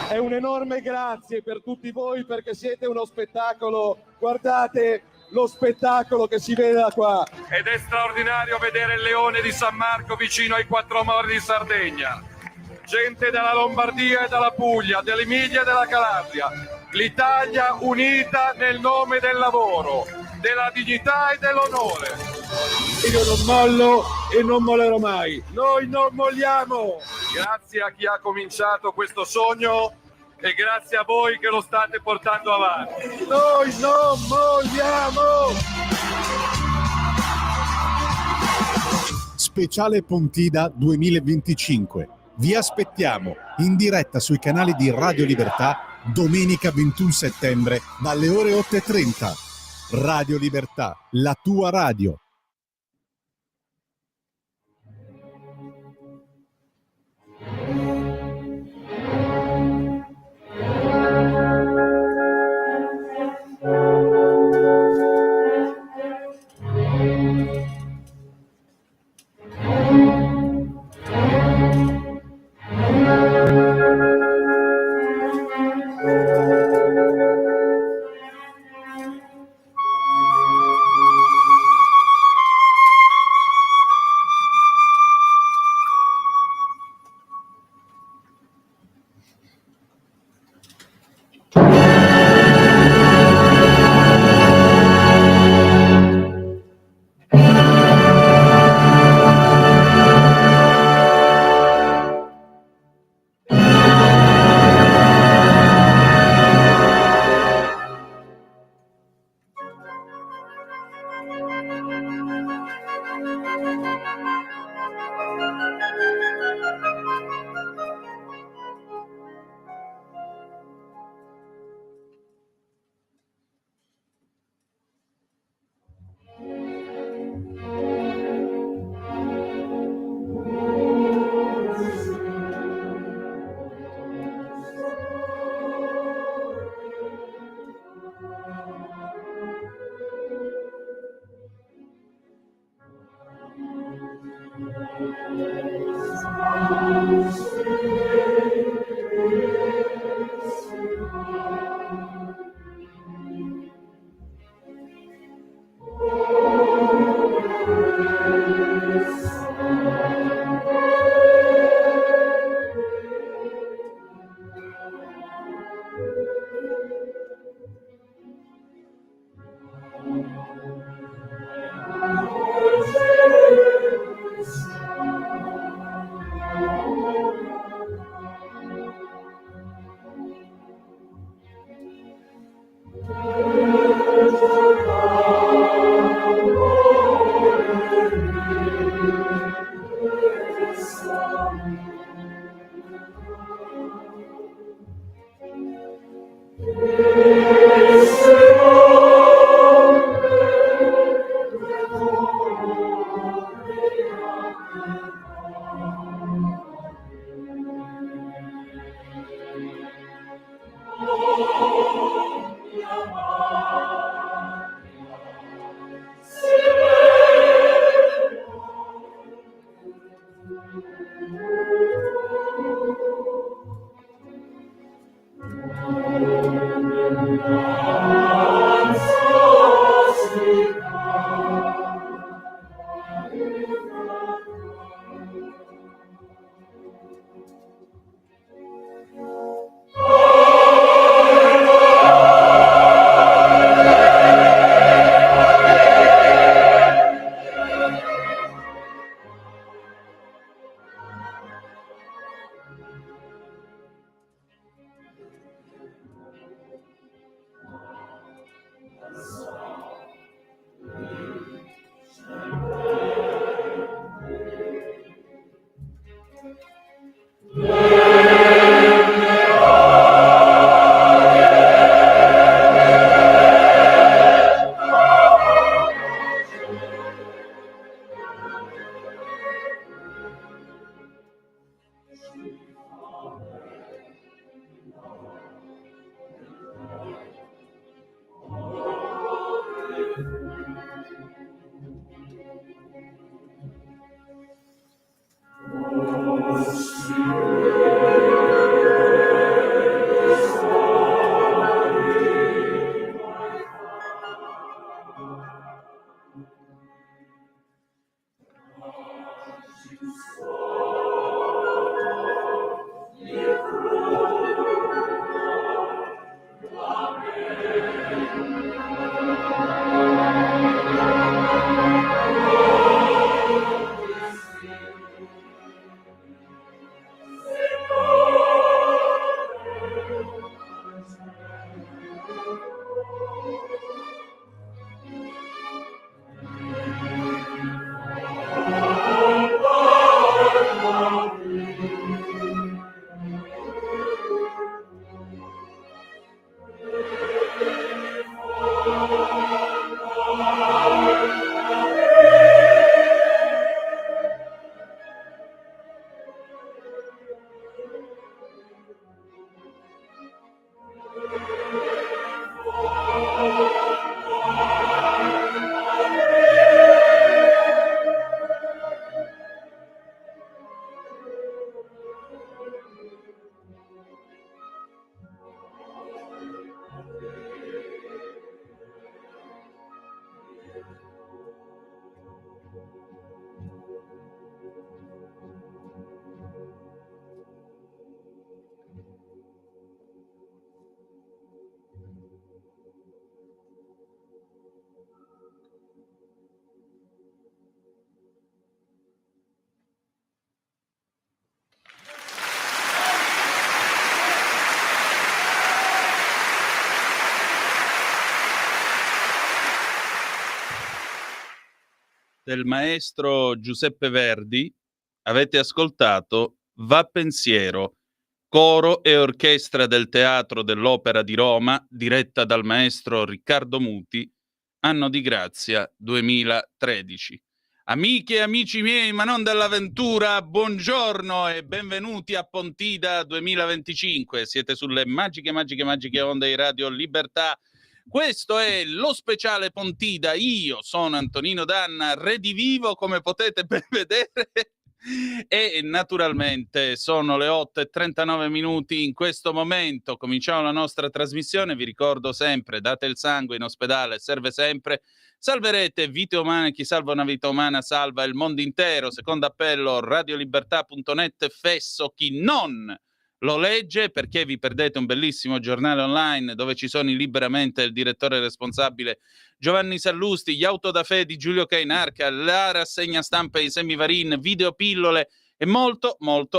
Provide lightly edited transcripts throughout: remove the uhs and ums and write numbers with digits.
è un enorme grazie per tutti voi, perché siete uno spettacolo. Guardate lo spettacolo che si vede da qua. Ed è straordinario vedere il Leone di San Marco vicino ai Quattro Mori di Sardegna. Gente dalla Lombardia e dalla Puglia, dell'Emilia e della Calabria. L'Italia unita nel nome del lavoro, della dignità e dell'onore. Io non mollo e non mollerò mai. Noi non molliamo. Grazie a chi ha cominciato questo sogno e grazie a voi che lo state portando avanti. Noi non molliamo. Speciale Pontida 2025. Vi aspettiamo in diretta sui canali di Radio Libertà domenica 21 settembre dalle ore 8:30. Radio Libertà, la tua radio. del maestro Giuseppe Verdi avete ascoltato Va Pensiero, coro e orchestra del Teatro dell'Opera di Roma, diretta dal maestro Riccardo Muti, anno di grazia 2013. Amiche e amici miei, ma non dell'avventura, buongiorno e benvenuti a Pontida 2025. Siete sulle magiche onde di Radio Libertà. Questo è lo speciale Pontida. Io sono Antonino Danna, redivivo come potete ben vedere. E naturalmente sono le 8:39 in questo momento. Cominciamo la nostra trasmissione. Vi ricordo sempre: date il sangue in ospedale, serve sempre. Salverete vite umane, chi salva una vita umana salva il mondo intero. Secondo appello, radiolibertà.net, fesso chi non lo legge, perché vi perdete un bellissimo giornale online dove ci sono liberamente il direttore responsabile Giovanni Sallusti, gli autodafè di Giulio Cainarca, la rassegna stampa di Semivarin, videopillole e molto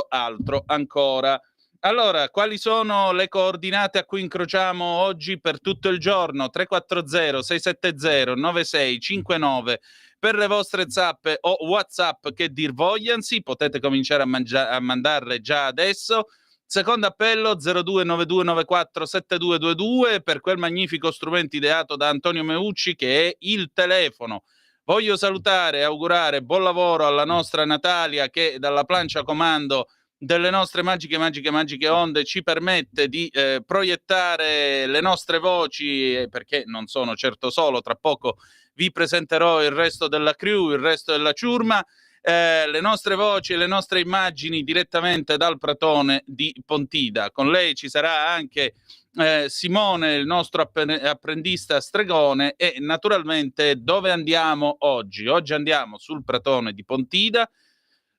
altro ancora. Allora, quali sono le coordinate a cui incrociamo oggi per tutto il giorno? 340-670-9659 per le vostre zappe o WhatsApp che dir vogliansi, potete cominciare a mandarle già adesso. Secondo appello 0292947222 per quel magnifico strumento ideato da Antonio Meucci che è il telefono. Voglio salutare e augurare buon lavoro alla nostra Natalia che dalla plancia comando delle nostre magiche onde ci permette di proiettare le nostre voci, perché non sono certo solo, tra poco vi presenterò il resto della crew, il resto della ciurma, le nostre voci e le nostre immagini direttamente dal pratone di Pontida. Con lei ci sarà anche Simone, il nostro apprendista stregone, e naturalmente dove andiamo oggi? Oggi andiamo sul pratone di Pontida,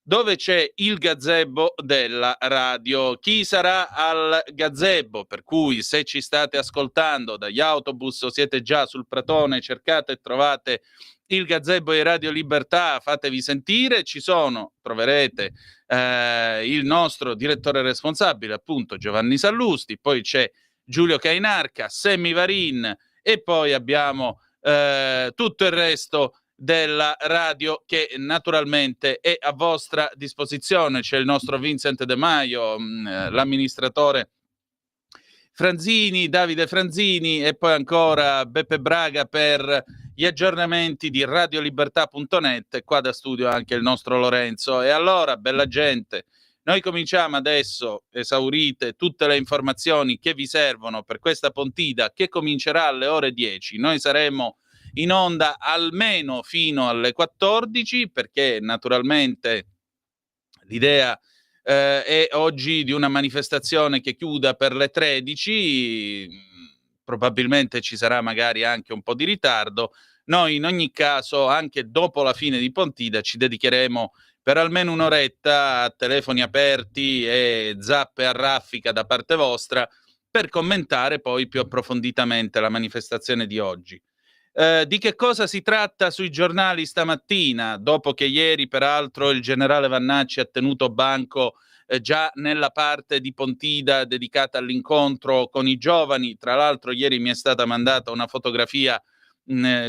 dove c'è il gazebo della radio. Chi sarà al gazebo? Per cui se ci state ascoltando dagli autobus o siete già sul pratone, cercate e trovate il gazebo di Radio Libertà, fatevi sentire. Troverete il nostro direttore responsabile, appunto Giovanni Sallusti, poi c'è Giulio Cainarca, Semivarin e poi abbiamo tutto il resto della radio che naturalmente è a vostra disposizione. C'è il nostro Vincent De Maio, l'amministratore Franzini, Davide Franzini, e poi ancora Beppe Braga per gli aggiornamenti di radiolibertà.net, e qua da studio anche il nostro Lorenzo. E allora, bella gente, noi cominciamo adesso, esaurite tutte le informazioni che vi servono per questa Pontida che comincerà alle ore 10. Noi saremo in onda almeno fino alle 14, perché naturalmente l'idea è oggi di una manifestazione che chiuda per le 13, probabilmente ci sarà magari anche un po' di ritardo. Noi in ogni caso, anche dopo la fine di Pontida, ci dedicheremo per almeno un'oretta a telefoni aperti e zappe a raffica da parte vostra per commentare poi più approfonditamente la manifestazione di oggi. Di che cosa si tratta sui giornali stamattina, dopo che ieri peraltro il generale Vannacci ha tenuto banco già nella parte di Pontida dedicata all'incontro con i giovani. Tra l'altro ieri mi è stata mandata una fotografia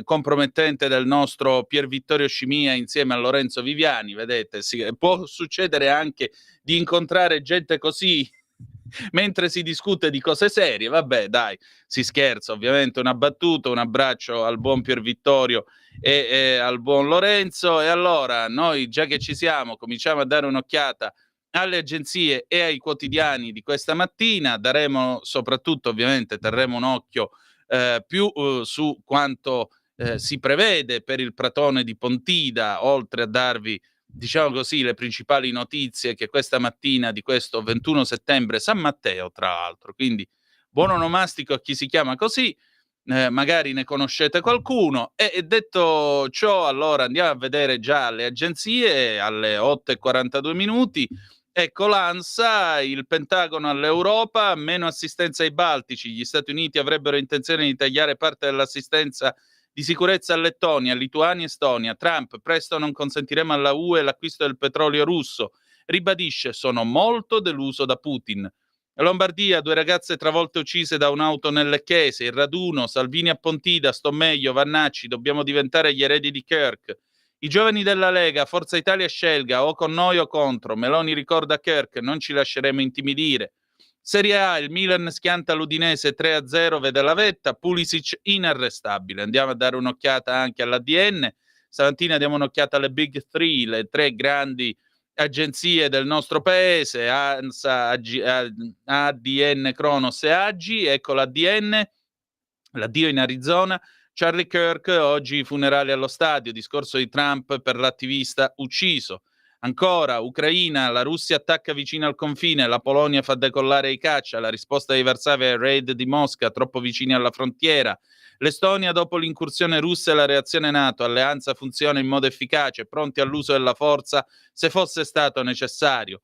compromettente del nostro Pier Vittorio Scimia insieme a Lorenzo Viviani. Vedete, può succedere anche di incontrare gente così mentre si discute di cose serie. Vabbè, dai, si scherza, ovviamente. Una battuta, un abbraccio al buon Pier Vittorio e al buon Lorenzo. E allora noi, già che ci siamo, cominciamo a dare un'occhiata alle agenzie e ai quotidiani di questa mattina. Daremo soprattutto, ovviamente, terremo un occhio più su quanto si prevede per il pratone di Pontida, oltre a darvi, diciamo così, le principali notizie che questa mattina di questo 21 settembre, San Matteo tra l'altro, quindi buon onomastico a chi si chiama così, magari ne conoscete qualcuno. E detto ciò, allora andiamo a vedere già le agenzie alle 8:42. Ecco l'ANSA, il Pentagono all'Europa, meno assistenza ai Baltici, gli Stati Uniti avrebbero intenzione di tagliare parte dell'assistenza di sicurezza a Lettonia, Lituania e Estonia. Trump: presto non consentiremo alla UE l'acquisto del petrolio russo. Ribadisce: sono molto deluso da Putin. Lombardia, 2 ragazze travolte uccise da un'auto nel Lecchese. Il raduno, Salvini a Pontida, sto meglio, Vannacci, dobbiamo diventare gli eredi di Kirk. I giovani della Lega, Forza Italia scelga o con noi o contro. Meloni ricorda Kirk, non ci lasceremo intimidire. Serie A, il Milan schianta l'Udinese 3-0, vede la vetta, Pulisic inarrestabile. Andiamo a dare un'occhiata anche all'ADN. Stamattina diamo un'occhiata alle Big Three, le tre grandi agenzie del nostro paese, ANSA, ADN, Kronos e Agi. Ecco l'ADN, l'addio in Arizona. Charlie Kirk, oggi funerali allo stadio, discorso di Trump per l'attivista ucciso. Ancora, Ucraina, la Russia attacca vicino al confine, la Polonia fa decollare i caccia, la risposta di Varsavia ai raid di Mosca, troppo vicini alla frontiera. L'Estonia, dopo l'incursione russa e la reazione NATO, alleanza funziona in modo efficace, pronti all'uso della forza se fosse stato necessario.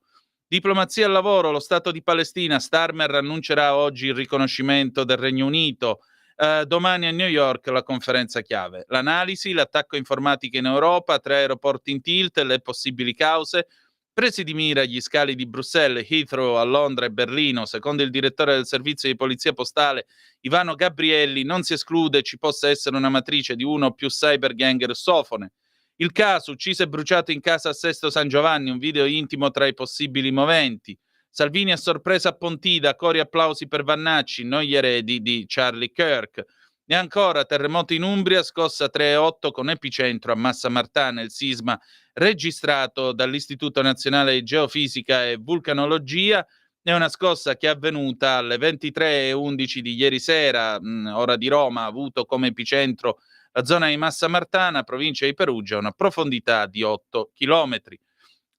Diplomazia e lavoro, lo Stato di Palestina, Starmer annuncerà oggi il riconoscimento del Regno Unito. Domani a New York la conferenza chiave. L'analisi, l'attacco informatico in Europa, 3 aeroporti in tilt, le possibili cause, presi di mira gli scali di Bruxelles, Heathrow a Londra e Berlino. Secondo il direttore del servizio di polizia postale Ivano Gabrielli, non si esclude ci possa essere una matrice di uno o più cybergang russofone. Il caso, ucciso e bruciato in casa a Sesto San Giovanni, un video intimo tra i possibili moventi. Salvini a sorpresa a Pontida, cori applausi per Vannacci, noi gli eredi di Charlie Kirk. E ancora, terremoto in Umbria, scossa 3,8 con epicentro a Massa Martana, il sisma registrato dall'Istituto Nazionale di Geofisica e Vulcanologia. È una scossa che è avvenuta alle 23:11 di ieri sera, ora di Roma, ha avuto come epicentro la zona di Massa Martana, provincia di Perugia, una profondità di 8 chilometri.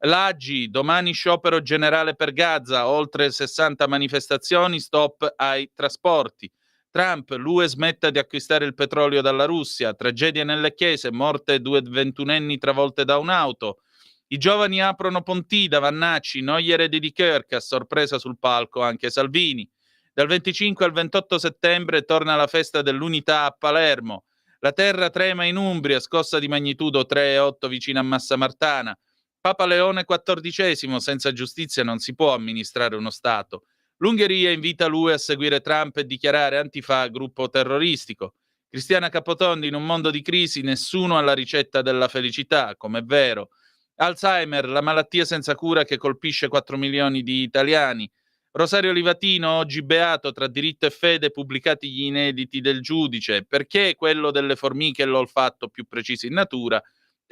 L'Agi, domani sciopero generale per Gaza, oltre 60 manifestazioni, stop ai trasporti. Trump, l'UE smetta di acquistare il petrolio dalla Russia, tragedia nelle chiese, morte 2 ventunenni travolte da un'auto. I giovani aprono Pontida, Vannacci, noi gli eredi di Kirk, a sorpresa sul palco anche Salvini. Dal 25 al 28 settembre torna la festa dell'Unità a Palermo. La terra trema in Umbria, scossa di magnitudo 3,8 vicino a Massa Martana. Papa Leone XIV, senza giustizia non si può amministrare uno Stato. L'Ungheria invita l'UE a seguire Trump e dichiarare Antifa gruppo terroristico. Cristiana Capotondi, in un mondo di crisi nessuno ha la ricetta della felicità, com'è vero. Alzheimer, la malattia senza cura che colpisce 4 milioni di italiani. Rosario Livatino, oggi beato tra diritto e fede, pubblicati gli inediti del giudice. Perché quello delle formiche e l'olfatto più preciso in natura?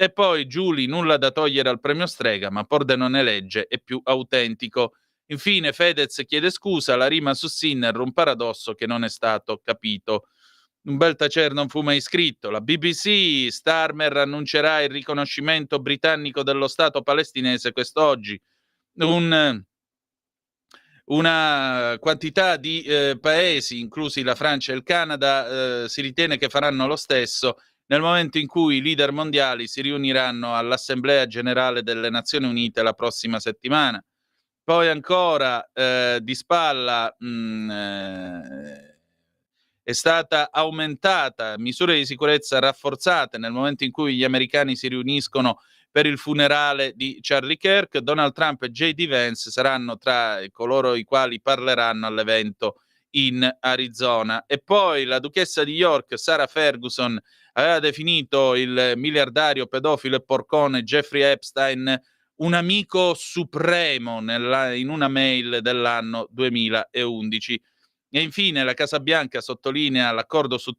E poi Giuli, nulla da togliere al premio Strega, ma Pordenone legge è più autentico. Infine Fedez chiede scusa, la rima su Sinner, un paradosso che non è stato capito. Un bel tacer non fu mai scritto. La BBC, Starmer annuncerà il riconoscimento britannico dello Stato palestinese quest'oggi. Una quantità di paesi, inclusi la Francia e il Canada, si ritiene che faranno lo stesso nel momento in cui i leader mondiali si riuniranno all'Assemblea Generale delle Nazioni Unite la prossima settimana. Poi ancora di spalla è stata aumentata, misure di sicurezza rafforzate nel momento in cui gli americani si riuniscono per il funerale di Charlie Kirk. Donald Trump e J.D. Vance saranno tra coloro i quali parleranno all'evento in Arizona. E poi la duchessa di York, Sarah Ferguson, aveva definito il miliardario pedofilo e porcone Jeffrey Epstein un amico supremo in una mail dell'anno 2011. E infine la Casa Bianca sottolinea l'accordo su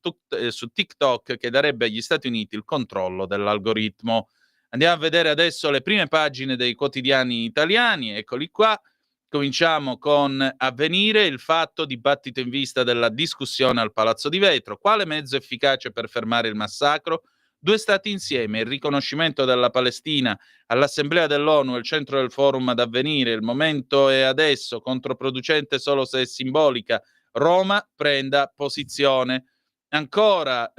TikTok che darebbe agli Stati Uniti il controllo dell'algoritmo. Andiamo a vedere adesso le prime pagine dei quotidiani italiani, eccoli qua. Cominciamo con Avvenire, il Fatto, dibattito in vista della discussione al Palazzo di Vetro. Quale mezzo efficace per fermare il massacro? 2 stati insieme, il riconoscimento della Palestina all'Assemblea dell'ONU, il centro del forum ad Avvenire. Il momento è adesso, controproducente solo se è simbolica. Roma prenda posizione. Ancora,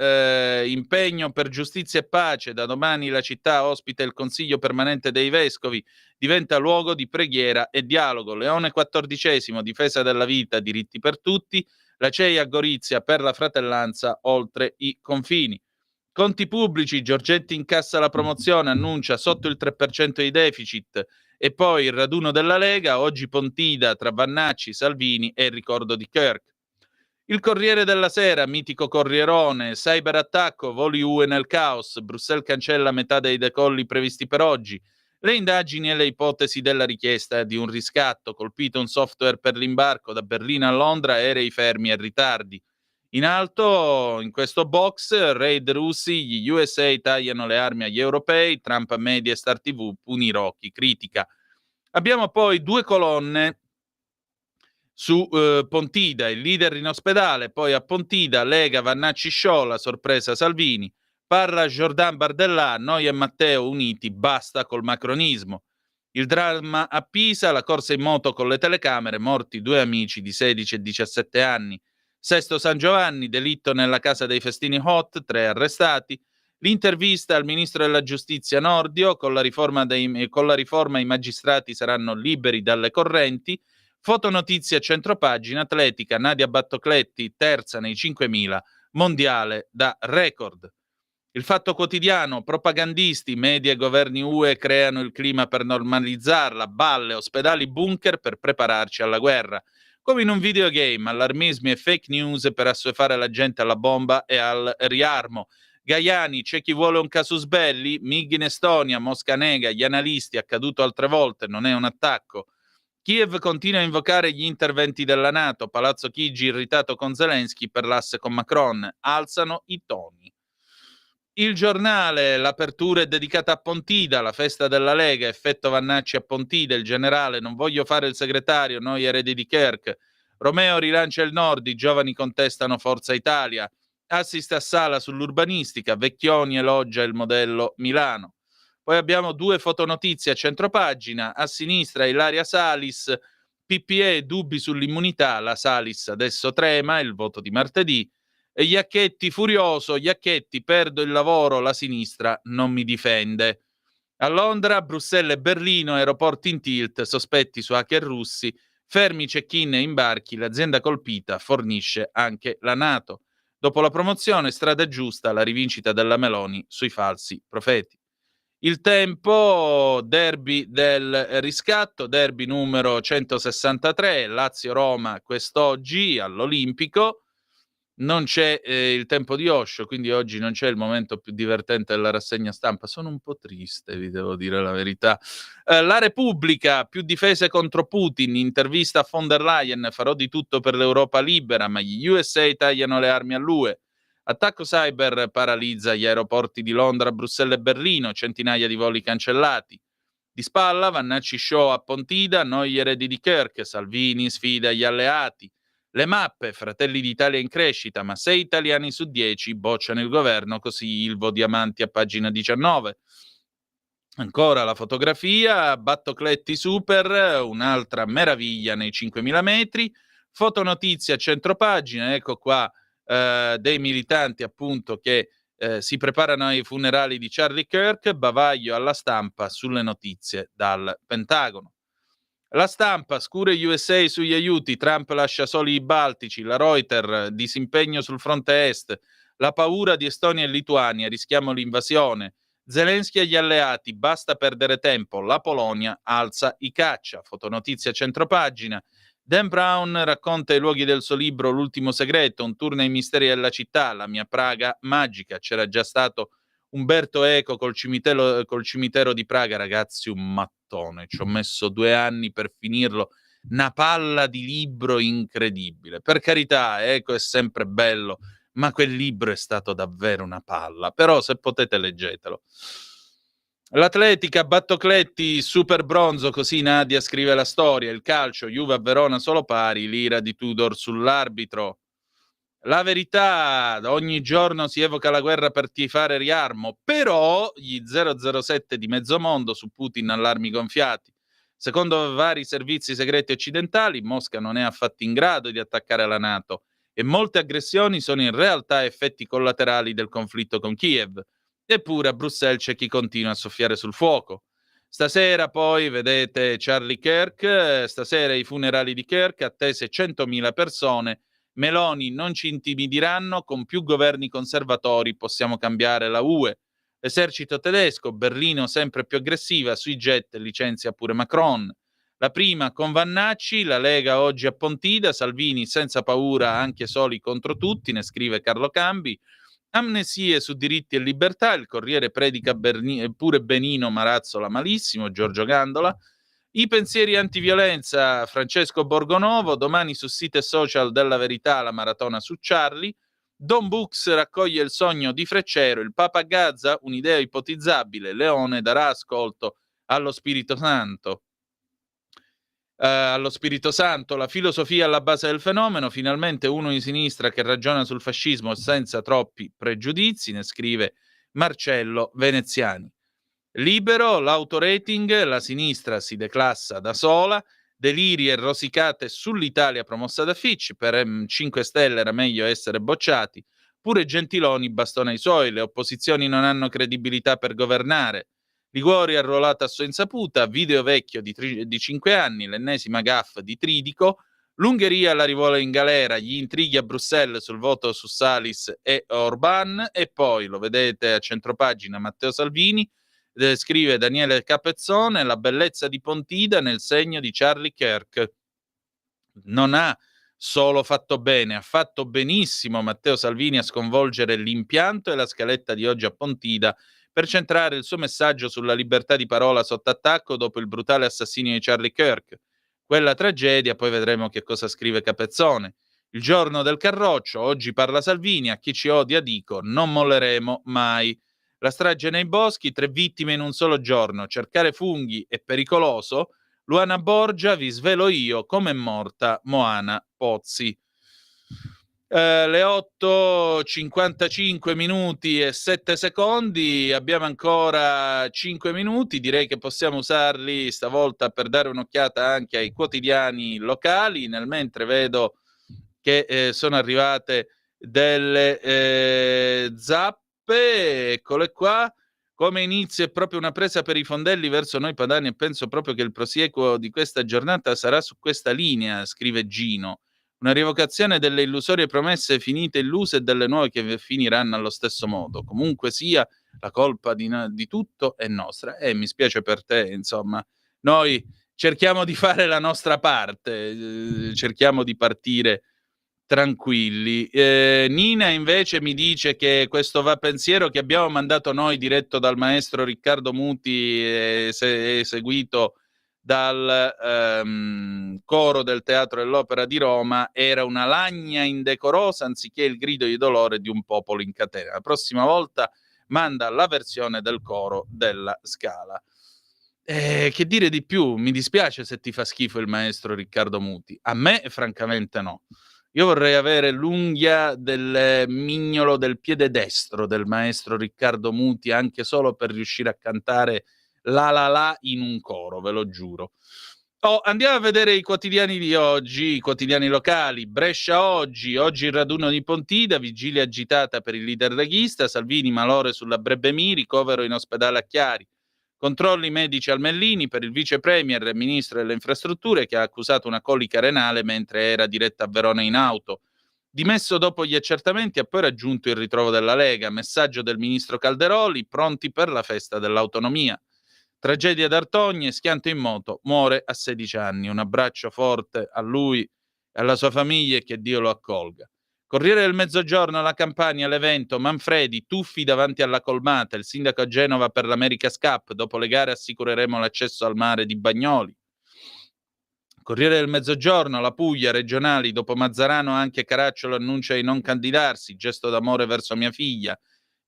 impegno per giustizia e pace. Da domani la città ospita il Consiglio permanente dei Vescovi, diventa luogo di preghiera e dialogo. Leone XIV, difesa della vita, diritti per tutti. La CEI a Gorizia per la fratellanza oltre i confini. Conti pubblici, Giorgetti incassa la promozione, annuncia sotto il 3% di deficit. E poi il raduno della Lega, oggi Pontida tra Vannacci, Salvini e il ricordo di Kirk. Il Corriere della Sera, mitico corrierone, cyberattacco, voli UE nel caos, Bruxelles cancella metà dei decolli previsti per oggi, le indagini e le ipotesi della richiesta di un riscatto, colpito un software per l'imbarco da Berlino a Londra, aerei fermi e ritardi. In alto, in questo box, raid russi, gli USA tagliano le armi agli europei, Trump media e Star TV, Punirocchi, critica. Abbiamo poi due colonne su Pontida, il leader in ospedale, poi a Pontida, Lega, Vannacci Sciola, sorpresa Salvini, parla Jordan Bardella, noi e Matteo uniti, basta col macronismo. Il dramma a Pisa, la corsa in moto con le telecamere, morti 2 amici di 16 e 17 anni. Sesto San Giovanni, delitto nella casa dei festini hot, 3 arrestati. L'intervista al ministro della giustizia Nordio, con la riforma i magistrati saranno liberi dalle correnti. Fotonotizia centropagina, atletica, Nadia Battocletti, terza nei 5.000, mondiale da record. Il Fatto Quotidiano, propagandisti, media e governi UE creano il clima per normalizzarla, balle, ospedali, bunker per prepararci alla guerra. Come in un videogame, allarmismi e fake news per assuefare la gente alla bomba e al riarmo. Gaiani, c'è chi vuole un casus belli, MIG in Estonia, Mosca nega, gli analisti, accaduto altre volte, non è un attacco. Kiev continua a invocare gli interventi della NATO, Palazzo Chigi irritato con Zelensky per l'asse con Macron, alzano i toni. Il Giornale, l'apertura è dedicata a Pontida, la festa della Lega, effetto Vannacci a Pontida, il generale, non voglio fare il segretario, noi eredi di Kirk. Romeo rilancia il Nord, i giovani contestano Forza Italia. Assist a Sala sull'urbanistica, Vecchioni elogia il modello Milano. Poi abbiamo due fotonotizie a centropagina, a sinistra Ilaria Salis, PPE dubbi sull'immunità, la Salis adesso trema, il voto di martedì, e Iacchetti furioso, Iacchetti perdo il lavoro, la sinistra non mi difende. A Londra, Bruxelles e Berlino, aeroporti in tilt, sospetti su hacker russi, fermi check-in e imbarchi, l'azienda colpita fornisce anche la NATO. Dopo la promozione, strada giusta, la rivincita della Meloni sui falsi profeti. Il Tempo, derby del riscatto, derby numero 163, Lazio-Roma quest'oggi all'Olimpico. Non c'è il tempo di Osho, quindi oggi non c'è il momento più divertente della rassegna stampa. Sono un po' triste, vi devo dire la verità. La Repubblica, più difese contro Putin, intervista a von der Leyen, farò di tutto per l'Europa libera, ma gli USA tagliano le armi all'UE. Attacco cyber paralizza gli aeroporti di Londra, Bruxelles e Berlino, centinaia di voli cancellati. Di spalla, Vannacci show a Pontida, noi eredi di Kirk, Salvini sfida gli alleati. Le mappe, Fratelli d'Italia in crescita, ma 6 italiani su 10 bocciano il governo, così Ilvo Diamanti a pagina 19. Ancora la fotografia, Battocletti Super, un'altra meraviglia nei 5.000 metri. Fotonotizia a centropagina, ecco qua dei militanti appunto che si preparano ai funerali di Charlie Kirk, bavaglio alla Stampa sulle notizie dal Pentagono. La Stampa, scure USA sugli aiuti, Trump lascia soli i Baltici, la Reuters, disimpegno sul fronte est, la paura di Estonia e Lituania, rischiamo l'invasione, Zelensky agli alleati, basta perdere tempo, la Polonia alza i caccia, fotonotizia centropagina, Dan Brown racconta i luoghi del suo libro L'ultimo segreto, un tour nei misteri della città, la mia Praga magica, c'era già stato Umberto Eco col cimitero di Praga, ragazzi, un mattone. Ci ho messo 2 anni per finirlo. Una palla di libro incredibile. Per carità, Eco è sempre bello, ma quel libro è stato davvero una palla. Però se potete leggetelo. L'atletica, Battocletti, super bronzo, così Nadia scrive la storia. Il calcio, Juve a Verona solo pari, l'ira di Tudor sull'arbitro. La Verità, ogni giorno si evoca la guerra per tifare riarmo, però gli 007 di Mezzomondo su Putin allarmi gonfiati. Secondo vari servizi segreti occidentali, Mosca non è affatto in grado di attaccare la NATO e molte aggressioni sono in realtà effetti collaterali del conflitto con Kiev. Eppure a Bruxelles c'è chi continua a soffiare sul fuoco. Stasera poi vedete Charlie Kirk, stasera i funerali di Kirk, attese 100.000 persone. Meloni non ci intimidiranno, con più governi conservatori possiamo cambiare la UE. Esercito tedesco, Berlino sempre più aggressiva, sui jet licenzia pure Macron. La prima con Vannacci, la Lega oggi a Pontida, Salvini senza paura anche soli contro tutti, ne scrive Carlo Cambi. Amnesie su diritti e libertà, il Corriere predica pure Benino Marazzola malissimo, Giorgio Gandola. I pensieri antiviolenza, Francesco Borgonovo, domani su sito e social della Verità la maratona su Charlie. Don Books raccoglie il sogno di Freccero, il Papa a Gaza, un'idea ipotizzabile, Leone darà ascolto allo Spirito Santo. Allo Spirito Santo, la filosofia alla base del fenomeno, finalmente uno di sinistra che ragiona sul fascismo senza troppi pregiudizi, ne scrive Marcello Veneziani. Libero, l'autorating, la sinistra si declassa da sola, deliri e rosicate sull'Italia promossa da Fitch, per 5 Stelle era meglio essere bocciati, pure Gentiloni bastona i suoi, le opposizioni non hanno credibilità per governare. Liguori arruolata a sua insaputa, video vecchio di 5 anni, l'ennesima gaffe di Tridico, l'Ungheria la rivuole in galera, gli intrighi a Bruxelles sul voto su Salis e Orban, e poi, lo vedete a centropagina, Matteo Salvini, scrive Daniele Capezzone, la bellezza di Pontida nel segno di Charlie Kirk. Non ha solo fatto bene, ha fatto benissimo Matteo Salvini a sconvolgere l'impianto e la scaletta di oggi a Pontida per centrare il suo messaggio sulla libertà di parola sotto attacco dopo il brutale assassinio di Charlie Kirk. Quella tragedia, poi vedremo che cosa scrive Capezzone. Il giorno del Carroccio, oggi parla Salvini, a chi ci odia dico, non molleremo mai. La strage nei boschi, 3 vittime in un solo giorno, cercare funghi è pericoloso. Luana Borgia, vi svelo io come è morta Moana Pozzi. Le 8:55 minuti e 7 secondi, abbiamo ancora 5 minuti, direi che possiamo usarli stavolta per dare un'occhiata anche ai quotidiani locali, nel mentre vedo che sono arrivate delle zappe, eccole qua. Come inizio è proprio una presa per i fondelli verso noi padani e penso proprio che il prosieguo di questa giornata sarà su questa linea, scrive Gino. Una rievocazione delle illusorie promesse finite illuse e delle nuove che finiranno allo stesso modo. Comunque sia, la colpa di tutto è nostra. Mi spiace per te, insomma. Noi cerchiamo di fare la nostra parte, cerchiamo di partire tranquilli. Nina invece mi dice che questo va pensiero che abbiamo mandato noi diretto dal maestro Riccardo Muti e seguito dal coro del Teatro dell'Opera di Roma era una lagna indecorosa anziché il grido di dolore di un popolo in catena. La prossima volta manda la versione del coro della Scala. Che dire di più? Mi dispiace se ti fa schifo il maestro Riccardo Muti. A me francamente no. Io vorrei avere l'unghia del mignolo del piede destro del maestro Riccardo Muti anche solo per riuscire a cantare la la la in un coro, ve lo giuro. Andiamo a vedere i quotidiani di oggi, i quotidiani locali. Brescia oggi il raduno di Pontida, vigilia agitata per il leader leghista, Salvini malore sulla Brebbemi, ricovero in ospedale a Chiari. Controlli medici al Mellini per il vice premier e ministro delle infrastrutture che ha accusato una colica renale mentre era diretta a Verona in auto. Dimesso dopo gli accertamenti ha poi raggiunto il ritrovo della Lega. Messaggio del ministro Calderoli, pronti per la festa dell'autonomia. Tragedia d'Artogne, schianto in moto, muore a 16 anni. Un abbraccio forte a lui e alla sua famiglia e che Dio lo accolga. Corriere del Mezzogiorno, la Campania, l'evento, Manfredi, tuffi davanti alla colmata, il sindaco a Genova per l'America's Cup, dopo le gare assicureremo l'accesso al mare di Bagnoli. Corriere del Mezzogiorno, la Puglia, regionali, dopo Mazzarano anche Caracciolo annuncia di non candidarsi, gesto d'amore verso mia figlia.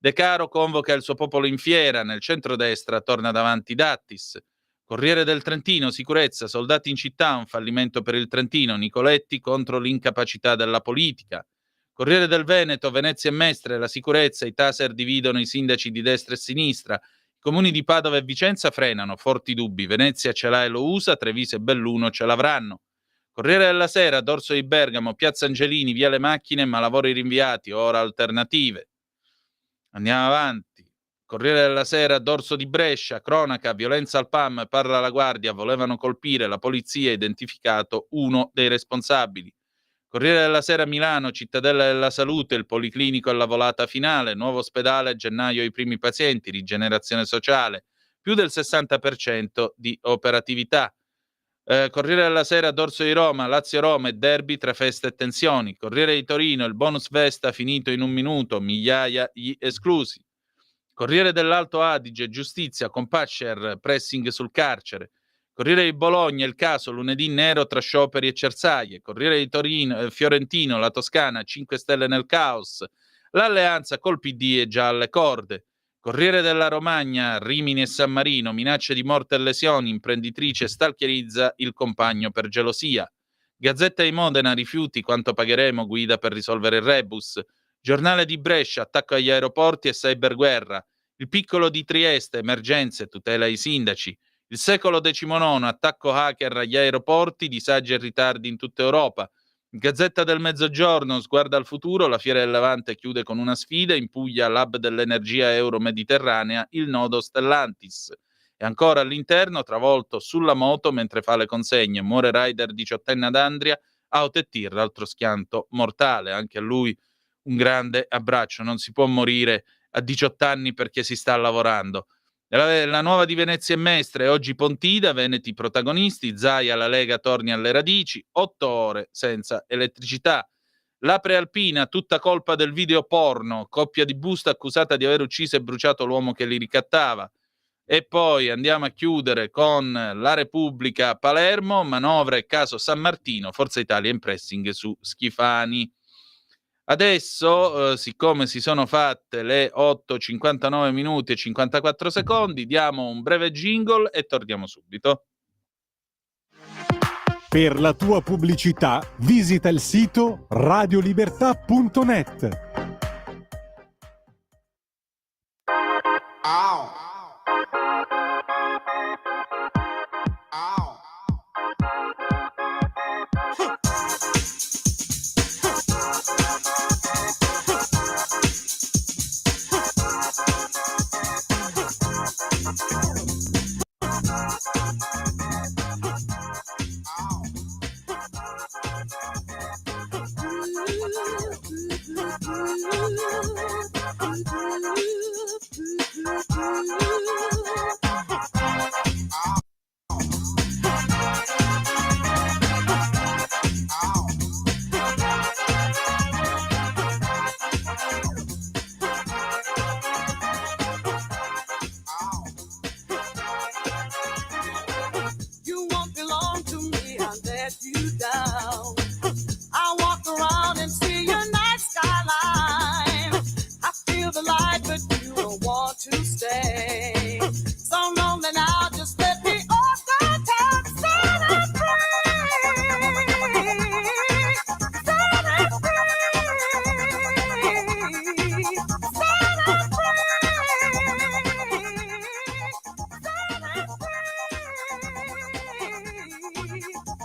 De Caro convoca il suo popolo in fiera, nel centrodestra torna davanti Dattis. Corriere del Trentino, sicurezza, soldati in città, un fallimento per il Trentino, Nicoletti contro l'incapacità della politica. Corriere del Veneto, Venezia e Mestre, la sicurezza, i taser dividono i sindaci di destra e sinistra, i comuni di Padova e Vicenza frenano, forti dubbi, Venezia ce l'ha e lo usa, Treviso e Belluno ce l'avranno. Corriere della Sera, Dorso di Bergamo, Piazza Angelini, via le macchine, ma lavori rinviati, ora alternative. Andiamo avanti. Corriere della Sera, Dorso di Brescia, cronaca, violenza al PAM, parla la guardia, volevano colpire, la polizia ha identificato uno dei responsabili. Corriere della Sera, Milano, Cittadella della Salute, il Policlinico alla volata finale, nuovo ospedale, a gennaio i primi pazienti, rigenerazione sociale, più del 60% di operatività. Corriere della Sera, dorso di Roma, Lazio-Roma e derby, 3 feste e tensioni. Corriere di Torino, il bonus Vesta finito in un minuto, migliaia gli esclusi. Corriere dell'Alto Adige, giustizia, Compascer, pressing sul carcere. Corriere di Bologna, il caso, lunedì nero tra scioperi e cersaie. Corriere di Torino, Fiorentino, la Toscana, 5 stelle nel caos. L'alleanza col PD è già alle corde. Corriere della Romagna, Rimini e San Marino, minacce di morte e lesioni, imprenditrice stalkerizza il compagno per gelosia. Gazzetta di Modena, rifiuti, quanto pagheremo, guida per risolvere il rebus. Giornale di Brescia, attacco agli aeroporti e cyberguerra. Il Piccolo di Trieste, emergenze, tutela ai sindaci. Il Secolo XIX, attacco hacker agli aeroporti, disagi e ritardi in tutta Europa. Gazzetta del Mezzogiorno, sguarda al futuro, la Fiera del Levante chiude con una sfida, in Puglia l'hub dell'energia euro-mediterranea, il nodo Stellantis. E ancora all'interno, travolto sulla moto mentre fa le consegne, muore rider 18enne ad Andria, auto e tir, l'altro schianto mortale, anche a lui un grande abbraccio, non si può morire a 18 anni perché si sta lavorando. La nuova di Venezia e Mestre, oggi Pontida, Veneti protagonisti, Zaia, la Lega torni alle radici, 8 ore senza elettricità. La Prealpina, tutta colpa del video porno, coppia di Busto accusata di aver ucciso e bruciato l'uomo che li ricattava. E poi andiamo a chiudere con la Repubblica a Palermo, manovra e caso San Martino, Forza Italia in pressing su Schifani. Adesso, siccome si sono fatte le 8:59 minuti e 54 secondi, diamo un breve jingle e torniamo subito. Per la tua pubblicità visita il sito radiolibertà.net. You won't belong to me, I'll let you down. I walk around and see your night skyline. I feel the light, but you don't want to stay. So lonely now, just let me off the top, set it free. Set it free. Set it free.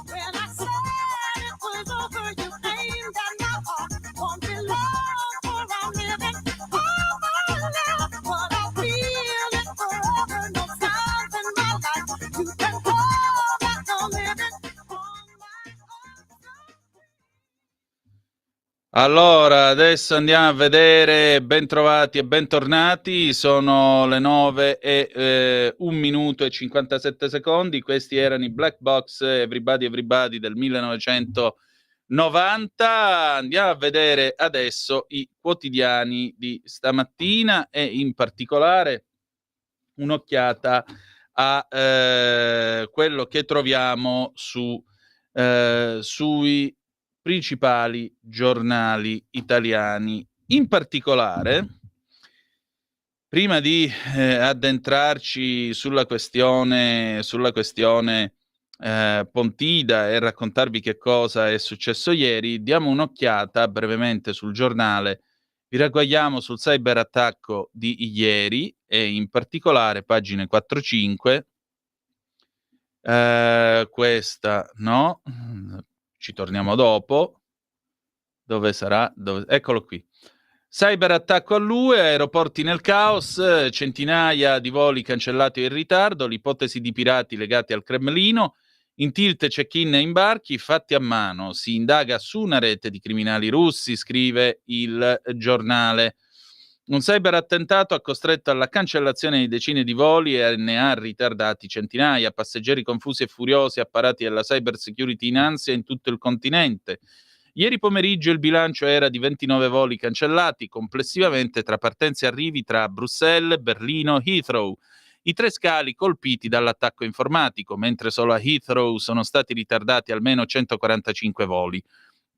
When I said it was over, you aimed at my heart. Won't be long for I'm living over now. But I feel it forever, no signs in my life. You can call that the living on my own. Allora, adesso andiamo a vedere, bentrovati e bentornati, sono le 9 e 1 minuto e 57 secondi, questi erano i Black Box Everybody Everybody del 1990, andiamo a vedere adesso i quotidiani di stamattina e in particolare un'occhiata a quello che troviamo sui principali giornali italiani. In particolare, prima di addentrarci sulla questione Pontida e raccontarvi che cosa è successo ieri, diamo un'occhiata brevemente sul giornale. Vi ragguagliamo sul cyberattacco di ieri e in particolare pagine 4-5. Questa no, ci torniamo dopo. Dove sarà? Eccolo qui. Cyberattacco all'UE, aeroporti nel caos, centinaia di voli cancellati o in ritardo, l'ipotesi di pirati legati al Cremlino, in tilt check-in e imbarchi fatti a mano, si indaga su una rete di criminali russi, scrive il giornale. Un cyberattentato ha costretto alla cancellazione di decine di voli e ne ha ritardati centinaia. Passeggeri confusi e furiosi, apparati alla cyber security in ansia in tutto il continente. Ieri pomeriggio il bilancio era di 29 voli cancellati, complessivamente tra partenze e arrivi tra Bruxelles, Berlino e Heathrow. I 3 scali colpiti dall'attacco informatico, mentre solo a Heathrow sono stati ritardati almeno 145 voli.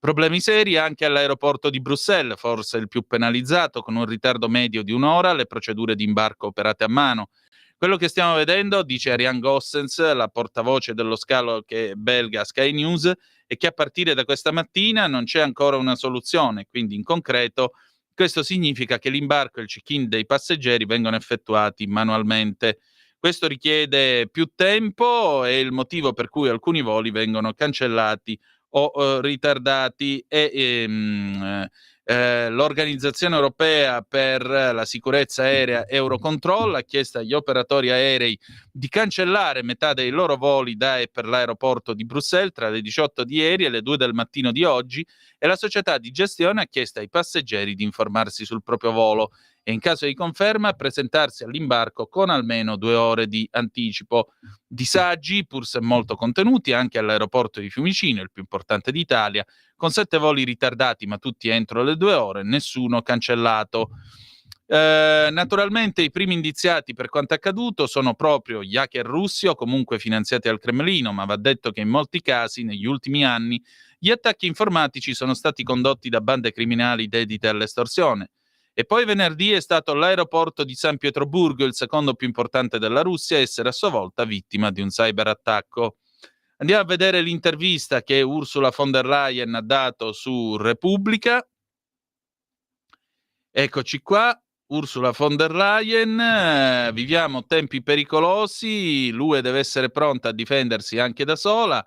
Problemi seri anche all'aeroporto di Bruxelles, forse il più penalizzato, con un ritardo medio di 1 ora, le procedure di imbarco operate a mano. Quello che stiamo vedendo, dice Ariane Gossens, la portavoce dello scalo che è belga Sky News, è che a partire da questa mattina non c'è ancora una soluzione, quindi in concreto questo significa che l'imbarco e il check-in dei passeggeri vengono effettuati manualmente. Questo richiede più tempo, è il motivo per cui alcuni voli vengono cancellati o ritardati l'Organizzazione Europea per la Sicurezza Aerea Eurocontrol ha chiesto agli operatori aerei di cancellare metà dei loro voli da e per l'aeroporto di Bruxelles tra le 18 di ieri e le 2 del mattino di oggi, e la società di gestione ha chiesto ai passeggeri di informarsi sul proprio volo e in caso di conferma presentarsi all'imbarco con almeno 2 ore di anticipo. Disagi, pur se molto contenuti, anche all'aeroporto di Fiumicino, il più importante d'Italia, con 7 voli ritardati ma tutti entro le 2 ore, nessuno cancellato. Naturalmente i primi indiziati per quanto accaduto sono proprio gli hacker russi o comunque finanziati al Cremlino, ma va detto che in molti casi, negli ultimi anni, gli attacchi informatici sono stati condotti da bande criminali dedite all'estorsione. E poi venerdì è stato l'aeroporto di San Pietroburgo, il secondo più importante della Russia, a essere a sua volta vittima di un cyberattacco. Andiamo a vedere l'intervista che Ursula von der Leyen ha dato su Repubblica. Eccoci qua, Ursula von der Leyen, viviamo tempi pericolosi, l'UE deve essere pronta a difendersi anche da sola.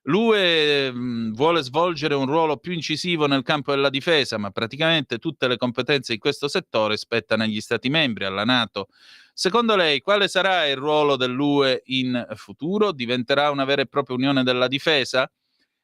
L'UE vuole svolgere un ruolo più incisivo nel campo della difesa, ma praticamente tutte le competenze in questo settore spettano agli Stati membri, alla NATO. Secondo lei, quale sarà il ruolo dell'UE in futuro? Diventerà una vera e propria unione della difesa?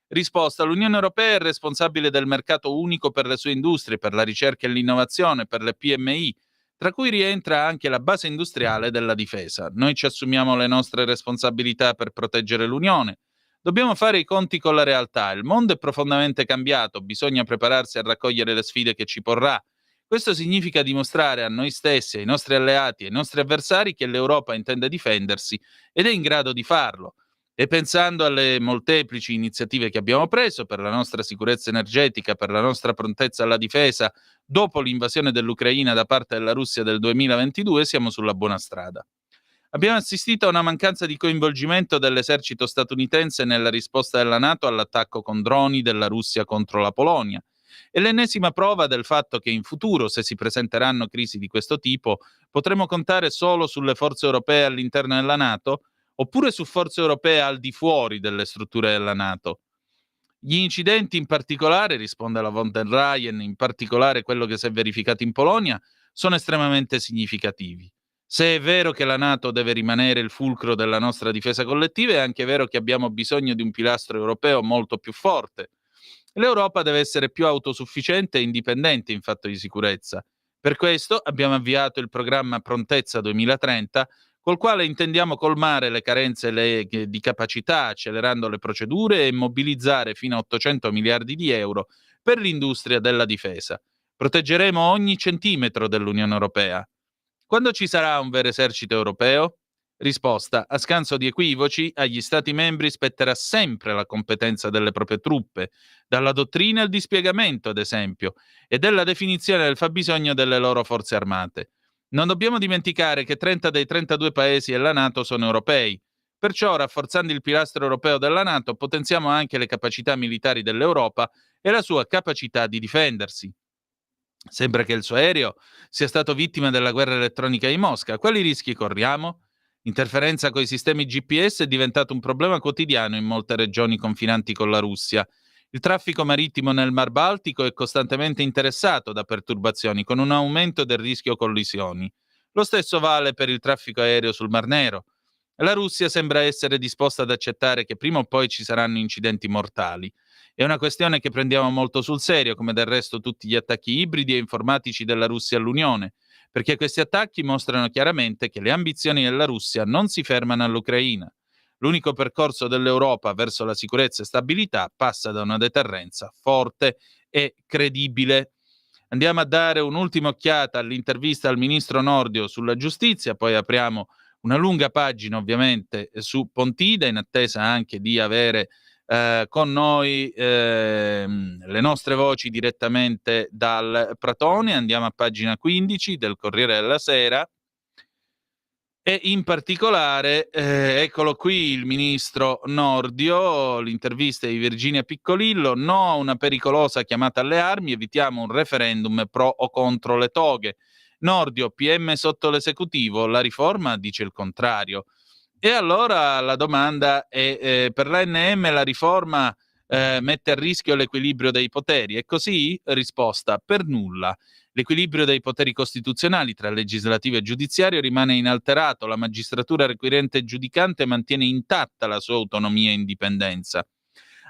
Risposta: l'Unione Europea è responsabile del mercato unico per le sue industrie, per la ricerca e l'innovazione, per le PMI, tra cui rientra anche la base industriale della difesa. Noi ci assumiamo le nostre responsabilità per proteggere l'Unione. Dobbiamo fare i conti con la realtà. Il mondo è profondamente cambiato, bisogna prepararsi a raccogliere le sfide che ci porrà. Questo significa dimostrare a noi stessi, ai nostri alleati e ai nostri avversari che l'Europa intende difendersi ed è in grado di farlo. E pensando alle molteplici iniziative che abbiamo preso per la nostra sicurezza energetica, per la nostra prontezza alla difesa, dopo l'invasione dell'Ucraina da parte della Russia del 2022, siamo sulla buona strada. Abbiamo assistito a una mancanza di coinvolgimento dell'esercito statunitense nella risposta della NATO all'attacco con droni della Russia contro la Polonia. È l'ennesima prova del fatto che in futuro, se si presenteranno crisi di questo tipo, potremo contare solo sulle forze europee all'interno della NATO, oppure su forze europee al di fuori delle strutture della NATO. Gli incidenti in particolare, risponde la von der Leyen, in particolare quello che si è verificato in Polonia, sono estremamente significativi. Se è vero che la NATO deve rimanere il fulcro della nostra difesa collettiva, è anche vero che abbiamo bisogno di un pilastro europeo molto più forte. L'Europa deve essere più autosufficiente e indipendente in fatto di sicurezza. Per questo abbiamo avviato il programma Prontezza 2030, col quale intendiamo colmare le carenze di capacità, accelerando le procedure e mobilizzare fino a 800 miliardi di euro per l'industria della difesa. Proteggeremo ogni centimetro dell'Unione Europea. Quando ci sarà un vero esercito europeo? Risposta: a scanso di equivoci, agli Stati membri spetterà sempre la competenza delle proprie truppe, dalla dottrina al dispiegamento, ad esempio, e della definizione del fabbisogno delle loro forze armate. Non dobbiamo dimenticare che 30 dei 32 paesi della NATO sono europei. Perciò, rafforzando il pilastro europeo della NATO, potenziamo anche le capacità militari dell'Europa e la sua capacità di difendersi. Sembra che il suo aereo sia stato vittima della guerra elettronica di Mosca. Quali rischi corriamo? L'interferenza con i sistemi GPS è diventato un problema quotidiano in molte regioni confinanti con la Russia. Il traffico marittimo nel Mar Baltico è costantemente interessato da perturbazioni, con un aumento del rischio collisioni. Lo stesso vale per il traffico aereo sul Mar Nero. La Russia sembra essere disposta ad accettare che prima o poi ci saranno incidenti mortali. È una questione che prendiamo molto sul serio, come del resto tutti gli attacchi ibridi e informatici della Russia all'Unione. perché questi attacchi mostrano chiaramente che le ambizioni della Russia non si fermano all'Ucraina. L'unico percorso dell'Europa verso la sicurezza e stabilità passa da una deterrenza forte e credibile. Andiamo a dare un'ultima occhiata all'intervista al ministro Nordio sulla giustizia, poi apriamo una lunga pagina ovviamente su Pontida, in attesa anche di avere con noi le nostre voci direttamente dal Pratone. Andiamo a pagina 15 del Corriere della Sera e in particolare eccolo qui il ministro Nordio, l'intervista di Virginia Piccolillo: no a una pericolosa chiamata alle armi, evitiamo un referendum pro o contro le toghe. Nordio, PM sotto l'esecutivo, la riforma dice il contrario. E allora la domanda è, per l'ANM la riforma mette a rischio l'equilibrio dei poteri? È così? Risposta: per nulla. L'equilibrio dei poteri costituzionali tra legislativo e giudiziario rimane inalterato, la magistratura requirente e giudicante mantiene intatta la sua autonomia e indipendenza.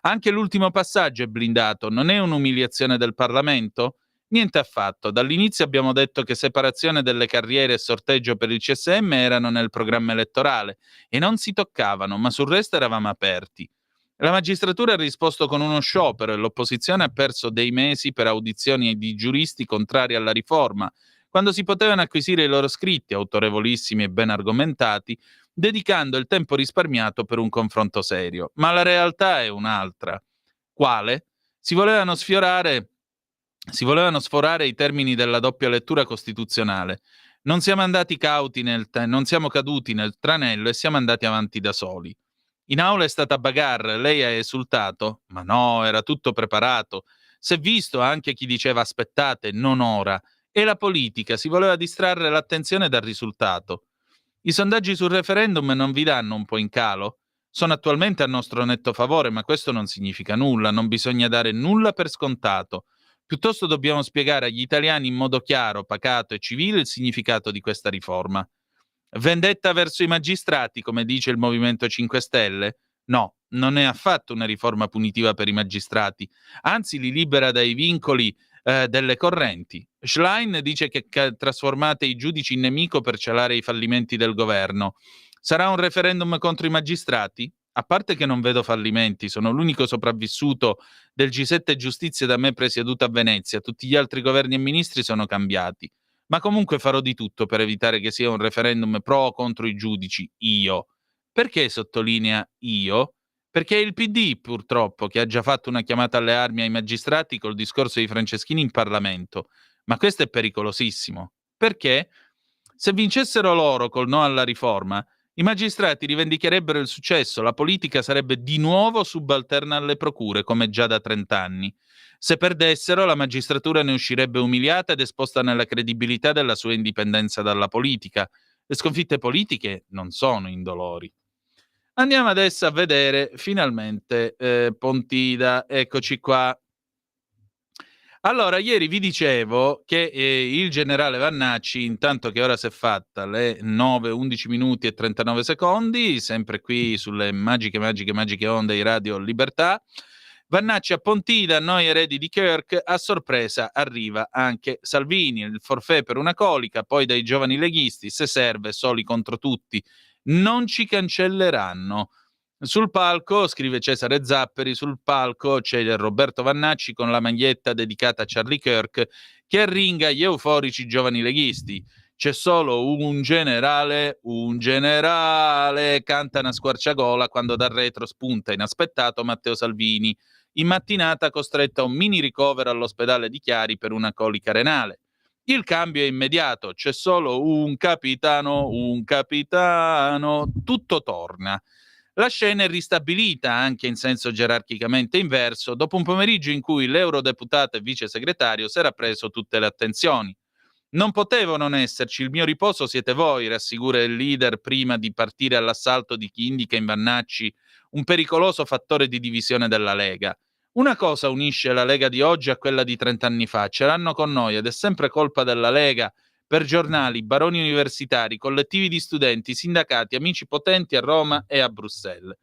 Anche l'ultimo passaggio è blindato, non è un'umiliazione del Parlamento? Niente affatto. Dall'inizio abbiamo detto che separazione delle carriere e sorteggio per il CSM erano nel programma elettorale e non si toccavano, ma sul resto eravamo aperti. La magistratura ha risposto con uno sciopero e l'opposizione ha perso dei mesi per audizioni di giuristi contrari alla riforma, quando si potevano acquisire i loro scritti, autorevolissimi e ben argomentati, dedicando il tempo risparmiato per un confronto serio. Ma la realtà è un'altra. Quale? Si volevano sforare i termini della doppia lettura costituzionale. Non siamo caduti nel tranello e siamo andati avanti da soli. In aula è stata bagarre, lei ha esultato? Ma no, era tutto preparato. S'è visto anche chi diceva aspettate, non ora. E la politica si voleva distrarre l'attenzione dal risultato. I sondaggi sul referendum non vi danno un po' in calo? Sono attualmente a nostro netto favore, ma questo non significa nulla, non bisogna dare nulla per scontato. Piuttosto dobbiamo spiegare agli italiani in modo chiaro, pacato e civile il significato di questa riforma. Vendetta verso i magistrati, come dice il Movimento 5 Stelle? No, non è affatto una riforma punitiva per i magistrati, anzi li libera dai vincoli delle correnti. Schlein dice che trasformate i giudici in nemico per celare i fallimenti del governo. Sarà un referendum contro i magistrati? A parte che non vedo fallimenti, sono l'unico sopravvissuto del G7 Giustizia da me presieduto a Venezia, tutti gli altri governi e ministri sono cambiati. Ma comunque farò di tutto per evitare che sia un referendum pro o contro i giudici, io. Perché sottolinea io? Perché è il PD, purtroppo, che ha già fatto una chiamata alle armi ai magistrati col discorso di Franceschini in Parlamento. Ma questo è pericolosissimo. Perché? Se vincessero loro col no alla riforma, i magistrati rivendicherebbero il successo, la politica sarebbe di nuovo subalterna alle procure, come già da 30 anni. Se perdessero, la magistratura ne uscirebbe umiliata ed esposta nella credibilità della sua indipendenza dalla politica. Le sconfitte politiche non sono indolori. Andiamo adesso a vedere finalmente Pontida, eccoci qua. Allora, ieri vi dicevo che il generale Vannacci, intanto che ora si è fatta le 9:11 minuti e 39 secondi, sempre qui sulle magiche onde di Radio Libertà, Vannacci a Pontida, noi eredi di Kirk, a sorpresa arriva anche Salvini, il forfait per una colica, poi dai giovani leghisti, se serve, soli contro tutti, non ci cancelleranno. Sul palco, scrive Cesare Zapperi, sul palco c'è Roberto Vannacci con la maglietta dedicata a Charlie Kirk che arringa gli euforici giovani leghisti. C'è solo un generale, cantano a squarciagola quando dal retro spunta inaspettato Matteo Salvini, in mattinata costretto a un mini ricovero all'ospedale di Chiari per una colica renale. Il cambio è immediato, c'è solo un capitano, tutto torna. La scena è ristabilita anche in senso gerarchicamente inverso dopo un pomeriggio in cui l'eurodeputato e vice segretario si era preso tutte le attenzioni. Non potevo non esserci, il mio riposo siete voi, rassicura il leader prima di partire all'assalto di chi indica in Vannacci un pericoloso fattore di divisione della Lega. Una cosa unisce la Lega di oggi a quella di 30 anni fa, ce l'hanno con noi ed è sempre colpa della Lega, per giornali, baroni universitari, collettivi di studenti, sindacati, amici potenti a Roma e a Bruxelles.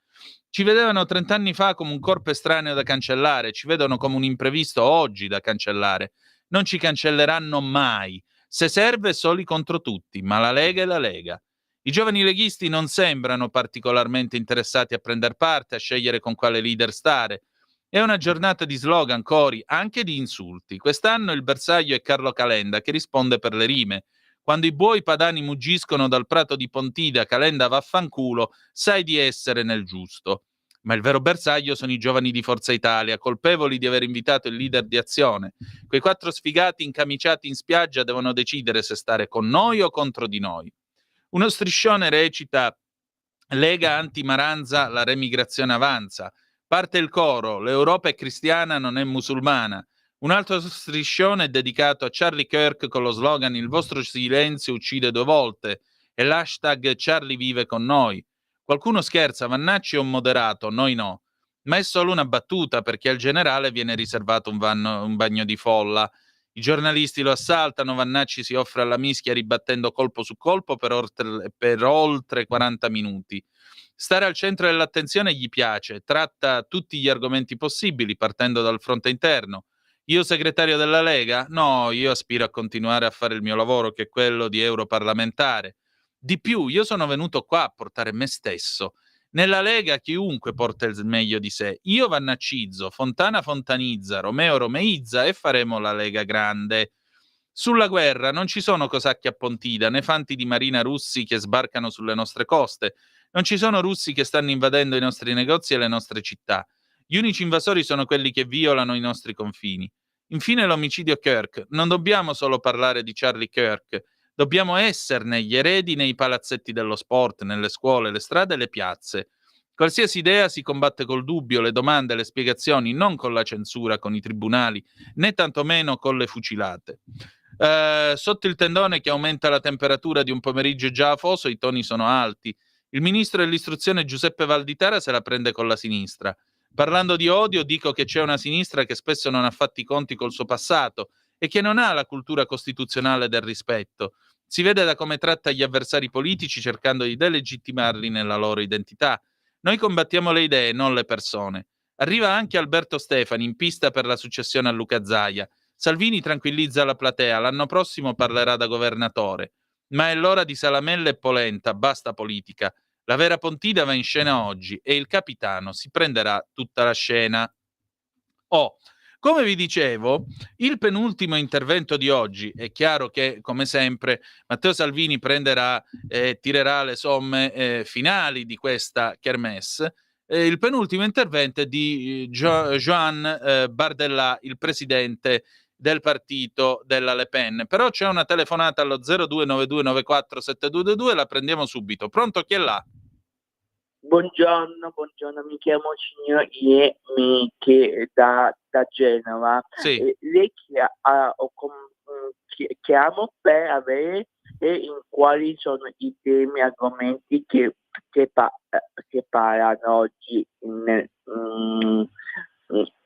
Ci vedevano 30 anni fa come un corpo estraneo da cancellare, ci vedono come un imprevisto oggi da cancellare. Non ci cancelleranno mai. Se serve, soli contro tutti, ma la Lega è la Lega. I giovani leghisti non sembrano particolarmente interessati a prendere parte, a scegliere con quale leader stare. È una giornata di slogan, cori, anche di insulti. Quest'anno il bersaglio è Carlo Calenda, che risponde per le rime. Quando i buoi padani muggiscono dal prato di Pontida, Calenda vaffanculo, sai di essere nel giusto. Ma il vero bersaglio sono i giovani di Forza Italia, colpevoli di aver invitato il leader di Azione. Quei 4 sfigati incamiciati in spiaggia devono decidere se stare con noi o contro di noi. Uno striscione recita: Lega anti-Maranza, la remigrazione avanza. Parte il coro: l'Europa è cristiana, non è musulmana. Un altro striscione è dedicato a Charlie Kirk con lo slogan «Il vostro silenzio uccide 2 volte» e l'hashtag «Charlie vive con noi». Qualcuno scherza: Vannacci è un moderato, noi no. Ma è solo una battuta, perché al generale viene riservato un bagno di folla. I giornalisti lo assaltano, Vannacci si offre alla mischia ribattendo colpo su colpo per oltre 40 minuti. Stare al centro dell'attenzione gli piace, tratta tutti gli argomenti possibili partendo dal fronte interno. Io segretario della Lega? No, io aspiro a continuare a fare il mio lavoro, che è quello di europarlamentare. Di più, io sono venuto qua a portare me stesso. Nella Lega chiunque porta il meglio di sé. Io vannaccizzo, Fontana fontanizza, Romeo romeizza e faremo la Lega grande. Sulla guerra non ci sono cosacchi a Pontida, né fanti di marina russi che sbarcano sulle nostre coste. Non ci sono russi che stanno invadendo i nostri negozi e le nostre città. Gli unici invasori sono quelli che violano i nostri confini. Infine l'omicidio Kirk. Non dobbiamo solo parlare di Charlie Kirk. Dobbiamo esserne gli eredi nei palazzetti dello sport, nelle scuole, le strade e le piazze. Qualsiasi idea si combatte col dubbio, le domande, le spiegazioni, non con la censura, con i tribunali, né tantomeno con le fucilate. Sotto il tendone che aumenta la temperatura di un pomeriggio già afoso, i toni sono alti. Il ministro dell'istruzione Giuseppe Valditara se la prende con la sinistra. Parlando di odio, dico che c'è una sinistra che spesso non ha fatti i conti col suo passato e che non ha la cultura costituzionale del rispetto. Si vede da come tratta gli avversari politici cercando di delegittimarli nella loro identità. Noi combattiamo le idee, non le persone. Arriva anche Alberto Stefani in pista per la successione a Luca Zaia. Salvini tranquillizza la platea, l'anno prossimo parlerà da governatore. Ma è l'ora di salamella e polenta, basta politica. La vera Pontida va in scena oggi e il capitano si prenderà tutta la scena. Come vi dicevo, il penultimo intervento di oggi, è chiaro che, come sempre, Matteo Salvini prenderà e tirerà le somme finali di questa kermesse. Il penultimo intervento è di Joan Bardella, il presidente del partito della Le Pen. Però c'è una telefonata allo 0292947222, la prendiamo subito. Pronto, chi è là? Buongiorno, mi chiamo signor Iemiche da Genova. Sì. Lei chiamo per avere in quali sono i temi, argomenti che parlano oggi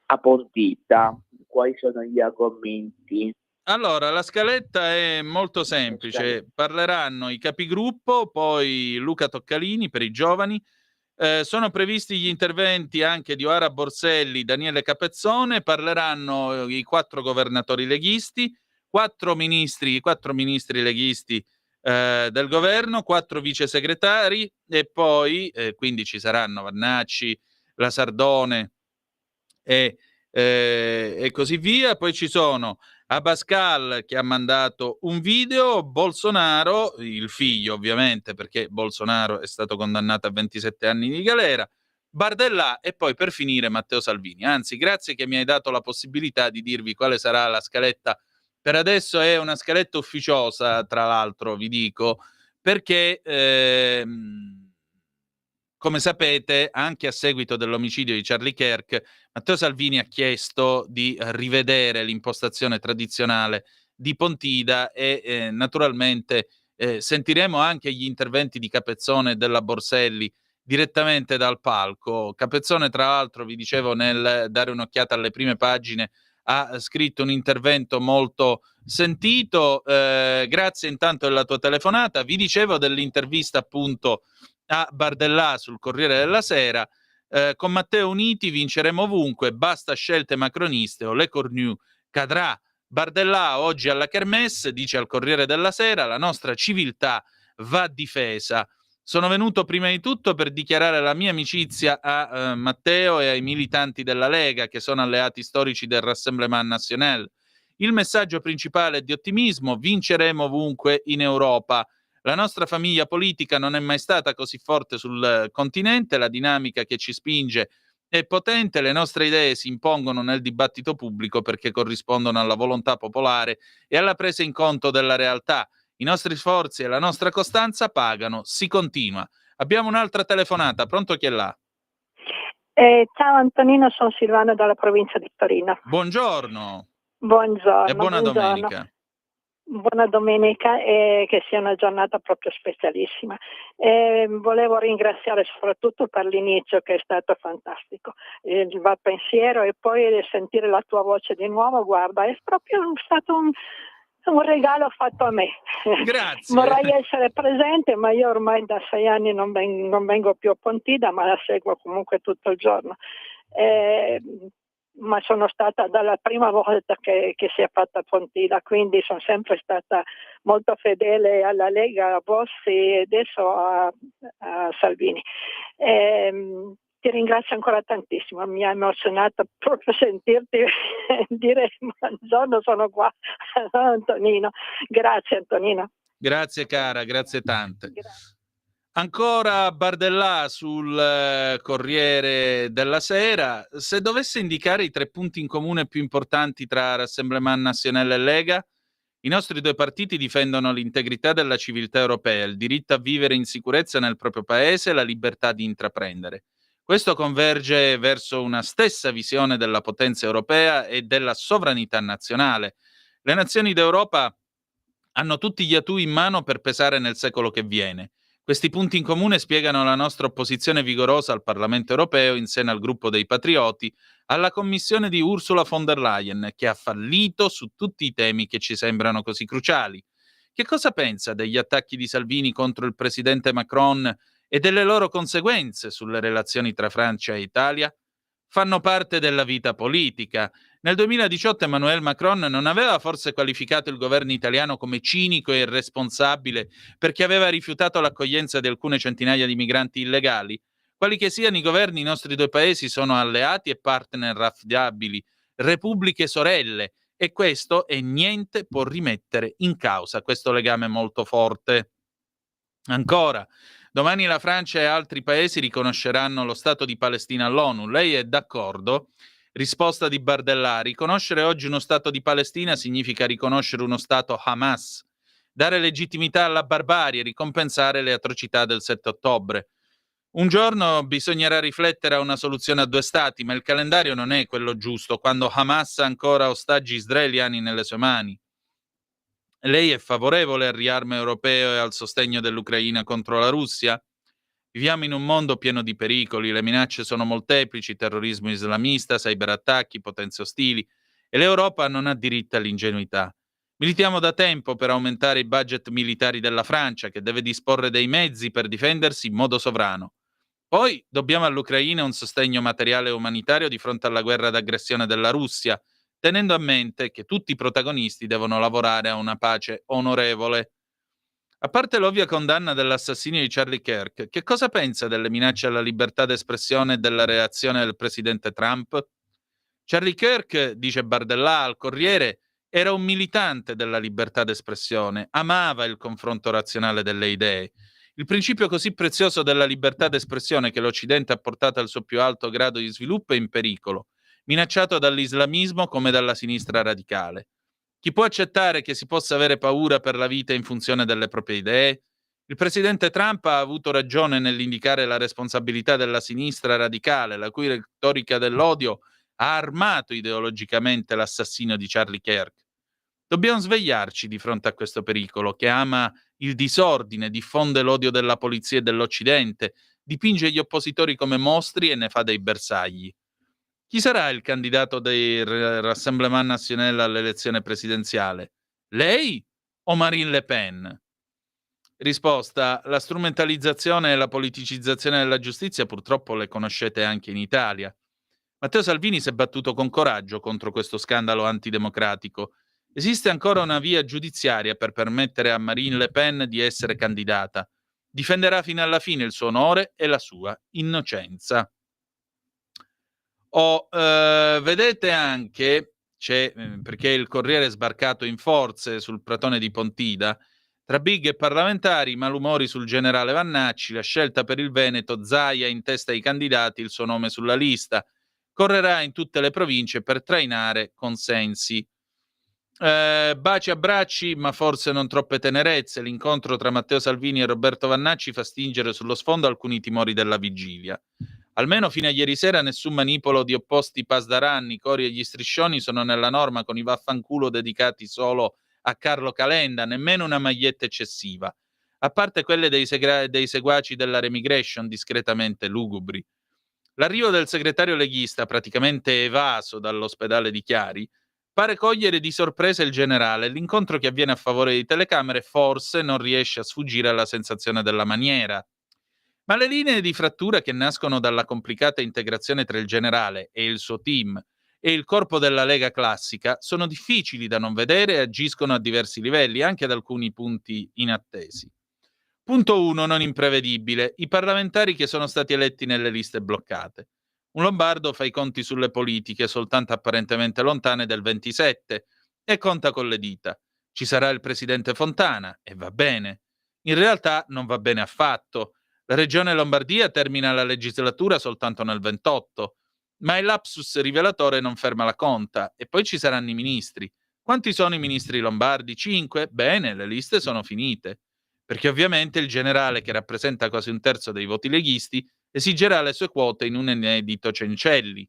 a Pontida. Quali sono gli argomenti? Allora, la scaletta è molto semplice. Parleranno i capigruppo, poi Luca Toccalini per i giovani. Sono previsti gli interventi anche di Oara Borselli, Daniele Capezzone. Parleranno i 4 governatori leghisti, 4 ministri leghisti del governo, 4 vice segretari e poi, quindi ci saranno Vannacci, la Sardone e così via. Poi ci sono Abascal che ha mandato un video, Bolsonaro, il figlio ovviamente, perché Bolsonaro è stato condannato a 27 anni di galera, Bardella e poi per finire Matteo Salvini. Anzi, grazie che mi hai dato la possibilità di dirvi quale sarà la scaletta. Per adesso è una scaletta ufficiosa, tra l'altro vi dico, perché come sapete, anche a seguito dell'omicidio di Charlie Kirk, Matteo Salvini ha chiesto di rivedere l'impostazione tradizionale di Pontida e naturalmente sentiremo anche gli interventi di Capezzone e della Borselli direttamente dal palco. Capezzone, tra l'altro, vi dicevo, nel dare un'occhiata alle prime pagine, ha scritto un intervento molto sentito. Grazie intanto della tua telefonata. Vi dicevo dell'intervista appunto a Bardella sul Corriere della Sera. Con Matteo uniti vinceremo ovunque, basta scelte macroniste o Le Cornu cadrà. Bardella oggi alla Kermesse dice al Corriere della Sera: la nostra civiltà va difesa. Sono venuto prima di tutto per dichiarare la mia amicizia a Matteo e ai militanti della Lega, che sono alleati storici del Rassemblement National. Il messaggio principale è di ottimismo: vinceremo ovunque in Europa. La nostra famiglia politica non è mai stata così forte sul continente, la dinamica che ci spinge è potente, le nostre idee si impongono nel dibattito pubblico perché corrispondono alla volontà popolare e alla presa in conto della realtà. I nostri sforzi e la nostra costanza pagano, si continua. Abbiamo un'altra telefonata, pronto, chi è là? Ciao Antonino, sono Silvana dalla provincia di Torino. Buongiorno. Buongiorno. E buona domenica. Buona domenica e che sia una giornata proprio specialissima. Volevo ringraziare soprattutto per l'inizio, che è stato fantastico. Il pensiero e poi sentire la tua voce di nuovo, guarda, è proprio stato un regalo fatto a me. Grazie. Vorrei essere presente, ma io ormai da 6 anni non vengo più a Pontida, ma la seguo comunque tutto il giorno. Ma sono stata dalla prima volta che si è fatta Pontida, quindi sono sempre stata molto fedele alla Lega, a Bossi e adesso a Salvini. Ti ringrazio ancora tantissimo, mi ha emozionato proprio sentirti dire buongiorno, sono qua. Antonino, grazie Antonino. Grazie cara, grazie tante. Grazie. Ancora Bardella sul Corriere della Sera. Se dovesse indicare i 3 punti in comune più importanti tra Rassemblement National e Lega, i nostri 2 partiti difendono l'integrità della civiltà europea, il diritto a vivere in sicurezza nel proprio paese e la libertà di intraprendere. Questo converge verso una stessa visione della potenza europea e della sovranità nazionale. Le nazioni d'Europa hanno tutti gli atui in mano per pesare nel secolo che viene. Questi punti in comune spiegano la nostra opposizione vigorosa al Parlamento europeo in seno al gruppo dei patrioti, alla commissione di Ursula von der Leyen, che ha fallito su tutti i temi che ci sembrano così cruciali. Che cosa pensa degli attacchi di Salvini contro il presidente Macron e delle loro conseguenze sulle relazioni tra Francia e Italia? Fanno parte della vita politica. Nel 2018 Emmanuel Macron non aveva forse qualificato il governo italiano come cinico e irresponsabile perché aveva rifiutato l'accoglienza di alcune centinaia di migranti illegali? Quali che siano i governi, i nostri 2 paesi sono alleati e partner affidabili, repubbliche sorelle, e questo e niente può rimettere in causa questo legame molto forte. Ancora, domani la Francia e altri paesi riconosceranno lo Stato di Palestina all'ONU. Lei è d'accordo? Risposta di Bardella: riconoscere oggi uno Stato di Palestina significa riconoscere uno Stato Hamas, dare legittimità alla barbarie, ricompensare le atrocità del 7 ottobre. Un giorno bisognerà riflettere a una soluzione a 2 stati, ma il calendario non è quello giusto, quando Hamas ha ancora ostaggi israeliani nelle sue mani. Lei è favorevole al riarmo europeo e al sostegno dell'Ucraina contro la Russia? Viviamo in un mondo pieno di pericoli, le minacce sono molteplici, terrorismo islamista, cyberattacchi, potenze ostili, e l'Europa non ha diritto all'ingenuità. Militiamo da tempo per aumentare i budget militari della Francia, che deve disporre dei mezzi per difendersi in modo sovrano. Poi dobbiamo all'Ucraina un sostegno materiale e umanitario di fronte alla guerra d'aggressione della Russia, tenendo a mente che tutti i protagonisti devono lavorare a una pace onorevole. A parte l'ovvia condanna dell'assassinio di Charlie Kirk, che cosa pensa delle minacce alla libertà d'espressione e della reazione del presidente Trump? Charlie Kirk, dice Bardella al Corriere, era un militante della libertà d'espressione, amava il confronto razionale delle idee. Il principio così prezioso della libertà d'espressione che l'Occidente ha portato al suo più alto grado di sviluppo è in pericolo, minacciato dall'islamismo come dalla sinistra radicale. Chi può accettare che si possa avere paura per la vita in funzione delle proprie idee? Il presidente Trump ha avuto ragione nell'indicare la responsabilità della sinistra radicale, la cui retorica dell'odio ha armato ideologicamente l'assassino di Charlie Kirk. Dobbiamo svegliarci di fronte a questo pericolo che ama il disordine, diffonde l'odio della polizia e dell'Occidente, dipinge gli oppositori come mostri e ne fa dei bersagli. Chi sarà il candidato del Rassemblement National all'elezione presidenziale? Lei o Marine Le Pen? Risposta: la strumentalizzazione e la politicizzazione della giustizia purtroppo le conoscete anche in Italia. Matteo Salvini si è battuto con coraggio contro questo scandalo antidemocratico. Esiste ancora una via giudiziaria per permettere a Marine Le Pen di essere candidata. Difenderà fino alla fine il suo onore e la sua innocenza. Vedete anche, perché il Corriere è sbarcato in forze sul pratone di Pontida, tra big e parlamentari, malumori sul generale Vannacci, la scelta per il Veneto, Zaia in testa ai candidati, il suo nome sulla lista. Correrà in tutte le province per trainare consensi. Baci abbracci, ma forse non troppe tenerezze. L'incontro tra Matteo Salvini e Roberto Vannacci fa stingere sullo sfondo alcuni timori della vigilia. Almeno fino a ieri sera nessun manipolo di opposti pasdaranni, cori e gli striscioni sono nella norma con i vaffanculo dedicati solo a Carlo Calenda, nemmeno una maglietta eccessiva, a parte quelle dei seguaci della remigration discretamente lugubri. L'arrivo del segretario leghista, praticamente evaso dall'ospedale di Chiari, pare cogliere di sorpresa il generale. L'incontro che avviene a favore di telecamere forse non riesce a sfuggire alla sensazione della maniera. Ma le linee di frattura che nascono dalla complicata integrazione tra il generale e il suo team e il corpo della Lega classica sono difficili da non vedere e agiscono a diversi livelli, anche ad alcuni punti inattesi. Punto 1, non imprevedibile, i parlamentari che sono stati eletti nelle liste bloccate. Un lombardo fa i conti sulle politiche soltanto apparentemente lontane del 27 e conta con le dita. Ci sarà il presidente Fontana e va bene. In realtà non va bene affatto. La regione Lombardia termina la legislatura soltanto nel 28, ma il lapsus rivelatore non ferma la conta e poi ci saranno i ministri. Quanti sono i ministri lombardi? 5? Bene, le liste sono finite. Perché ovviamente il generale, che rappresenta quasi un terzo dei voti leghisti, esigerà le sue quote in un inedito Cencelli.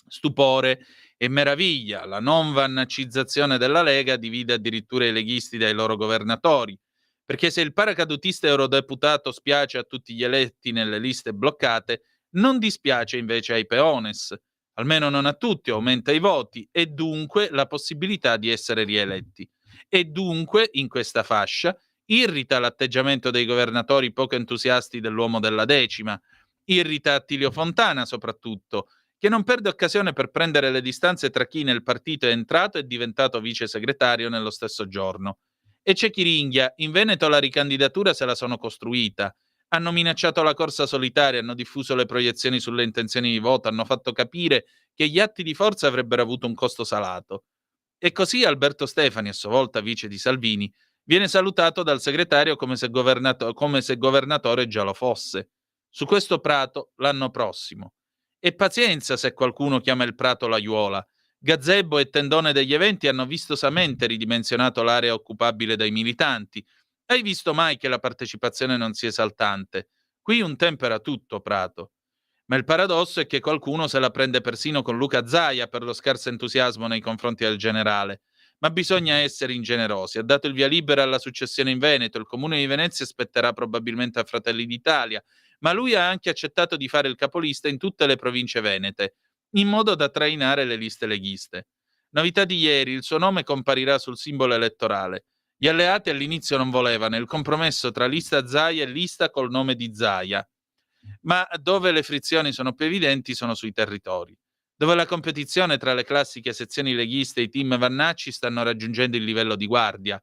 Stupore e meraviglia, la non vannacizzazione della Lega divide addirittura i leghisti dai loro governatori, perché se il paracadutista eurodeputato spiace a tutti gli eletti nelle liste bloccate, non dispiace invece ai peones, almeno non a tutti, aumenta i voti e dunque la possibilità di essere rieletti. E dunque, in questa fascia, irrita l'atteggiamento dei governatori poco entusiasti dell'uomo della decima, irrita Attilio Fontana soprattutto, che non perde occasione per prendere le distanze tra chi nel partito è entrato e diventato vice segretario nello stesso giorno. E c'è chi ringhia, in Veneto la ricandidatura se la sono costruita, hanno minacciato la corsa solitaria, hanno diffuso le proiezioni sulle intenzioni di voto, hanno fatto capire che gli atti di forza avrebbero avuto un costo salato. E così Alberto Stefani, a sua volta vice di Salvini, viene salutato dal segretario come se governatore già lo fosse. Su questo prato l'anno prossimo. E pazienza se qualcuno chiama il prato l'aiuola. Gazebo e tendone degli eventi hanno vistosamente ridimensionato l'area occupabile dai militanti. Hai visto mai che la partecipazione non sia esaltante? Qui un tempo era tutto prato. Ma il paradosso è che qualcuno se la prende persino con Luca Zaia per lo scarso entusiasmo nei confronti del generale. Ma bisogna essere ingenerosi. Ha dato il via libera alla successione in Veneto. Il comune di Venezia spetterà probabilmente a Fratelli d'Italia. Ma lui ha anche accettato di fare il capolista in tutte le province venete, in modo da trainare le liste leghiste. Novità di ieri, il suo nome comparirà sul simbolo elettorale. Gli alleati all'inizio non volevano il compromesso tra lista Zaia e lista col nome di Zaia. Ma dove le frizioni sono più evidenti sono sui territori, dove la competizione tra le classiche sezioni leghiste e i team Vannacci stanno raggiungendo il livello di guardia.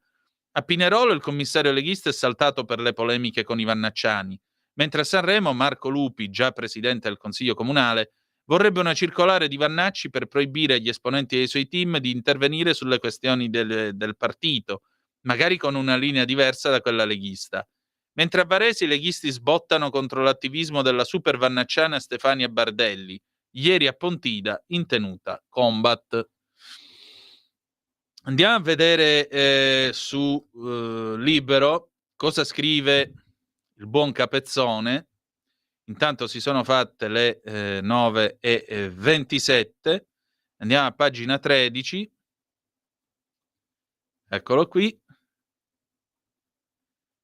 A Pinerolo il commissario leghista è saltato per le polemiche con i vannacciani, mentre a Sanremo Marco Lupi, già presidente del Consiglio Comunale, vorrebbe una circolare di Vannacci per proibire agli esponenti dei suoi team di intervenire sulle questioni del partito, magari con una linea diversa da quella leghista. Mentre a Varese i leghisti sbottano contro l'attivismo della super vannacciana Stefania Bardelli, ieri a Pontida in tenuta combat. Andiamo a vedere su Libero cosa scrive il buon Capezzone. Intanto si sono fatte le 9:27. Andiamo a pagina 13. Eccolo qui.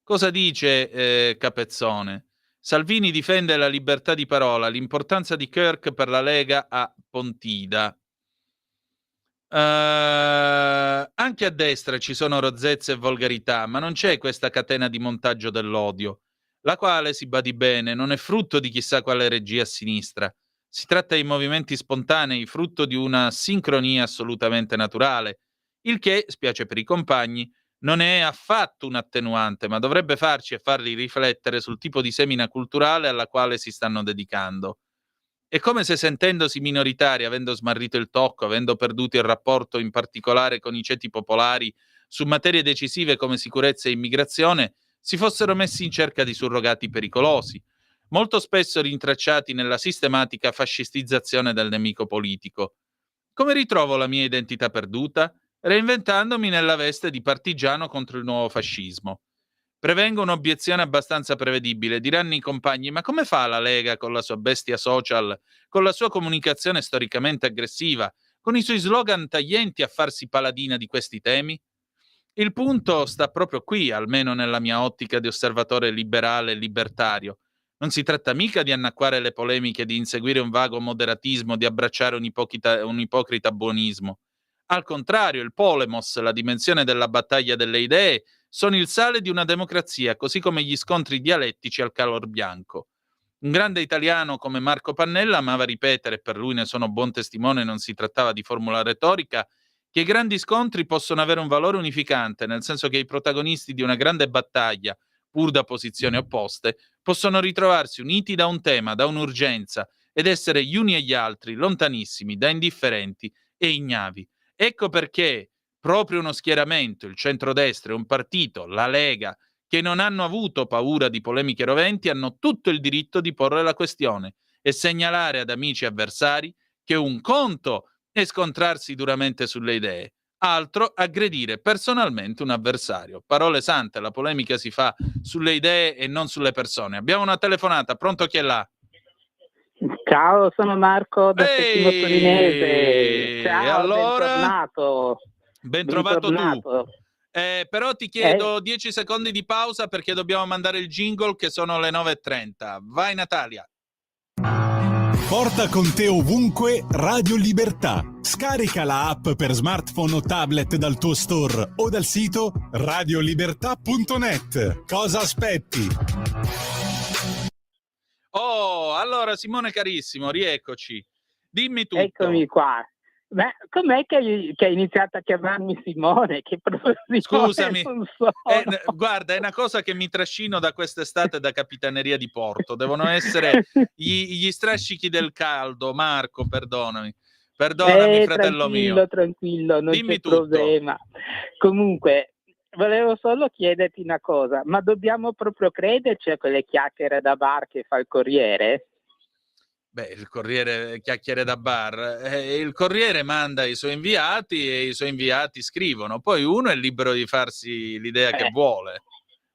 Cosa dice Capezzone? Salvini difende la libertà di parola, l'importanza di Kirk per la Lega a Pontida. Anche a destra ci sono rozzezze e volgarità, ma non c'è questa catena di montaggio dell'odio, la quale, si badi bene, non è frutto di chissà quale regia a sinistra. Si tratta di movimenti spontanei, frutto di una sincronia assolutamente naturale. il che, spiace per i compagni, non è affatto un attenuante, ma dovrebbe farci e farli riflettere sul tipo di semina culturale alla quale si stanno dedicando. È come se sentendosi minoritari, avendo smarrito il tocco, avendo perduto il rapporto in particolare con i ceti popolari su materie decisive come sicurezza e immigrazione, si fossero messi in cerca di surrogati pericolosi, molto spesso rintracciati nella sistematica fascistizzazione del nemico politico. Come ritrovo la mia identità perduta? Reinventandomi nella veste di partigiano contro il nuovo fascismo. Prevengo un'obiezione abbastanza prevedibile. Diranno i compagni: ma come fa la Lega con la sua bestia social, con la sua comunicazione storicamente aggressiva, con i suoi slogan taglienti a farsi paladina di questi temi? Il punto sta proprio qui, almeno nella mia ottica di osservatore liberale e libertario. Non si tratta mica di annacquare le polemiche, di inseguire un vago moderatismo, di abbracciare un ipocrita buonismo. Al contrario, il polemos, la dimensione della battaglia delle idee, sono il sale di una democrazia, così come gli scontri dialettici al calor bianco. Un grande italiano come Marco Pannella amava ripetere, e per lui ne sono buon testimone, non si trattava di formula retorica, che i grandi scontri possono avere un valore unificante, nel senso che i protagonisti di una grande battaglia, pur da posizioni opposte, possono ritrovarsi uniti da un tema, da un'urgenza, ed essere gli uni e gli altri, lontanissimi, da indifferenti e ignavi. Ecco perché proprio uno schieramento, il centrodestra e un partito, la Lega, che non hanno avuto paura di polemiche roventi, hanno tutto il diritto di porre la questione e segnalare ad amici e avversari che un conto è scontrarsi duramente sulle idee, altro aggredire personalmente un avversario. Parole sante, la polemica si fa sulle idee e non sulle persone. Abbiamo una telefonata, pronto, chi è là? Ciao, sono Marco da Settimo Torinese. Ciao, allora, bentornato. Ben trovato tu. Però ti chiedo 10 secondi di pausa perché dobbiamo mandare il jingle, che sono le 9:30. Vai Natalia. Porta con te ovunque Radio Libertà. Scarica la app per smartphone o tablet dal tuo store o dal sito radiolibertà.net. Cosa aspetti? Oh, allora Simone carissimo, rieccoci. Dimmi tutto. Eccomi qua. Ma com'è che hai iniziato a chiamarmi Simone? Che Scusami, non so. guarda, è una cosa che mi trascino da quest'estate da Capitaneria di Porto. Devono essere gli strascichi del caldo. Marco, perdonami, fratello mio. Tranquillo, non Dimmi c'è tutto. problema. Comunque, volevo solo chiederti una cosa, ma dobbiamo proprio crederci a quelle chiacchiere da bar che fa il Corriere? Beh, il Corriere chiacchiere da bar. Il Corriere manda i suoi inviati e i suoi inviati scrivono. Poi uno è libero di farsi l'idea che vuole.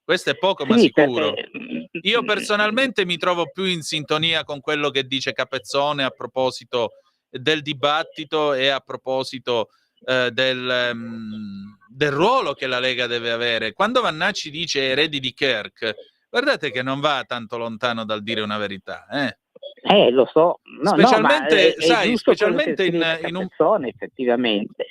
Questo è poco ma sicuro. Io personalmente mi trovo più in sintonia con quello che dice Capezzone a proposito del dibattito e a proposito del ruolo che la Lega deve avere. Quando Vannacci dice eredi di Kirk, guardate che non va tanto lontano dal dire una verità, Lo so, specialmente, è sai, specialmente in un Capezzone, effettivamente.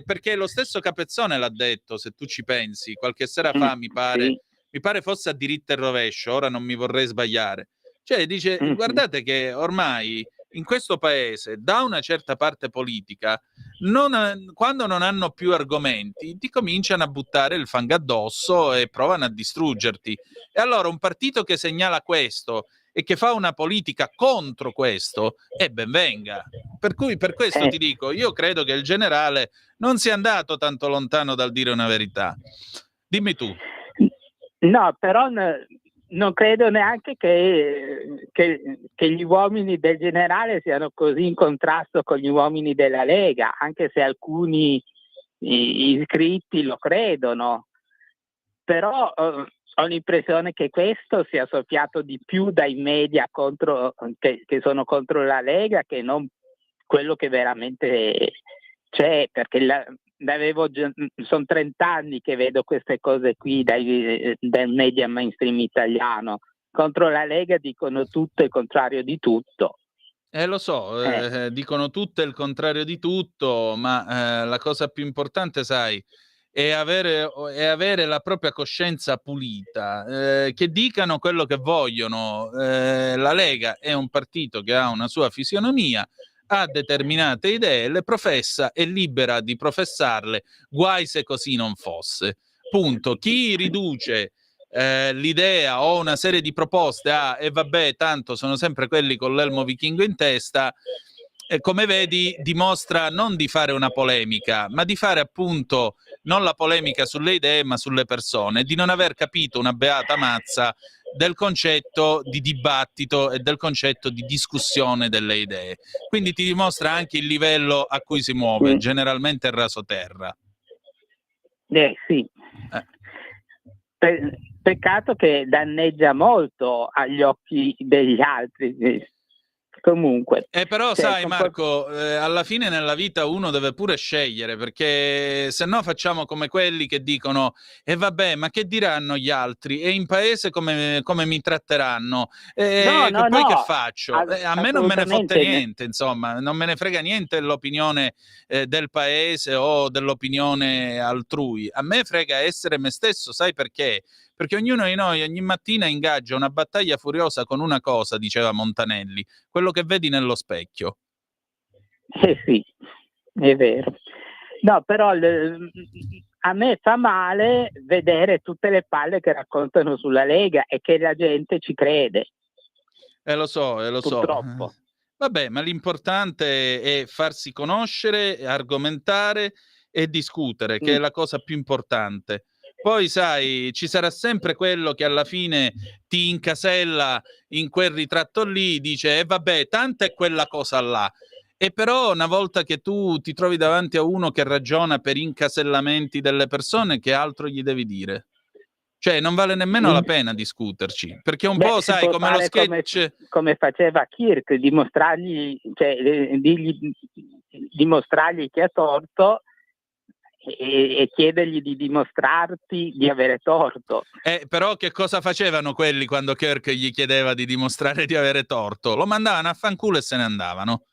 Perché lo stesso Capezzone l'ha detto, se tu ci pensi, qualche sera fa mi pare fosse a diritto e rovescio, ora non mi vorrei sbagliare. Cioè dice, guardate che ormai in questo paese, da una certa parte politica, quando non hanno più argomenti, ti cominciano a buttare il fango addosso e provano a distruggerti. E allora un partito che segnala questo e che fa una politica contro questo, ben venga. Per cui per questo ti dico, io credo che il generale non sia andato tanto lontano dal dire una verità. Dimmi tu. No, però non credo neanche che gli uomini del generale siano così in contrasto con gli uomini della Lega, anche se alcuni iscritti lo credono. Però ho l'impressione che questo sia soffiato di più dai media che sono contro la Lega che non quello che veramente c'è, perché sono 30 anni che vedo queste cose qui dal media mainstream italiano. Contro la Lega dicono tutto e il contrario di tutto. Lo so, dicono tutto e il contrario di tutto, ma la cosa più importante, sai, è avere la propria coscienza pulita, che dicano quello che vogliono. La Lega è un partito che ha una sua fisionomia, ha determinate idee, le professa, è libera di professarle, guai se così non fosse. Punto. Chi riduce l'idea o una serie di proposte e vabbè, tanto sono sempre quelli con l'elmo vichingo in testa, come vedi dimostra non di fare una polemica, ma di fare appunto non la polemica sulle idee ma sulle persone, di non aver capito una beata mazza del concetto di dibattito e del concetto di discussione delle idee. Quindi ti dimostra anche il livello a cui si muove, generalmente rasoterra. Sì. Peccato che danneggia molto agli occhi degli altri. Comunque. Però sai Marco, alla fine nella vita uno deve pure scegliere, perché se no facciamo come quelli che dicono vabbè, ma che diranno gli altri? E in paese come mi tratteranno? Poi che faccio? A me non me ne fotte niente, insomma, non me ne frega niente dell'opinione del paese o dell'opinione altrui. A me frega essere me stesso, sai perché? Perché ognuno di noi ogni mattina ingaggia una battaglia furiosa con una cosa, diceva Montanelli, quello che vedi nello specchio. Sì, è vero. No, però a me fa male vedere tutte le palle che raccontano sulla Lega e che la gente ci crede. Lo so. Purtroppo. Vabbè, ma l'importante è farsi conoscere, argomentare e discutere, che è la cosa più importante. Poi sai, ci sarà sempre quello che alla fine ti incasella in quel ritratto lì, dice vabbè, tanta è quella cosa là. E però una volta che tu ti trovi davanti a uno che ragiona per incasellamenti delle persone, che altro gli devi dire? Cioè non vale nemmeno la pena discuterci, perché un po' sai come lo sketch... Come faceva Kirk, dimostrargli che ha torto e chiedergli di dimostrarti di avere torto. Però che cosa facevano quelli quando Kirk gli chiedeva di dimostrare di avere torto? Lo mandavano a fanculo e se ne andavano.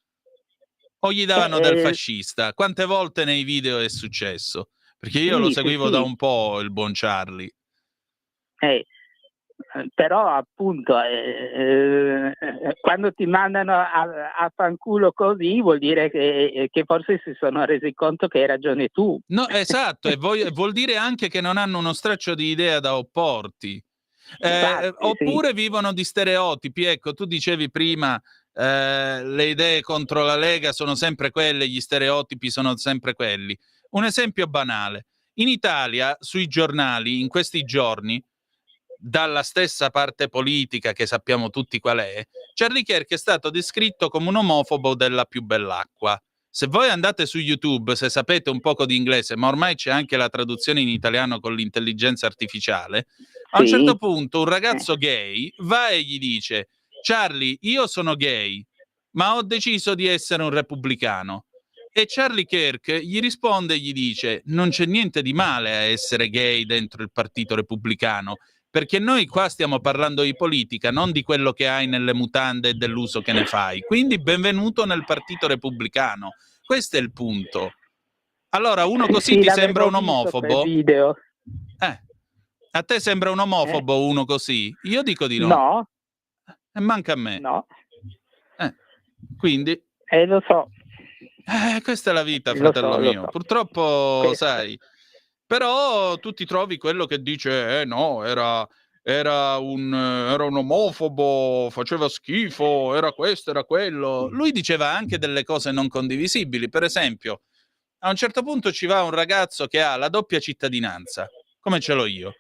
O gli davano del fascista. Quante volte nei video è successo? Perché io lo seguivo da un po', il buon Charlie. Però appunto quando ti mandano a fanculo così vuol dire che forse si sono resi conto che hai ragione tu. No, esatto, e vuol dire anche che non hanno uno straccio di idea da opporti. Oppure vivono di stereotipi. Ecco, tu dicevi prima le idee contro la Lega sono sempre quelle, gli stereotipi sono sempre quelli. Un esempio banale. In Italia, sui giornali, in questi giorni, dalla stessa parte politica che sappiamo tutti qual è, Charlie Kirk è stato descritto come un omofobo della più bell'acqua. Se voi andate su YouTube, se sapete un poco di inglese, ma ormai c'è anche la traduzione in italiano con l'intelligenza artificiale, a un certo punto un ragazzo gay va e gli dice: Charlie, io sono gay, ma ho deciso di essere un repubblicano. E Charlie Kirk gli risponde e gli dice: non c'è niente di male a essere gay dentro il Partito Repubblicano, perché noi qua stiamo parlando di politica, non di quello che hai nelle mutande e dell'uso che ne fai. Quindi benvenuto nel Partito Repubblicano. Questo è il punto. Allora, uno così ti sembra un omofobo? Video. A te sembra un omofobo uno così? Io dico di no. No. E manca a me. No. Quindi? Lo so. Questa è la vita, fratello mio. Purtroppo, sai... Però tu ti trovi quello che dice no, era un omofobo, faceva schifo, era questo, era quello. Lui diceva anche delle cose non condivisibili. Per esempio, a un certo punto ci va un ragazzo che ha la doppia cittadinanza, come ce l'ho io.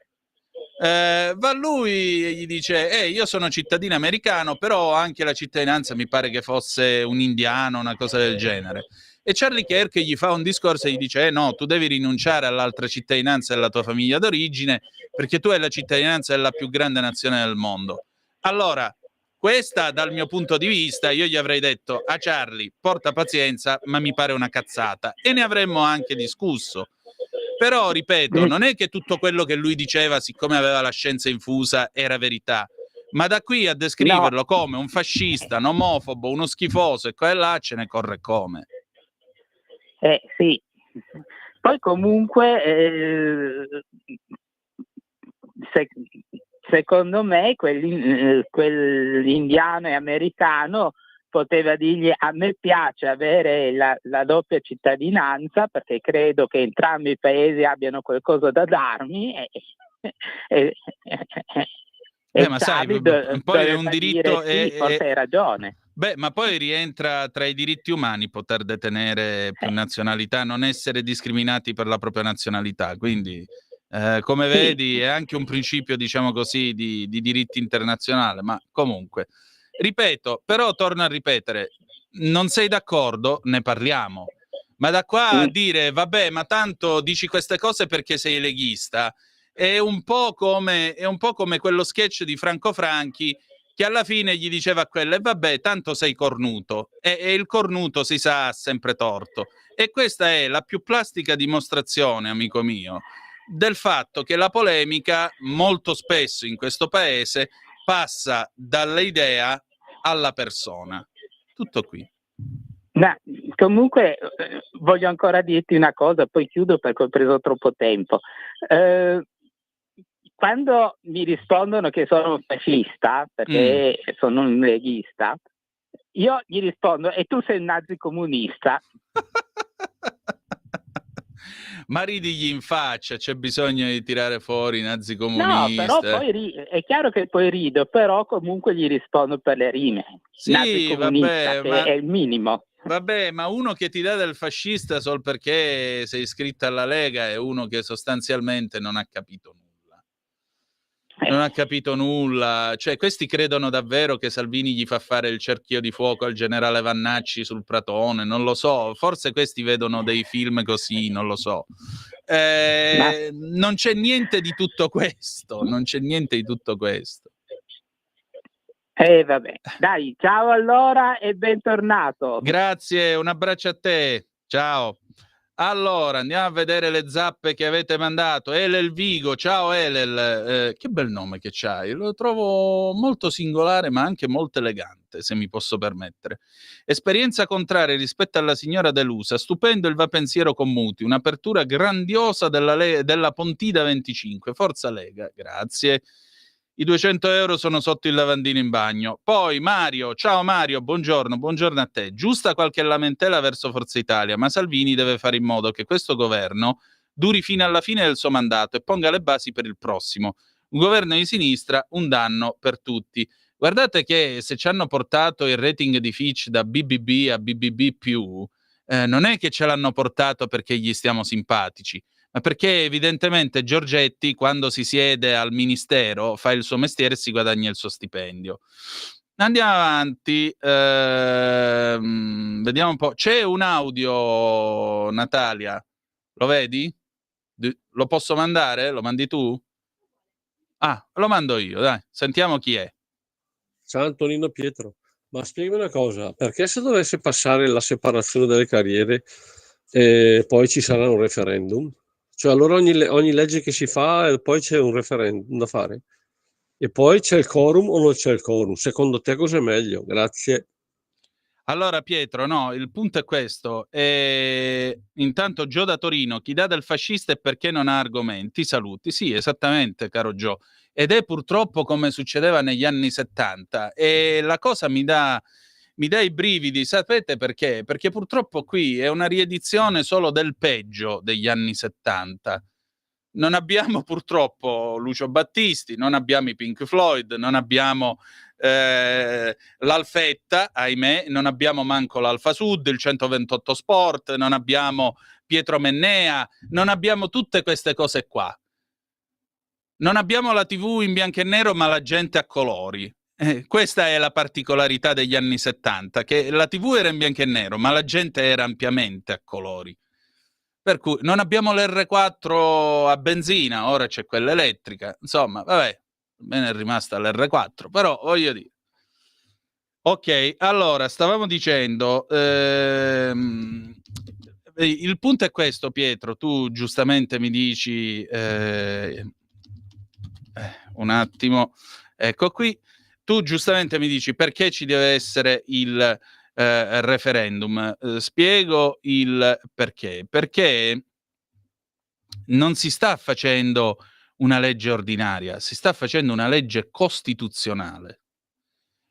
Va lui e gli dice io sono cittadino americano, però ho anche la cittadinanza, mi pare che fosse un indiano, una cosa del genere. E Charlie Kirk gli fa un discorso e gli dice no, tu devi rinunciare all'altra cittadinanza della tua famiglia d'origine, perché tu hai la cittadinanza della più grande nazione del mondo. Allora, questa dal mio punto di vista, io gli avrei detto a Charlie, porta pazienza, ma mi pare una cazzata, e ne avremmo anche discusso. Però, ripeto, non è che tutto quello che lui diceva, siccome aveva la scienza infusa, era verità. Ma da qui a descriverlo come un fascista, un omofobo, uno schifoso e qua e là ce ne corre come. Sì. Poi comunque secondo me quell'indiano e americano poteva dirgli: a me piace avere la doppia cittadinanza perché credo che entrambi i paesi abbiano qualcosa da darmi, e ma sai, Charlie poi è un doveva diritto... dire: sì, forse hai ragione. Beh, ma poi rientra tra i diritti umani poter detenere più nazionalità, non essere discriminati per la propria nazionalità, quindi come vedi è anche un principio, diciamo così, di diritti internazionale, ma comunque, ripeto, però torno a ripetere, non sei d'accordo? Ne parliamo, ma da qua a dire, vabbè, ma tanto dici queste cose perché sei leghista, è un po' come quello sketch di Franco Franchi che alla fine gli diceva a quello: e vabbè, tanto sei cornuto, e il cornuto si sa ha sempre torto. E questa è la più plastica dimostrazione, amico mio, del fatto che la polemica molto spesso in questo paese passa dall'idea alla persona. Tutto qui. No, comunque voglio ancora dirti una cosa, poi chiudo perché ho preso troppo tempo. Quando mi rispondono che sono un fascista, perché sono un leghista, io gli rispondo: e tu sei un nazicomunista? Ma ridigli in faccia, c'è bisogno di tirare fuori i nazicomunista. No, però poi è chiaro che poi rido, però comunque gli rispondo per le rime. Sì, nazicomunista, vabbè, che è il minimo. Vabbè, ma uno che ti dà del fascista solo perché sei iscritto alla Lega è uno che sostanzialmente non ha capito nulla. Non ha capito nulla. Cioè, questi credono davvero che Salvini gli fa fare il cerchio di fuoco al generale Vannacci sul Pratone? Non lo so. Forse questi vedono dei film così, non lo so. Non c'è niente di tutto questo. Non c'è niente di tutto questo. Vabbè. Dai, ciao allora e bentornato. Grazie, un abbraccio a te. Ciao. Allora, andiamo a vedere le zappe che avete mandato. Elel Vigo, ciao Elel, che bel nome che c'hai, lo trovo molto singolare ma anche molto elegante, se mi posso permettere. Esperienza contraria rispetto alla signora delusa, stupendo il va pensiero con Muti, un'apertura grandiosa della Pontida 25, forza Lega, grazie. I 200 euro sono sotto il lavandino in bagno. Poi Mario, ciao Mario, buongiorno a te. Giusta qualche lamentela verso Forza Italia, ma Salvini deve fare in modo che questo governo duri fino alla fine del suo mandato e ponga le basi per il prossimo. Un governo di sinistra, un danno per tutti. Guardate che se ci hanno portato il rating di Fitch da BBB a BBB+, non è che ce l'hanno portato perché gli stiamo simpatici, ma perché evidentemente Giorgetti, quando si siede al ministero, fa il suo mestiere e si guadagna il suo stipendio. Andiamo avanti, vediamo un po'. C'è un audio, Natalia, lo vedi? Lo posso mandare? Lo mandi tu? Ah, lo mando io, dai, sentiamo chi è. Ciao Antonino Pietro, ma spiegami una cosa, perché se dovesse passare la separazione delle carriere poi ci sarà un referendum? Cioè allora ogni legge che si fa poi c'è un referendum da fare? E poi c'è il quorum o non c'è il quorum? Secondo te cos'è meglio? Grazie. Allora Pietro, no, il punto è questo. Intanto Gio da Torino, chi dà del fascista è perché non ha argomenti. Saluti. Sì, esattamente, caro Gio. Ed è purtroppo come succedeva negli anni 70. E la cosa mi dà i brividi, sapete perché? Perché purtroppo qui è una riedizione solo del peggio degli anni 70. Non abbiamo purtroppo Lucio Battisti, non abbiamo i Pink Floyd, non abbiamo l'Alfetta, ahimè, non abbiamo manco l'Alfa Sud, il 128 Sport, non abbiamo Pietro Mennea, non abbiamo tutte queste cose qua. Non abbiamo la TV in bianco e nero, ma la gente a colori. Questa è la particolarità degli anni 70, che la TV era in bianco e nero, ma la gente era ampiamente a colori. Per cui non abbiamo l'R4 a benzina, ora c'è quella elettrica. Insomma, vabbè, bene è rimasta l'R4, però voglio dire. Ok, allora, stavamo dicendo, il punto è questo, Pietro, tu giustamente mi dici, un attimo, ecco qui, tu giustamente mi dici perché ci deve essere il referendum. Spiego il perché. Perché non si sta facendo una legge ordinaria, si sta facendo una legge costituzionale.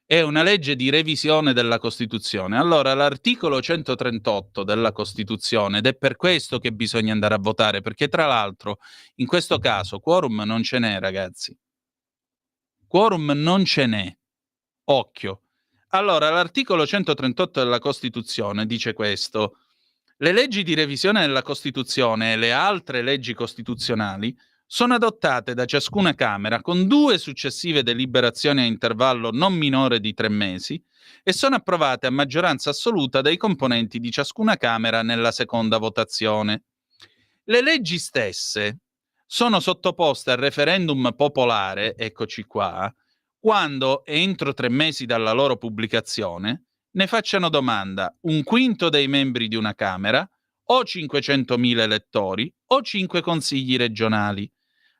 è una legge di revisione della Costituzione. Allora, l'articolo 138 della Costituzione, ed è per questo che bisogna andare a votare, perché tra l'altro in questo caso quorum non ce n'è, ragazzi. Quorum non ce n'è. Occhio. Allora, l'articolo 138 della Costituzione dice questo: le leggi di revisione della Costituzione e le altre leggi costituzionali sono adottate da ciascuna Camera con 2 successive deliberazioni a intervallo non minore di 3 mesi e sono approvate a maggioranza assoluta dai componenti di ciascuna Camera nella seconda votazione. Le leggi stesse sono sottoposte al referendum popolare, eccoci qua, quando, entro 3 mesi dalla loro pubblicazione, ne facciano domanda un quinto dei membri di una Camera, o 500.000 elettori, o 5 consigli regionali.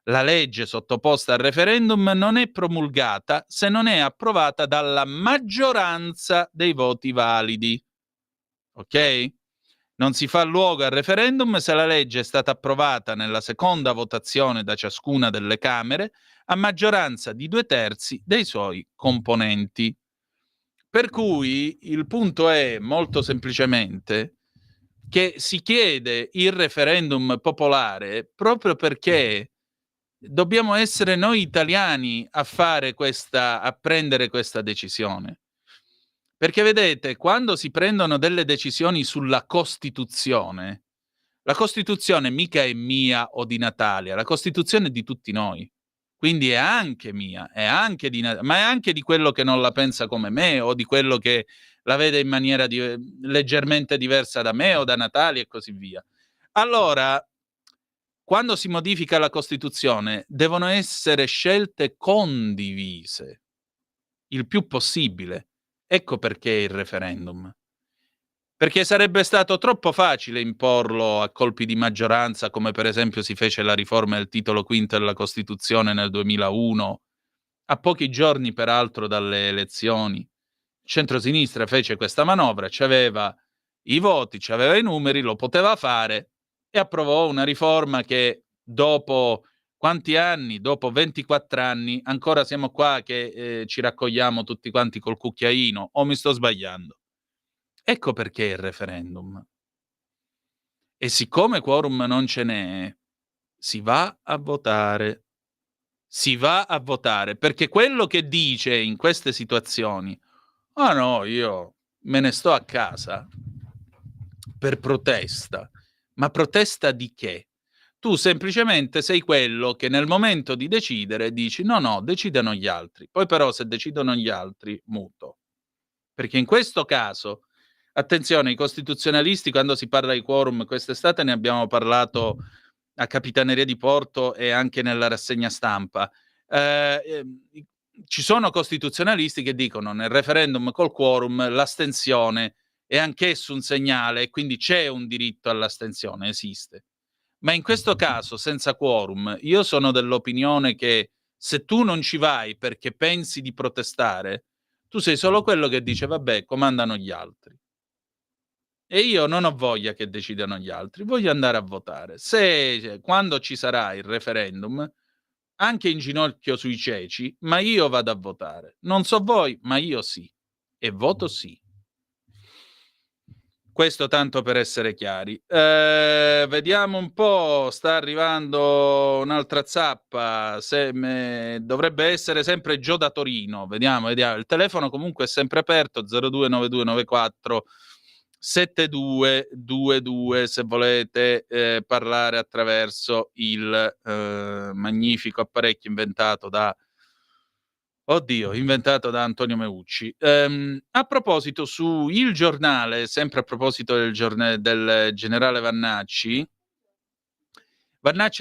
La legge sottoposta al referendum non è promulgata se non è approvata dalla maggioranza dei voti validi. Ok? Non si fa luogo al referendum se la legge è stata approvata nella seconda votazione da ciascuna delle Camere a maggioranza di 2/3 dei suoi componenti. Per cui il punto è molto semplicemente che si chiede il referendum popolare proprio perché dobbiamo essere noi italiani a prendere questa decisione. Perché vedete, quando si prendono delle decisioni sulla Costituzione, la Costituzione mica è mia o di Natalia, la Costituzione è di tutti noi. Quindi è anche mia, è anche ma è anche di quello che non la pensa come me o di quello che la vede in maniera leggermente diversa da me o da Natalia e così via. Allora, quando si modifica la Costituzione, devono essere scelte condivise il più possibile. Ecco perché il referendum. Perché sarebbe stato troppo facile imporlo a colpi di maggioranza, come per esempio si fece la riforma del titolo quinto della Costituzione nel 2001, a pochi giorni peraltro dalle elezioni. Il centrosinistra fece questa manovra, c'aveva i voti, c'aveva i numeri, lo poteva fare e approvò una riforma che dopo quanti anni? Dopo 24 anni ancora siamo qua che ci raccogliamo tutti quanti col cucchiaino, o mi sto sbagliando? Ecco perché il referendum. E siccome quorum non ce n'è, si va a votare. Si va a votare, perché quello che dice in queste situazioni, ah no, io me ne sto a casa per protesta. Ma protesta di che? Tu semplicemente sei quello che nel momento di decidere dici no, decidano gli altri. Poi però se decidono gli altri, muto. Perché in questo caso, attenzione, i costituzionalisti quando si parla di quorum, quest'estate ne abbiamo parlato a Capitaneria di Porto e anche nella rassegna stampa. Ci sono costituzionalisti che dicono nel referendum col quorum l'astensione è anch'esso un segnale e quindi c'è un diritto all'astensione, esiste. Ma in questo caso, senza quorum, io sono dell'opinione che se tu non ci vai perché pensi di protestare, tu sei solo quello che dice vabbè, comandano gli altri. E io non ho voglia che decidano gli altri, voglio andare a votare. Quando ci sarà il referendum, anche in ginocchio sui ceci, ma io vado a votare. Non so voi, ma io sì. E voto sì. Questo tanto per essere chiari. Vediamo un po', sta arrivando un'altra zappa, dovrebbe essere sempre Gio da Torino, vediamo. Il telefono comunque è sempre aperto, 029294 7222 se volete parlare attraverso il magnifico apparecchio inventato da Antonio Meucci. A proposito, su Il Giornale, sempre a proposito del generale Vannacci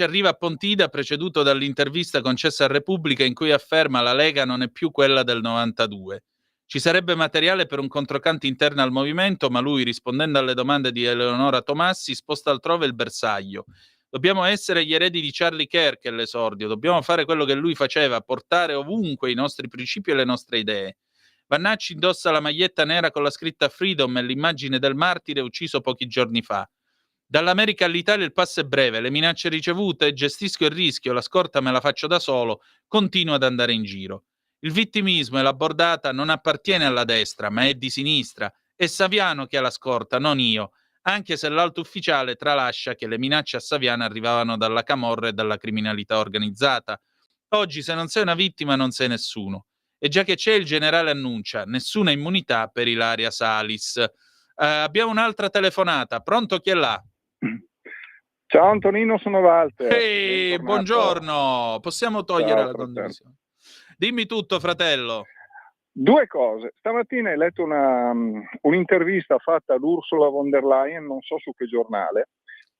arriva a Pontida preceduto dall'intervista concessa a Repubblica in cui afferma la Lega non è più quella del 92. Ci sarebbe materiale per un controcanto interno al movimento, ma lui, rispondendo alle domande di Eleonora Tomassi, sposta altrove il bersaglio. Dobbiamo essere gli eredi di Charlie Kirk all'esordio, dobbiamo fare quello che lui faceva, portare ovunque i nostri principi e le nostre idee. Vannacci indossa la maglietta nera con la scritta Freedom e l'immagine del martire ucciso pochi giorni fa. Dall'America all'Italia il passo è breve, le minacce ricevute, gestisco il rischio, la scorta me la faccio da solo, continuo ad andare in giro. Il vittimismo e la bordata non appartiene alla destra, ma è di sinistra. È Saviano che ha la scorta, non io, anche se l'alto ufficiale tralascia che le minacce a Saviano arrivavano dalla camorra e dalla criminalità organizzata. Oggi se non sei una vittima non sei nessuno. E già che c'è, il generale annuncia nessuna immunità per Ilaria Salis. Abbiamo un'altra telefonata. Pronto, chi è là? Ciao Antonino, sono Walter. Ehi, buongiorno. Possiamo togliere la fratello. condivisione? Dimmi tutto, fratello. Due cose. Stamattina hai letto un'intervista fatta ad Ursula von der Leyen, non so su che giornale.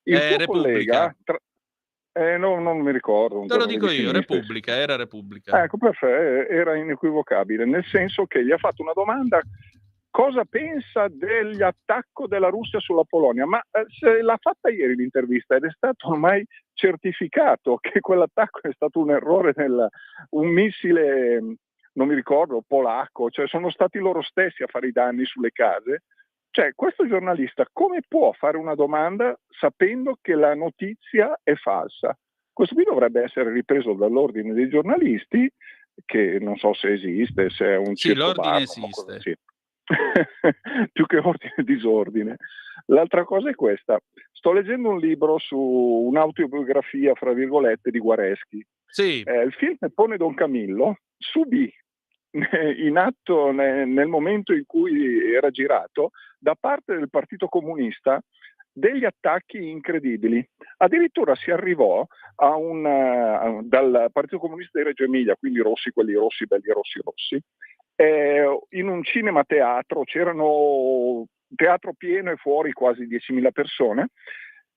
Il tuo Repubblica. collega, non mi ricordo. Te lo dico io, Repubblica, era Repubblica. Ecco, perfetto, era inequivocabile, nel senso che gli ha fatto una domanda: cosa pensa degli attacco della Russia sulla Polonia? Ma se l'ha fatta ieri l'intervista ed è stato ormai certificato che quell'attacco è stato un errore, un missile, non mi ricordo, polacco, cioè sono stati loro stessi a fare i danni sulle case. Cioè, questo giornalista come può fare una domanda sapendo che la notizia è falsa? Questo qui dovrebbe essere ripreso dall'ordine dei giornalisti, che non so se esiste, se è un Sì, circo l'ordine barco, esiste. sì. Più che ordine e disordine. L'altra cosa è questa: sto leggendo un libro su un'autobiografia, fra virgolette, di Guareschi. Sì. Il film pone Don Camillo subì in atto nel momento in cui era girato da parte del Partito Comunista degli attacchi incredibili. Addirittura si arrivò dal Partito Comunista di Reggio Emilia, quindi rossi, quelli rossi, belli rossi, in un cinema teatro, c'erano teatro pieno e fuori quasi 10.000 persone,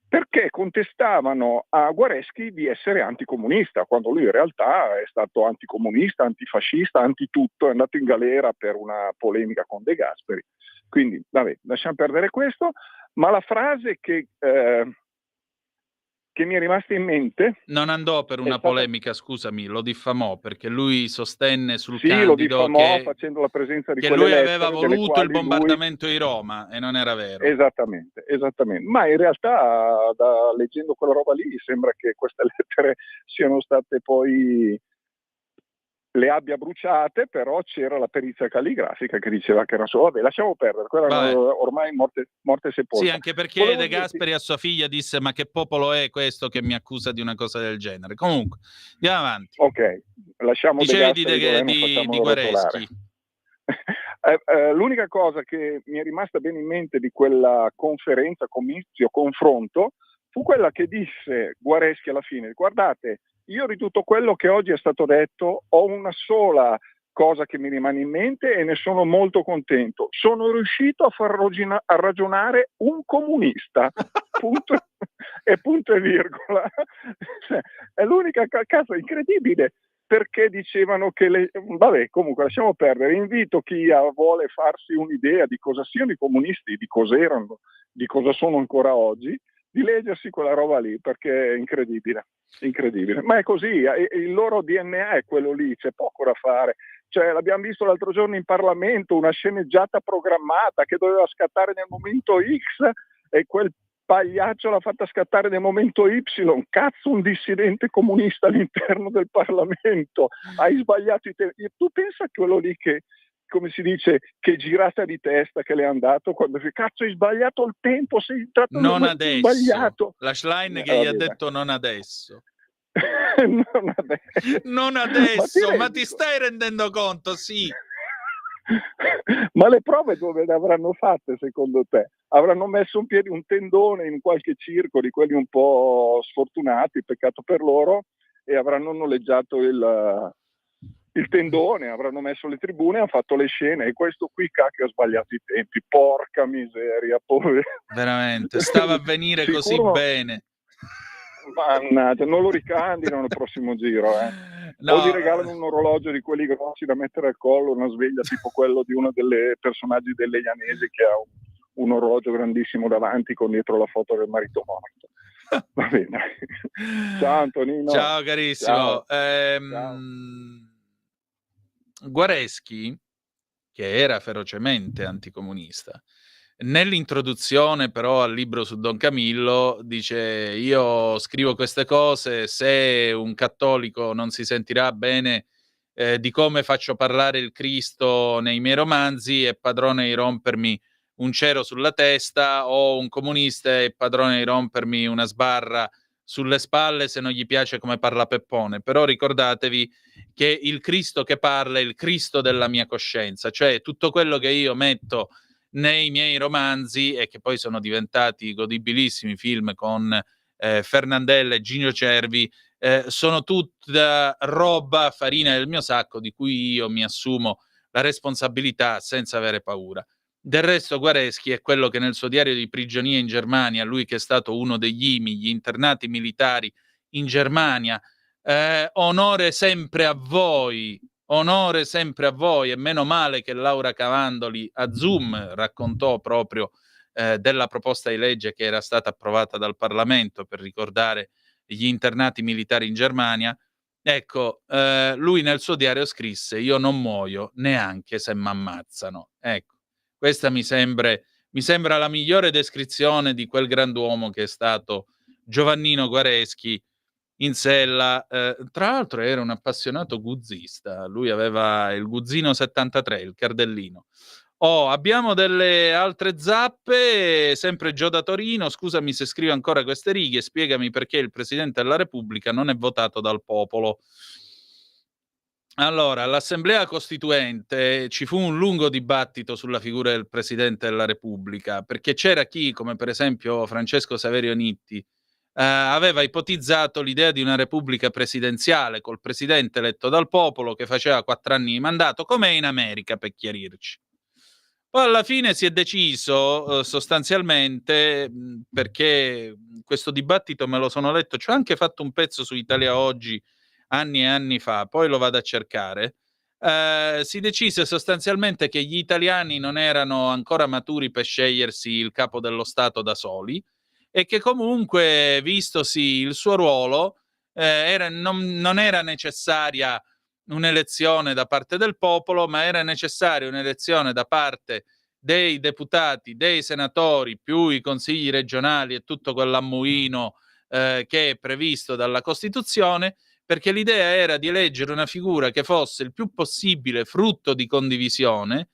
perché contestavano a Guareschi di essere anticomunista, quando lui in realtà è stato anticomunista, antifascista, antitutto, è andato in galera per una polemica con De Gasperi. Quindi, vabbè, lasciamo perdere questo, ma la frase che mi è rimasta in mente... Non andò per una polemica, scusami, lo diffamò, perché lui sostenne sul Candido lo diffamò che, facendo la presenza di che quelle lui lettere, aveva voluto il bombardamento di Roma, e non era vero. Esattamente. Ma in realtà, leggendo quella roba lì, sembra che queste lettere siano state poi... le abbia bruciate, però c'era la perizia calligrafica che diceva che era solo... Vabbè, lasciamo perdere, quella ormai morte sepolta. Sì, anche perché De Gasperi a sua figlia disse: ma che popolo è questo che mi accusa di una cosa del genere? Comunque, andiamo avanti. Ok, lasciamo Dicevi di Guareschi. L'unica cosa che mi è rimasta bene in mente di quella conferenza, comizio, confronto, fu quella che disse Guareschi alla fine: guardate, io di tutto quello che oggi è stato detto ho una sola cosa che mi rimane in mente e ne sono molto contento: sono riuscito a far ragionare un comunista. Punto e virgola. È l'unica cosa incredibile, perché dicevano che vabbè, comunque lasciamo perdere. Invito chi vuole farsi un'idea di cosa siano i comunisti, di cosa erano, di cosa sono ancora oggi, di leggersi quella roba lì, perché è incredibile, ma è così, il loro DNA è quello lì, c'è poco da fare. Cioè, l'abbiamo visto l'altro giorno in Parlamento, una sceneggiata programmata che doveva scattare nel momento X e quel pagliaccio l'ha fatta scattare nel momento Y. Cazzo, un dissidente comunista all'interno del Parlamento, hai sbagliato i tempi. Tu pensa a quello lì che, come si dice, che girata di testa che le hanno dato quando dice: cazzo, hai sbagliato il tempo, sei entrato non adesso, sbagliato. la Schlein che gli ha detto non adesso. Non adesso, ma ti stai rendendo conto? Sì. Ma le prove dove le avranno fatte, secondo te? Avranno messo un tendone in qualche circo di quelli un po' sfortunati, peccato per loro, e avranno noleggiato il tendone, avranno messo le tribune, hanno fatto le scene, e questo qui cacchio ha sbagliato i tempi, porca miseria, povero. Veramente, stava a venire così bene. Mannaggia, non lo ricandidano al prossimo giro, No. O gli regalano un orologio di quelli grossi da mettere al collo, una sveglia tipo quello di uno delle personaggi delle Ianesi che ha un orologio grandissimo davanti con dietro la foto del marito morto. Va bene. Ciao Antonino. Ciao carissimo. Ciao. Guareschi, che era ferocemente anticomunista, nell'introduzione però al libro su Don Camillo dice: io scrivo queste cose, se un cattolico non si sentirà bene di come faccio parlare il Cristo nei miei romanzi, è padrone di rompermi un cero sulla testa, o un comunista è padrone di rompermi una sbarra sulle spalle se non gli piace come parla Peppone. Però ricordatevi che il Cristo che parla è il Cristo della mia coscienza, cioè tutto quello che io metto nei miei romanzi, e che poi sono diventati godibilissimi film con Fernandella e Gino Cervi, sono tutta roba farina del mio sacco, di cui io mi assumo la responsabilità senza avere paura. Del resto Guareschi è quello che nel suo diario di prigionia in Germania, lui che è stato uno degli IMI, gli internati militari in Germania, onore sempre a voi, e meno male che Laura Cavandoli a Zoom raccontò proprio della proposta di legge che era stata approvata dal Parlamento per ricordare gli internati militari in Germania. Ecco, lui nel suo diario scrisse: io non muoio neanche se m'ammazzano. Ecco, questa mi sembra la migliore descrizione di quel grand'uomo che è stato Giovannino Guareschi in sella. Tra l'altro era un appassionato guzzista, lui aveva il Guzzino 73, il cardellino. Abbiamo delle altre zappe, sempre Gio da Torino: scusami se scrivo ancora queste righe, spiegami perché il Presidente della Repubblica non è votato dal popolo. Allora, all'Assemblea Costituente ci fu un lungo dibattito sulla figura del Presidente della Repubblica, perché c'era chi, come per esempio Francesco Saverio Nitti, aveva ipotizzato l'idea di una repubblica presidenziale col presidente eletto dal popolo che faceva 4 anni di mandato, come è in America, per chiarirci. Poi alla fine si è deciso sostanzialmente, perché questo dibattito me lo sono letto, ci ho anche fatto un pezzo su Italia Oggi anni e anni fa, poi lo vado a cercare. Si decise sostanzialmente che gli italiani non erano ancora maturi per scegliersi il capo dello Stato da soli, e che comunque, vistosi il suo ruolo, non era necessaria un'elezione da parte del popolo, ma era necessaria un'elezione da parte dei deputati, dei senatori, più i consigli regionali e tutto quell'ammuino che è previsto dalla Costituzione, perché l'idea era di eleggere una figura che fosse il più possibile frutto di condivisione,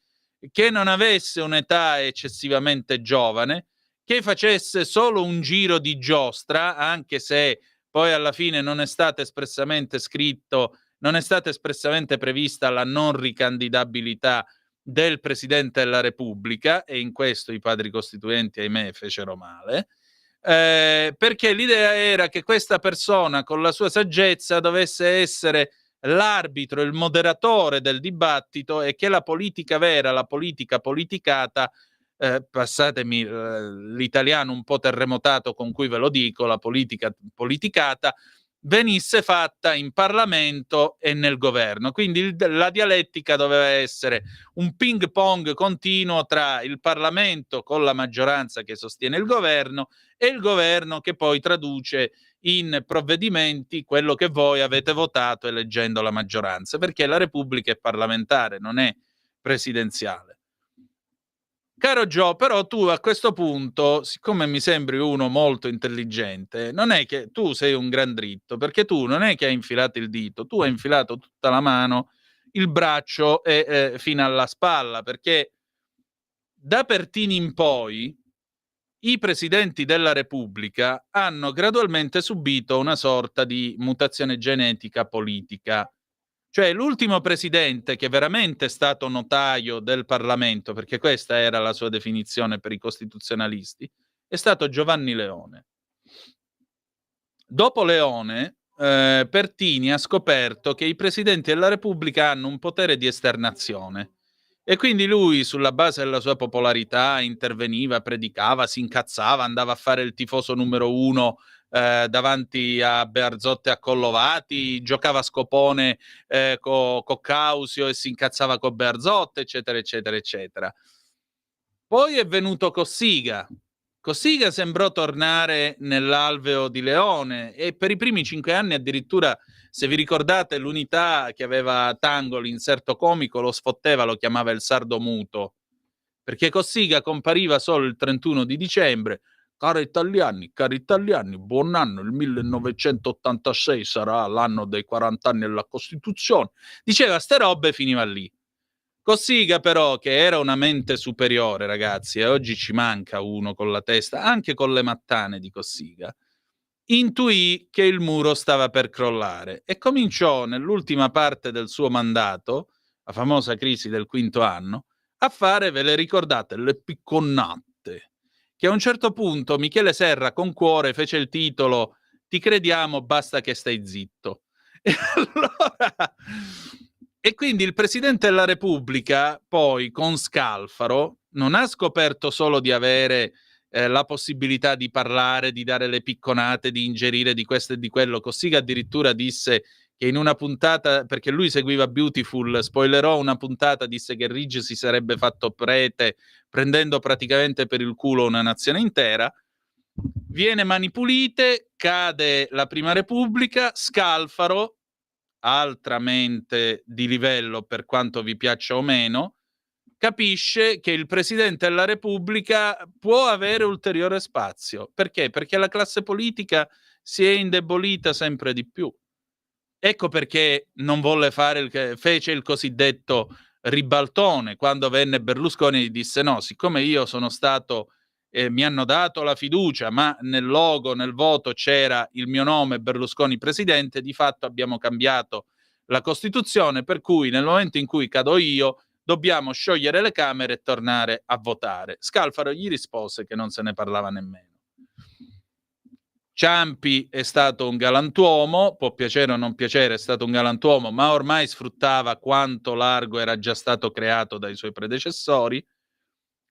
che non avesse un'età eccessivamente giovane, che facesse solo un giro di giostra, anche se poi alla fine non è stato espressamente scritto, non è stata espressamente prevista la non ricandidabilità del Presidente della Repubblica, e in questo i padri costituenti, ahimè, fecero male, perché l'idea era che questa persona, con la sua saggezza, dovesse essere l'arbitro, il moderatore del dibattito, e che la politica vera, la politica politicata, passatemi l'italiano un po' terremotato con cui ve lo dico, la politica politicata, venisse fatta in Parlamento e nel governo. Quindi la dialettica doveva essere un ping pong continuo tra il Parlamento con la maggioranza che sostiene il governo e il governo che poi traduce in provvedimenti quello che voi avete votato eleggendo la maggioranza, perché la Repubblica è parlamentare, non è presidenziale. Caro Gio, però tu a questo punto, siccome mi sembri uno molto intelligente, non è che tu sei un gran dritto, perché tu non è che hai infilato il dito, tu hai infilato tutta la mano, il braccio e fino alla spalla, perché da Pertini in poi i presidenti della Repubblica hanno gradualmente subito una sorta di mutazione genetica politica. Cioè l'ultimo presidente che veramente è stato notaio del Parlamento, perché questa era la sua definizione per i costituzionalisti, è stato Giovanni Leone. Dopo Leone, Pertini ha scoperto che i presidenti della Repubblica hanno un potere di esternazione, e quindi lui, sulla base della sua popolarità, interveniva, predicava, si incazzava, andava a fare il tifoso numero 1 davanti a Bearzotto e a Collovati, giocava a scopone con Causio e si incazzava con Bearzotto, eccetera, eccetera, eccetera. Poi è venuto Cossiga. Cossiga sembrò tornare nell'alveo di Leone, e per i primi 5 anni addirittura, se vi ricordate, l'Unità che aveva Tango, l'inserto comico, lo sfotteva, lo chiamava il sardo muto, perché Cossiga compariva solo il 31 di dicembre, cari italiani, buon anno, il 1986 sarà l'anno dei 40 anni della Costituzione. Diceva ste robe e finiva lì. Cossiga però, che era una mente superiore, ragazzi, e oggi ci manca uno con la testa, anche con le mattane di Cossiga, intuì che il muro stava per crollare e cominciò nell'ultima parte del suo mandato, la famosa crisi del quinto anno, a fare, ve le ricordate, le picconnate, che a un certo punto Michele Serra con cuore fece il titolo "Ti crediamo, basta che stai zitto". E allora... E quindi il Presidente della Repubblica, poi, con Scalfaro, non ha scoperto solo di avere la possibilità di parlare, di dare le picconate, di ingerire di questo e di quello. Cossiga addirittura disse che in una puntata, perché lui seguiva Beautiful, spoilerò una puntata, disse che Ridge si sarebbe fatto prete prendendo praticamente per il culo una nazione intera. Viene Mani Pulite, cade la Prima Repubblica, Scalfaro, altra mente di livello per quanto vi piaccia o meno, capisce che il Presidente della Repubblica può avere ulteriore spazio. Perché? Perché la classe politica si è indebolita sempre di più. Ecco perché non volle fece il cosiddetto ribaltone, quando venne Berlusconi e disse no, siccome io sono stato, mi hanno dato la fiducia, ma nel logo, nel voto c'era il mio nome, Berlusconi presidente, di fatto abbiamo cambiato la Costituzione, per cui nel momento in cui cado io dobbiamo sciogliere le Camere e tornare a votare. Scalfaro gli rispose che non se ne parlava nemmeno. Ciampi è stato un galantuomo, può piacere o non piacere, è stato un galantuomo, ma ormai sfruttava quanto largo era già stato creato dai suoi predecessori.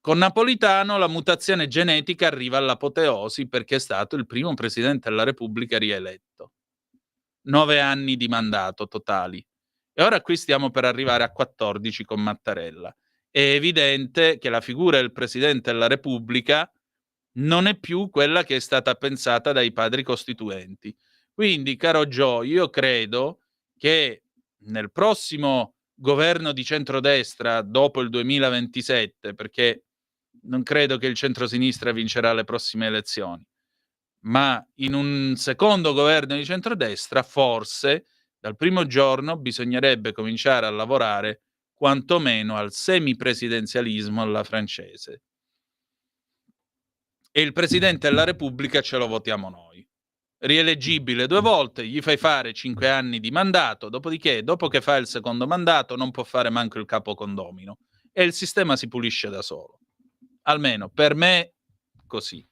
Con Napolitano la mutazione genetica arriva all'apoteosi perché è stato il primo Presidente della Repubblica rieletto. 9 anni di mandato totali. E ora qui stiamo per arrivare a 14 con Mattarella. È evidente che la figura del Presidente della Repubblica non è più quella che è stata pensata dai padri costituenti. Quindi, caro Joe, io credo che nel prossimo governo di centrodestra, dopo il 2027, perché non credo che il centrosinistra vincerà le prossime elezioni, ma in un secondo governo di centrodestra, forse dal primo giorno bisognerebbe cominciare a lavorare quantomeno al semipresidenzialismo alla francese. E il Presidente della Repubblica ce lo votiamo noi. Rieleggibile 2 volte, gli fai fare 5 anni di mandato, dopodiché, dopo che fa il secondo mandato, non può fare manco il capo condomino. E il sistema si pulisce da solo. Almeno per me, così.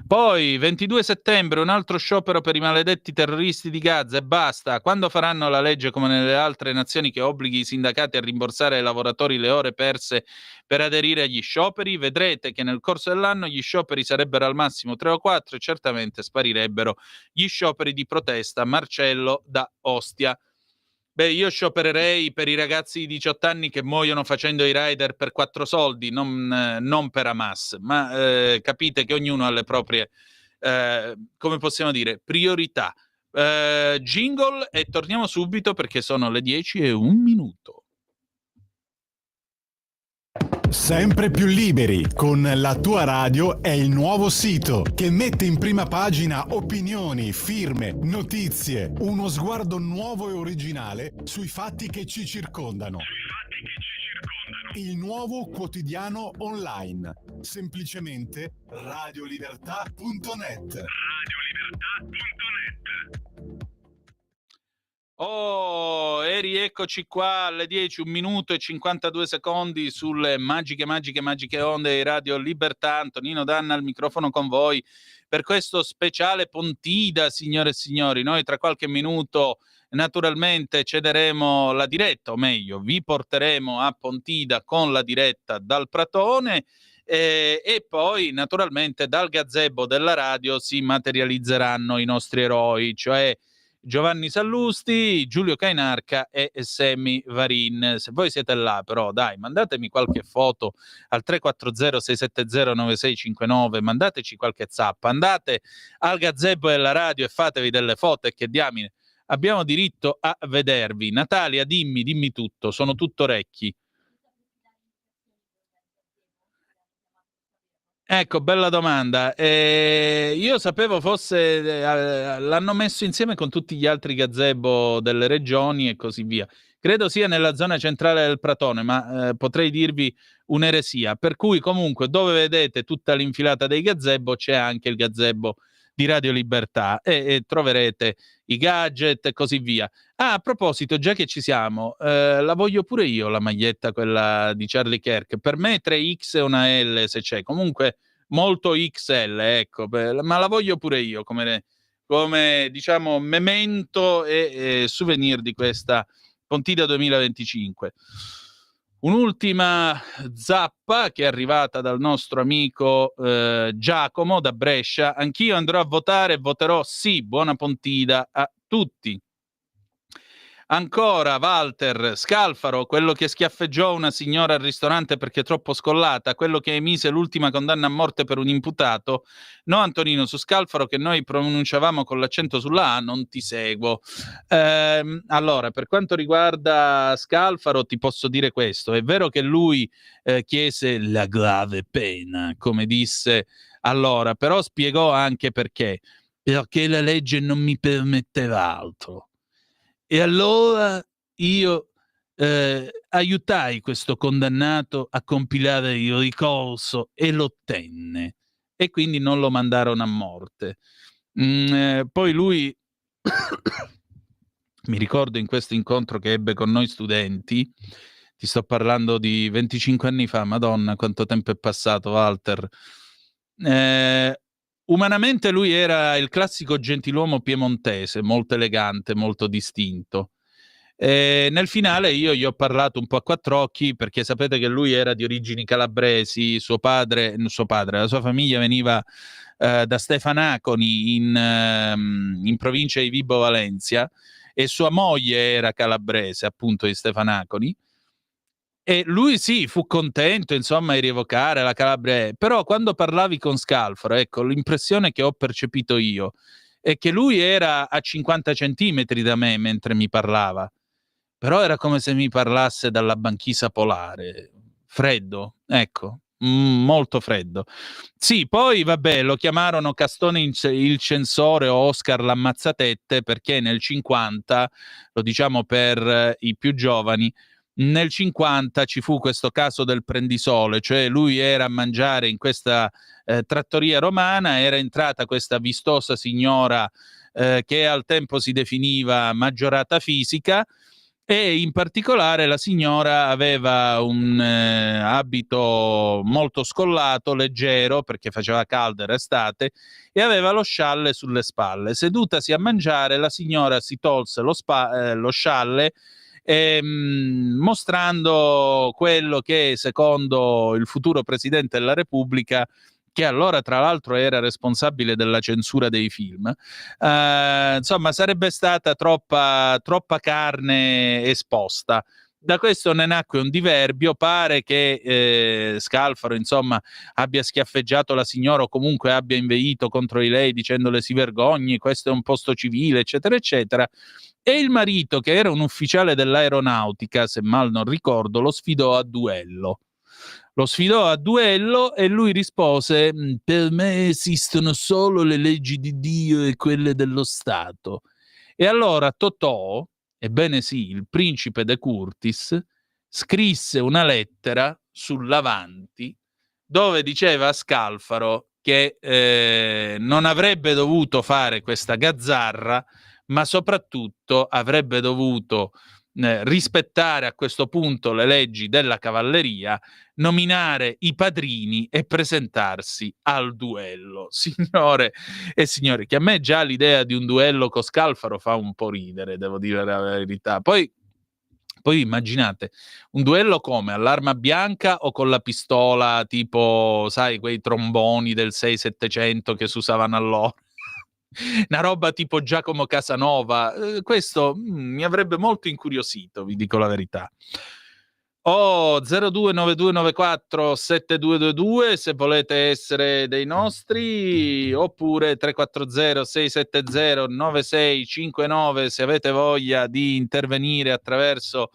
Poi, 22 settembre, un altro sciopero per i maledetti terroristi di Gaza e basta. Quando faranno la legge come nelle altre nazioni che obblighi i sindacati a rimborsare ai lavoratori le ore perse per aderire agli scioperi, vedrete che nel corso dell'anno gli scioperi sarebbero al massimo 3 o 4 e certamente sparirebbero gli scioperi di protesta. Marcello da Ostia. Beh, io sciopererei per i ragazzi di 18 anni che muoiono facendo i rider per 4 soldi, non per Hamas, ma capite che ognuno ha le proprie, come possiamo dire, priorità. Jingle e torniamo subito perché sono le 10:01. Sempre più liberi con La Tua Radio è il nuovo sito che mette in prima pagina opinioni, firme, notizie, uno sguardo nuovo e originale sui fatti che ci circondano. Il nuovo quotidiano online, semplicemente radiolibertà.net. Oh, e rieccoci qua alle 10, 1 minuto e 52 secondi sulle magiche onde di Radio Libertà. Antonino Danna al microfono con voi per questo speciale Pontida, signore e signori. Noi tra qualche minuto naturalmente cederemo la diretta, o meglio, vi porteremo a Pontida con la diretta dal Pratone e poi naturalmente dal gazebo della radio si materializzeranno i nostri eroi, cioè Giovanni Sallusti, Giulio Cainarca e Semi Varin. Se voi siete là, però, dai, mandatemi qualche foto al 340-670-9659, mandateci qualche zappa, andate al gazebo della radio e fatevi delle foto e che diamine, abbiamo diritto a vedervi. Natalia, dimmi tutto, sono tutto orecchi. Ecco, bella domanda. Io sapevo fosse l'hanno messo insieme con tutti gli altri gazebo delle regioni e così via. Credo sia nella zona centrale del Pratone, ma potrei dirvi un'eresia. Per cui comunque dove vedete tutta l'infilata dei gazebo c'è anche il gazebo di Radio Libertà e troverete i gadget e così via. Ah, a proposito, già che ci siamo, la voglio pure io la maglietta, quella di Charlie Kirk. Per me 3X e una L se c'è. Comunque molto XL, ecco, ma la voglio pure io come diciamo memento e souvenir di questa Pontida 2025. Un'ultima zappa che è arrivata dal nostro amico Giacomo da Brescia. Anch'io andrò a votare e voterò sì, buona Pontida a tutti. Ancora Walter Scalfaro, quello che schiaffeggiò una signora al ristorante perché troppo scollata, quello che emise l'ultima condanna a morte per un imputato. No, Antonino, su Scalfaro che noi pronunciavamo con l'accento sulla A non ti seguo. Allora, per quanto riguarda Scalfaro ti posso dire questo. È vero che lui chiese la grave pena, come disse allora, però spiegò anche perché la legge non mi permetteva altro. E allora io aiutai questo condannato a compilare il ricorso e lo ottenne. E quindi non lo mandarono a morte. Poi lui, mi ricordo in questo incontro che ebbe con noi studenti, ti sto parlando di 25 anni fa, Madonna, quanto tempo è passato, Walter. Umanamente lui era il classico gentiluomo piemontese, molto elegante, molto distinto. Nel finale io gli ho parlato un po' a quattro occhi perché sapete che lui era di origini calabresi, la sua famiglia veniva da Stefanaconi in provincia di Vibo Valentia e sua moglie era calabrese, appunto di Stefanaconi. E lui sì, fu contento, insomma, di rievocare la Calabria. Però quando parlavi con Scalfaro, ecco, l'impressione che ho percepito io è che lui era a 50 centimetri da me mentre mi parlava. Però era come se mi parlasse dalla banchisa polare. Freddo, ecco, molto freddo. Sì, poi, vabbè, lo chiamarono Castone il censore o Oscar l'ammazzatette perché nel 50, lo diciamo per i più giovani, nel 50 ci fu questo caso del prendisole, cioè lui era a mangiare in questa trattoria romana, era entrata questa vistosa signora che al tempo si definiva maggiorata fisica e in particolare la signora aveva un abito molto scollato, leggero, perché faceva caldo, era estate, e aveva lo scialle sulle spalle. Sedutasi a mangiare, la signora si tolse lo scialle mostrando quello che secondo il futuro Presidente della Repubblica, che allora tra l'altro era responsabile della censura dei film, insomma sarebbe stata troppa carne esposta. Da questo ne nacque un diverbio, pare che Scalfaro insomma abbia schiaffeggiato la signora o comunque abbia inveito contro di lei dicendole si vergogni, questo è un posto civile, eccetera eccetera. E il marito, che era un ufficiale dell'aeronautica, se mal non ricordo, lo sfidò a duello. E lui rispose: per me esistono solo le leggi di Dio e quelle dello Stato. E allora Totò, ebbene sì, il principe de Curtis, scrisse una lettera sull'Avanti dove diceva a Scalfaro che non avrebbe dovuto fare questa gazzarra, ma soprattutto avrebbe dovuto rispettare a questo punto le leggi della cavalleria, nominare i padrini e presentarsi al duello. Signore e signori, che a me già l'idea di un duello con Scalfaro fa un po' ridere, devo dire la verità. Poi immaginate, un duello come? All'arma bianca o con la pistola tipo, sai, quei tromboni del 6-700 che si usavano allora? Una roba tipo Giacomo Casanova. Questo mi avrebbe molto incuriosito, vi dico la verità. 0292947222 se volete essere dei nostri, oppure 340-670-9659 se avete voglia di intervenire attraverso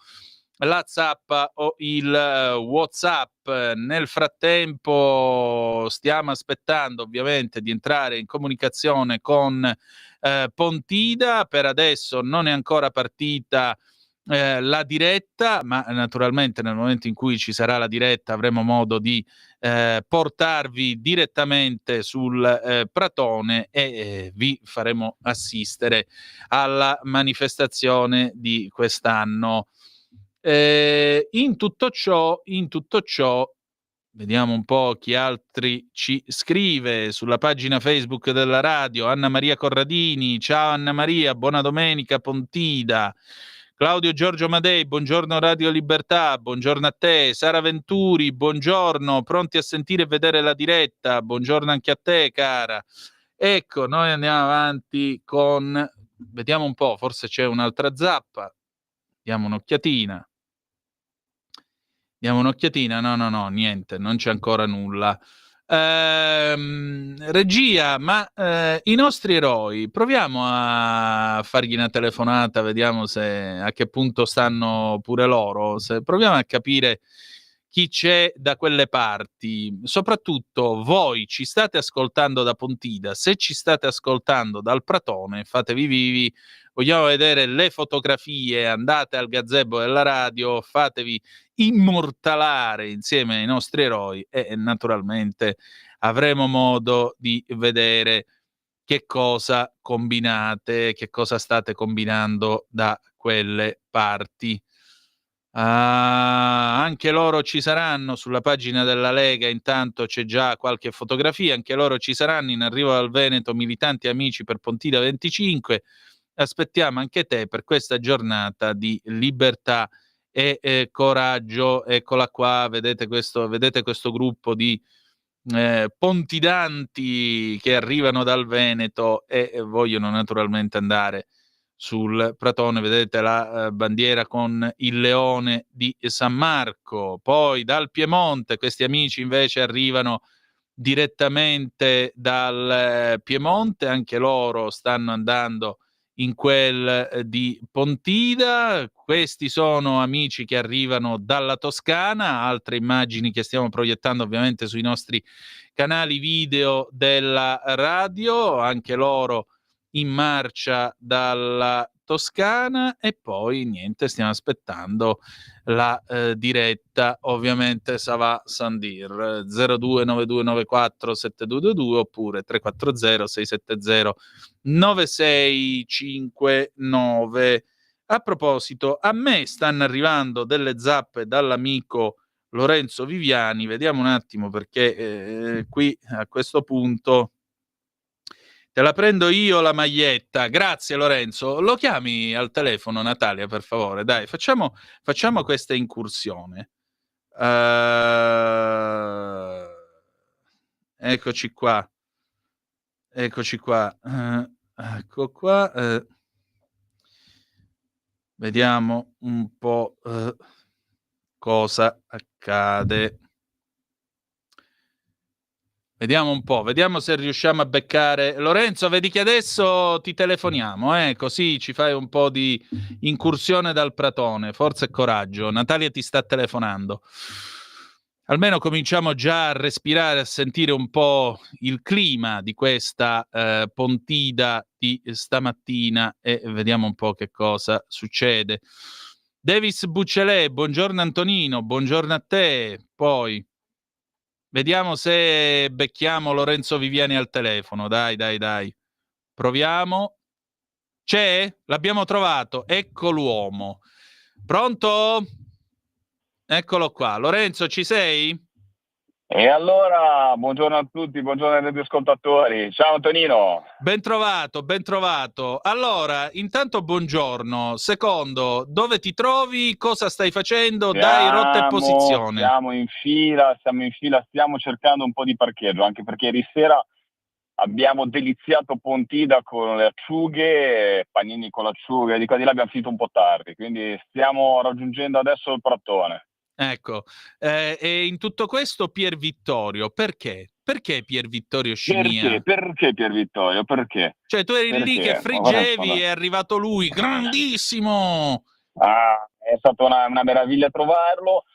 la zappa o il WhatsApp. Nel frattempo stiamo aspettando ovviamente di entrare in comunicazione con Pontida. Per adesso non è ancora partita la diretta, ma naturalmente nel momento in cui ci sarà la diretta avremo modo di portarvi direttamente sul Pratone e vi faremo assistere alla manifestazione di quest'anno. In tutto ciò, vediamo un po' chi altri ci scrive sulla pagina Facebook della radio. Anna Maria Corradini, ciao Anna Maria, buona domenica Pontida. Claudio Giorgio Madei, buongiorno Radio Libertà, buongiorno a te. Sara Venturi, buongiorno, pronti a sentire e vedere la diretta, buongiorno anche a te cara. Ecco, noi andiamo avanti con, vediamo un po', forse c'è un'altra zappa, diamo un'occhiatina. No, niente, non c'è ancora nulla. Regia, ma i nostri eroi, proviamo a fargli una telefonata, vediamo se a che punto stanno pure loro, se proviamo a capire chi c'è da quelle parti. Soprattutto voi ci state ascoltando da Pontida, se ci state ascoltando dal Pratone, fatevi vivi. Vogliamo vedere le fotografie, andate al gazebo della radio, fatevi immortalare insieme ai nostri eroi e naturalmente avremo modo di vedere che cosa combinate, che cosa state combinando da quelle parti. Anche loro ci saranno sulla pagina della Lega, intanto c'è già qualche fotografia, anche loro ci saranno in arrivo dal Veneto, militanti amici per Pontida 25. Aspettiamo anche te per questa giornata di libertà e coraggio. Eccola qua, vedete questo gruppo di pontidanti che arrivano dal Veneto e vogliono naturalmente andare sul Pratone. Vedete la bandiera con il leone di San Marco. Poi dal Piemonte questi amici invece arrivano direttamente dal Piemonte, anche loro stanno andando in quel di Pontida. Questi sono amici che arrivano dalla Toscana, altre immagini che stiamo proiettando ovviamente sui nostri canali video della radio, anche loro in marcia dalla Toscana. E poi niente, stiamo aspettando la diretta, ovviamente Savà Sandir 0292947222 oppure 340 670 9659. A proposito, a me stanno arrivando delle zappe dall'amico Lorenzo Viviani, vediamo un attimo perché qui a questo punto te la prendo io la maglietta. Grazie Lorenzo. Lo chiami al telefono Natalia per favore? Dai, facciamo questa incursione. Eccoci qua. Ecco qua. Vediamo un po' cosa accade. Vediamo se riusciamo a beccare. Lorenzo, vedi che adesso ti telefoniamo, così ci fai un po' di incursione dal Pratone. Forza e coraggio. Natalia ti sta telefonando. Almeno cominciamo già a respirare, a sentire un po' il clima di questa Pontida di stamattina e vediamo un po' che cosa succede. Davis Buccelè, buongiorno Antonino, buongiorno a te. Poi vediamo se becchiamo Lorenzo Viviani al telefono. Dai. Proviamo. C'è? L'abbiamo trovato. Ecco l'uomo. Pronto? Eccolo qua. Lorenzo, ci sei? E allora, buongiorno a tutti, buongiorno ai radioascoltatori. Ciao Antonino. Ben trovato. Allora, intanto buongiorno. Secondo, dove ti trovi? Cosa stai facendo? Dai, rotta e posizione. Siamo in fila, stiamo cercando un po' di parcheggio, anche perché ieri sera abbiamo deliziato Pontida con le acciughe, panini con l'acciuga, di qua di là abbiamo finito un po' tardi, quindi stiamo raggiungendo adesso il Pratone. Ecco, e in tutto questo Pier Vittorio, perché? Perché Pier Vittorio Scimmia? Perché Pier Vittorio? Perché? Cioè tu eri lì che friggevi e è arrivato lui, grandissimo! stata una meraviglia trovarlo,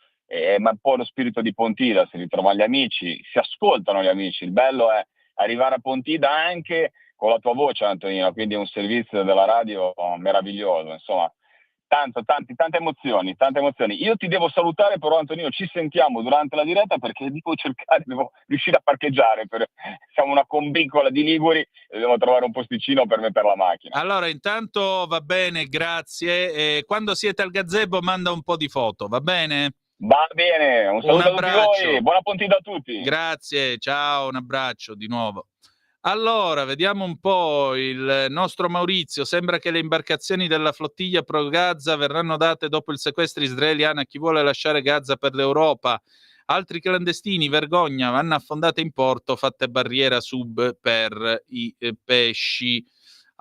ma poi lo spirito di Pontida, si ritrovano gli amici, si ascoltano gli amici, il bello è arrivare a Pontida anche con la tua voce, Antonino, quindi è un servizio della radio meraviglioso, insomma. Tante emozioni. Io ti devo salutare, però Antonino, ci sentiamo durante la diretta perché devo riuscire a parcheggiare, siamo una combriccola di liguri e devo trovare un posticino per mettere la macchina. Allora, intanto va bene, grazie. Quando siete al gazebo manda un po' di foto, va bene? Va bene, un saluto a tutti voi, buona Pontida a tutti. Grazie, ciao, un abbraccio di nuovo. Allora, vediamo un po' il nostro Maurizio. Sembra che le imbarcazioni della flottiglia pro Gaza verranno date dopo il sequestro israeliano a chi vuole lasciare Gaza per l'Europa. Altri clandestini, vergogna, vanno affondate in porto, fatte barriera sub per i pesci.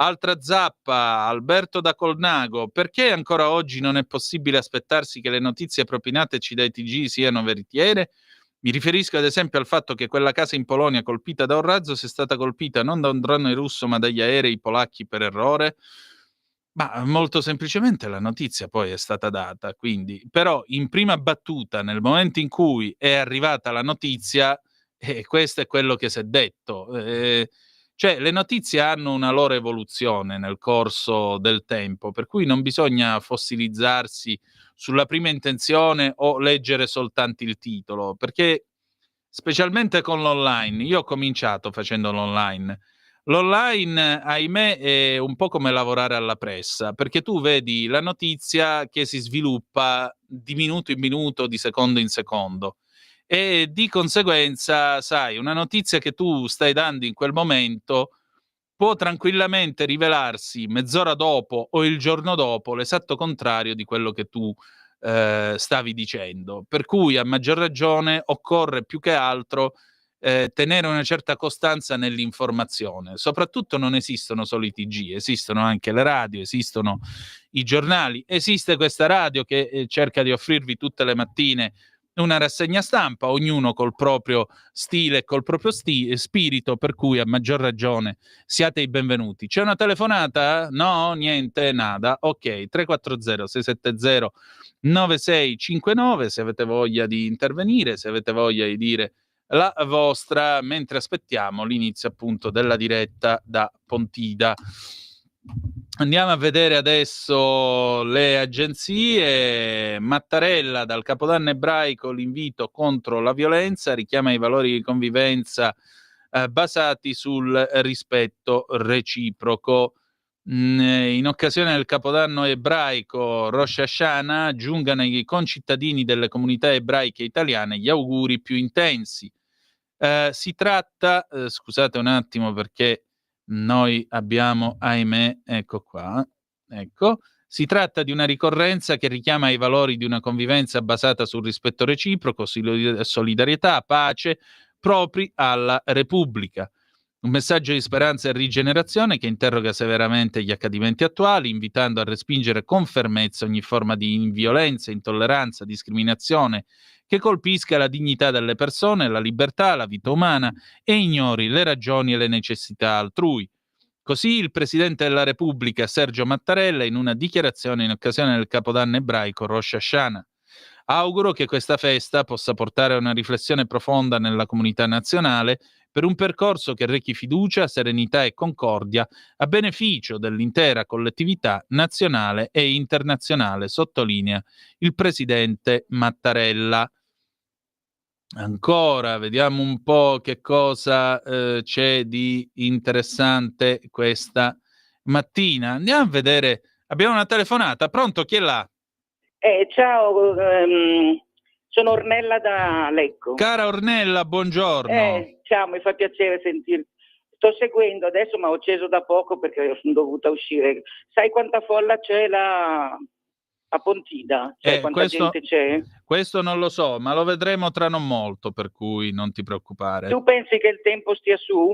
Altra zappa, Alberto da Colnago. Perché ancora oggi non è possibile aspettarsi che le notizie propinateci dai TG siano veritiere? Mi riferisco ad esempio al fatto che quella casa in Polonia colpita da un razzo sia stata colpita non da un drone russo ma dagli aerei polacchi per errore. Ma molto semplicemente la notizia poi è stata data, quindi però in prima battuta, nel momento in cui è arrivata la notizia, questo è quello che si è detto. Cioè le notizie hanno una loro evoluzione nel corso del tempo, per cui non bisogna fossilizzarsi sulla prima intenzione o leggere soltanto il titolo, perché specialmente con l'online, io ho cominciato facendo l'online. L'online, ahimè, è un po' come lavorare alla pressa, perché tu vedi la notizia che si sviluppa di minuto in minuto, di secondo in secondo. E di conseguenza, sai, una notizia che tu stai dando in quel momento può tranquillamente rivelarsi mezz'ora dopo o il giorno dopo l'esatto contrario di quello che tu stavi dicendo. Per cui, a maggior ragione, occorre più che altro tenere una certa costanza nell'informazione. Soprattutto non esistono solo i TG, esistono anche le radio, esistono i giornali, esiste questa radio che cerca di offrirvi tutte le mattine una rassegna stampa, ognuno col proprio stile e col proprio spirito, per cui a maggior ragione siate i benvenuti. C'è una telefonata? No? Niente? Nada? Ok, 340-670-9659 se avete voglia di intervenire, se avete voglia di dire la vostra, mentre aspettiamo l'inizio appunto della diretta da Pontida. Andiamo a vedere adesso le agenzie. Mattarella, dal Capodanno ebraico, l'invito contro la violenza, richiama i valori di convivenza basati sul rispetto reciproco. In occasione del Capodanno ebraico Rosh Hashanah, giungano ai concittadini delle comunità ebraiche italiane gli auguri più intensi. Si tratta, scusate un attimo perché noi abbiamo, ahimè, ecco qua, ecco, si tratta di una ricorrenza che richiama i valori di una convivenza basata sul rispetto reciproco, solidarietà, pace, propri alla Repubblica. Un messaggio di speranza e rigenerazione che interroga severamente gli accadimenti attuali, invitando a respingere con fermezza ogni forma di inviolenza, intolleranza, discriminazione che colpisca la dignità delle persone, la libertà, la vita umana e ignori le ragioni e le necessità altrui. Così il Presidente della Repubblica Sergio Mattarella in una dichiarazione in occasione del Capodanno ebraico Rosh Hashanah. Auguro che questa festa possa portare a una riflessione profonda nella comunità nazionale per un percorso che rechi fiducia, serenità e concordia a beneficio dell'intera collettività nazionale e internazionale, sottolinea il Presidente Mattarella. Ancora, vediamo un po' che cosa c'è di interessante questa mattina. Andiamo a vedere, abbiamo una telefonata, pronto? Chi è là? Ciao, sono Ornella da Lecco. Cara Ornella, buongiorno. Ciao, mi fa piacere sentirti. Sto seguendo adesso, ma ho acceso da poco perché sono dovuta uscire. Sai quanta folla c'è a Pontida? Cioè, quanta gente c'è? Questo non lo so, ma lo vedremo tra non molto, per cui non ti preoccupare. Tu pensi che il tempo stia su?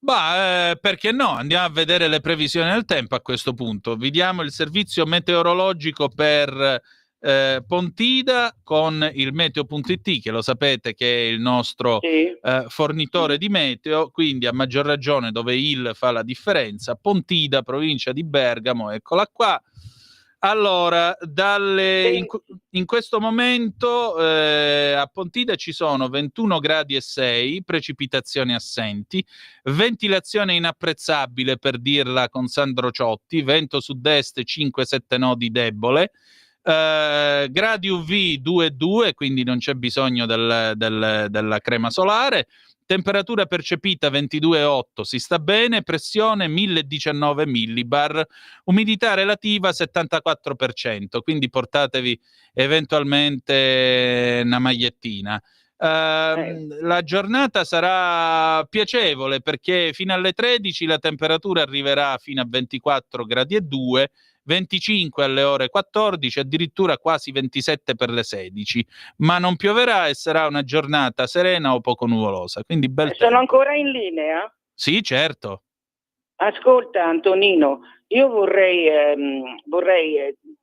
Perché no? Andiamo a vedere le previsioni del tempo a questo punto. Vediamo il servizio meteorologico per Pontida con il meteo.it, che lo sapete che è il nostro fornitore di meteo, quindi a maggior ragione dove il fa la differenza. Pontida, provincia di Bergamo, eccola qua. Allora, in questo momento a Pontida ci sono 21 gradi e 6, precipitazioni assenti, ventilazione inapprezzabile, per dirla con Sandro Ciotti, vento sud-est 5-7 nodi debole, gradi UV 2,2, quindi non c'è bisogno della crema solare. Temperatura percepita 22,8, si sta bene, pressione 1019 millibar, umidità relativa 74%, quindi portatevi eventualmente una magliettina. La giornata sarà piacevole perché fino alle 13 la temperatura arriverà fino a 24 gradi e 2, 25 alle ore 14, addirittura quasi 27 per le 16, ma non pioverà e sarà una giornata serena o poco nuvolosa, quindi bel tempo. Sono ancora in linea? Sì, certo. Ascolta Antonino, io vorrei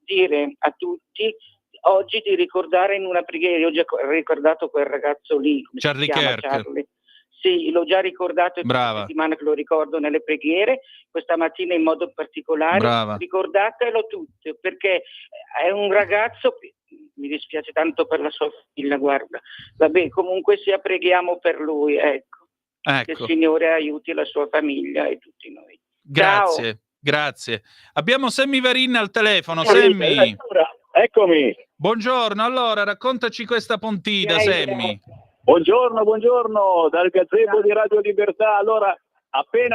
dire a tutti oggi di ricordare in una preghiera, io ho già ricordato quel ragazzo lì, come Charlie si chiama? Kirk. Charlie. Sì, l'ho già ricordato, è tutta la settimana che lo ricordo nelle preghiere, questa mattina in modo particolare. Brava. Ricordatelo tutti, perché è un ragazzo, mi dispiace tanto per la sua figlia, guarda. Vabbè, comunque sia, preghiamo per lui, ecco. Che il Signore aiuti la sua famiglia e tutti noi. Grazie, ciao. grazie. Abbiamo Sammy Varin al telefono. Sammy. Eccomi. Buongiorno, allora raccontaci questa Pontida, Sammy. Buongiorno dal gazebo di Radio Libertà. Allora,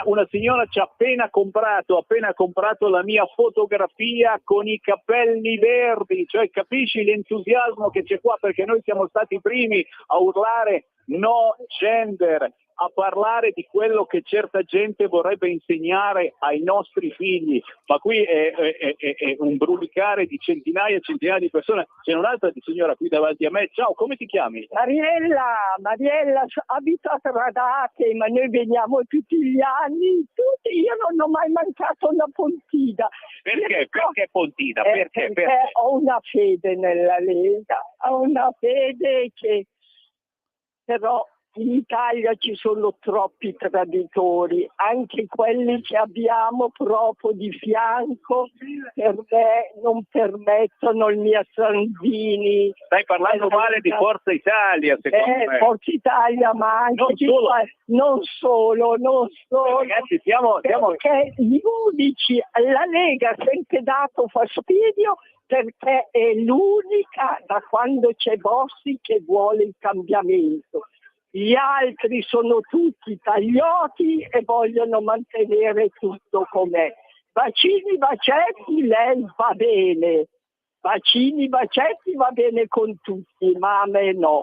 una signora ci ha appena comprato la mia fotografia con i capelli verdi, cioè capisci l'entusiasmo che c'è qua, perché noi siamo stati i primi a urlare no gender, a parlare di quello che certa gente vorrebbe insegnare ai nostri figli, ma qui è un brulicare di centinaia e centinaia di persone. C'è un'altra signora qui davanti a me. Ciao, come ti chiami? Mariella, abito a Tradate, ma noi veniamo tutti gli anni, io non ho mai mancato una Pontida. Perché? Perché Pontida? Perché? Ho una fede nella Lega, ho una fede che però in Italia ci sono troppi traditori, anche quelli che abbiamo proprio di fianco, per me non permettono il mio Salvini. Stai parlando male di Forza Italia, secondo me. Forza Italia, ma anche non solo. Ragazzi, perché gli unici, la Lega ha sempre dato fastidio perché è l'unica da quando c'è Bossi che vuole il cambiamento. Gli altri sono tutti taglioti e vogliono mantenere tutto com'è. Vaccini, vacetti, lei va bene. Vaccini, vacetti va bene con tutti, ma a me no.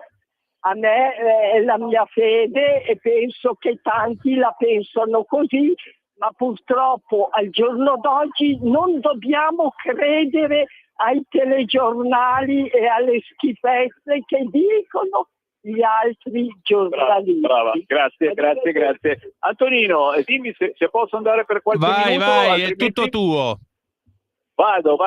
A me è la mia fede e penso che tanti la pensano così, ma purtroppo al giorno d'oggi non dobbiamo credere ai telegiornali e alle schifezze che dicono gli altri giornalisti. Brava, grazie. Antonino, dimmi se posso andare per qualche minuto. Vai, è tutto tuo. Vado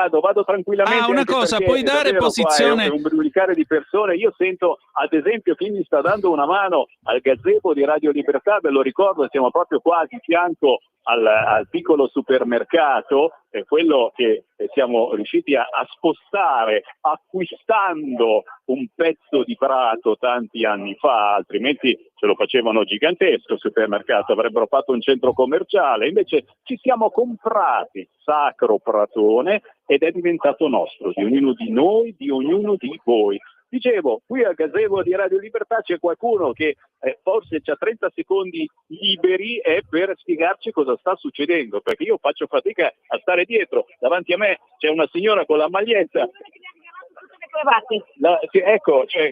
tranquillamente. Una cosa, puoi dare posizione? È un brulicare di persone. Io sento, ad esempio, chi mi sta dando una mano al gazebo di Radio Libertà, ve lo ricordo, siamo proprio qua di fianco al piccolo supermercato, è quello che siamo riusciti a spostare acquistando un pezzo di prato tanti anni fa, altrimenti ce lo facevano gigantesco il supermercato, avrebbero fatto un centro commerciale, invece ci siamo comprati sacro pratone ed è diventato nostro, di ognuno di noi, di ognuno di voi. Dicevo, qui al gazebo di Radio Libertà c'è qualcuno che forse c'ha 30 secondi liberi per spiegarci cosa sta succedendo, perché io faccio fatica a stare dietro. Davanti a me c'è una signora con la maglietta.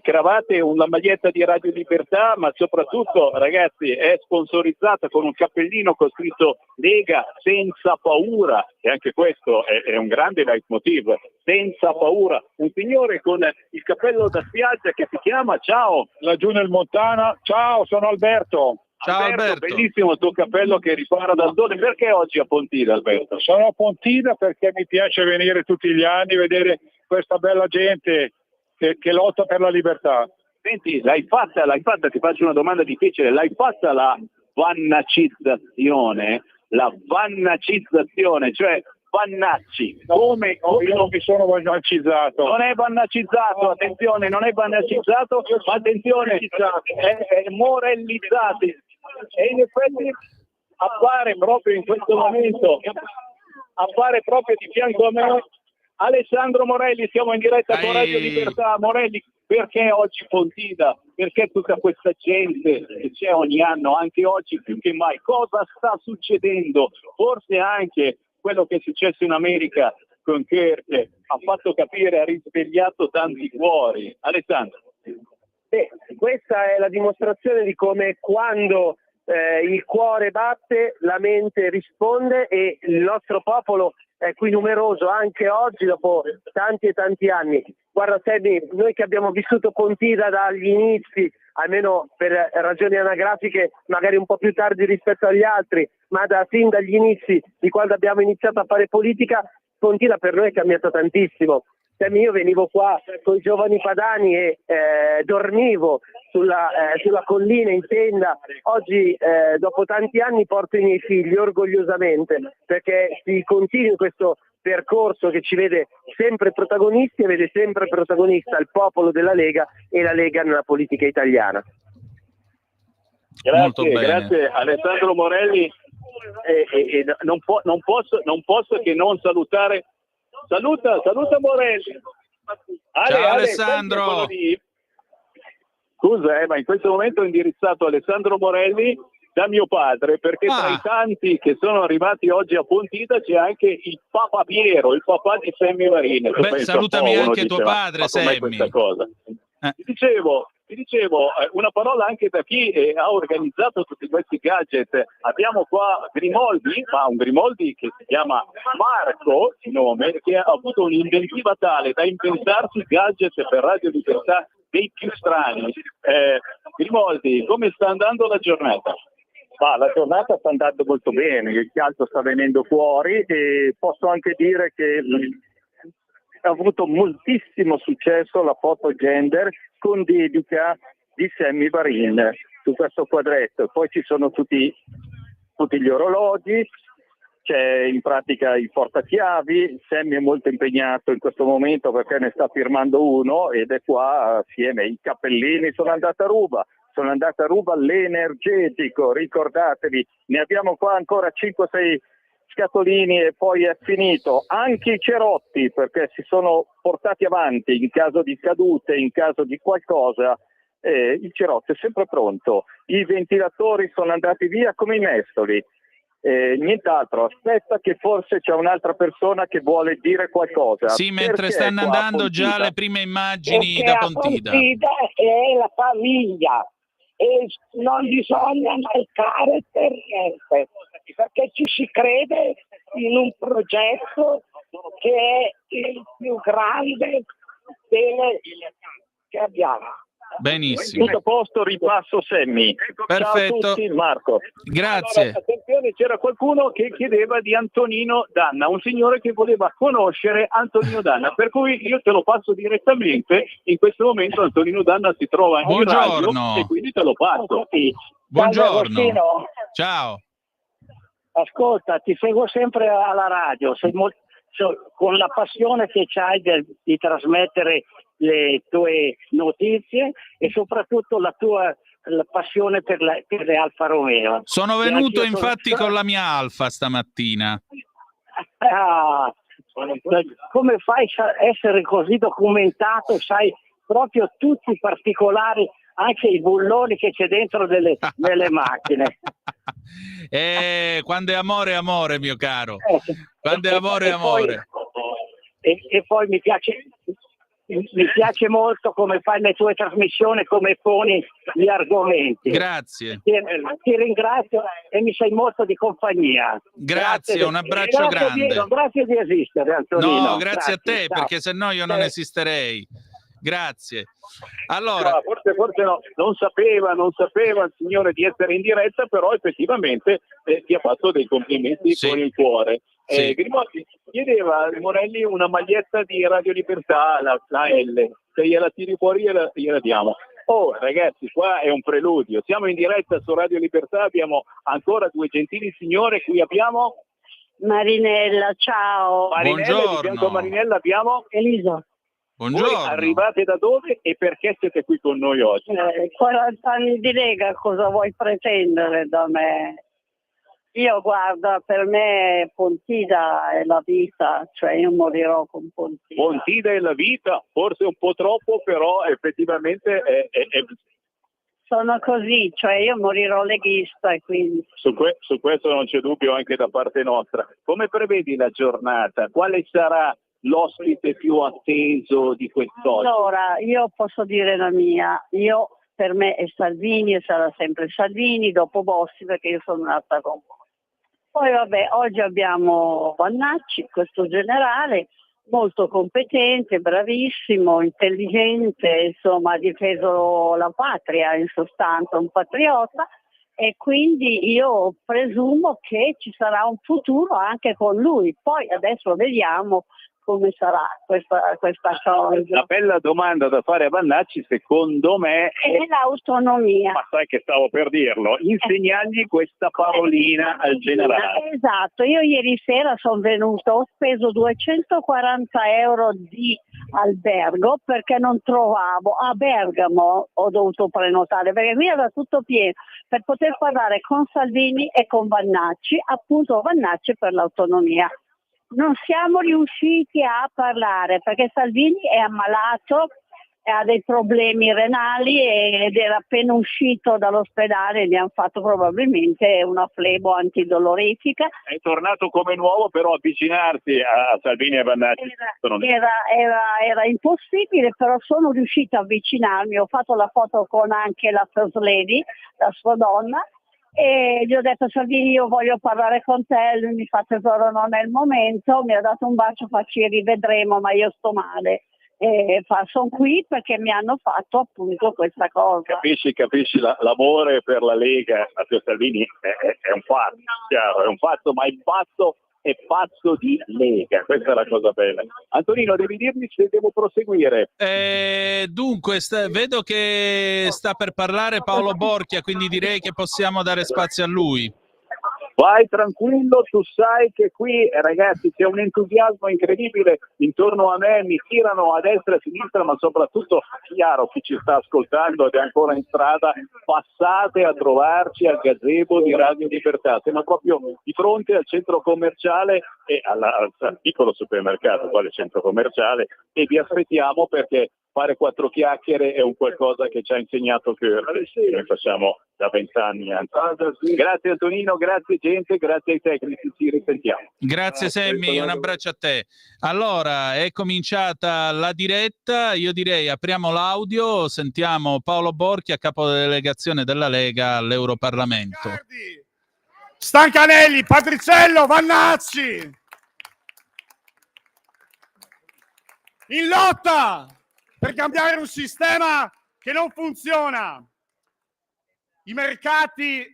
Cravatte, una maglietta di Radio Libertà, ma soprattutto, ragazzi, è sponsorizzata con un cappellino con scritto Lega senza paura, e anche questo è un grande leitmotiv, senza paura. Un signore con il cappello da spiaggia che si chiama, ciao, laggiù nel Montana, ciao, sono Alberto. Ciao Alberto. Bellissimo il tuo cappello che ripara dal sole. Perché oggi a Pontida, Alberto? Sono a Pontida perché mi piace venire tutti gli anni, vedere questa bella gente che lotta per la libertà. Senti, l'hai fatta, ti faccio una domanda difficile, l'hai fatta la vannacizzazione, cioè Vannacci. Come io non mi sono vannacizzato. Non è vannacizzato, attenzione, non è vannacizzato, ma attenzione, è morellizzato. E in effetti appare proprio in questo momento, appare proprio di fianco a me Alessandro Morelli. Siamo in diretta con Radio Libertà. Morelli, perché oggi Pontida? Perché tutta questa gente che c'è ogni anno, anche oggi più che mai? Cosa sta succedendo? Forse anche quello che è successo in America con Kirk ha fatto capire, ha risvegliato tanti cuori. Alessandro. Questa è la dimostrazione di come quando il cuore batte, la mente risponde, e il nostro popolo è qui numeroso anche oggi dopo tanti e tanti anni. Guarda Sammy, noi che abbiamo vissuto Pontida dagli inizi, almeno per ragioni anagrafiche magari un po' più tardi rispetto agli altri, ma fin dagli inizi di quando abbiamo iniziato a fare politica, Pontida per noi è cambiato tantissimo. Io venivo qua con i giovani padani e dormivo sulla collina in tenda. Oggi dopo tanti anni porto i miei figli orgogliosamente, perché si continua questo percorso che ci vede sempre protagonisti e vede sempre protagonista il popolo della Lega e la Lega nella politica italiana. Grazie Alessandro Morelli. Non posso che non salutare. Saluta Morelli. Ciao Alessandro. Scusa, ma in questo momento ho indirizzato Alessandro Morelli da mio padre, perché tra i tanti che sono arrivati oggi a Pontida c'è anche il Papa Piero, il papà di Sammy Varin. Salutami anche tuo padre, Sammy. Questa cosa? Ti dicevo, una parola anche da chi ha organizzato tutti questi gadget. Abbiamo qua Grimoldi, ma un Grimoldi che si chiama Marco, il nome, che ha avuto un'inventiva tale da inventarsi gadget per Radio Libertà dei più strani. Grimoldi, come sta andando la giornata? La giornata sta andando molto bene, il caldo sta venendo fuori e posso anche dire che ha avuto moltissimo successo la foto gender con dedica di Sammy Varin su questo quadretto. Poi ci sono tutti gli orologi, c'è in pratica il portachiavi. Sammy è molto impegnato in questo momento perché ne sta firmando uno ed è qua assieme. I cappellini sono andati a ruba l'energetico, ricordatevi, ne abbiamo qua ancora 5-6 scatolini e poi è finito. Anche i cerotti, perché si sono portati avanti in caso di cadute, in caso di qualcosa, il cerotto è sempre pronto. I ventilatori sono andati via come i mestoli. Nient'altro, aspetta che forse c'è un'altra persona che vuole dire qualcosa. Sì, mentre stanno andando già le prime immagini perché da Pontida. Pontida è la famiglia e non bisogna mancare per niente, perché ci si crede in un progetto che è il più grande che abbiamo. Benissimo. Tutto a posto, ripasso Sammy. Perfetto. Ciao a tutti, Marco. Grazie. Allora, attenzione, c'era qualcuno che chiedeva di Antonino Danna, un signore che voleva conoscere Antonino Danna, per cui io te lo passo direttamente. In questo momento Antonino Danna si trova in radio e quindi te lo passo. Buongiorno. Ciao. Ascolta, ti seguo sempre alla radio, con la passione che c'hai di trasmettere le tue notizie e soprattutto la passione per le Alfa Romeo. Sono venuto infatti con la mia Alfa stamattina. Come fai a essere così documentato? Sai proprio tutti i particolari, anche i bulloni che c'è dentro delle macchine. Quando è amore, amore, mio caro. Quando è amore, amore. E poi mi piace molto come fai le tue trasmissioni, come poni gli argomenti. Grazie. Ti ringrazio e mi sei molto di compagnia. Grazie, un abbraccio grande. Grazie di esistere, Antonino. No, grazie a te, ciao. Perché se no io non esisterei. Grazie. Allora, forse no, non sapeva il signore di essere in diretta, però effettivamente ti ha fatto dei complimenti con il cuore. Grimoldi chiedeva Morelli una maglietta di Radio Libertà, la L, se gliela tiri fuori gliela diamo. Oh ragazzi, qua è un preludio, siamo in diretta su Radio Libertà, abbiamo ancora due gentili signore, qui abbiamo Marinella, ciao. Marinella, di fianco a Marinella abbiamo Elisa. Buongiorno. Voi arrivate da dove e perché siete qui con noi oggi? 40 anni di Lega, cosa vuoi pretendere da me? Io guarda, per me Pontida è la vita, cioè io morirò con Pontida. Pontida è la vita, forse un po' troppo, però effettivamente è... Sono così, cioè io morirò leghista e quindi... Su questo non c'è dubbio anche da parte nostra. Come prevedi la giornata? Quale sarà l'ospite più atteso di quest'oggi? Allora, io posso dire la mia. Per me è Salvini e sarà sempre Salvini, dopo Bossi, perché io sono nata con voi. Poi vabbè, oggi abbiamo Vannacci, questo generale, molto competente, bravissimo, intelligente, insomma ha difeso la patria, in sostanza un patriota, e quindi io presumo che ci sarà un futuro anche con lui. Poi adesso vediamo come sarà questa cosa. La bella domanda da fare a Vannacci, secondo me, è l'autonomia. Ma sai che stavo per dirlo, insegnargli questa parolina al generale. Esatto, io ieri sera sono venuta, ho speso 240 euro di albergo perché non trovavo, a Bergamo ho dovuto prenotare perché qui era tutto pieno, per poter parlare con Salvini e con Vannacci, appunto Vannacci per l'autonomia. Non siamo riusciti a parlare perché Salvini è ammalato, ha dei problemi renali ed era appena uscito dall'ospedale, gli hanno fatto probabilmente una flebo antidolorifica. È tornato come nuovo, però avvicinarsi a Salvini e Vannacci era impossibile, però sono riuscita a avvicinarmi, ho fatto la foto con anche la First Lady, la sua donna, e gli ho detto Salvini io voglio parlare con te, lui mi fa tesoro non è il momento, mi ha dato un bacio, ci rivedremo ma io sto male. Sono qui perché mi hanno fatto appunto questa cosa. Capisci l'amore per la Lega, Matteo Salvini è un fatto, chiaro, è un fatto, ma il fatto è fatto di Lega, questa è la cosa bella. Antonino, devi dirmi se devo proseguire. Dunque, vedo che sta per parlare Paolo Borchia, quindi direi che possiamo dare spazio a lui. Vai tranquillo, tu sai che qui ragazzi c'è un entusiasmo incredibile intorno a me, mi tirano a destra e a sinistra, ma soprattutto chiaro chi ci sta ascoltando ed è ancora in strada, passate a trovarci al gazebo di Radio Libertà, siamo proprio di fronte al centro commerciale e al piccolo supermercato, quale centro commerciale, e vi aspettiamo perché fare 4 chiacchiere è un qualcosa che ci ha insegnato che noi facciamo da 20 anni. Grazie Antonino, grazie gente, grazie ai tecnici, ci risentiamo. Grazie Sammy, un abbraccio a te. Allora, è cominciata la diretta, io direi apriamo l'audio, sentiamo Paolo Borchia, capodelegazione della Lega all'Europarlamento. Stancanelli, Patriciello, Vannacci! In lotta per cambiare un sistema che non funziona. I mercati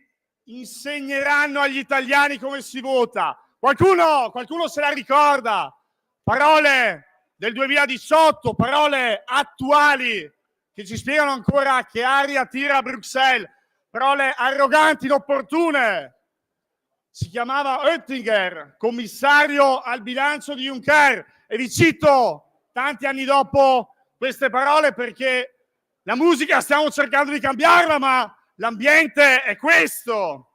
insegneranno agli italiani come si vota. Qualcuno se la ricorda. Parole del 2018, parole attuali che ci spiegano ancora che aria tira a Bruxelles. Parole arroganti, inopportune. Si chiamava Oettinger, commissario al bilancio di Juncker. E vi cito tanti anni dopo queste parole perché la musica stiamo cercando di cambiarla, ma l'ambiente è questo.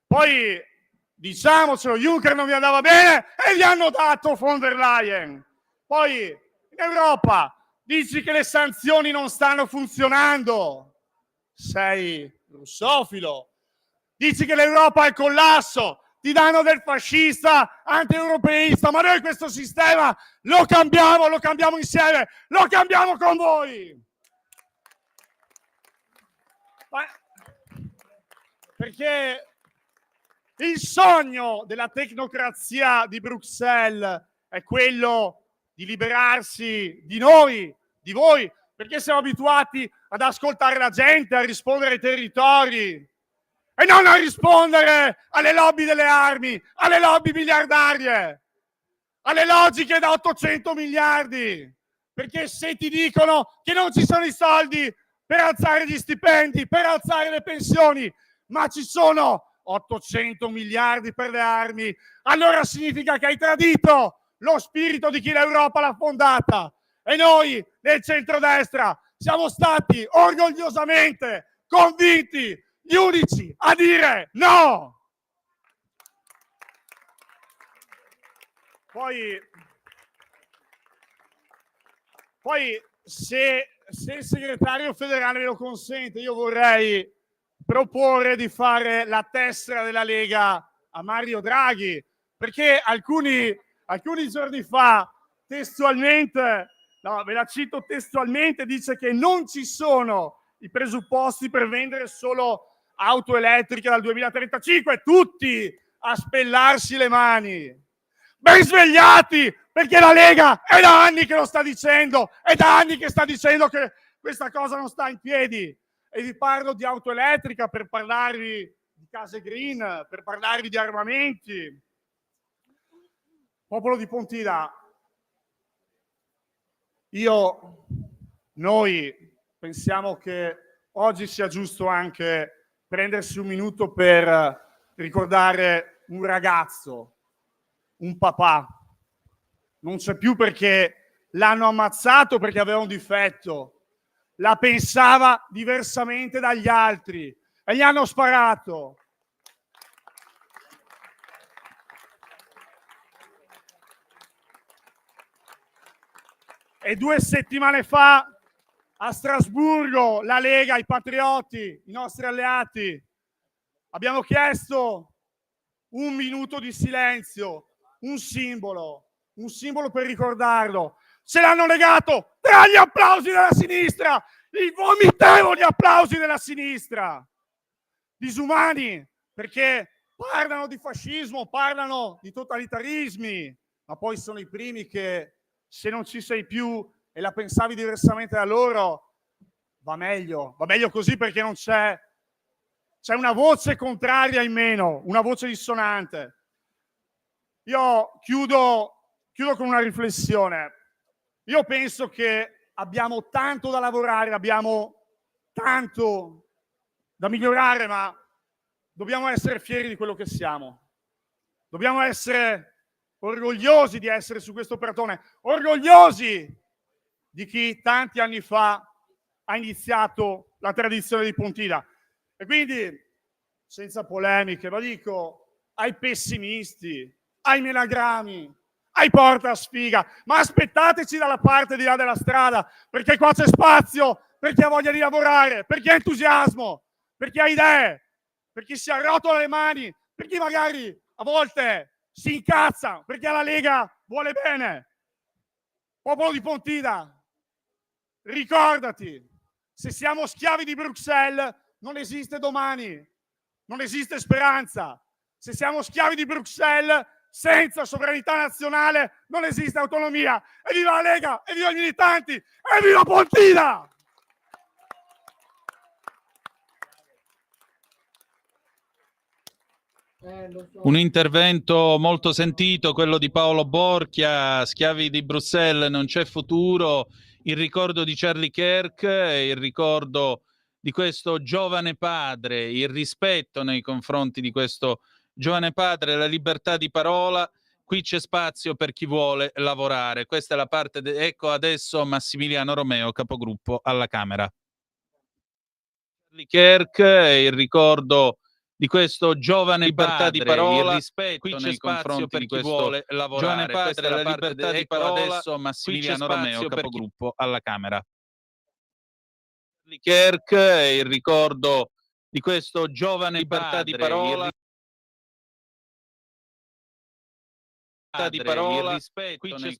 Poi, diciamocelo, Juncker non vi andava bene e gli hanno dato von der Leyen. Poi, in Europa, dici che le sanzioni non stanno funzionando. Sei russofilo. Dici che l'Europa è al collasso. Ti danno del fascista, anti-europeista, ma noi questo sistema lo cambiamo insieme, lo cambiamo con voi. Perché il sogno della tecnocrazia di Bruxelles è quello di liberarsi di noi, di voi, perché siamo abituati ad ascoltare la gente, a rispondere ai territori e non a rispondere alle lobby delle armi, alle lobby miliardarie, alle logiche da 800 miliardi. Perché se ti dicono che non ci sono i soldi per alzare gli stipendi, per alzare le pensioni, ma ci sono 800 miliardi per le armi, allora significa che hai tradito lo spirito di chi l'Europa l'ha fondata. E noi nel centrodestra siamo stati orgogliosamente convinti gli unici a dire no. Poi se il segretario federale me lo consente, io vorrei proporre di fare la tessera della Lega a Mario Draghi, perché alcuni giorni fa, testualmente, no, ve la cito testualmente, dice che non ci sono i presupposti per vendere solo auto elettriche dal 2035, tutti a spellarsi le mani. Ben svegliati, perché la Lega è da anni che lo sta dicendo, è da anni che sta dicendo che questa cosa non sta in piedi. E vi parlo di auto elettrica per parlarvi di case green, per parlarvi di armamenti. Popolo di Pontida, noi pensiamo che oggi sia giusto anche prendersi un minuto per ricordare un ragazzo, un papà. Non c'è più perché l'hanno ammazzato perché aveva un difetto, la pensava diversamente dagli altri e gli hanno sparato. E 2 settimane fa a Strasburgo la Lega, i patrioti, i nostri alleati, abbiamo chiesto un minuto di silenzio, un simbolo per ricordarlo. Ce l'hanno negato tra gli applausi della sinistra, i vomitevoli applausi della sinistra. Disumani, perché parlano di fascismo, parlano di totalitarismi, ma poi sono i primi che, se non ci sei più e la pensavi diversamente da loro, va meglio così, perché non c'è una voce contraria in meno, una voce dissonante. Io chiudo con una riflessione. Io penso che abbiamo tanto da lavorare, abbiamo tanto da migliorare, ma dobbiamo essere fieri di quello che siamo. Dobbiamo essere orgogliosi di essere su questo pelottone, orgogliosi di chi tanti anni fa ha iniziato la tradizione di Pontida. E quindi, senza polemiche, ma dico ai pessimisti, ai menagrami, ai portasfiga, ma aspettateci dalla parte di là della strada, perché qua c'è spazio per chi ha voglia di lavorare, per chi ha entusiasmo, per chi ha idee, per chi si arrotola le mani, per chi magari a volte si incazza, perché alla Lega vuole bene. Popolo di Pontida, ricordati, se siamo schiavi di Bruxelles non esiste domani, non esiste speranza. Se siamo schiavi di Bruxelles, senza sovranità nazionale non esiste autonomia. E viva la Lega, e viva i militanti, e viva Pontida! Un intervento molto sentito, quello di Paolo Borchia, schiavi di Bruxelles, non c'è futuro, il ricordo di Charlie Kirk, il ricordo di questo giovane padre, il rispetto nei confronti di questo giovane padre, la libertà di parola. Qui c'è spazio per chi vuole lavorare. Questa è la parte. Ecco adesso Massimiliano Romeo, capogruppo alla Camera. Charlie Kirk, il ricordo di questo giovane libertà padre, di parola, il rispetto qui c'è spazio per chi vuole lavorare. Giovane padre, la libertà di parola. Adesso Massimiliano Romeo, capogruppo alla Camera. Charlie Kirk, il ricordo di questo giovane libertà di parola. Di parola, il rispetto qui c'è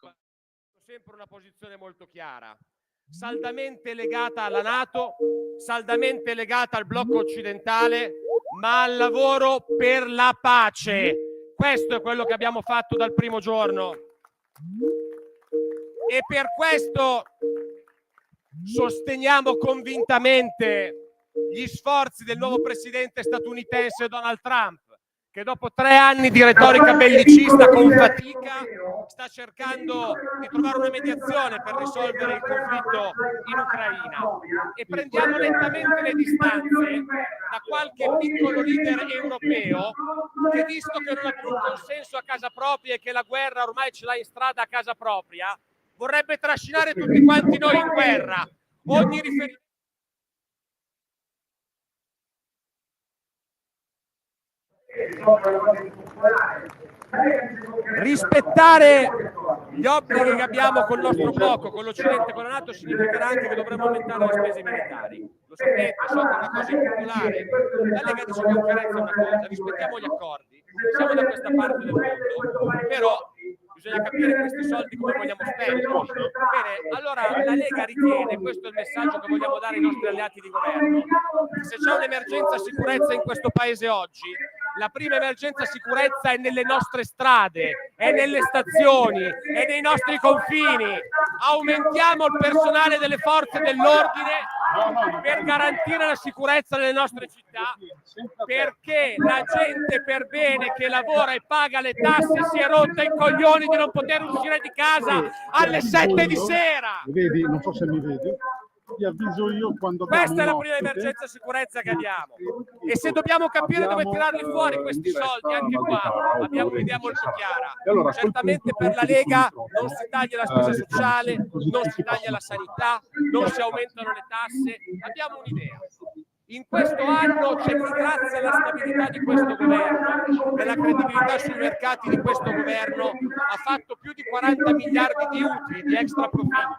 sempre una posizione molto chiara, saldamente legata alla NATO, saldamente legata al blocco occidentale, ma al lavoro per la pace. Questo è quello che abbiamo fatto dal primo giorno e per questo sosteniamo convintamente gli sforzi del nuovo presidente statunitense Donald Trump, che dopo 3 anni di retorica bellicista con fatica sta cercando di trovare una mediazione per risolvere il conflitto in Ucraina, e prendiamo nettamente le distanze da qualche piccolo leader europeo che, visto che non ha più consenso a casa propria e che la guerra ormai ce l'ha in strada a casa propria, vorrebbe trascinare tutti quanti noi in guerra. Ogni riferimento rispettare gli obblighi che abbiamo col nostro blocco, con l'Occidente, con la NATO, significherà anche che dovremo aumentare le spese militari. Lo sapete, so che è una cosa impopolare. La Lega dice con chiarezza una cosa: rispettiamo gli accordi, siamo da questa parte del mondo, però bisogna capire questi soldi come vogliamo spenderli. Bene, allora la Lega ritiene, questo è il messaggio che vogliamo dare ai nostri alleati di governo, se c'è un'emergenza sicurezza in questo paese oggi, la prima emergenza sicurezza è nelle nostre strade, è nelle stazioni, è nei nostri confini. Aumentiamo il personale delle forze dell'ordine per garantire la sicurezza nelle nostre città, perché la gente per bene che lavora e paga le tasse si è rotta i coglioni di non poter uscire di casa alle 7 di sera. Vedi, non so se mi vedi. Ti avviso io quando questa è la prima emergenza sicurezza che abbiamo, e se dobbiamo capire dove tirarli fuori questi soldi, anche qua abbiamo un'idea molto chiara. Certamente per la Lega non si taglia la spesa sociale, non si taglia la sanità, non si aumentano le tasse, abbiamo un'idea. In questo anno c'è chi, grazie alla stabilità di questo governo, della credibilità sui mercati di questo governo, ha fatto più di 40 miliardi di utili, di extra profitto.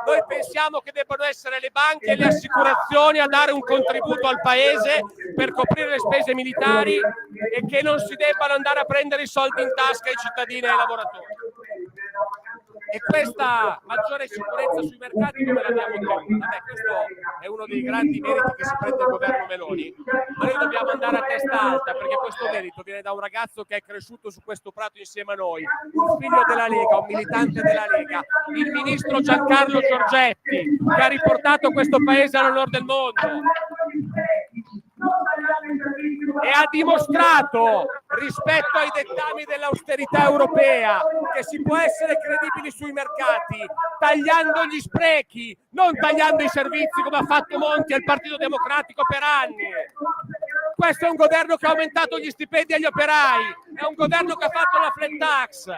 Noi pensiamo che debbano essere le banche e le assicurazioni a dare un contributo al paese per coprire le spese militari, e che non si debbano andare a prendere i soldi in tasca ai cittadini e ai lavoratori. E questa maggiore sicurezza sui mercati come l'abbiamo ottenuta? Questo è uno dei grandi meriti che si prende il governo Meloni, ma noi dobbiamo andare a testa alta, perché questo merito viene da un ragazzo che è cresciuto su questo prato insieme a noi, un figlio della Lega, un militante della Lega, il ministro Giancarlo Giorgetti, che ha riportato questo paese all'onore del mondo e ha dimostrato, rispetto ai dettami dell'austerità europea, che si può essere credibili sui mercati tagliando gli sprechi, non tagliando i servizi come ha fatto Monti e il Partito Democratico per anni. Questo è un governo che ha aumentato gli stipendi agli operai, è un governo che ha fatto la flat tax,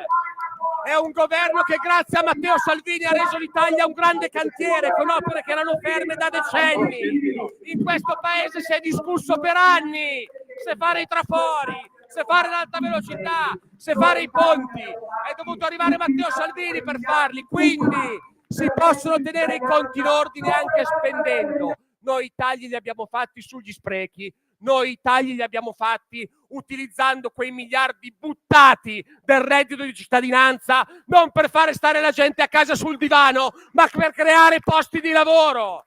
è un governo che grazie a Matteo Salvini ha reso l'Italia un grande cantiere con opere che erano ferme da decenni. In questo paese si è discusso per anni se fare i trafori, se fare l'alta velocità, se fare i ponti. È dovuto arrivare Matteo Salvini per farli, quindi si possono tenere i conti in ordine anche spendendo. Noi i tagli li abbiamo fatti sugli sprechi, noi i tagli li abbiamo fatti utilizzando quei miliardi buttati del reddito di cittadinanza, non per fare stare la gente a casa sul divano, ma per creare posti di lavoro.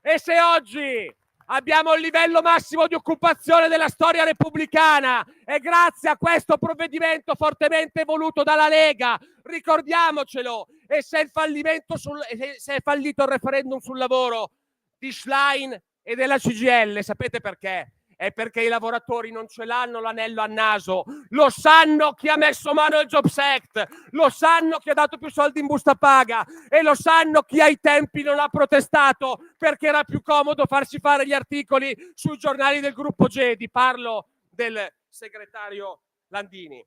E se oggi abbiamo il livello massimo di occupazione della storia repubblicana, è grazie a questo provvedimento fortemente voluto dalla Lega, ricordiamocelo. E se è fallito il referendum sul lavoro di Schlein e della CGIL, sapete perché? È perché i lavoratori non ce l'hanno l'anello al naso, lo sanno chi ha messo mano al Jobs Act, lo sanno chi ha dato più soldi in busta paga, e lo sanno chi ai tempi non ha protestato perché era più comodo farsi fare gli articoli sui giornali del gruppo Gedi. Parlo del segretario Landini.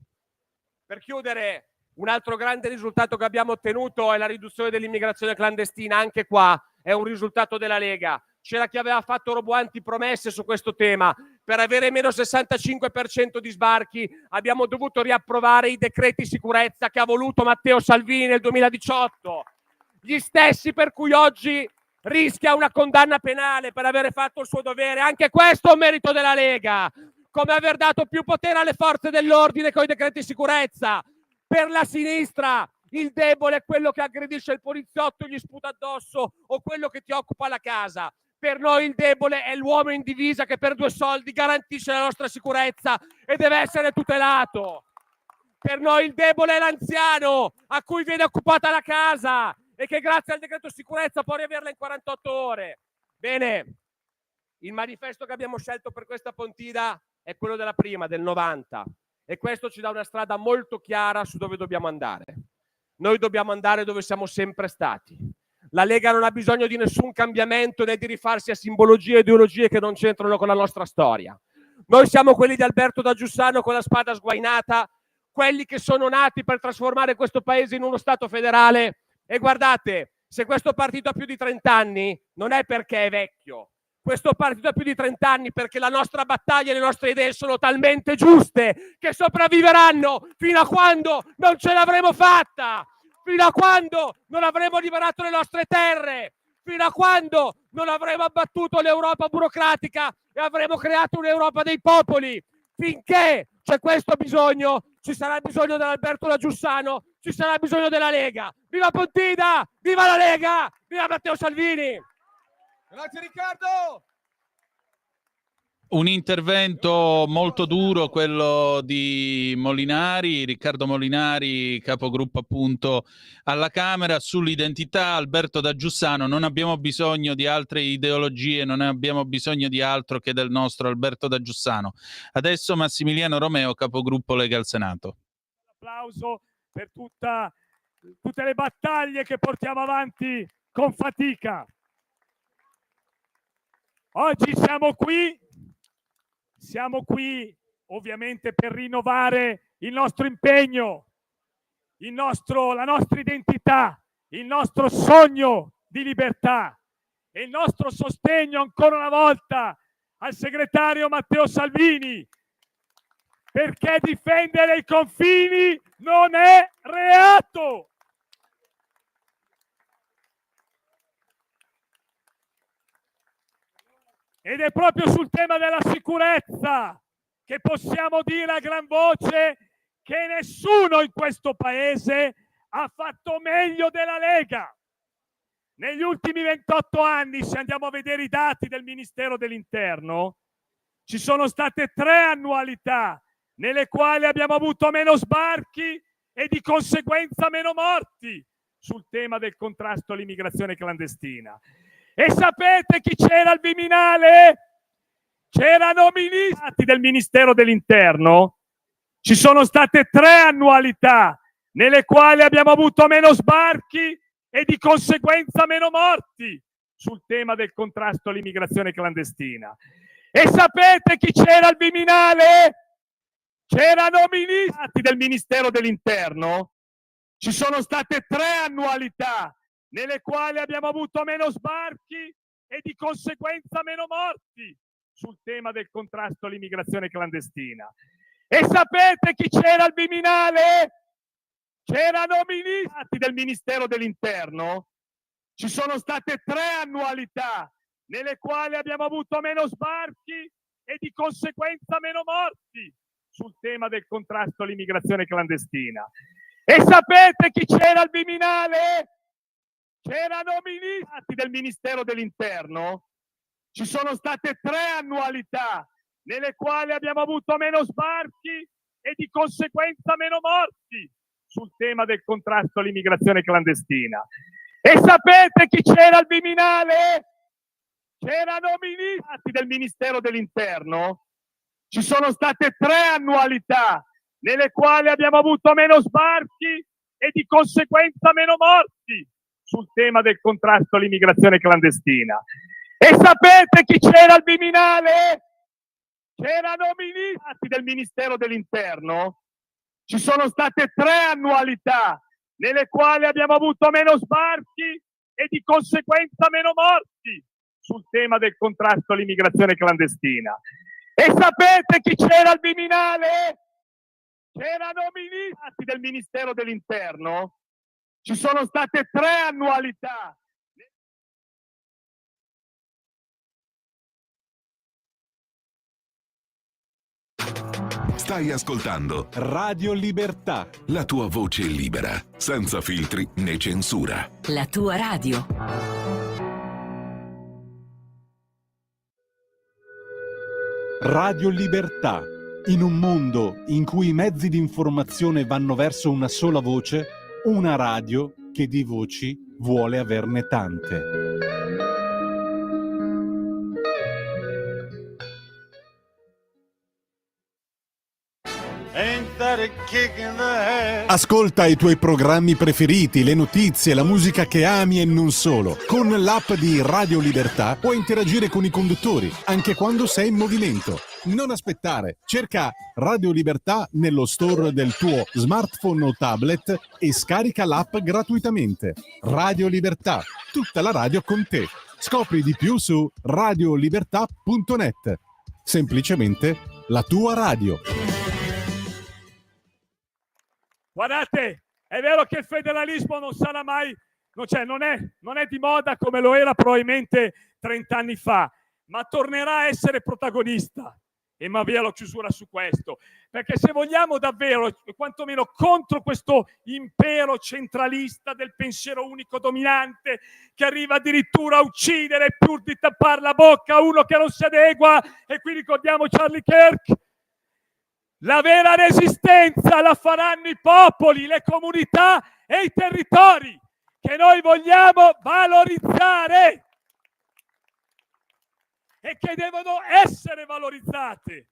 Per chiudere, un altro grande risultato che abbiamo ottenuto è la riduzione dell'immigrazione clandestina. Anche qua è un risultato della Lega. C'era chi aveva fatto roboanti promesse su questo tema. Per avere meno 65% di sbarchi abbiamo dovuto riapprovare i decreti sicurezza che ha voluto Matteo Salvini nel 2018. Gli stessi per cui oggi rischia una condanna penale per aver fatto il suo dovere. Anche questo è un merito della Lega. Come aver dato più potere alle forze dell'ordine con i decreti sicurezza. Per la sinistra il debole è quello che aggredisce il poliziotto e gli sputa addosso, o quello che ti occupa la casa. Per noi il debole è l'uomo in divisa che per 2 soldi garantisce la nostra sicurezza e deve essere tutelato. Per noi il debole è l'anziano a cui viene occupata la casa e che grazie al decreto sicurezza può riaverla in 48 ore. Bene, il manifesto che abbiamo scelto per questa Pontida è quello della prima, del 90, e questo ci dà una strada molto chiara su dove dobbiamo andare. Noi dobbiamo andare dove siamo sempre stati. La Lega non ha bisogno di nessun cambiamento né di rifarsi a simbologie e ideologie che non c'entrano con la nostra storia. Noi siamo quelli di Alberto da Giussano con la spada sguainata, quelli che sono nati per trasformare questo paese in uno Stato federale. E guardate, se questo partito ha più di 30 anni, non è perché è vecchio. Questo partito ha più di 30 anni perché la nostra battaglia e le nostre idee sono talmente giuste che sopravviveranno fino a quando non ce l'avremo fatta, fino a quando non avremo liberato le nostre terre, fino a quando non avremo abbattuto l'Europa burocratica e avremo creato un'Europa dei popoli. Finché c'è questo bisogno, ci sarà bisogno dell'Alberto da Giussano, ci sarà bisogno della Lega. Viva Pontida! Viva la Lega! Viva Matteo Salvini! Grazie Riccardo! Un intervento molto duro, quello di Molinari, Riccardo Molinari, capogruppo appunto alla Camera, sull'identità. Alberto da Giussano: non abbiamo bisogno di altre ideologie, non abbiamo bisogno di altro che del nostro Alberto da Giussano. Adesso Massimiliano Romeo, capogruppo Lega al Senato. Applauso per tutte le battaglie che portiamo avanti con fatica. Oggi siamo qui ovviamente per rinnovare il nostro impegno, la nostra identità, il nostro sogno di libertà e il nostro sostegno ancora una volta al segretario Matteo Salvini, perché difendere i confini non è reato. Ed è proprio sul tema della sicurezza che possiamo dire a gran voce che nessuno in questo paese ha fatto meglio della Lega. Negli ultimi 28 anni, se andiamo a vedere i dati del Ministero dell'Interno, ci sono state 3 annualità nelle quali abbiamo avuto meno sbarchi e di conseguenza meno morti sul tema del contrasto all'immigrazione clandestina. E sapete chi c'era al Viminale? C'erano ministri del Ministero dell'Interno. Ci sono state 3 annualità nelle quali abbiamo avuto meno sbarchi e di conseguenza meno morti sul tema del contrasto all'immigrazione clandestina. E sapete chi c'era al Viminale? C'erano ministri del Ministero dell'Interno. Ci sono state 3 annualità nelle quali abbiamo avuto meno sbarchi e di conseguenza meno morti sul tema del contrasto all'immigrazione clandestina. E sapete chi c'era al Viminale? C'erano ministri del Ministero dell'Interno. Ci sono state 3 annualità nelle quali abbiamo avuto meno sbarchi e di conseguenza meno morti sul tema del contrasto all'immigrazione clandestina. E sapete chi c'era al Viminale? C'erano ministri del Ministero dell'Interno. Ci sono state 3 annualità nelle quali abbiamo avuto meno sbarchi e di conseguenza meno morti sul tema del contrasto all'immigrazione clandestina. E sapete chi c'era al Viminale? C'erano ministri del Ministero dell'Interno. Ci sono state 3 annualità nelle quali abbiamo avuto meno sbarchi e di conseguenza meno morti sul tema del contrasto all'immigrazione clandestina. E sapete chi c'era al Viminale? C'erano ministri del Ministero dell'Interno. Ci sono state 3 annualità nelle quali abbiamo avuto meno sbarchi e di conseguenza meno morti sul tema del contrasto all'immigrazione clandestina. E sapete chi c'era al Viminale? C'erano ministri del Ministero dell'Interno. Ci sono state 3 annualità. Stai ascoltando Radio Libertà, la tua voce libera, senza filtri né censura. La tua radio. Radio Libertà. In un mondo in cui i mezzi di informazione vanno verso una sola voce, una radio che di voci vuole averne tante. Ascolta i tuoi programmi preferiti, le notizie, la musica che ami e non solo. Con l'app di Radio Libertà puoi interagire con i conduttori, anche quando sei in movimento. Non aspettare, cerca Radio Libertà nello store del tuo smartphone o tablet e scarica l'app gratuitamente. Radio Libertà, tutta la radio con te. Scopri di più su radiolibertà.net. Semplicemente la tua radio. Guardate, è vero che il federalismo non sarà mai, non è di moda come lo era probabilmente 30 anni fa, ma tornerà a essere protagonista. E ma via la chiusura su questo, perché se vogliamo davvero, quantomeno contro questo impero centralista del pensiero unico dominante che arriva addirittura a uccidere pur di tappare la bocca a uno che non si adegua, e qui ricordiamo Charlie Kirk, la vera resistenza la faranno i popoli, le comunità e i territori che noi vogliamo valorizzare e che devono essere valorizzate,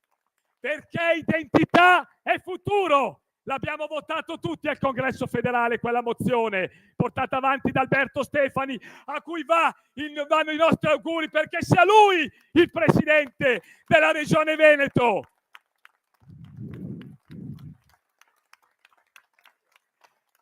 perché identità è futuro. L'abbiamo votato tutti al Congresso federale, quella mozione portata avanti da Alberto Stefani, a cui vanno i nostri auguri perché sia lui il presidente della Regione Veneto.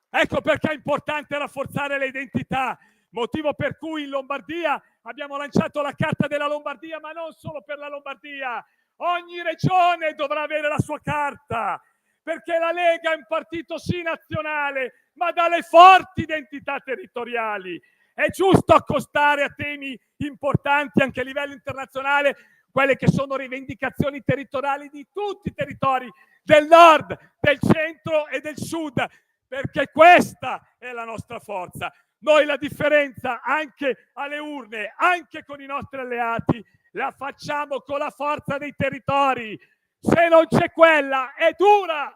Ecco perché è importante rafforzare le identità, motivo per cui in Lombardia abbiamo lanciato la Carta della Lombardia, ma non solo per la Lombardia. Ogni regione dovrà avere la sua carta, perché la Lega è un partito sì nazionale, ma dalle forti identità territoriali. È giusto accostare a temi importanti anche a livello internazionale quelle che sono rivendicazioni territoriali di tutti i territori del nord, del centro e del sud, perché questa è la nostra forza. Noi la differenza anche alle urne, anche con i nostri alleati, la facciamo con la forza dei territori. Se non c'è quella, è dura.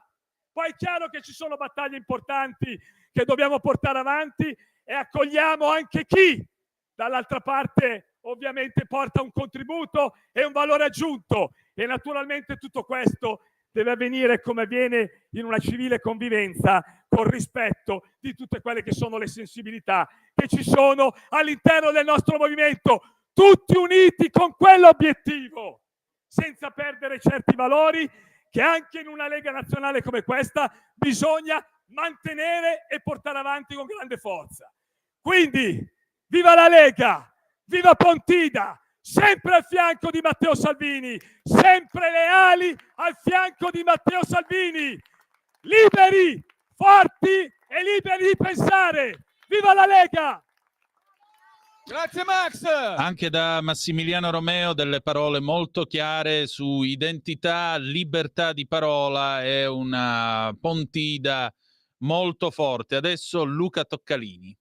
Poi è chiaro che ci sono battaglie importanti che dobbiamo portare avanti e accogliamo anche chi dall'altra parte ovviamente porta un contributo e un valore aggiunto, e naturalmente tutto questo deve avvenire come avviene in una civile convivenza, con rispetto di tutte quelle che sono le sensibilità che ci sono all'interno del nostro movimento, tutti uniti con quell'obiettivo, senza perdere certi valori che anche in una Lega nazionale come questa bisogna mantenere e portare avanti con grande forza. Quindi, viva la Lega, viva Pontida, sempre al fianco di Matteo Salvini, sempre leali al fianco di Matteo Salvini, liberi, forti e liberi di pensare. Viva la Lega! Grazie Max! Anche da Massimiliano Romeo delle parole molto chiare su identità, libertà di parola e una Pontida molto forte. Adesso Luca Toccalini.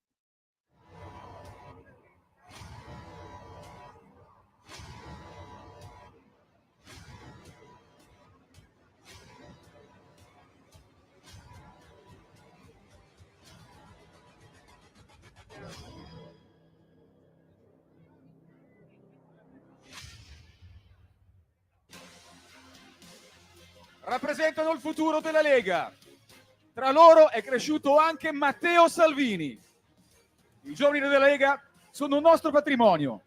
Rappresentano il futuro della Lega. Tra loro è cresciuto anche Matteo Salvini. I giovani della Lega sono un nostro patrimonio.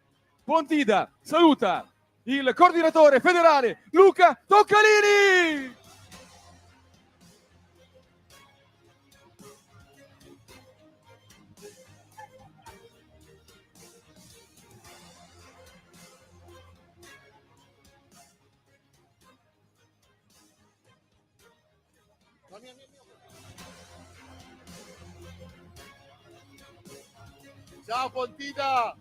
Pontida saluta il coordinatore federale Luca Toccalini. Ciao Pontida,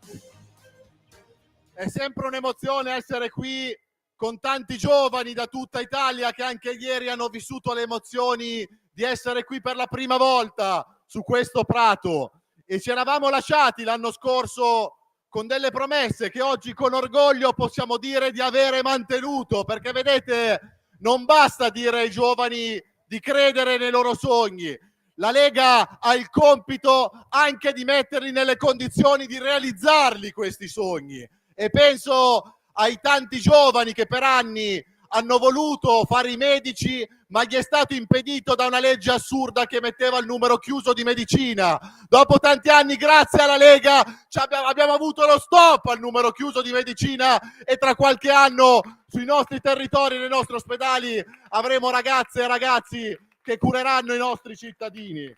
è sempre un'emozione essere qui con tanti giovani da tutta Italia che anche ieri hanno vissuto le emozioni di essere qui per la prima volta su questo prato, e ci eravamo lasciati l'anno scorso con delle promesse che oggi con orgoglio possiamo dire di avere mantenuto, perché vedete, non basta dire ai giovani di credere nei loro sogni. La Lega ha il compito anche di metterli nelle condizioni di realizzarli questi sogni, e penso ai tanti giovani che per anni hanno voluto fare i medici, ma gli è stato impedito da una legge assurda che metteva il numero chiuso di medicina. Dopo tanti anni, grazie alla Lega, abbiamo avuto lo stop al numero chiuso di medicina e tra qualche anno sui nostri territori, nei nostri ospedali, avremo ragazze e ragazzi che cureranno i nostri cittadini.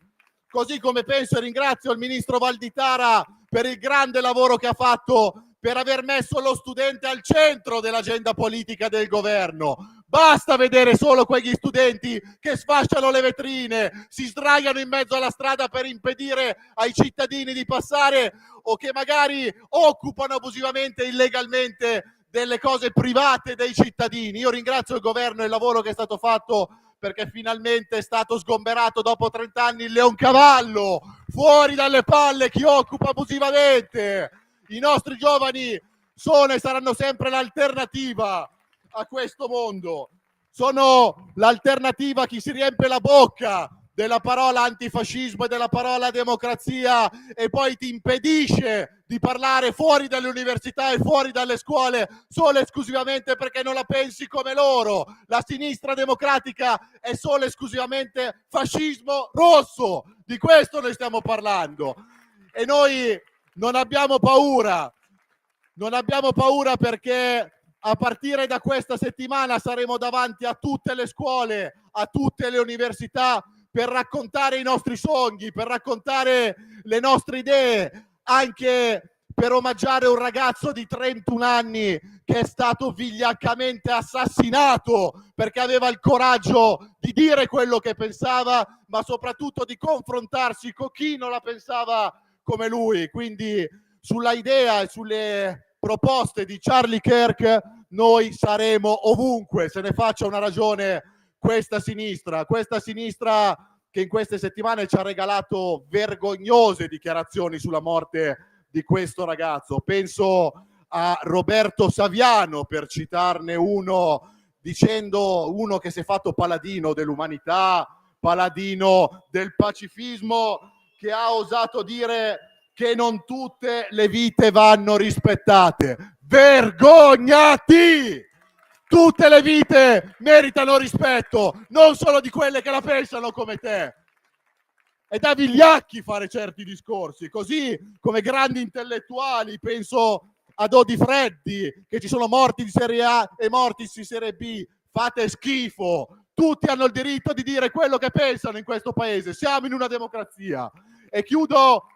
Così come penso e ringrazio il ministro Valditara per il grande lavoro che ha fatto per aver messo lo studente al centro dell'agenda politica del governo. Basta vedere solo quegli studenti che sfasciano le vetrine, si sdraiano in mezzo alla strada per impedire ai cittadini di passare o che magari occupano abusivamente, illegalmente delle cose private dei cittadini. Io ringrazio il governo e il lavoro che è stato fatto perché finalmente è stato sgomberato dopo 30 anni il leoncavallo, fuori dalle palle chi occupa abusivamente. I nostri giovani sono e saranno sempre l'alternativa a questo mondo. Sono l'alternativa a chi si riempie la bocca della parola antifascismo e della parola democrazia e poi ti impedisce di parlare fuori dalle università e fuori dalle scuole solo e esclusivamente perché non la pensi come loro. La sinistra democratica è solo e esclusivamente fascismo rosso. Di questo noi stiamo parlando. E noi non abbiamo paura perché a partire da questa settimana saremo davanti a tutte le scuole, a tutte le università per raccontare i nostri sogni, per raccontare le nostre idee, anche per omaggiare un ragazzo di 31 anni che è stato vigliaccamente assassinato perché aveva il coraggio di dire quello che pensava, ma soprattutto di confrontarsi con chi non la pensava come lui. Quindi sulla idea e sulle proposte di Charlie Kirk noi saremo ovunque, se ne faccia una ragione questa sinistra che in queste settimane ci ha regalato vergognose dichiarazioni sulla morte di questo ragazzo. Penso a Roberto Saviano, per citarne uno, dicendo uno che si è fatto paladino dell'umanità, paladino del pacifismo, che ha osato dire che non tutte le vite vanno rispettate. Vergognati! Tutte le vite meritano rispetto, non solo di quelle che la pensano come te. È da vigliacchi fare certi discorsi, così come grandi intellettuali, penso a Dodi Freddi, che ci sono morti di Serie A e morti di Serie B. Fate schifo. Tutti hanno il diritto di dire quello che pensano in questo paese. Siamo in una democrazia. E chiudo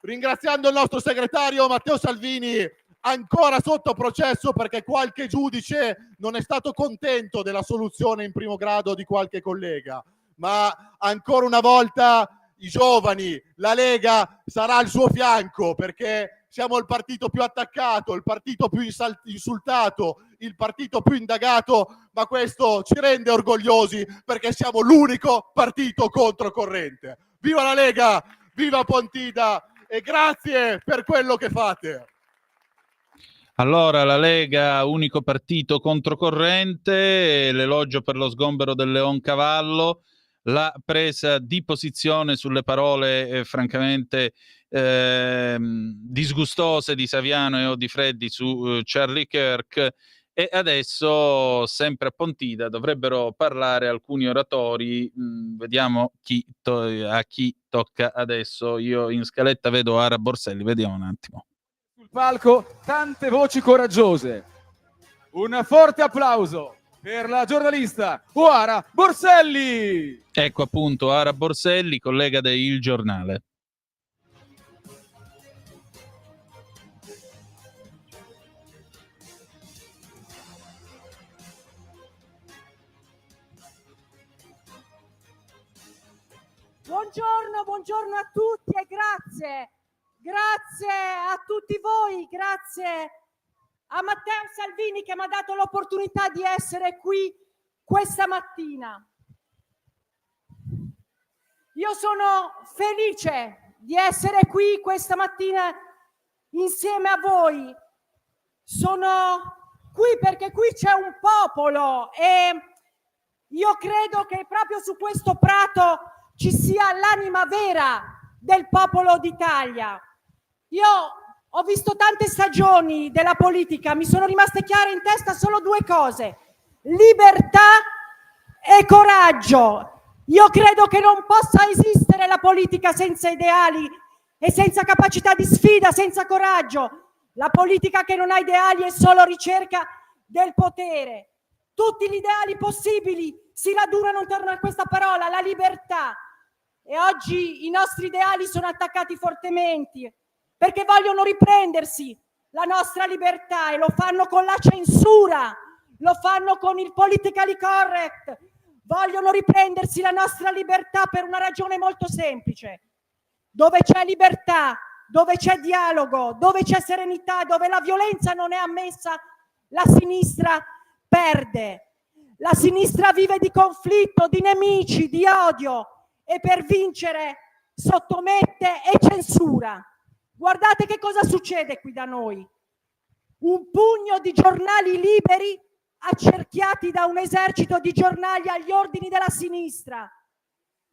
ringraziando il nostro segretario Matteo Salvini, ancora sotto processo perché qualche giudice non è stato contento della soluzione in primo grado di qualche collega. Ma ancora una volta i giovani, la Lega sarà al suo fianco perché siamo il partito più attaccato, il partito più insultato, il partito più indagato, ma questo ci rende orgogliosi perché siamo l'unico partito controcorrente. Viva la Lega, viva Pontida e grazie per quello che fate. Allora, la Lega, unico partito controcorrente, l'elogio per lo sgombero del Leoncavallo, la presa di posizione sulle parole francamente disgustose di Saviano e Odi Freddi su Charlie Kirk. E adesso, sempre a Pontida, dovrebbero parlare alcuni oratori. Vediamo a chi tocca adesso. Io in scaletta vedo Ara Borselli, vediamo un attimo. Sul palco tante voci coraggiose. Un forte applauso per la giornalista Ara Borselli. Ecco appunto Ara Borselli, collega de Il Giornale. Buongiorno a tutti e grazie a tutti voi, grazie a Matteo Salvini che mi ha dato l'opportunità di essere qui questa mattina. Io sono felice di essere qui questa mattina insieme a voi. Sono qui perché qui c'è un popolo e io credo che proprio su questo prato ci sia l'anima vera del popolo d'Italia. Io ho visto tante stagioni della politica, mi sono rimaste chiare in testa solo due cose. libertà e coraggio. Io credo che non possa esistere la politica senza ideali e senza capacità di sfida, senza coraggio. La politica che non ha ideali è solo ricerca del potere. Tutti gli ideali possibili si radunano intorno a questa parola, la libertà. E oggi i nostri ideali sono attaccati fortemente perché vogliono riprendersi la nostra libertà e lo fanno con la censura, lo fanno con il politically correct. Vogliono riprendersi la nostra libertà per una ragione molto semplice. Dove c'è libertà, dove c'è dialogo, dove c'è serenità, dove la violenza non è ammessa, la sinistra perde. La sinistra vive di conflitto, di nemici, di odio e per vincere sottomette e censura. Guardate che cosa succede qui da noi. Un pugno di giornali liberi accerchiati da un esercito di giornali agli ordini della sinistra.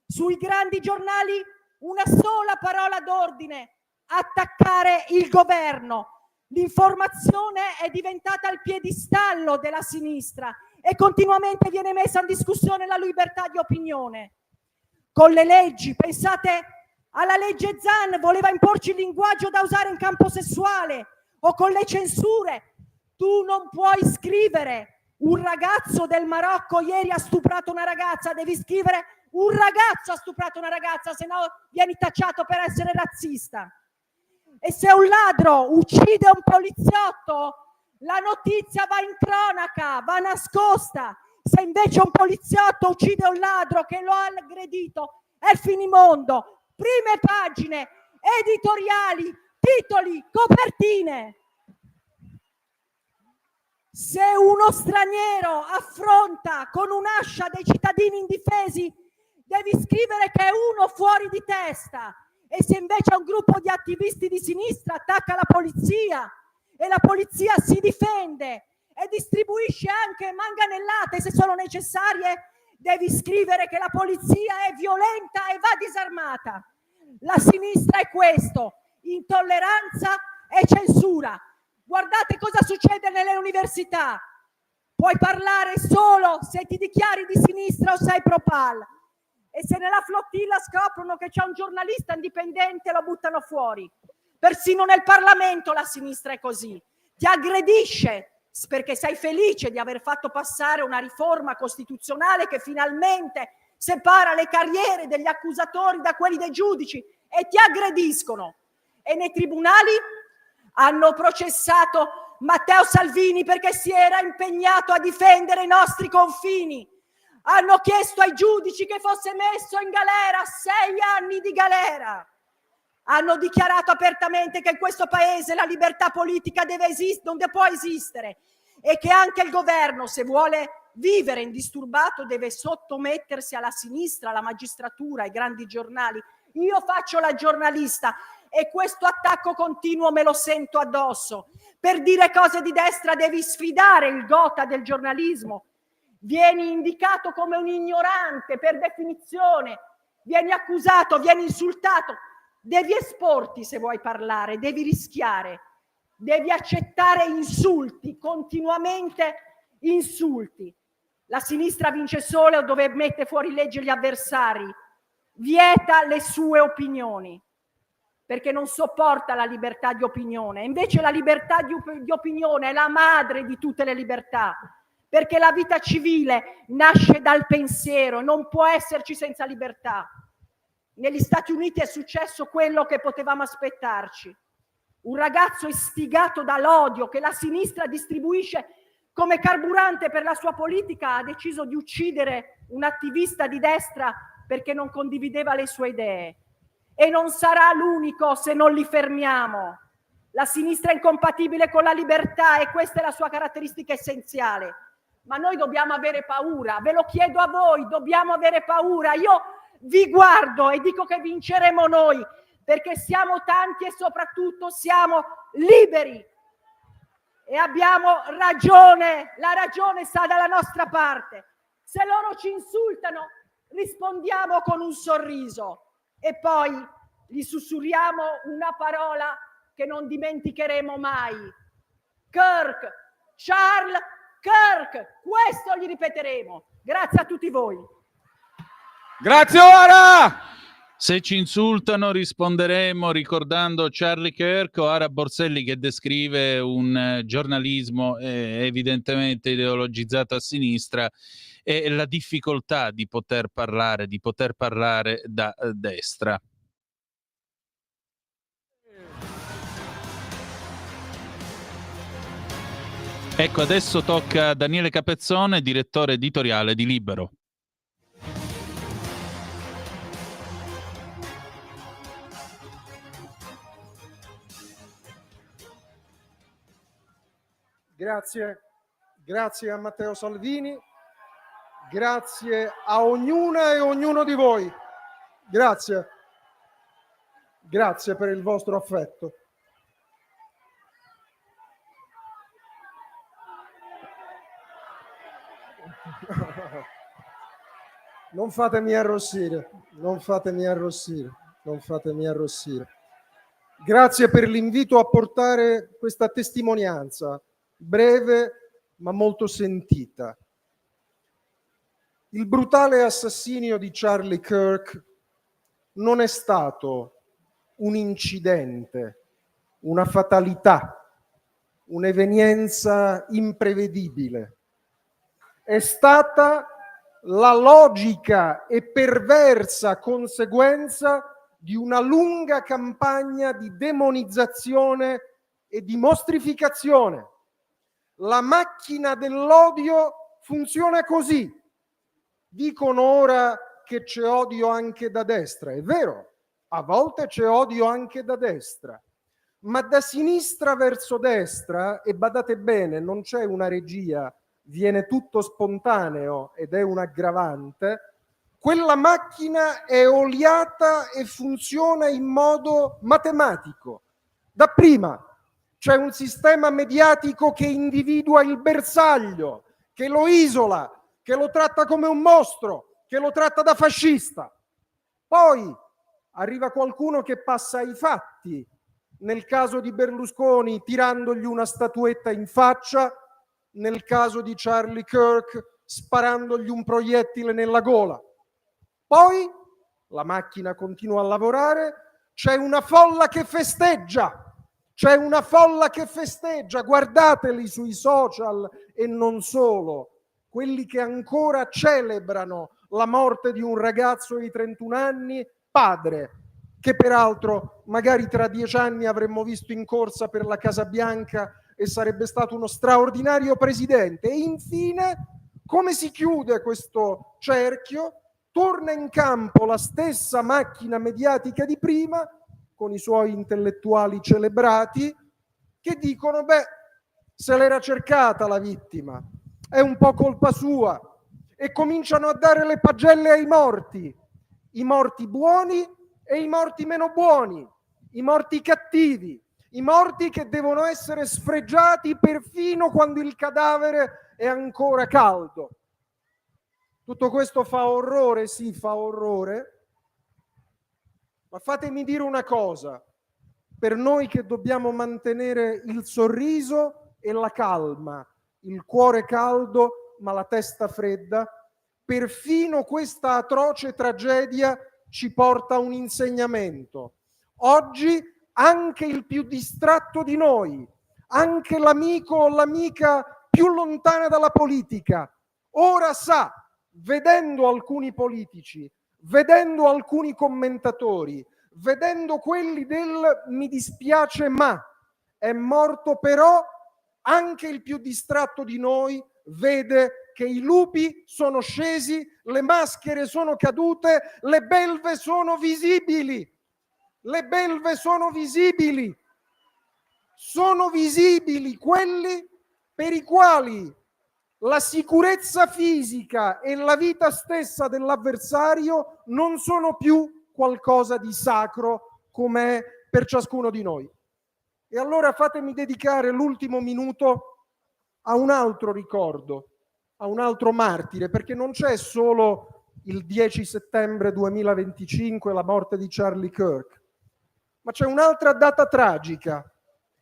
Sui grandi giornali una sola parola d'ordine: attaccare il governo. L'informazione è diventata il piedistallo della sinistra e continuamente viene messa in discussione la libertà di opinione. Con le leggi, pensate alla legge Zan, voleva imporci il linguaggio da usare in campo sessuale, o con le censure. Tu non puoi scrivere un ragazzo del Marocco ieri ha stuprato una ragazza, devi scrivere un ragazzo ha stuprato una ragazza, se no vieni tacciato per essere razzista. E se un ladro uccide un poliziotto, la notizia va in cronaca, va nascosta. Se invece un poliziotto uccide un ladro che lo ha aggredito, è finimondo. Prime pagine, editoriali, titoli, copertine. Se uno straniero affronta con un'ascia dei cittadini indifesi, devi scrivere che è uno fuori di testa. E se invece un gruppo di attivisti di sinistra attacca la polizia e la polizia si difende e distribuisce anche manganellate se sono necessarie, devi scrivere che la polizia è violenta e va disarmata. La sinistra è questo: intolleranza e censura. Guardate cosa succede nelle università. Puoi parlare solo se ti dichiari di sinistra o sei pro-PAL. E se nella flottilla scoprono che c'è un giornalista indipendente, lo buttano fuori. Persino nel Parlamento la sinistra è così. Ti aggredisce perché sei felice di aver fatto passare una riforma costituzionale che finalmente separa le carriere degli accusatori da quelli dei giudici, e ti aggrediscono. E nei tribunali hanno processato Matteo Salvini perché si era impegnato a difendere i nostri confini. Hanno chiesto ai giudici che fosse messo in galera, 6 anni di galera. Hanno dichiarato apertamente che in questo paese la libertà politica non può esistere e che anche il governo, se vuole vivere indisturbato, deve sottomettersi alla sinistra, alla magistratura, ai grandi giornali. Io faccio la giornalista e questo attacco continuo me lo sento addosso. Per dire cose di destra devi sfidare il gotha del giornalismo. Vieni indicato come un ignorante per definizione, vieni accusato, vieni insultato. Devi esporti se vuoi parlare, devi rischiare, devi accettare insulti, continuamente insulti. La sinistra vince solo dove mette fuori legge gli avversari, vieta le sue opinioni, perché non sopporta la libertà di opinione. Invece la libertà di opinione è la madre di tutte le libertà, perché la vita civile nasce dal pensiero, non può esserci senza libertà. Negli Stati Uniti è successo quello che potevamo aspettarci. Un ragazzo istigato dall'odio che la sinistra distribuisce come carburante per la sua politica ha deciso di uccidere un attivista di destra perché non condivideva le sue idee. E non sarà l'unico se non li fermiamo. La sinistra è incompatibile con la libertà e questa è la sua caratteristica essenziale. Ma noi dobbiamo avere paura, ve lo chiedo a voi, dobbiamo avere paura. Io vi guardo e dico che vinceremo noi, perché siamo tanti e soprattutto siamo liberi e abbiamo ragione, la ragione sta dalla nostra parte. Se loro ci insultano, rispondiamo con un sorriso e poi gli sussurriamo una parola che non dimenticheremo mai. Kirk, Charles Kirk, questo gli ripeteremo. Grazie a tutti voi. Grazie Oara! Se ci insultano risponderemo ricordando Charlie Kirk o Ara Borselli che descrive un giornalismo evidentemente ideologizzato a sinistra e la difficoltà di poter parlare da destra. Ecco, adesso tocca a Daniele Capezzone, direttore editoriale di Libero. Grazie a Matteo Salvini, grazie a ognuna e ognuno di voi. Grazie per il vostro affetto. Non fatemi arrossire. Grazie per l'invito a portare questa testimonianza breve ma molto sentita. Il brutale assassinio di Charlie Kirk non è stato un incidente, una fatalità, un'evenienza imprevedibile. È stata la logica e perversa conseguenza di una lunga campagna di demonizzazione e di mostrificazione. La macchina dell'odio funziona così. Dicono ora che c'è odio anche da destra. È vero, a volte c'è odio anche da destra, ma da sinistra verso destra, e badate bene, non c'è una regia, viene tutto spontaneo ed è un aggravante, quella macchina è oliata e funziona in modo matematico. Dapprima c'è un sistema mediatico che individua il bersaglio, che lo isola, che lo tratta come un mostro, che lo tratta da fascista. Poi arriva qualcuno che passa ai fatti, nel caso di Berlusconi tirandogli una statuetta in faccia, nel caso di Charlie Kirk sparandogli un proiettile nella gola. Poi la macchina continua a lavorare, c'è una folla che festeggia, guardateli sui social e non solo, quelli che ancora celebrano la morte di un ragazzo di 31 anni, padre, che peraltro magari tra 10 anni avremmo visto in corsa per la Casa Bianca e sarebbe stato uno straordinario presidente. E infine, come si chiude questo cerchio? Torna in campo la stessa macchina mediatica di prima, con i suoi intellettuali celebrati, che dicono: beh, se l'era cercata la vittima, è un po' colpa sua, e cominciano a dare le pagelle ai morti, i morti buoni e i morti meno buoni, i morti cattivi, i morti che devono essere sfregiati perfino quando il cadavere è ancora caldo. Tutto questo fa orrore, sì, fa orrore, ma fatemi dire una cosa, per noi che dobbiamo mantenere il sorriso e la calma, il cuore caldo ma la testa fredda, perfino questa atroce tragedia ci porta a un insegnamento. Oggi anche il più distratto di noi, anche l'amico o l'amica più lontana dalla politica, ora sa, vedendo alcuni politici, vedendo alcuni commentatori, vedendo quelli del mi dispiace ma è morto però, anche il più distratto di noi vede che i lupi sono scesi, le maschere sono cadute, le belve sono visibili. Le belve sono visibili. Sono visibili quelli per i quali la sicurezza fisica e la vita stessa dell'avversario non sono più qualcosa di sacro come per ciascuno di noi. E allora fatemi dedicare l'ultimo minuto a un altro ricordo, a un altro martire, perché non c'è solo il 10 settembre 2025 la morte di Charlie Kirk, ma c'è un'altra data tragica,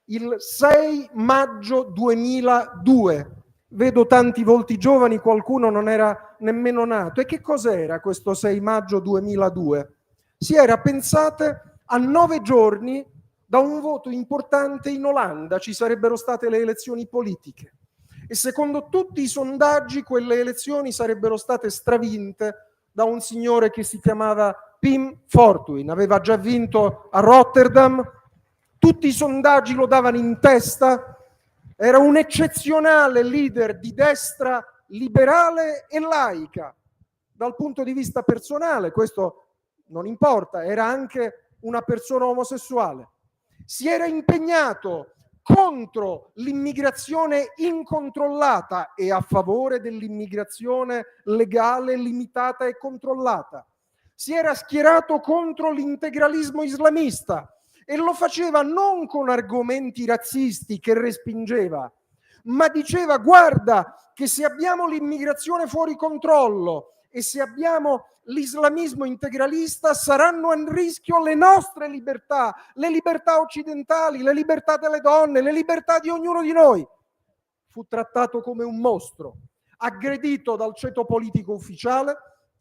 il 6 maggio 2002, Vedo tanti volti giovani, qualcuno non era nemmeno nato. E che cos'era questo 6 maggio 2002? Si era, pensate, a 9 giorni da un voto importante in Olanda, ci sarebbero state le elezioni politiche. E secondo tutti i sondaggi quelle elezioni sarebbero state stravinte da un signore che si chiamava Pim Fortuyn, aveva già vinto a Rotterdam, tutti i sondaggi lo davano in testa, era un eccezionale leader di destra liberale e laica. Dal punto di vista personale, questo non importa, era anche una persona omosessuale. Si era impegnato contro l'immigrazione incontrollata e a favore dell'immigrazione legale, limitata e controllata. Si era schierato contro l'integralismo islamista e lo faceva non con argomenti razzisti che respingeva, ma diceva: guarda che se abbiamo l'immigrazione fuori controllo e se abbiamo l'islamismo integralista saranno a rischio le nostre libertà, le libertà occidentali, le libertà delle donne, le libertà di ognuno di noi. Fu trattato come un mostro, aggredito dal ceto politico ufficiale,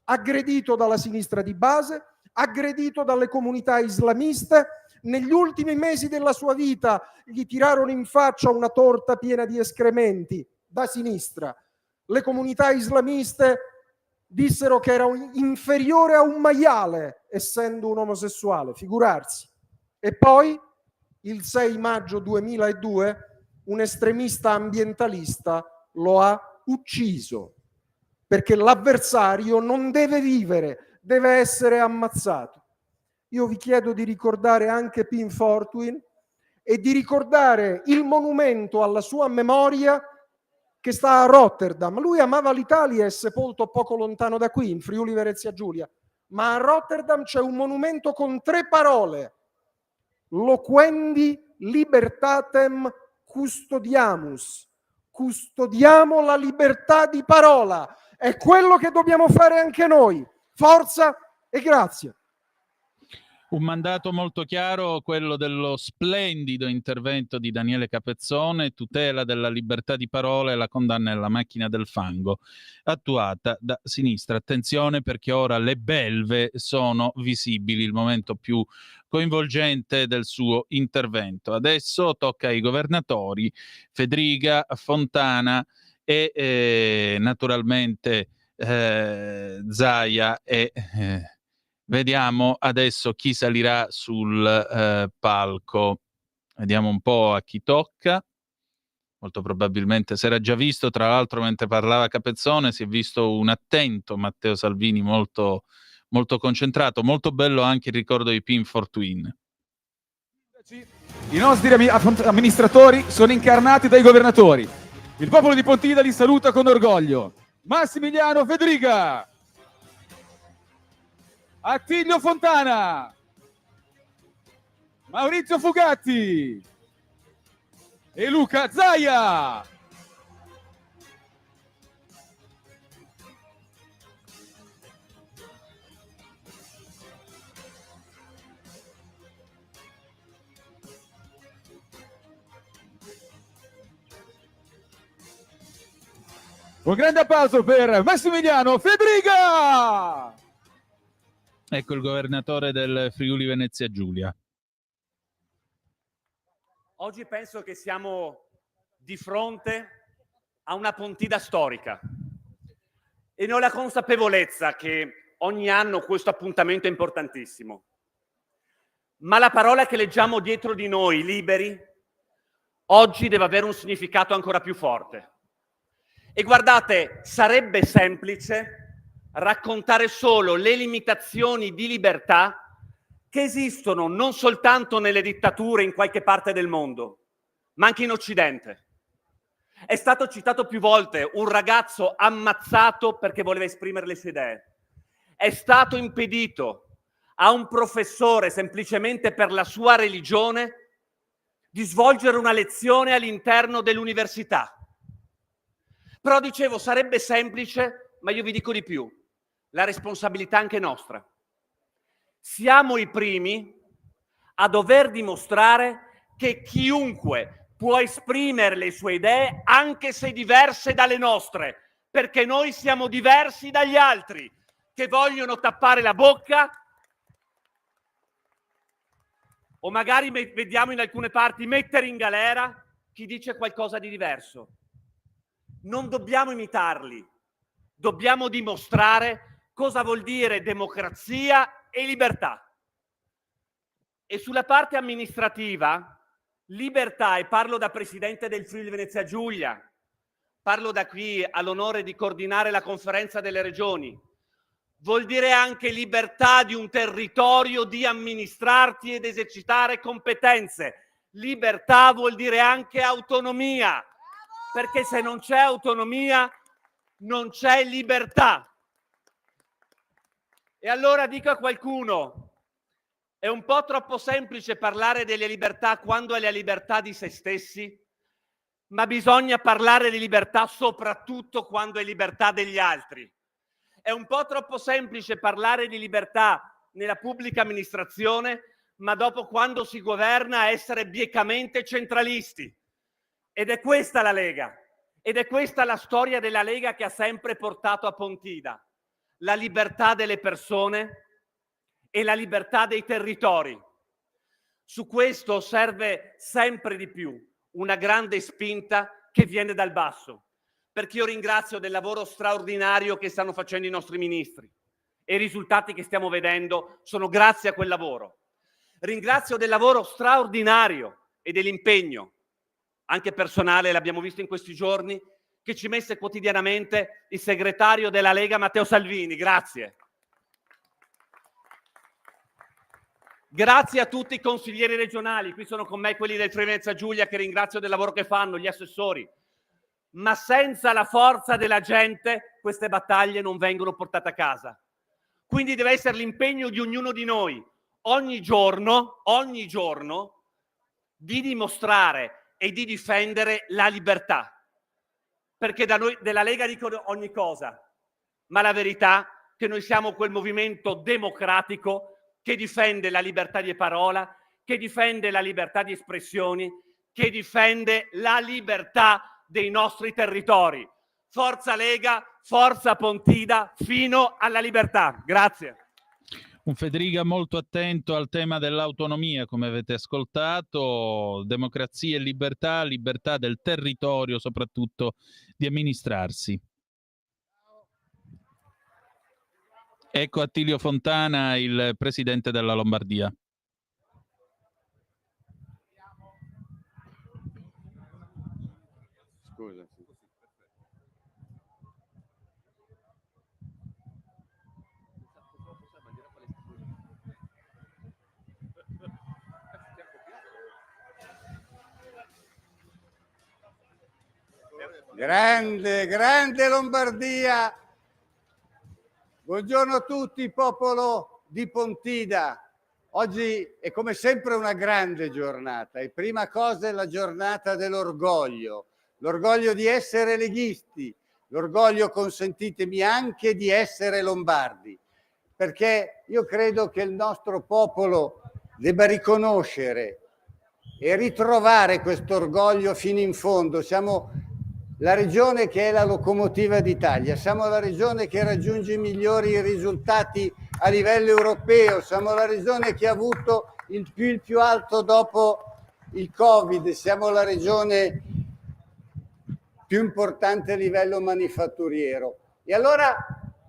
aggredito dalla sinistra di base, aggredito dalle comunità islamiste. Negli ultimi mesi della sua vita gli tirarono in faccia una torta piena di escrementi da sinistra. Le comunità islamiste dissero che era inferiore a un maiale essendo un omosessuale, figurarsi. E poi, il 6 maggio 2002, un estremista ambientalista lo ha ucciso, perché l'avversario non deve vivere, deve essere ammazzato. Io vi chiedo di ricordare anche Pim Fortuyn e di ricordare il monumento alla sua memoria che sta a Rotterdam. Lui amava l'Italia, è sepolto poco lontano da qui, in Friuli Venezia Giulia, ma a Rotterdam c'è un monumento con 3 parole: loquendi libertatem custodiamus. Custodiamo la libertà di parola. È quello che dobbiamo fare anche noi. Forza e grazie. Un mandato molto chiaro, quello dello splendido intervento di Daniele Capezzone, tutela della libertà di parola e la condanna alla macchina del fango, attuata da sinistra. Attenzione, perché ora le belve sono visibili, il momento più coinvolgente del suo intervento. Adesso tocca ai governatori Fedriga, Fontana e naturalmente Zaia e... Vediamo adesso chi salirà sul palco. Vediamo un po' a chi tocca. Molto probabilmente si era già visto, tra l'altro mentre parlava Capezzone si è visto un attento Matteo Salvini molto, molto concentrato. Molto bello anche il ricordo di Pim Fortuyn. I nostri amministratori sono incarnati dai governatori. Il popolo di Pontida li saluta con orgoglio. Massimiliano Fedriga, Attilio Fontana, Maurizio Fugatti e Luca Zaia. Un grande applauso per Massimiliano Fedriga! Ecco il governatore del Friuli Venezia Giulia. Oggi penso che siamo di fronte a una Pontida storica e ne ho la consapevolezza che ogni anno questo appuntamento è importantissimo. Ma la parola che leggiamo dietro di noi, liberi, oggi deve avere un significato ancora più forte. E guardate, sarebbe semplice raccontare solo le limitazioni di libertà che esistono non soltanto nelle dittature in qualche parte del mondo, ma anche in Occidente. È stato citato più volte un ragazzo ammazzato perché voleva esprimere le sue idee. È stato impedito a un professore, semplicemente per la sua religione, di svolgere una lezione all'interno dell'università. Però dicevo, sarebbe semplice, ma io vi dico di più. La responsabilità è anche nostra. Siamo i primi a dover dimostrare che chiunque può esprimere le sue idee anche se diverse dalle nostre, perché noi siamo diversi dagli altri che vogliono tappare la bocca o magari vediamo in alcune parti mettere in galera chi dice qualcosa di diverso. Non dobbiamo imitarli, dobbiamo dimostrare cosa vuol dire democrazia e libertà. E sulla parte amministrativa, libertà, e parlo da presidente del Friuli Venezia Giulia, parlo da qui all'onore di coordinare la conferenza delle regioni, vuol dire anche libertà di un territorio di amministrarti ed esercitare competenze. Libertà vuol dire anche autonomia, perché se non c'è autonomia non c'è libertà. E allora dico a qualcuno, è un po' troppo semplice parlare delle libertà quando è la libertà di se stessi, ma bisogna parlare di libertà soprattutto quando è libertà degli altri. È un po' troppo semplice parlare di libertà nella pubblica amministrazione, ma dopo quando si governa essere biecamente centralisti. Ed è questa la Lega, ed è questa la storia della Lega che ha sempre portato a Pontida. La libertà delle persone e la libertà dei territori. Su questo serve sempre di più una grande spinta che viene dal basso, perché io ringrazio del lavoro straordinario che stanno facendo i nostri ministri e i risultati che stiamo vedendo sono grazie a quel lavoro. Ringrazio del lavoro straordinario e dell'impegno, anche personale, l'abbiamo visto in questi giorni, che ci mette quotidianamente il segretario della Lega Matteo Salvini. Grazie. Grazie a tutti i consiglieri regionali, qui sono con me quelli del Friuli Venezia Giulia che ringrazio del lavoro che fanno, gli assessori, ma senza la forza della gente queste battaglie non vengono portate a casa. Quindi deve essere l'impegno di ognuno di noi, ogni giorno, di dimostrare e di difendere la libertà. Perché da noi della Lega dicono ogni cosa, ma la verità è che noi siamo quel movimento democratico che difende la libertà di parola, che difende la libertà di espressioni, che difende la libertà dei nostri territori. Forza Lega, forza Pontida, fino alla libertà. Grazie. Un Federica molto attento al tema dell'autonomia, come avete ascoltato, democrazia e libertà, libertà del territorio, soprattutto di amministrarsi. Ecco Attilio Fontana, il presidente della Lombardia. Scusa. Grande, grande Lombardia! Buongiorno a tutti, popolo di Pontida. Oggi è come sempre una grande giornata e prima cosa è la giornata dell'orgoglio, l'orgoglio di essere leghisti, l'orgoglio, consentitemi, anche di essere lombardi, perché io credo che il nostro popolo debba riconoscere e ritrovare questo orgoglio fino in fondo. Siamo la regione che è la locomotiva d'Italia, siamo la regione che raggiunge i migliori risultati a livello europeo, siamo la regione che ha avuto il più alto dopo il Covid, siamo la regione più importante a livello manifatturiero. E allora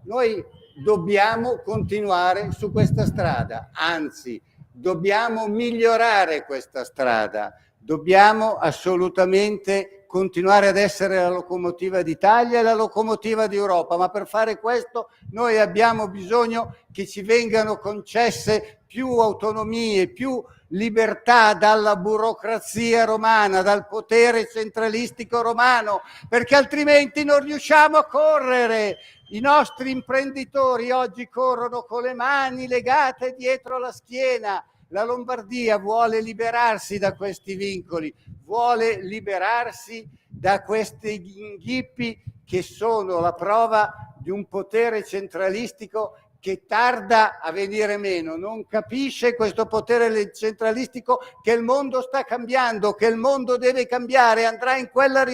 noi dobbiamo continuare su questa strada, anzi dobbiamo migliorare questa strada, dobbiamo assolutamente continuare ad essere la locomotiva d'Italia e la locomotiva d'Europa, ma per fare questo noi abbiamo bisogno che ci vengano concesse più autonomie, più libertà dalla burocrazia romana, dal potere centralistico romano, perché altrimenti non riusciamo a correre. I nostri imprenditori oggi corrono con le mani legate dietro la schiena. La Lombardia vuole liberarsi da questi vincoli, vuole liberarsi da questi inghippi che sono la prova di un potere centralistico che tarda a venire meno, non capisce questo potere centralistico che il mondo sta cambiando, che il mondo deve cambiare, andrà in quella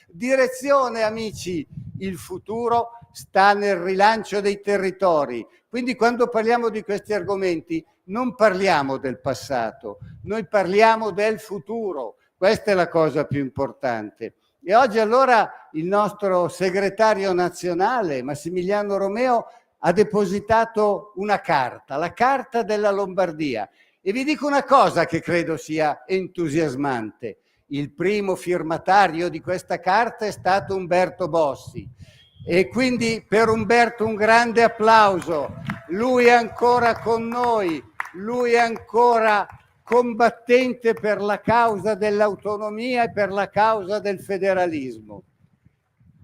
direzione, amici. Il futuro sta nel rilancio dei territori. Quindi quando parliamo di questi argomenti non parliamo del passato, noi parliamo del futuro. Questa è la cosa più importante. E oggi allora il nostro segretario nazionale, Massimiliano Romeo, ha depositato una carta, la carta della Lombardia. E vi dico una cosa che credo sia entusiasmante. Il primo firmatario di questa carta è stato Umberto Bossi. E quindi per Umberto un grande applauso. Lui è ancora con noi, lui è ancora combattente per la causa dell'autonomia e per la causa del federalismo.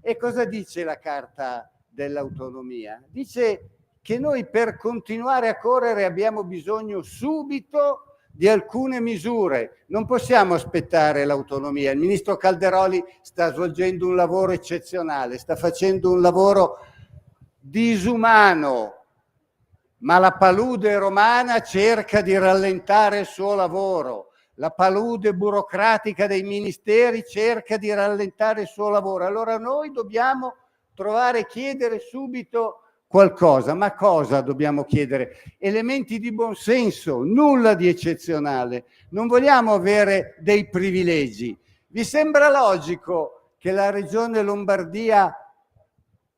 E cosa dice la carta dell'autonomia? Dice che noi per continuare a correre abbiamo bisogno subito di alcune misure, non possiamo aspettare l'autonomia. Il ministro Calderoli sta svolgendo un lavoro eccezionale, sta facendo un lavoro disumano, ma la palude romana cerca di rallentare il suo lavoro, la palude burocratica dei ministeri cerca di rallentare il suo lavoro. Allora noi dobbiamo trovare, chiedere subito qualcosa. Ma cosa dobbiamo chiedere? Elementi di buonsenso, nulla di eccezionale. Non vogliamo avere dei privilegi. Vi sembra logico che la regione Lombardia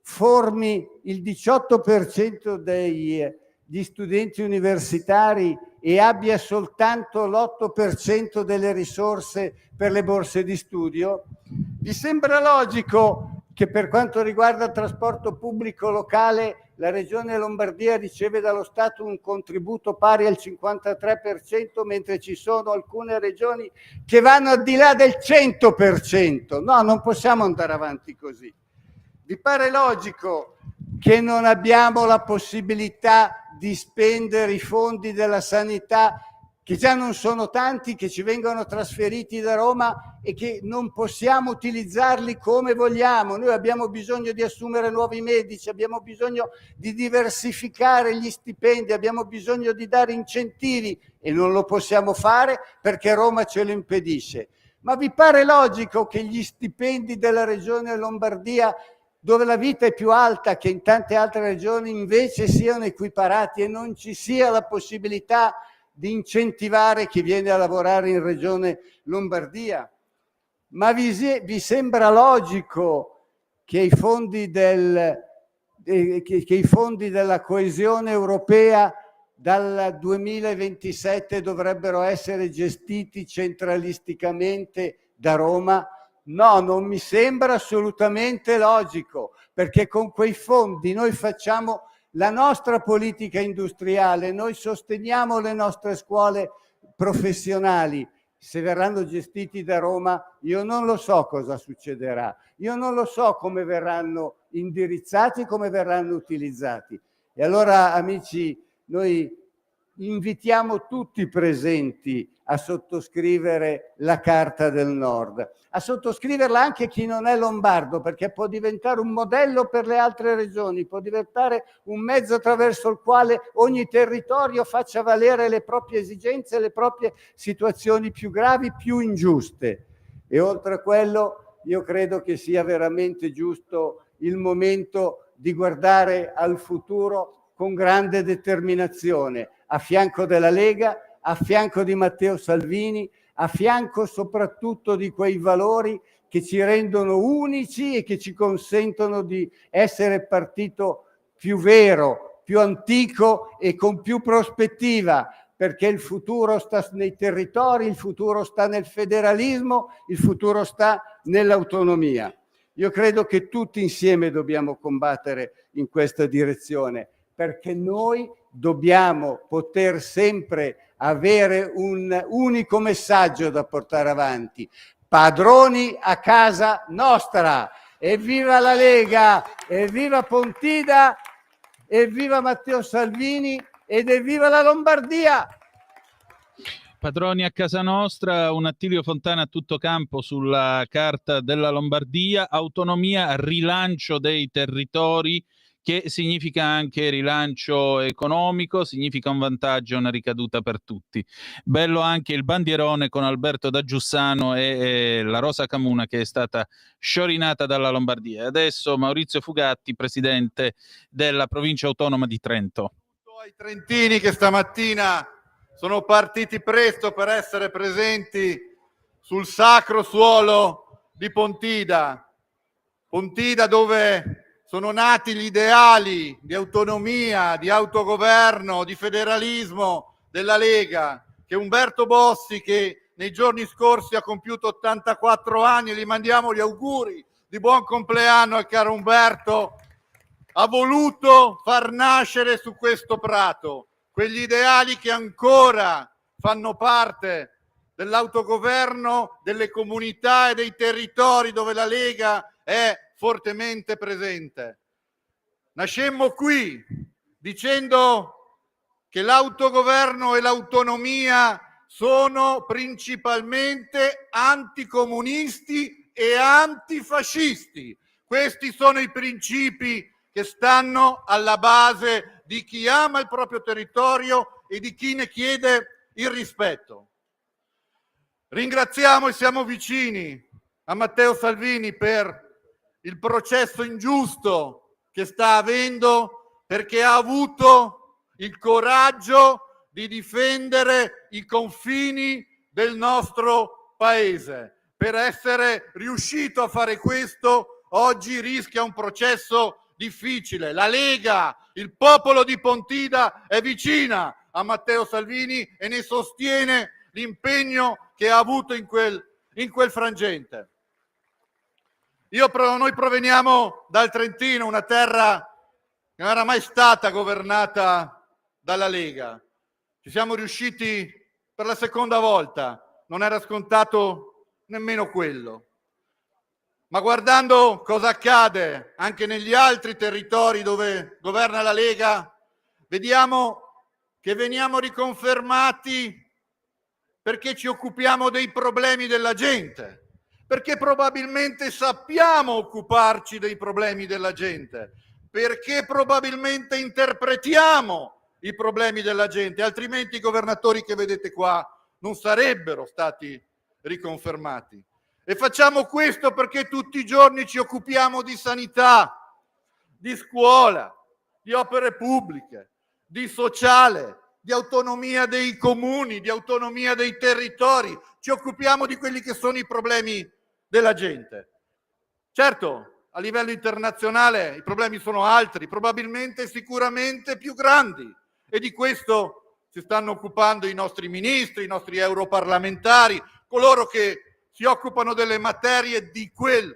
formi il 18% degli studenti universitari e abbia soltanto l'8% delle risorse per le borse di studio? Vi sembra logico che per quanto riguarda il trasporto pubblico locale la regione Lombardia riceve dallo Stato un contributo pari al 53%, mentre ci sono alcune regioni che vanno al di là del 100%? No, non possiamo andare avanti così. Vi pare logico che non abbiamo la possibilità di spendere i fondi della sanità, che già non sono tanti, che ci vengono trasferiti da Roma e che non possiamo utilizzarli come vogliamo? Noi abbiamo bisogno di assumere nuovi medici, abbiamo bisogno di diversificare gli stipendi, abbiamo bisogno di dare incentivi e non lo possiamo fare perché Roma ce lo impedisce. Ma vi pare logico che gli stipendi della regione Lombardia, dove la vita è più alta che in tante altre regioni, invece siano equiparati e non ci sia la possibilità di incentivare chi viene a lavorare in regione Lombardia? Ma vi sembra logico che i fondi della coesione europea dal 2027 dovrebbero essere gestiti centralisticamente da Roma? No, non mi sembra assolutamente logico, perché con quei fondi noi facciamo la nostra politica industriale, noi sosteniamo le nostre scuole professionali. Se verranno gestiti da Roma, io non lo so cosa succederà, io non lo so come verranno indirizzati, come verranno utilizzati. E allora, amici, noi invitiamo tutti i presenti a sottoscrivere la Carta del Nord, a sottoscriverla anche chi non è lombardo, perché può diventare un modello per le altre regioni, può diventare un mezzo attraverso il quale ogni territorio faccia valere le proprie esigenze, le proprie situazioni più gravi, più ingiuste. E oltre a quello, io credo che sia veramente giusto il momento di guardare al futuro con grande determinazione, a fianco della Lega, a fianco di Matteo Salvini, a fianco soprattutto di quei valori che ci rendono unici e che ci consentono di essere partito più vero, più antico e con più prospettiva, perché il futuro sta nei territori, il futuro sta nel federalismo, il futuro sta nell'autonomia. Io credo che tutti insieme dobbiamo combattere in questa direzione, perché noi dobbiamo poter sempre avere un unico messaggio da portare avanti: padroni a casa nostra. Evviva la Lega, evviva Pontida, evviva Matteo Salvini ed evviva la Lombardia! Padroni a casa nostra, un Attilio Fontana a tutto campo sulla Carta della Lombardia, autonomia, rilancio dei territori. che significa anche rilancio economico, significa un vantaggio e una ricaduta per tutti. Bello anche il bandierone con Alberto da Giussano e la Rosa Camuna che è stata sciorinata dalla Lombardia. Adesso Maurizio Fugatti, presidente della provincia autonoma di Trento. Ai trentini che stamattina sono partiti presto per essere presenti sul sacro suolo di Pontida. Pontida dove sono nati gli ideali di autonomia, di autogoverno, di federalismo della Lega, che Umberto Bossi, che nei giorni scorsi ha compiuto 84 anni, gli mandiamo gli auguri di buon compleanno al caro Umberto, ha voluto far nascere su questo prato, quegli ideali che ancora fanno parte dell'autogoverno delle comunità e dei territori dove la Lega è fortemente presente. Nascemmo qui dicendo che l'autogoverno e l'autonomia sono principalmente anticomunisti e antifascisti. Questi sono i principi che stanno alla base di chi ama il proprio territorio e di chi ne chiede il rispetto. Ringraziamo e siamo vicini a Matteo Salvini per il processo ingiusto che sta avendo, perché ha avuto il coraggio di difendere i confini del nostro paese. Per essere riuscito a fare questo, oggi rischia un processo difficile. La Lega, il popolo di Pontida è vicina a Matteo Salvini e ne sostiene l'impegno che ha avuto in quel frangente. Noi proveniamo dal Trentino, una terra che non era mai stata governata dalla Lega. Ci siamo riusciti per la seconda volta, non era scontato nemmeno quello. Ma guardando cosa accade anche negli altri territori dove governa la Lega, vediamo che veniamo riconfermati perché ci occupiamo dei problemi della gente, perché probabilmente sappiamo occuparci dei problemi della gente, perché probabilmente interpretiamo i problemi della gente, altrimenti i governatori che vedete qua non sarebbero stati riconfermati. E facciamo questo perché tutti i giorni ci occupiamo di sanità, di scuola, di opere pubbliche, di sociale, di autonomia dei comuni, di autonomia dei territori. Ci occupiamo di quelli che sono i problemi della gente. Certo, a livello internazionale i problemi sono altri, probabilmente e sicuramente più grandi, e di questo si stanno occupando i nostri ministri, i nostri europarlamentari, coloro che si occupano delle materie di quel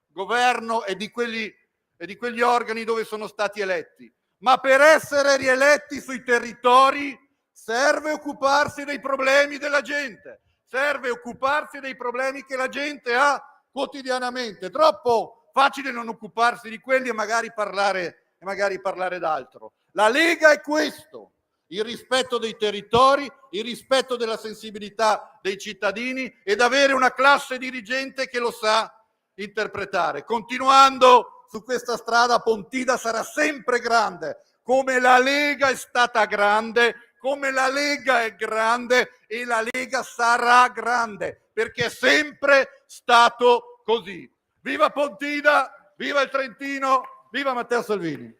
governo e di quegli organi dove sono stati eletti. Ma per essere rieletti sui territori serve occuparsi dei problemi della gente, serve occuparsi dei problemi che la gente ha quotidianamente. Troppo facile non occuparsi di quelli e magari parlare d'altro. La Lega è questo: il rispetto dei territori, il rispetto della sensibilità dei cittadini ed avere una classe dirigente che lo sa interpretare. Continuando su questa strada, Pontida sarà sempre grande, come la Lega è stata grande, come la Lega è grande e la Lega sarà grande, perché è sempre stato così. Viva Pontida, viva il Trentino, viva Matteo Salvini.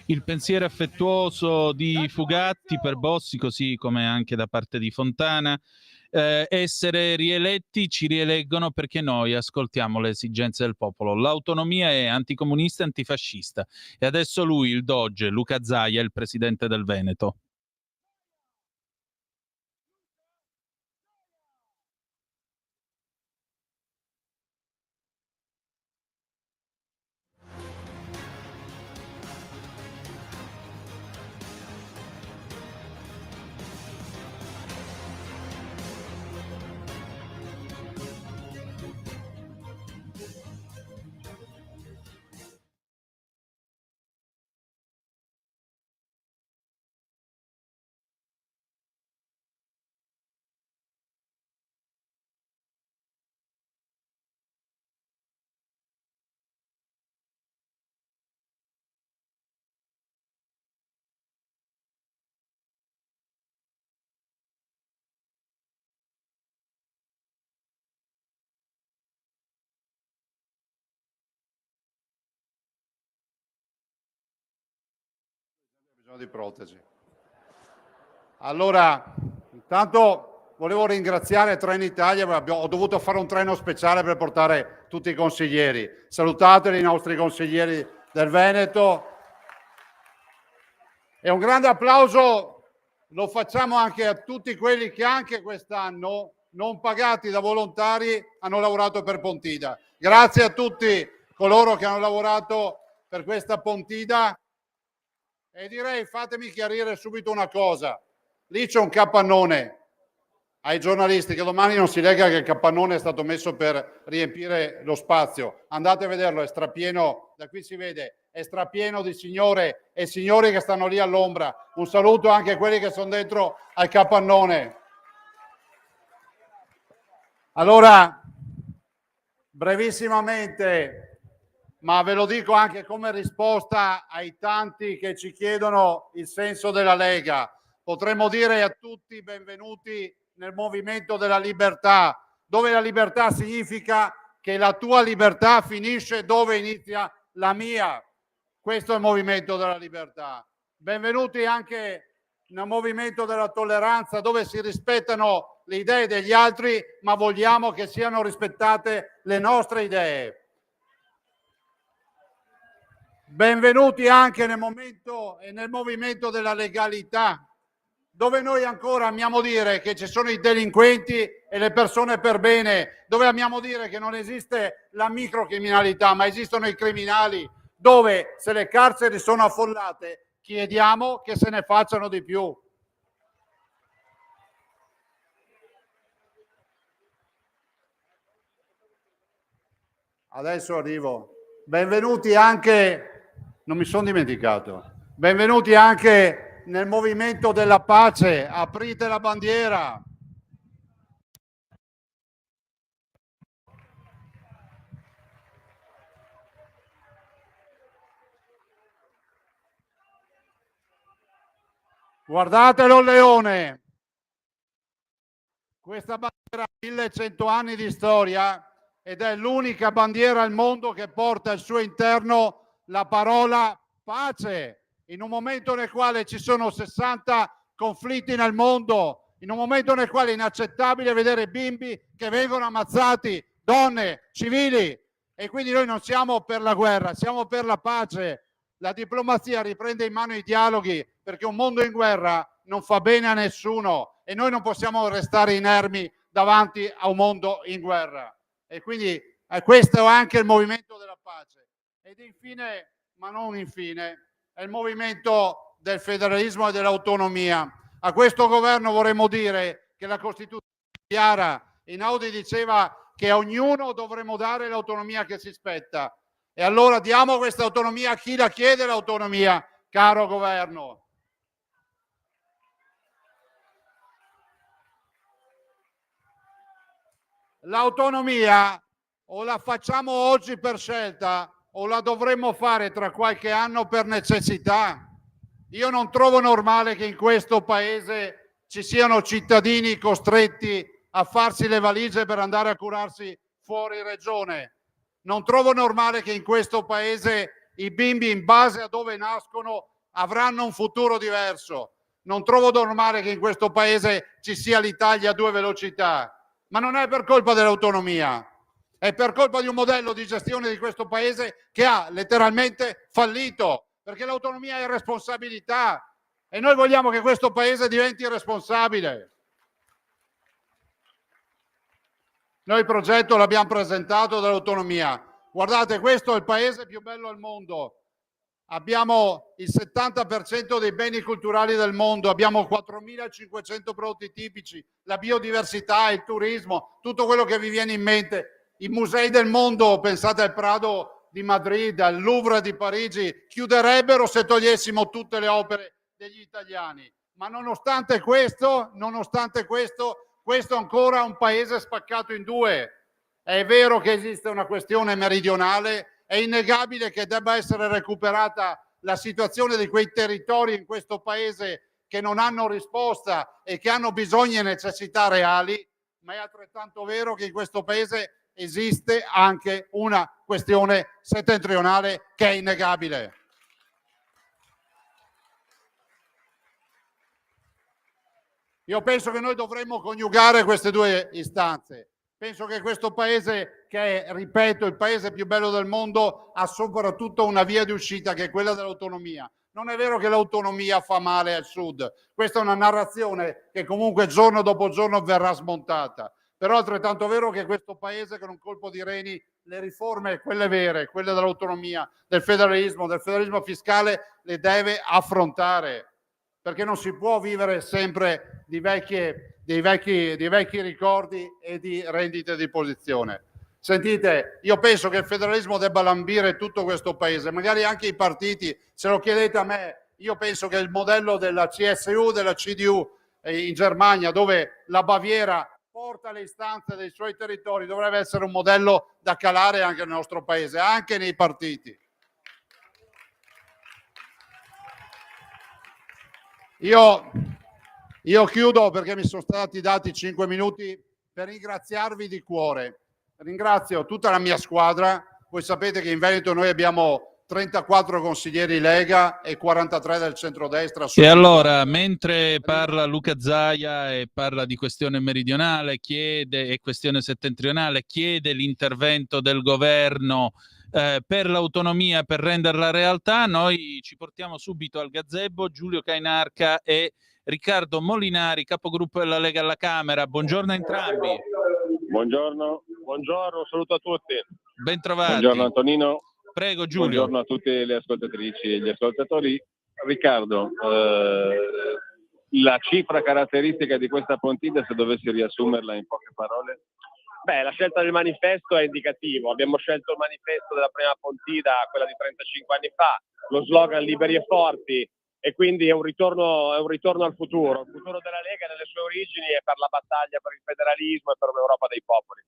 Il pensiero affettuoso di Fugatti per Bossi, così come anche da parte di Fontana. Essere rieletti ci rieleggono perché noi ascoltiamo le esigenze del popolo. L'autonomia è anticomunista e antifascista. E adesso lui, il Doge, Luca Zaia, il presidente del Veneto. bisogno di protesi. Allora, intanto volevo ringraziare Trenitalia, ho dovuto fare un treno speciale per portare tutti i consiglieri. Salutateli i nostri consiglieri del Veneto. E un grande applauso lo facciamo anche a tutti quelli che anche quest'anno, non pagati da volontari, hanno lavorato per Pontida. Grazie a tutti coloro che hanno lavorato per questa Pontida. E direi, fatemi chiarire subito una cosa. Lì c'è un capannone ai giornalisti, che domani non si legga che il capannone è stato messo per riempire lo spazio. Andate a vederlo, è strapieno, da qui si vede, è strapieno di signore e signori che stanno lì all'ombra. Un saluto anche a quelli che sono dentro al capannone. Allora, brevissimamente, ma ve lo dico anche come risposta ai tanti che ci chiedono il senso della Lega, potremmo dire a tutti benvenuti nel movimento della libertà, dove la libertà significa che la tua libertà finisce dove inizia la mia. Questo è il movimento della libertà. Benvenuti anche nel movimento della tolleranza, dove si rispettano le idee degli altri, ma vogliamo che siano rispettate le nostre idee. Benvenuti anche nel movimento della legalità, dove noi ancora amiamo dire che ci sono i delinquenti e le persone per bene, dove amiamo dire che non esiste la microcriminalità, ma esistono i criminali, dove se le carceri sono affollate chiediamo che se ne facciano di più. Adesso arrivo. Benvenuti anche, non mi sono dimenticato, benvenuti anche nel movimento della pace, aprite la bandiera. Guardatelo il leone, questa bandiera ha 1100 anni di storia ed è l'unica bandiera al mondo che porta al suo interno la parola pace, in un momento nel quale ci sono 60 conflitti nel mondo, in un momento nel quale è inaccettabile vedere bimbi che vengono ammazzati, donne, civili, e quindi noi non siamo per la guerra, siamo per la pace. La diplomazia riprende in mano i dialoghi, perché un mondo in guerra non fa bene a nessuno e noi non possiamo restare inermi davanti a un mondo in guerra. E quindi questo è anche il movimento della pace. Ed infine, ma non infine, è il movimento del federalismo e dell'autonomia. A questo governo vorremmo dire che la Costituzione è chiara. Einaudi diceva che a ognuno dovremmo dare l'autonomia che si spetta. E allora diamo questa autonomia a chi la chiede l'autonomia, caro governo. L'autonomia o la facciamo oggi per scelta o la dovremmo fare tra qualche anno per necessità. Io non trovo normale che in questo paese ci siano cittadini costretti a farsi le valigie per andare a curarsi fuori regione. Non trovo normale che in questo paese i bimbi, in base a dove nascono, avranno un futuro diverso. Non trovo normale che in questo paese ci sia l'Italia a due velocità. Ma non è per colpa dell'autonomia, è per colpa di un modello di gestione di questo paese che ha letteralmente fallito, perché l'autonomia è responsabilità e noi vogliamo che questo paese diventi responsabile. Noi il progetto l'abbiamo presentato dell'autonomia. Guardate, questo è il paese più bello al mondo. Abbiamo il 70% dei beni culturali del mondo, abbiamo 4.500 prodotti tipici, la biodiversità, il turismo, tutto quello che vi viene in mente. I musei del mondo, pensate al Prado di Madrid, al Louvre di Parigi, chiuderebbero se togliessimo tutte le opere degli italiani. Ma nonostante questo, questo è ancora un paese spaccato in due. È vero che esiste una questione meridionale, è innegabile che debba essere recuperata la situazione di quei territori in questo paese che non hanno risposta e che hanno bisogni e necessità reali, ma è altrettanto vero che in questo paese esiste anche una questione settentrionale che è innegabile. Io penso che noi dovremmo coniugare queste due istanze. Penso che questo paese, che è, ripeto, il paese più bello del mondo, ha soprattutto una via di uscita che è quella dell'autonomia. Non è vero che l'autonomia fa male al Sud. Questa è una narrazione che comunque giorno dopo giorno verrà smontata. Però è altrettanto vero che questo paese con un colpo di reni le riforme, quelle vere, quelle dell'autonomia, del federalismo fiscale, le deve affrontare, perché non si può vivere sempre dei vecchi ricordi e di rendite di posizione. Sentite, io penso che il federalismo debba lambire tutto questo paese, magari anche i partiti, se lo chiedete a me, io penso che il modello della CSU, della CDU in Germania, dove la Baviera porta le istanze dei suoi territori, dovrebbe essere un modello da calare anche nel nostro paese, anche nei partiti. Io chiudo perché mi sono stati dati 5 minuti per ringraziarvi di cuore. Ringrazio tutta la mia squadra. Voi sapete che in Veneto noi abbiamo 34 consiglieri Lega e 43 del centrodestra. E allora, mentre parla Luca Zaia e parla di questione meridionale, e questione settentrionale, chiede l'intervento del governo per l'autonomia, per renderla realtà, noi ci portiamo subito al gazebo Giulio Cainarca e Riccardo Molinari, capogruppo della Lega alla Camera. Buongiorno a entrambi. Buongiorno, saluto a tutti. Bentrovati. Buongiorno Antonino. Prego Giulio. Buongiorno a tutte le ascoltatrici e gli ascoltatori. Riccardo, la cifra caratteristica di questa Pontida, se dovessi riassumerla in poche parole? Beh, la scelta del manifesto è indicativo. Abbiamo scelto il manifesto della prima Pontida, quella di 35 anni fa, lo slogan liberi e forti, e quindi è un ritorno al futuro. Il futuro della Lega nelle sue origini è per la battaglia per il federalismo e per un'Europa dei popoli.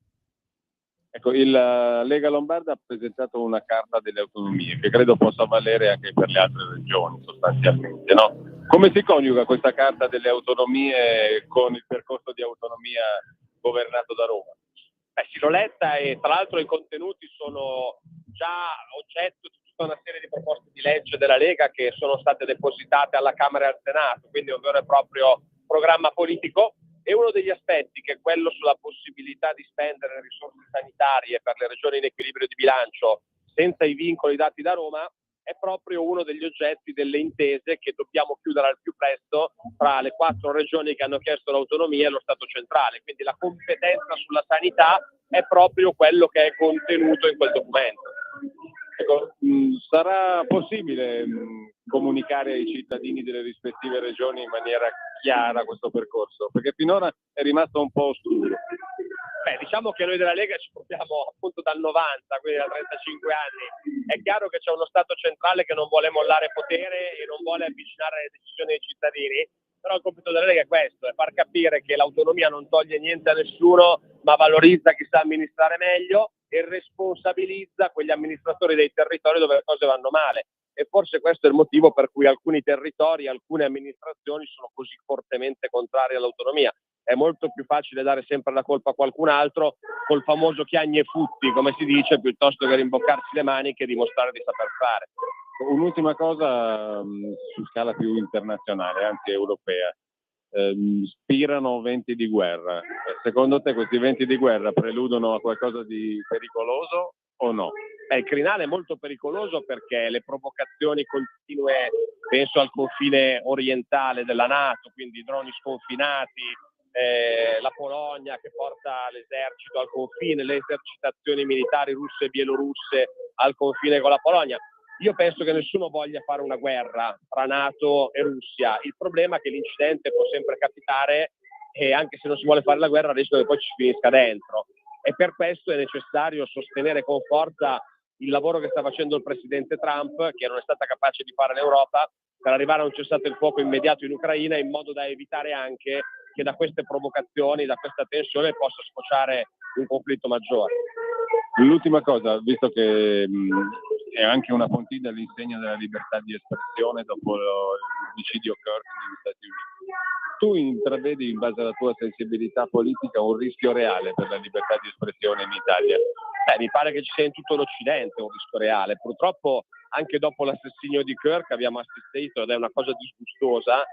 Ecco, la Lega Lombarda ha presentato una carta delle autonomie che credo possa valere anche per le altre regioni sostanzialmente, no? Come si coniuga questa carta delle autonomie con il percorso di autonomia governato da Roma? Sì, l'ho letta e tra l'altro i contenuti sono già oggetto di tutta una serie di proposte di legge della Lega che sono state depositate alla Camera e al Senato, quindi un vero e proprio programma politico. E uno degli aspetti, che è quello sulla possibilità di spendere risorse sanitarie per le regioni in equilibrio di bilancio senza i vincoli dati da Roma, è proprio uno degli oggetti delle intese che dobbiamo chiudere al più presto tra le 4 regioni che hanno chiesto l'autonomia e lo Stato centrale. Quindi la competenza sulla sanità è proprio quello che è contenuto in quel documento. Ecco, sarà possibile comunicare ai cittadini delle rispettive regioni in maniera chiara questo percorso? Perché finora è rimasto un po' oscuro. Diciamo che noi della Lega ci portiamo appunto dal 90, quindi da 35 anni. È chiaro che c'è uno Stato centrale che non vuole mollare potere e non vuole avvicinare le decisioni dei cittadini, però il compito della Lega è questo, è far capire che l'autonomia non toglie niente a nessuno, ma valorizza chi sa amministrare meglio e responsabilizza quegli amministratori dei territori dove le cose vanno male. E forse questo è il motivo per cui alcuni territori, alcune amministrazioni sono così fortemente contrarie all'autonomia. È molto più facile dare sempre la colpa a qualcun altro col famoso chiagni e futti, come si dice, piuttosto che rimboccarsi le maniche e dimostrare di saper fare. Un'ultima cosa su scala più internazionale, anche europea. Spirano venti di guerra. Secondo te questi venti di guerra preludono a qualcosa di pericoloso o no? Il crinale è molto pericoloso perché le provocazioni continue, penso al confine orientale della NATO, quindi droni sconfinati, la Polonia che porta l'esercito al confine, le esercitazioni militari russe e bielorusse al confine con la Polonia. Io penso che nessuno voglia fare una guerra tra NATO e Russia. Il problema è che l'incidente può sempre capitare e anche se non si vuole fare la guerra rischia che poi ci finisca dentro. E per questo è necessario sostenere con forza il lavoro che sta facendo il presidente Trump, che non è stata capace di fare l'Europa, per arrivare a un cessate il fuoco immediato in Ucraina, in modo da evitare anche che da queste provocazioni, da questa tensione possa sfociare un conflitto maggiore. L'ultima cosa, visto che è anche una Pontida all'insegna della libertà di espressione dopo l'omicidio Kirk negli Stati Uniti, tu intravedi in base alla tua sensibilità politica un rischio reale per la libertà di espressione in Italia? Mi pare che ci sia in tutto l'Occidente un rischio reale. Purtroppo anche dopo l'assassinio di Kirk abbiamo assistito, ed è una cosa disgustosa,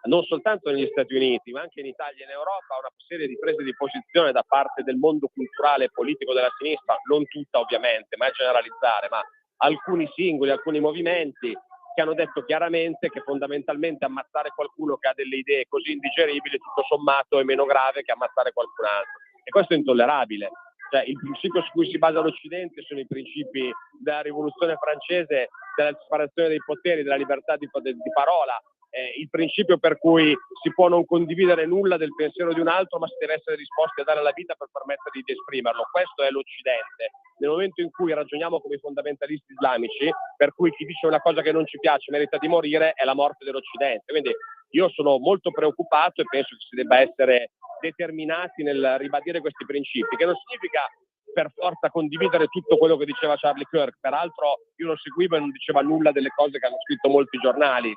non soltanto negli Stati Uniti, ma anche in Italia e in Europa, una serie di prese di posizione da parte del mondo culturale e politico della sinistra, non tutta ovviamente, mai generalizzare, ma alcuni singoli, alcuni movimenti che hanno detto chiaramente che fondamentalmente ammazzare qualcuno che ha delle idee così indigeribili tutto sommato è meno grave che ammazzare qualcun altro. E questo è intollerabile. Cioè, il principio su cui si basa l'Occidente sono i principi della rivoluzione francese, della separazione dei poteri, della libertà di parola, il principio per cui si può non condividere nulla del pensiero di un altro, ma si deve essere disposti a dare la vita per permettergli di esprimerlo. Questo è l'Occidente. Nel momento in cui ragioniamo come i fondamentalisti islamici, per cui chi dice una cosa che non ci piace merita di morire, è la morte dell'Occidente. Quindi io sono molto preoccupato e penso che si debba essere determinati nel ribadire questi principi, che non significa per forza condividere tutto quello che diceva Charlie Kirk. Peraltro io lo seguivo e non diceva nulla delle cose che hanno scritto molti giornali.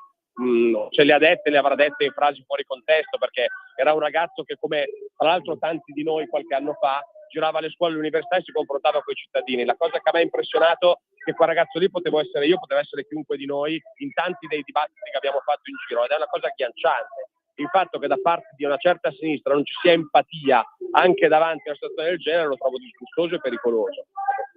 Ce le ha dette, le avrà dette in frasi fuori contesto, perché era un ragazzo che, come tra l'altro tanti di noi qualche anno fa, girava alle scuole e all'università e si confrontava con i cittadini. La cosa che a me ha impressionato è che quel ragazzo lì potevo essere io, poteva essere chiunque di noi in tanti dei dibattiti che abbiamo fatto in giro, ed è una cosa agghiacciante. Il fatto che da parte di una certa sinistra non ci sia empatia anche davanti a una situazione del genere lo trovo disgustoso e pericoloso.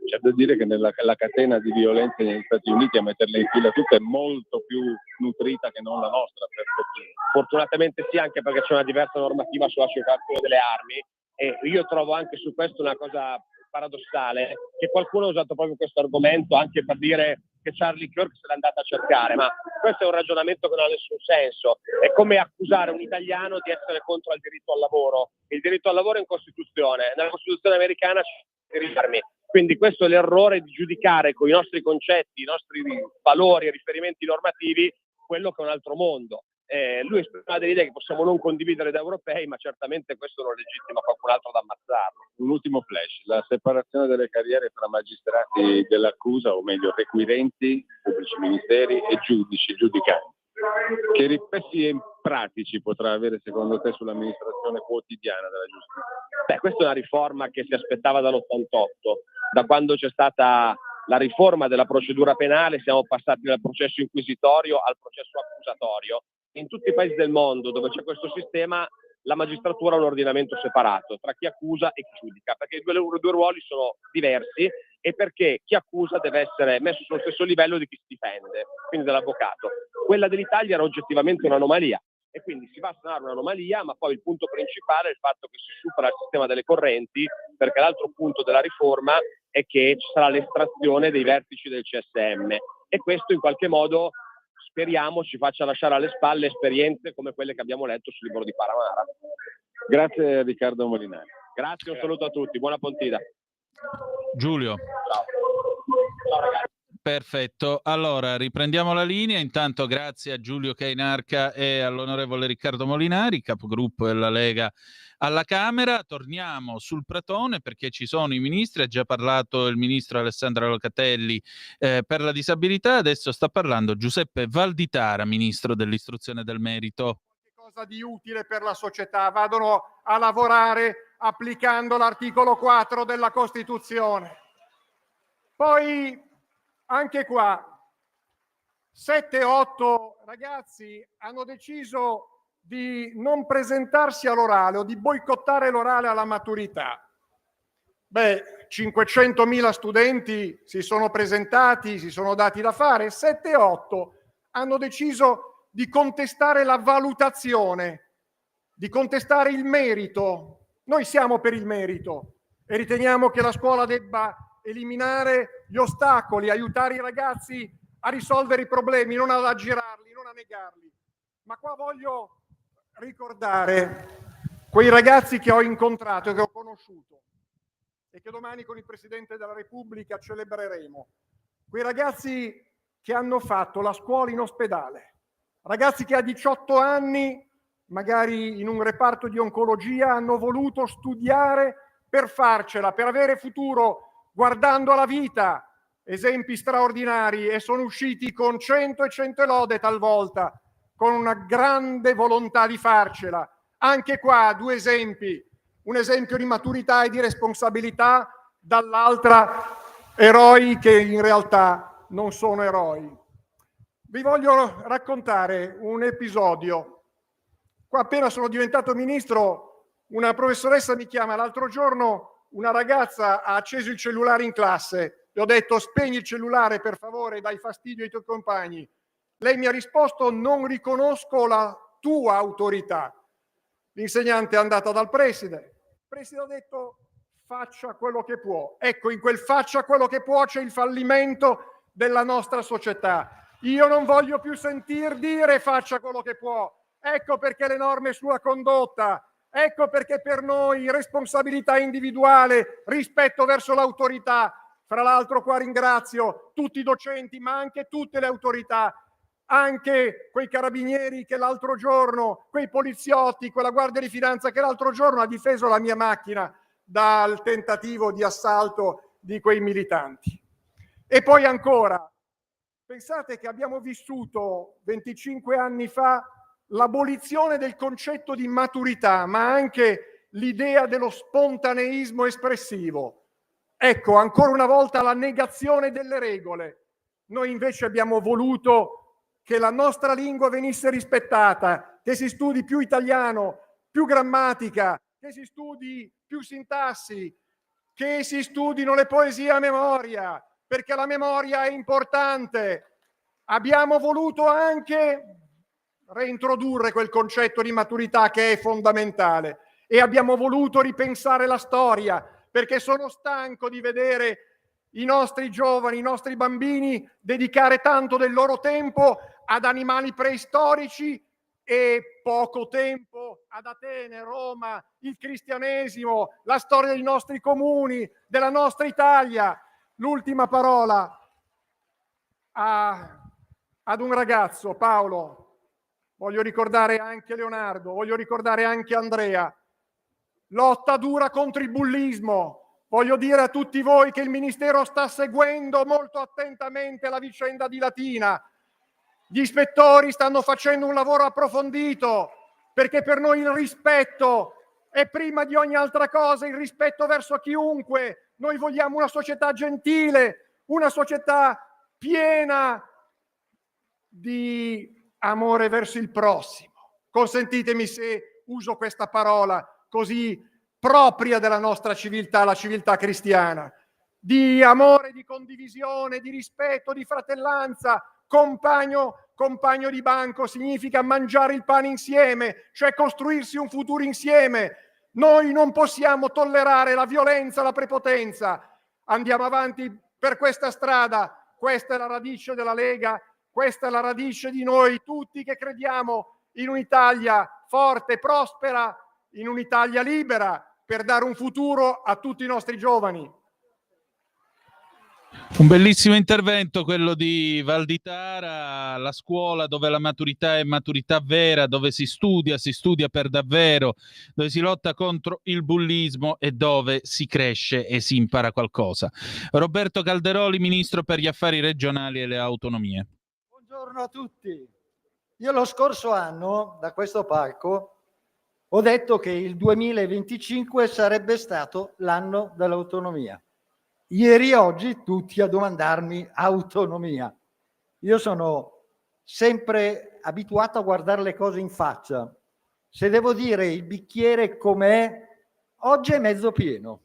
C'è da dire che la catena di violenze negli Stati Uniti, a metterle in fila tutte, è molto più nutrita che non la nostra, per fortuna. Fortunatamente sì, anche perché c'è una diversa normativa sulla circolazione delle armi, e io trovo anche su questo una cosa paradossale, che qualcuno ha usato proprio questo argomento anche per dire che Charlie Kirk se l'è andata a cercare, ma questo è un ragionamento che non ha nessun senso. È come accusare un italiano di essere contro il diritto al lavoro. Il diritto al lavoro è in Costituzione, nella Costituzione americana c'è il armi. Quindi questo è l'errore di giudicare con i nostri concetti, i nostri valori e riferimenti normativi quello che è un altro mondo. Lui esprime delle idee che possiamo non condividere da europei, ma certamente questo non legittima qualcun altro ad ammazzarlo. Un ultimo flash: la separazione delle carriere tra magistrati dell'accusa, o meglio requirenti, pubblici ministeri e giudici, giudicanti. Che riflessi pratici potrà avere secondo te sull'amministrazione quotidiana della giustizia? Beh, questa è una riforma che si aspettava dall'88, da quando c'è stata la riforma della procedura penale siamo passati dal processo inquisitorio al processo accusatorio. In tutti i paesi del mondo dove c'è questo sistema, la magistratura ha un ordinamento separato tra chi accusa e chi giudica, perché i due ruoli sono diversi e perché chi accusa deve essere messo sullo stesso livello di chi si difende, quindi dell'avvocato. Quella dell'Italia era oggettivamente un'anomalia e quindi si va a sanare un'anomalia, ma poi il punto principale è il fatto che si supera il sistema delle correnti, perché l'altro punto della riforma è che ci sarà l'estrazione dei vertici del CSM e questo in qualche modo speriamo ci faccia lasciare alle spalle esperienze come quelle che abbiamo letto sul libro di Paramara. Grazie Riccardo Molinari. Grazie, un saluto a tutti, buona Pontida. Giulio. Ciao ragazzi. Perfetto, allora riprendiamo la linea. Intanto grazie a Giulio Cainarca e all'onorevole Riccardo Molinari, capogruppo della Lega alla Camera. Torniamo sul Pratone perché ci sono i ministri, ha già parlato il ministro Alessandra Locatelli per la disabilità, adesso sta parlando Giuseppe Valditara, ministro dell'istruzione e del merito. Cosa di utile per la società, vadano a lavorare applicando l'articolo 4 della Costituzione. Poi anche qua 7-8 ragazzi hanno deciso di non presentarsi all'orale o di boicottare l'orale alla maturità. Beh, 500.000 studenti si sono presentati, si sono dati da fare, 7-8 hanno deciso di contestare la valutazione, di contestare il merito. Noi siamo per il merito e riteniamo che la scuola debba eliminare gli ostacoli, aiutare i ragazzi a risolvere i problemi, non ad aggirarli, non a negarli. Ma qua voglio ricordare quei ragazzi che ho incontrato e che ho conosciuto e che domani con il Presidente della Repubblica celebreremo. Quei ragazzi che hanno fatto la scuola in ospedale, ragazzi che a 18 anni, magari in un reparto di oncologia, hanno voluto studiare per farcela, per avere futuro, guardando alla vita, esempi straordinari, e sono usciti con 100 e 100 lode talvolta, con una grande volontà di farcela. Anche qua due esempi, un esempio di maturità e di responsabilità, dall'altra eroi che in realtà non sono eroi. Vi voglio raccontare un episodio Qua appena sono diventato ministro, una professoressa mi chiama. L'altro giorno una ragazza ha acceso il cellulare in classe. Le ho detto: spegni il cellulare per favore, dai fastidio ai tuoi compagni. Lei mi ha risposto: non riconosco la tua autorità. L'insegnante è andata dal preside. Il preside ha detto: faccia quello che può. Ecco, in quel faccia quello che può c'è il fallimento della nostra società. Io non voglio più sentir dire faccia quello che può. Ecco perché le norme sulla condotta, ecco perché per noi responsabilità individuale, rispetto verso l'autorità. Fra l'altro qua ringrazio tutti i docenti, ma anche tutte le autorità, anche quei carabinieri che l'altro giorno, quei poliziotti, quella guardia di finanza che l'altro giorno ha difeso la mia macchina dal tentativo di assalto di quei militanti. E poi ancora, pensate che abbiamo vissuto 25 anni fa l'abolizione del concetto di maturità, ma anche l'idea dello spontaneismo espressivo. Ecco, ancora una volta la negazione delle regole. Noi invece abbiamo voluto che la nostra lingua venisse rispettata, che si studi più italiano, più grammatica, che si studi più sintassi, che si studino le poesie a memoria, perché la memoria è importante. Abbiamo voluto anche reintrodurre quel concetto di maturità che è fondamentale e abbiamo voluto ripensare la storia, perché sono stanco di vedere i nostri giovani, i nostri bambini dedicare tanto del loro tempo ad animali preistorici e poco tempo ad Atene, Roma, il cristianesimo, la storia dei nostri comuni, della nostra Italia. L'ultima parola ad un ragazzo, Paolo. Voglio ricordare anche Leonardo, voglio ricordare anche Andrea. Lotta dura contro il bullismo. Voglio dire a tutti voi che il Ministero sta seguendo molto attentamente la vicenda di Latina. Gli ispettori stanno facendo un lavoro approfondito, perché per noi il rispetto è prima di ogni altra cosa, il rispetto verso chiunque. Noi vogliamo una società gentile, una società piena di amore verso il prossimo. Consentitemi se uso questa parola così propria della nostra civiltà, la civiltà cristiana, di amore, di condivisione, di rispetto, di fratellanza. Compagno di banco significa mangiare il pane insieme, cioè costruirsi un futuro insieme. Noi non possiamo tollerare la violenza, la prepotenza. Andiamo avanti per questa strada. Questa è la radice della Lega, questa è la radice di noi tutti che crediamo in un'Italia forte, prospera, in un'Italia libera, per dare un futuro a tutti i nostri giovani. Un bellissimo intervento quello di Valditara, la scuola dove la maturità è maturità vera, dove si studia per davvero, dove si lotta contro il bullismo e dove si cresce e si impara qualcosa. Roberto Calderoli, Ministro per gli Affari Regionali e le Autonomie. Buongiorno a tutti. Io lo scorso anno, da questo palco, ho detto che il 2025 sarebbe stato l'anno dell'autonomia. Ieri e oggi tutti a domandarmi autonomia. Io sono sempre abituato a guardare le cose in faccia. Se devo dire il bicchiere com'è, oggi è mezzo pieno.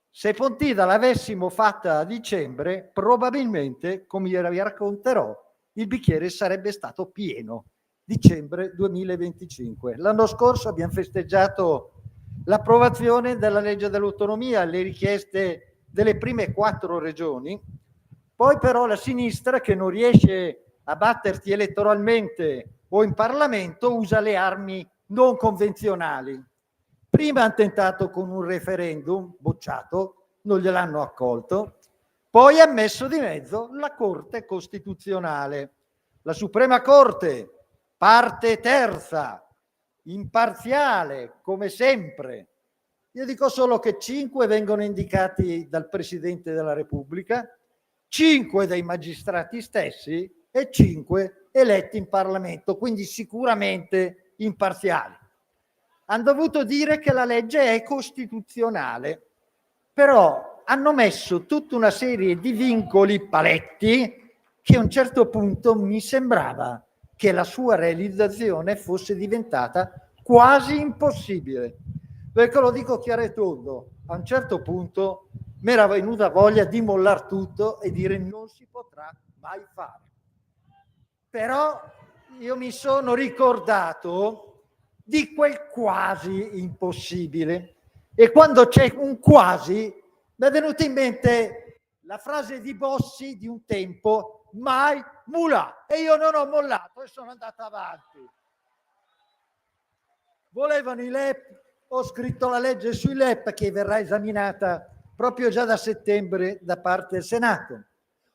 Se Pontida l'avessimo fatta a dicembre, probabilmente, come vi racconterò, il bicchiere sarebbe stato pieno. Dicembre 2025. L'anno scorso abbiamo festeggiato l'approvazione della legge dell'autonomia, le richieste delle prime 4 regioni, poi però la sinistra, che non riesce a batterti elettoralmente o in Parlamento, usa le armi non convenzionali. Prima hanno tentato con un referendum bocciato, non gliel'hanno accolto, poi ha messo di mezzo la Corte Costituzionale. La Suprema Corte, parte terza, imparziale, come sempre. Io dico solo che 5 vengono indicati dal Presidente della Repubblica, 5 dai magistrati stessi e 5 eletti in Parlamento, quindi sicuramente imparziali. Hanno dovuto dire che la legge è costituzionale, però hanno messo tutta una serie di vincoli, paletti, che a un certo punto mi sembrava che la sua realizzazione fosse diventata quasi impossibile. Perché lo dico chiaro e tondo, a un certo punto mi era venuta voglia di mollare tutto e dire non si potrà mai fare. Però io mi sono ricordato di quel quasi impossibile, e quando c'è un quasi mi è venuta in mente la frase di Bossi di un tempo: mai mulà, e io non ho mollato e sono andato avanti. Volevano i LEP, ho scritto la legge sui LEP che verrà esaminata proprio già da settembre da parte del Senato.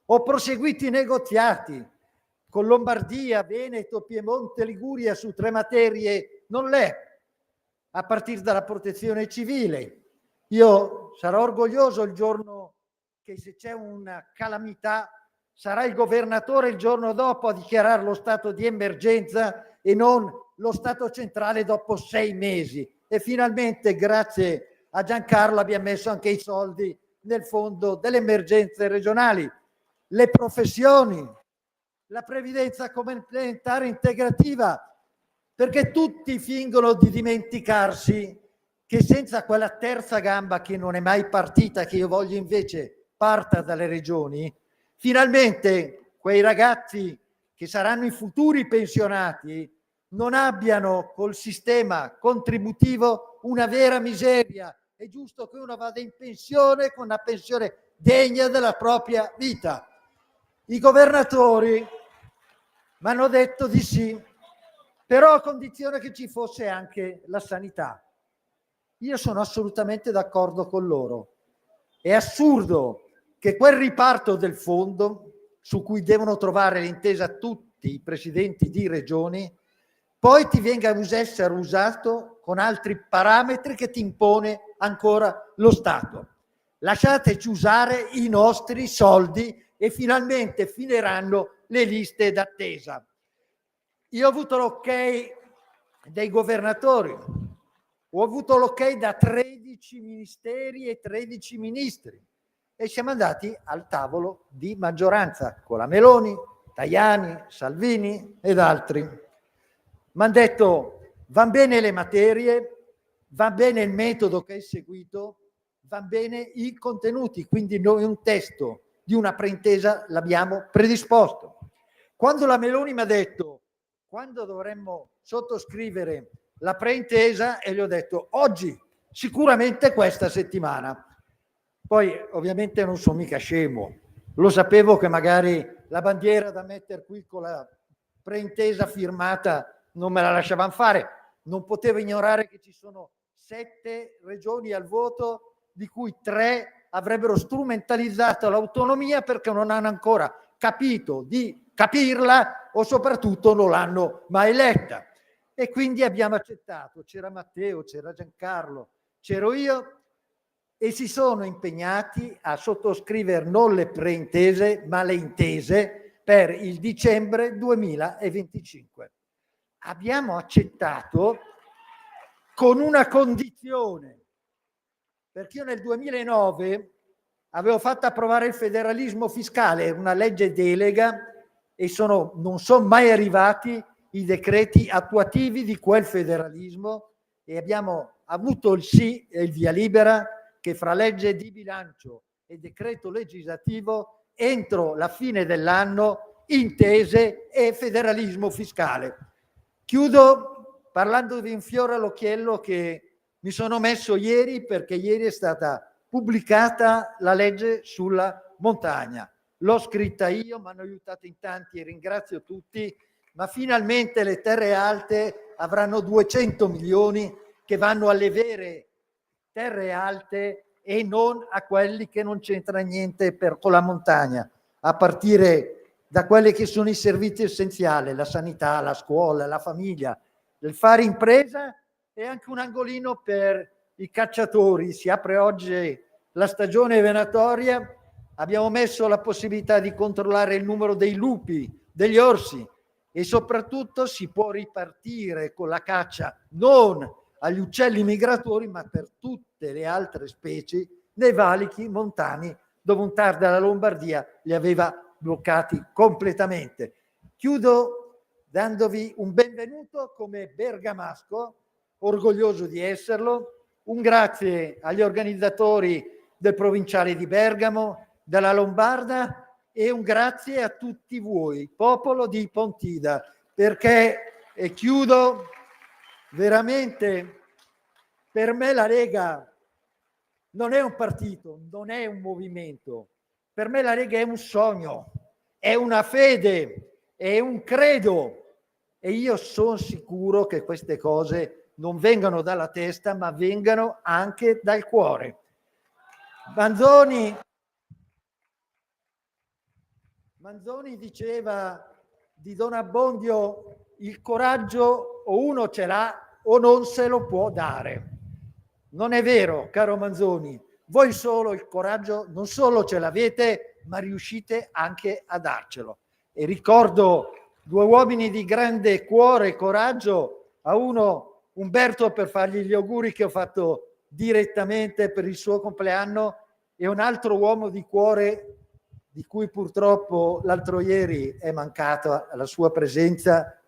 Ho proseguito i negoziati con Lombardia, Veneto, Piemonte, Liguria su 3 materie non LEP, a partire dalla protezione civile. Io sarò orgoglioso il giorno che, se c'è una calamità, sarà il governatore il giorno dopo a dichiarare lo stato di emergenza e non lo Stato centrale dopo 6 mesi. E finalmente, grazie a Giancarlo, abbiamo messo anche i soldi nel fondo delle emergenze regionali, le professioni, la previdenza complementare integrativa, perché tutti fingono di dimenticarsi che senza quella terza gamba che non è mai partita, che io voglio invece parta dalle regioni, finalmente quei ragazzi che saranno i futuri pensionati non abbiano col sistema contributivo una vera miseria. È giusto che uno vada in pensione con una pensione degna della propria vita. I governatori mi hanno detto di sì, però a condizione che ci fosse anche la sanità. Io sono assolutamente d'accordo con loro. È assurdo che quel riparto del fondo, su cui devono trovare l'intesa tutti i presidenti di regioni, poi ti venga essere usato con altri parametri che ti impone ancora lo Stato. Lasciateci usare i nostri soldi e finalmente finiranno le liste d'attesa. Io ho avuto l'ok dei governatori, ho avuto l'ok da 13 ministeri e 13 ministri e siamo andati al tavolo di maggioranza con la Meloni, Tajani, Salvini ed altri. Mi hanno detto: van bene le materie, va bene il metodo che hai seguito, va bene i contenuti, quindi noi un testo di una preintesa l'abbiamo predisposto. Quando la Meloni mi ha detto quando dovremmo sottoscrivere la preintesa, e gli ho detto oggi, sicuramente questa settimana. Poi ovviamente non sono mica scemo, lo sapevo che magari la bandiera da mettere qui con la preintesa firmata non me la lasciavano fare. Non potevo ignorare che ci sono 7 regioni al voto, di cui 3 avrebbero strumentalizzato l'autonomia perché non hanno ancora capito di capirla o soprattutto non l'hanno mai letta. E quindi abbiamo accettato. C'era Matteo, c'era Giancarlo, c'ero io, e si sono impegnati a sottoscrivere non le preintese ma le intese per il dicembre 2025. Abbiamo accettato con una condizione, perché io nel 2009 avevo fatto approvare il federalismo fiscale, una legge delega, e non sono mai arrivati i decreti attuativi di quel federalismo, e abbiamo avuto il sì e il via libera che fra legge di bilancio e decreto legislativo entro la fine dell'anno intese e federalismo fiscale. Chiudo parlando di un fiore all'occhiello che mi sono messo ieri, perché ieri è stata pubblicata la legge sulla montagna. L'ho scritta io, mi hanno aiutato in tanti e ringrazio tutti, ma finalmente le terre alte avranno 200 milioni che vanno alle vere terre alte e non a quelli che non c'entra niente con la montagna, a partire da quelli che sono i servizi essenziali, la sanità, la scuola, la famiglia, il fare impresa e anche un angolino per i cacciatori. Si apre oggi la stagione venatoria, abbiamo messo la possibilità di controllare il numero dei lupi, degli orsi, e soprattutto si può ripartire con la caccia non agli uccelli migratori ma per tutte le altre specie nei valichi montani, dove un TAR della Lombardia li aveva bloccati completamente. Chiudo dandovi un benvenuto come bergamasco orgoglioso di esserlo. Un grazie agli organizzatori del Provinciale di Bergamo, della Lombarda, e un grazie a tutti voi, popolo di Pontida, perché, e chiudo, veramente per me la Lega non è un partito, non è un movimento. Per me la Lega è un sogno, è una fede, è un credo, e io sono sicuro che queste cose non vengano dalla testa, ma vengano anche dal cuore. Manzoni diceva di Don Abbondio: il coraggio o uno ce l'ha o non se lo può dare. Non è vero, caro Manzoni, voi solo il coraggio non solo ce l'avete, ma riuscite anche a darcelo. E ricordo due uomini di grande cuore e coraggio, a uno Umberto per fargli gli auguri che ho fatto direttamente per il suo compleanno, e un altro uomo di cuore di cui purtroppo l'altro ieri è mancata la sua presenza.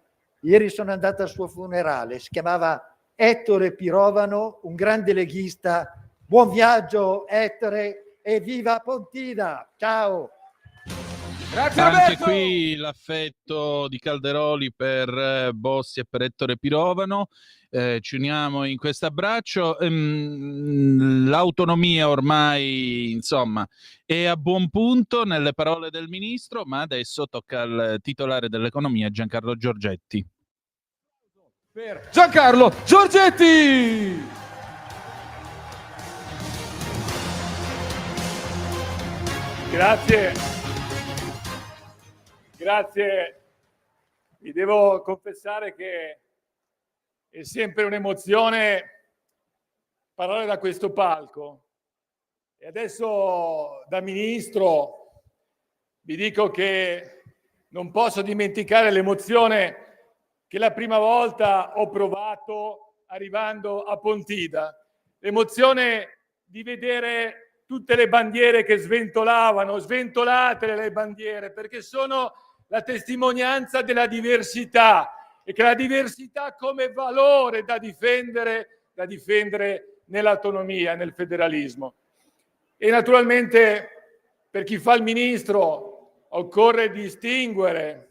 Ieri sono andato al suo funerale, si chiamava Ettore Pirovano, un grande leghista. Buon viaggio Ettore e viva Pontida! Ciao! Grazie Anche Alberto! qui l'affetto di Calderoli per Bossi e per Ettore Pirovano. Ci uniamo in questo abbraccio. L'autonomia ormai, insomma, è a buon punto nelle parole del ministro, ma adesso tocca al titolare dell'economia, Giancarlo Giorgetti. Per Giancarlo Giorgetti! Grazie. Vi devo confessare che è sempre un'emozione parlare da questo palco. E adesso, da ministro, vi dico che non posso dimenticare l'emozione che la prima volta ho provato arrivando a Pontida. L'emozione di vedere tutte le bandiere che sventolavano, sventolate le bandiere, perché sono la testimonianza della diversità, e che la diversità come valore da difendere nell'autonomia, nel federalismo. E naturalmente per chi fa il ministro occorre distinguere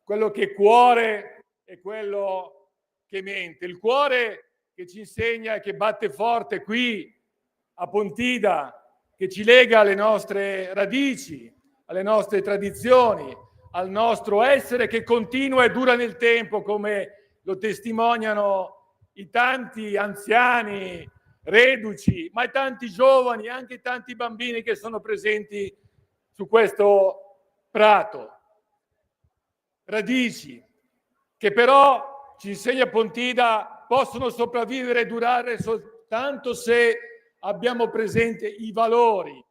quello che è cuore e quello che mente. Il cuore che ci insegna e che batte forte qui a Pontida, che ci lega alle nostre radici, alle nostre tradizioni, al nostro essere che continua e dura nel tempo, come lo testimoniano i tanti anziani, reduci, ma i tanti giovani, anche tanti bambini che sono presenti su questo prato. Radici che però, ci insegna Pontida, possono sopravvivere e durare soltanto se abbiamo presente i valori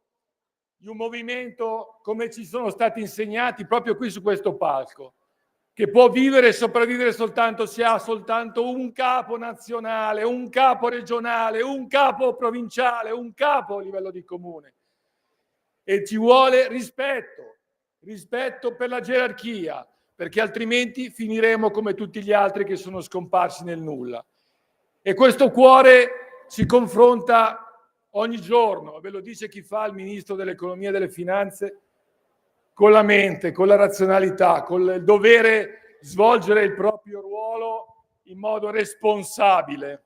di un movimento come ci sono stati insegnati proprio qui su questo palco, che può vivere e sopravvivere soltanto se ha soltanto un capo nazionale, un capo regionale, un capo provinciale, un capo a livello di comune. E ci vuole rispetto per la gerarchia, perché altrimenti finiremo come tutti gli altri che sono scomparsi nel nulla. E questo cuore si confronta ogni giorno, ve lo dice chi fa il ministro dell'economia e delle finanze, con la mente, con la razionalità, con il dovere svolgere il proprio ruolo in modo responsabile.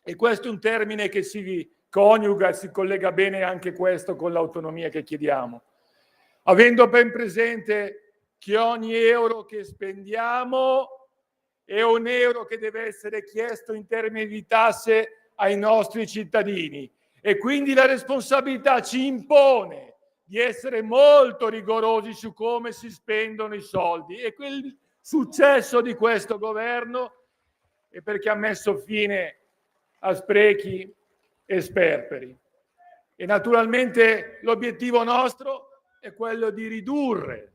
E questo è un termine che si coniuga e si collega bene anche questo con l'autonomia che chiediamo. Avendo ben presente che ogni euro che spendiamo è un euro che deve essere chiesto in termini di tasse ai nostri cittadini. E quindi la responsabilità ci impone di essere molto rigorosi su come si spendono i soldi. E quel successo di questo governo è perché ha messo fine a sprechi e sperperi. E naturalmente l'obiettivo nostro è quello di ridurre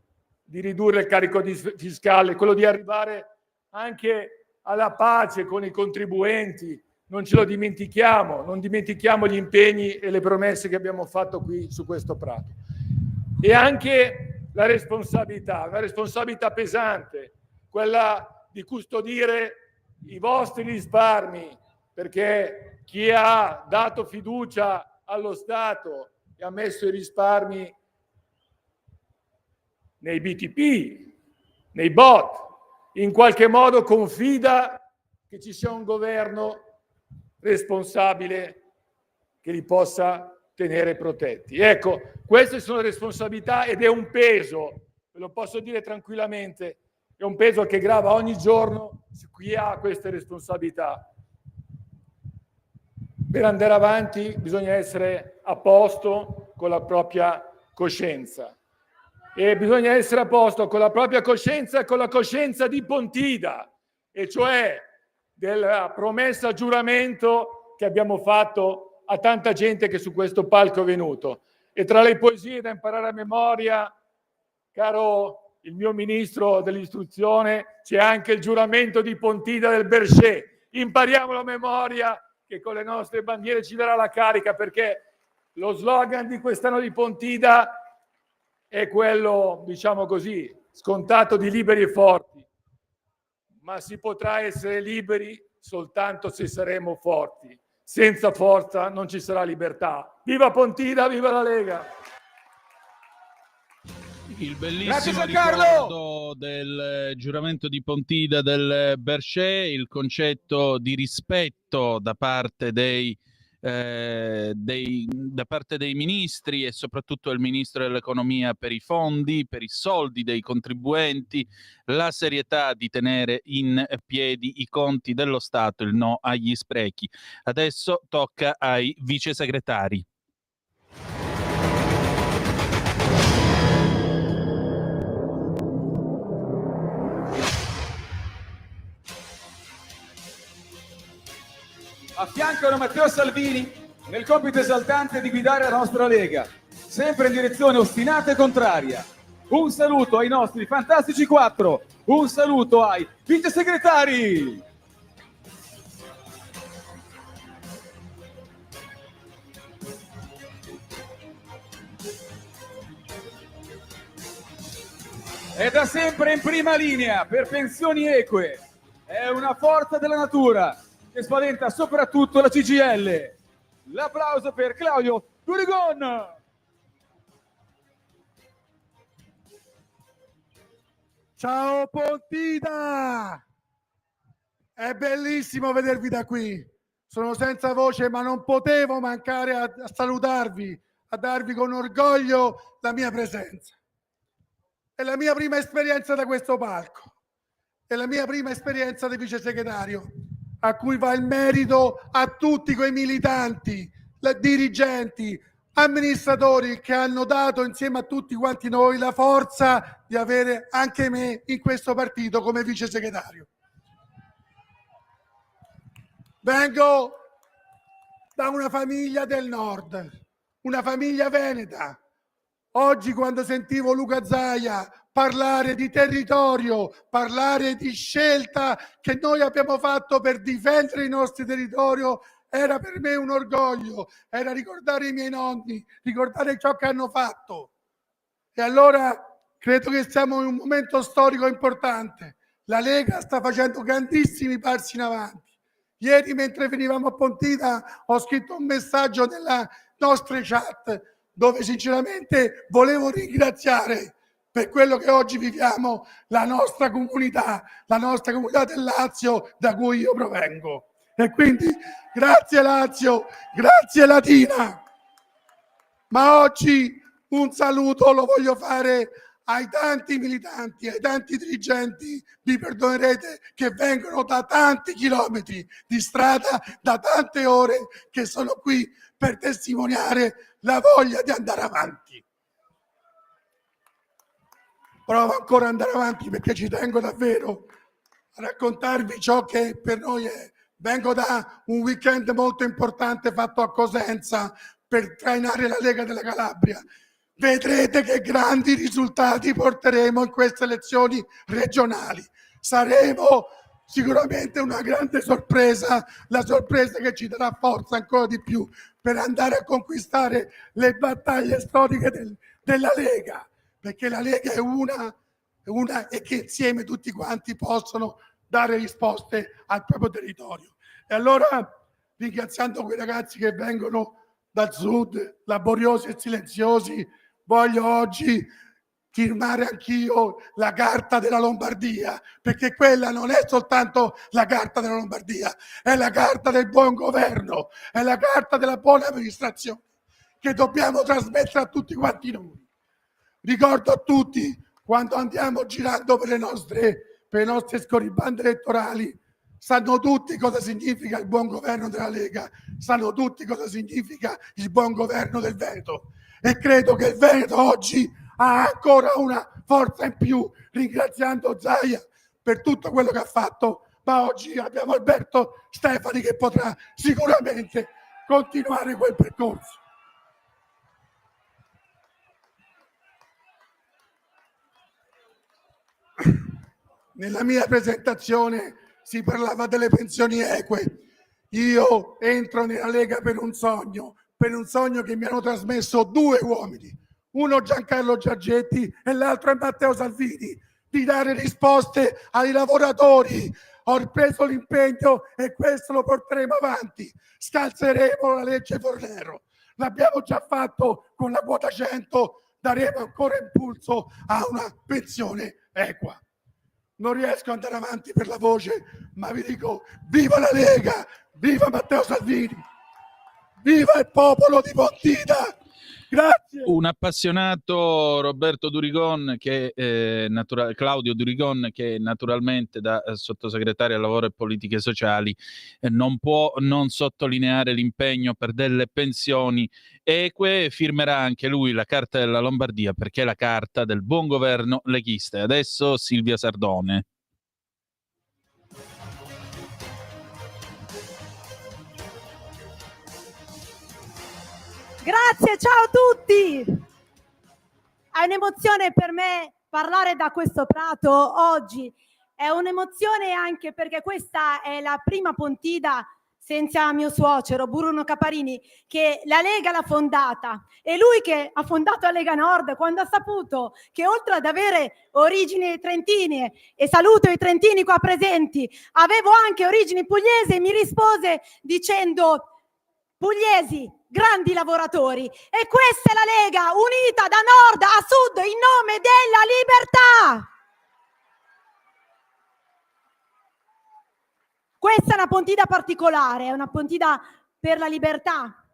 il carico fiscale, quello di arrivare anche alla pace con i contribuenti. Non ce lo dimentichiamo, non dimentichiamo gli impegni e le promesse che abbiamo fatto qui su questo prato. E anche la responsabilità, una responsabilità pesante, quella di custodire i vostri risparmi, perché chi ha dato fiducia allo Stato e ha messo i risparmi nei BTP, nei bot, in qualche modo confida che ci sia un governo responsabile che li possa tenere protetti. Ecco, queste sono responsabilità ed è un peso, ve lo posso dire tranquillamente, è un peso che grava ogni giorno su chi ha queste responsabilità. Per andare avanti bisogna essere a posto con la propria coscienza. E bisogna essere a posto con la propria coscienza e con la coscienza di Pontida, e cioè della promessa a giuramento che abbiamo fatto a tanta gente che su questo palco è venuto. E tra le poesie da imparare a memoria, caro il mio ministro dell'istruzione, c'è anche il giuramento di Pontida del Berchet. Impariamolo a memoria, che con le nostre bandiere ci darà la carica, perché lo slogan di quest'anno di Pontida è quello, diciamo così, scontato di liberi e forti, ma si potrà essere liberi soltanto se saremo forti. Senza forza non ci sarà libertà. Viva Pontida, viva la Lega! Il bellissimo ricordo del giuramento di Pontida del Berchet, il concetto di rispetto da parte dei ministri e soprattutto del ministro dell'economia per i fondi, per i soldi dei contribuenti, la serietà di tenere in piedi i conti dello Stato, il no agli sprechi. Adesso tocca ai vice segretari. Affiancano Matteo Salvini nel compito esaltante di guidare la nostra Lega, sempre in direzione ostinata e contraria. Un saluto ai nostri fantastici 4, un saluto ai vice segretari. È da sempre in prima linea per pensioni eque, è una forza della natura che spaventa soprattutto la CGIL. L'applauso per Claudio Durigon. Ciao Pontida! È bellissimo vedervi da qui. Sono senza voce, ma non potevo mancare a salutarvi, a darvi con orgoglio la mia presenza. È la mia prima esperienza da questo palco. È la mia prima esperienza di vice segretario, a cui va il merito a tutti quei militanti, dirigenti, amministratori che hanno dato insieme a tutti quanti noi la forza di avere anche me in questo partito come vice segretario. Vengo da una famiglia del nord, una famiglia veneta. Oggi, quando sentivo Luca Zaia parlare di territorio, parlare di scelta che noi abbiamo fatto per difendere il nostro territorio, era per me un orgoglio, era ricordare i miei nonni, ricordare ciò che hanno fatto. E allora credo che siamo in un momento storico importante. La Lega sta facendo grandissimi passi in avanti. Ieri, mentre venivamo a Pontida, ho scritto un messaggio nella nostra chat dove sinceramente volevo ringraziare per quello che oggi viviamo la nostra comunità del Lazio, da cui io provengo. E quindi grazie Lazio, grazie Latina. Ma oggi un saluto lo voglio fare ai tanti militanti, ai tanti dirigenti, vi perdonerete, che vengono da tanti chilometri di strada, da tante ore, che sono qui per testimoniare la voglia di andare avanti. Provo ancora ad andare avanti perché ci tengo davvero a raccontarvi ciò che per noi è. Vengo da un weekend molto importante fatto a Cosenza per trainare la Lega della Calabria. Vedrete che grandi risultati porteremo in queste elezioni regionali. Saremo sicuramente una grande sorpresa, la sorpresa che ci darà forza ancora di più per andare a conquistare le battaglie storiche della Lega, perché la Lega è una e che insieme tutti quanti possono dare risposte al proprio territorio. E allora ringraziando quei ragazzi che vengono dal sud, laboriosi e silenziosi, voglio oggi firmare anch'io la Carta della Lombardia, perché quella non è soltanto la Carta della Lombardia, è la Carta del buon governo, è la Carta della buona amministrazione che dobbiamo trasmettere a tutti quanti noi. Ricordo a tutti, quando andiamo girando per le nostre scorribande elettorali, sanno tutti cosa significa il buon governo della Lega, sanno tutti cosa significa il buon governo del Veneto, e credo che il Veneto oggi ha ancora una forza in più, ringraziando Zaia per tutto quello che ha fatto, ma oggi abbiamo Alberto Stefani che potrà sicuramente continuare quel percorso. Nella mia presentazione si parlava delle pensioni eque. Io entro nella Lega per un sogno che mi hanno trasmesso due uomini, uno Giancarlo Giorgetti e l'altro è Matteo Salvini, di dare risposte ai lavoratori. Ho preso l'impegno e questo lo porteremo avanti. Scalzeremo la legge Fornero, l'abbiamo già fatto con la quota 100, daremo ancora impulso a una pensione equa. Non riesco ad andare avanti per la voce, ma vi dico: viva la Lega, viva Matteo Salvini, viva il popolo di Pontida! Grazie. Un appassionato Roberto Durigon, Claudio Durigon, che naturalmente da sottosegretario al lavoro e politiche sociali non può non sottolineare l'impegno per delle pensioni eque. Firmerà anche lui la Carta della Lombardia, perché è la carta del buon governo leghista. E adesso Silvia Sardone. Grazie, ciao a tutti! È un'emozione per me parlare da questo prato oggi, è un'emozione anche perché questa è la prima Pontida senza mio suocero Bruno Caparini, che la Lega l'ha fondata, e lui che ha fondato la Lega Nord, quando ha saputo che oltre ad avere origini trentine, e saluto i trentini qua presenti, avevo anche origini pugliesi, mi rispose dicendo: pugliesi, grandi lavoratori, e questa è la Lega unita da nord a sud in nome della libertà. Questa è una Pontida particolare, è una Pontida per la libertà.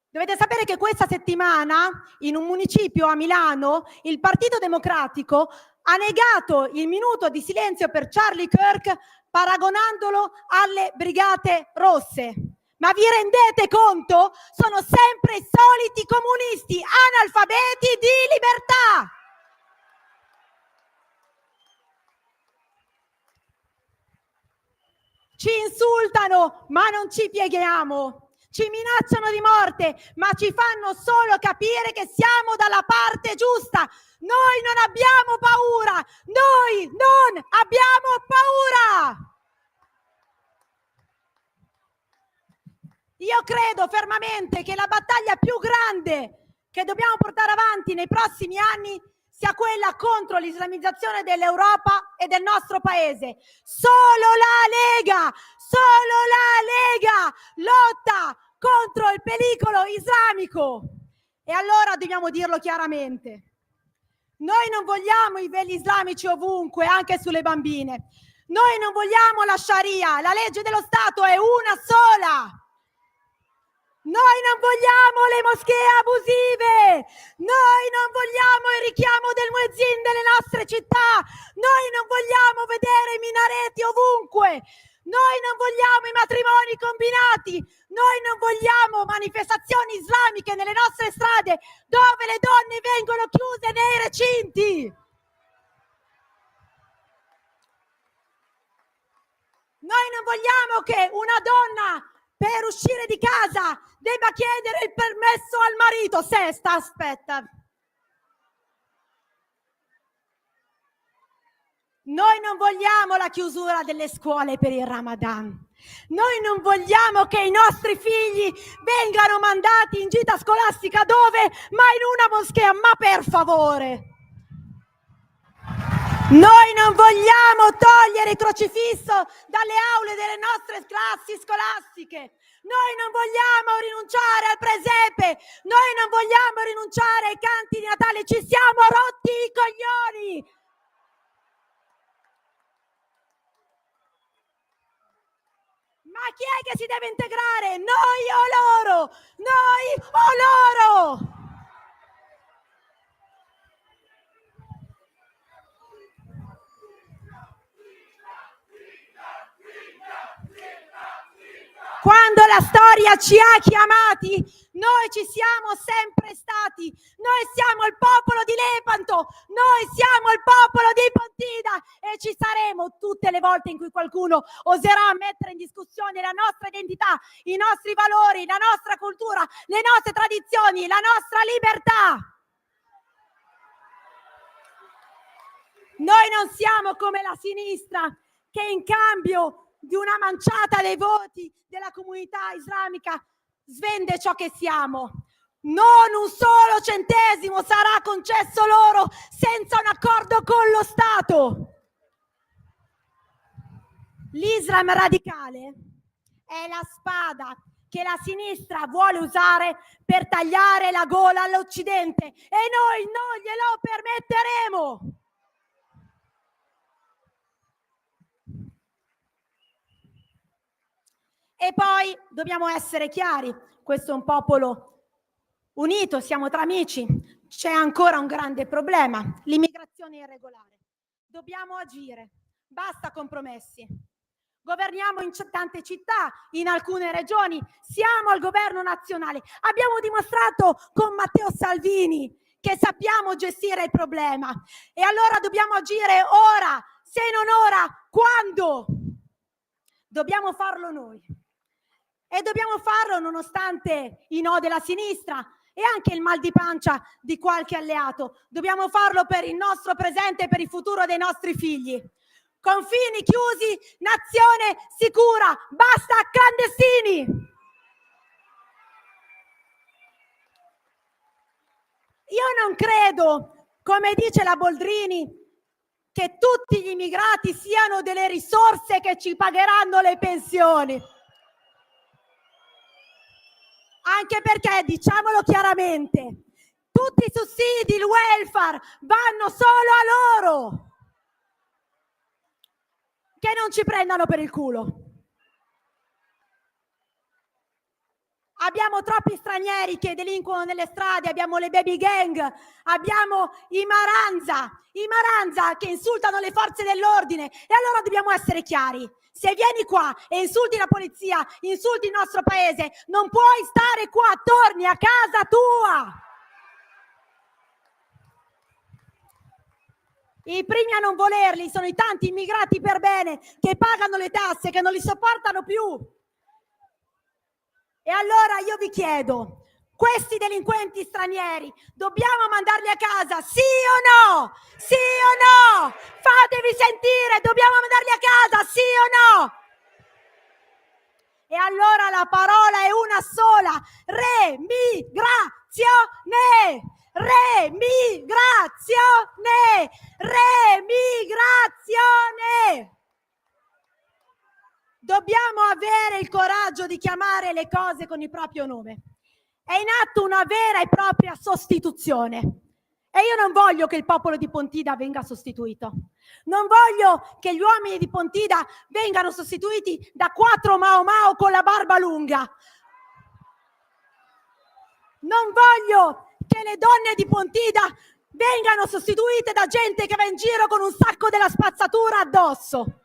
Dovete sapere che questa settimana in un municipio a Milano il Partito Democratico ha negato il minuto di silenzio per Charlie Kirk paragonandolo alle Brigate Rosse. Ma vi rendete conto? Sono sempre i soliti comunisti analfabeti di libertà. Ci insultano, ma non ci pieghiamo. Ci minacciano di morte, ma ci fanno solo capire che siamo dalla parte giusta. Noi non abbiamo paura. Noi non abbiamo paura. Io credo fermamente che la battaglia più grande che dobbiamo portare avanti nei prossimi anni sia quella contro l'islamizzazione dell'Europa e del nostro paese. Solo la Lega lotta contro il pericolo islamico. E allora dobbiamo dirlo chiaramente. Noi non vogliamo i veli islamici ovunque, anche sulle bambine. Noi non vogliamo la Sharia, la legge dello Stato è una sola. Noi non vogliamo le moschee abusive, noi non vogliamo il richiamo del muezzin delle nostre città, noi non vogliamo vedere minareti ovunque, noi non vogliamo i matrimoni combinati, noi non vogliamo manifestazioni islamiche nelle nostre strade dove le donne vengono chiuse nei recinti. Noi non vogliamo che una donna per uscire di casa debba chiedere il permesso al marito. Aspetta. Noi non vogliamo la chiusura delle scuole per il Ramadan. Noi non vogliamo che i nostri figli vengano mandati in gita scolastica dove? Ma in una moschea, ma per favore. Noi non vogliamo togliere il crocifisso dalle aule delle nostre classi scolastiche. Noi non vogliamo rinunciare al presepe, noi non vogliamo rinunciare ai canti di Natale, ci siamo rotti i coglioni. Ma chi è che si deve integrare? Noi o loro? Noi o loro? Quando la storia ci ha chiamati, noi ci siamo sempre stati. Noi siamo il popolo di Lepanto, noi siamo il popolo di Pontida e ci saremo tutte le volte in cui qualcuno oserà mettere in discussione la nostra identità, i nostri valori, la nostra cultura, le nostre tradizioni, la nostra libertà. Noi non siamo come la sinistra che in cambio di una manciata dei voti della comunità islamica svende ciò che siamo. Non un solo centesimo sarà concesso loro senza un accordo con lo Stato. L'Islam radicale è la spada che la sinistra vuole usare per tagliare la gola all'Occidente e noi non glielo permetteremo. E poi dobbiamo essere chiari, questo è un popolo unito, siamo tra amici, c'è ancora un grande problema, l'immigrazione irregolare. Dobbiamo agire, basta compromessi. Governiamo in tante città, in alcune regioni, siamo al governo nazionale. Abbiamo dimostrato con Matteo Salvini che sappiamo gestire il problema. E allora dobbiamo agire ora, se non ora, quando? Dobbiamo farlo noi. E dobbiamo farlo nonostante i no della sinistra e anche il mal di pancia di qualche alleato. Dobbiamo farlo per il nostro presente e per il futuro dei nostri figli. Confini chiusi, nazione sicura, basta clandestini! Io non credo, come dice la Boldrini, che tutti gli immigrati siano delle risorse che ci pagheranno le pensioni. Anche perché, diciamolo chiaramente, tutti i sussidi, il welfare, vanno solo a loro. Che non ci prendano per il culo. Abbiamo troppi stranieri che delinquono nelle strade, abbiamo le baby gang, abbiamo i Maranza che insultano le forze dell'ordine. E allora dobbiamo essere chiari. Se vieni qua e insulti la polizia, insulti il nostro paese, non puoi stare qua, torni a casa tua. I primi a non volerli sono i tanti immigrati per bene che pagano le tasse, che non li sopportano più. E allora io vi chiedo, questi delinquenti stranieri dobbiamo mandarli a casa, sì o no? Sì o no? Fatevi sentire, dobbiamo mandarli a casa, sì o no? E allora la parola è una sola: remigrazione! Remigrazione! Remigrazione! Dobbiamo avere il coraggio di chiamare le cose con il proprio nome. È in atto una vera e propria sostituzione. E io non voglio che il popolo di Pontida venga sostituito. Non voglio che gli uomini di Pontida vengano sostituiti da 4 Mao Mao con la barba lunga. Non voglio che le donne di Pontida vengano sostituite da gente che va in giro con un sacco della spazzatura addosso.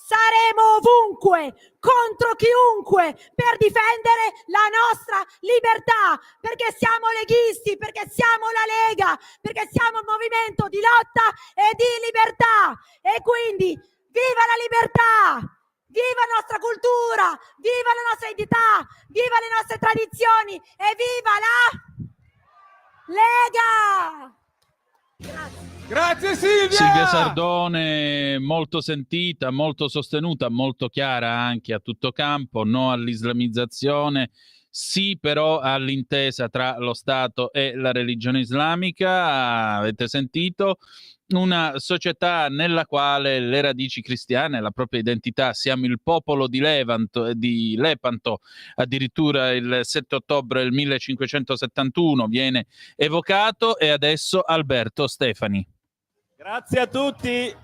Saremo ovunque, contro chiunque, per difendere la nostra libertà, perché siamo leghisti, perché siamo la Lega, perché siamo un movimento di lotta e di libertà. E quindi viva la libertà, viva la nostra cultura, viva la nostra identità, viva le nostre tradizioni e viva la Lega! Grazie. Grazie Silvia! Silvia Sardone, molto sentita, molto sostenuta, molto chiara anche a tutto campo, no all'islamizzazione, sì però all'intesa tra lo Stato e la religione islamica, avete sentito, una società nella quale le radici cristiane, la propria identità, siamo il popolo di Lepanto, addirittura il 7 ottobre del 1571 viene evocato, e adesso Alberto Stefani. Grazie a tutti,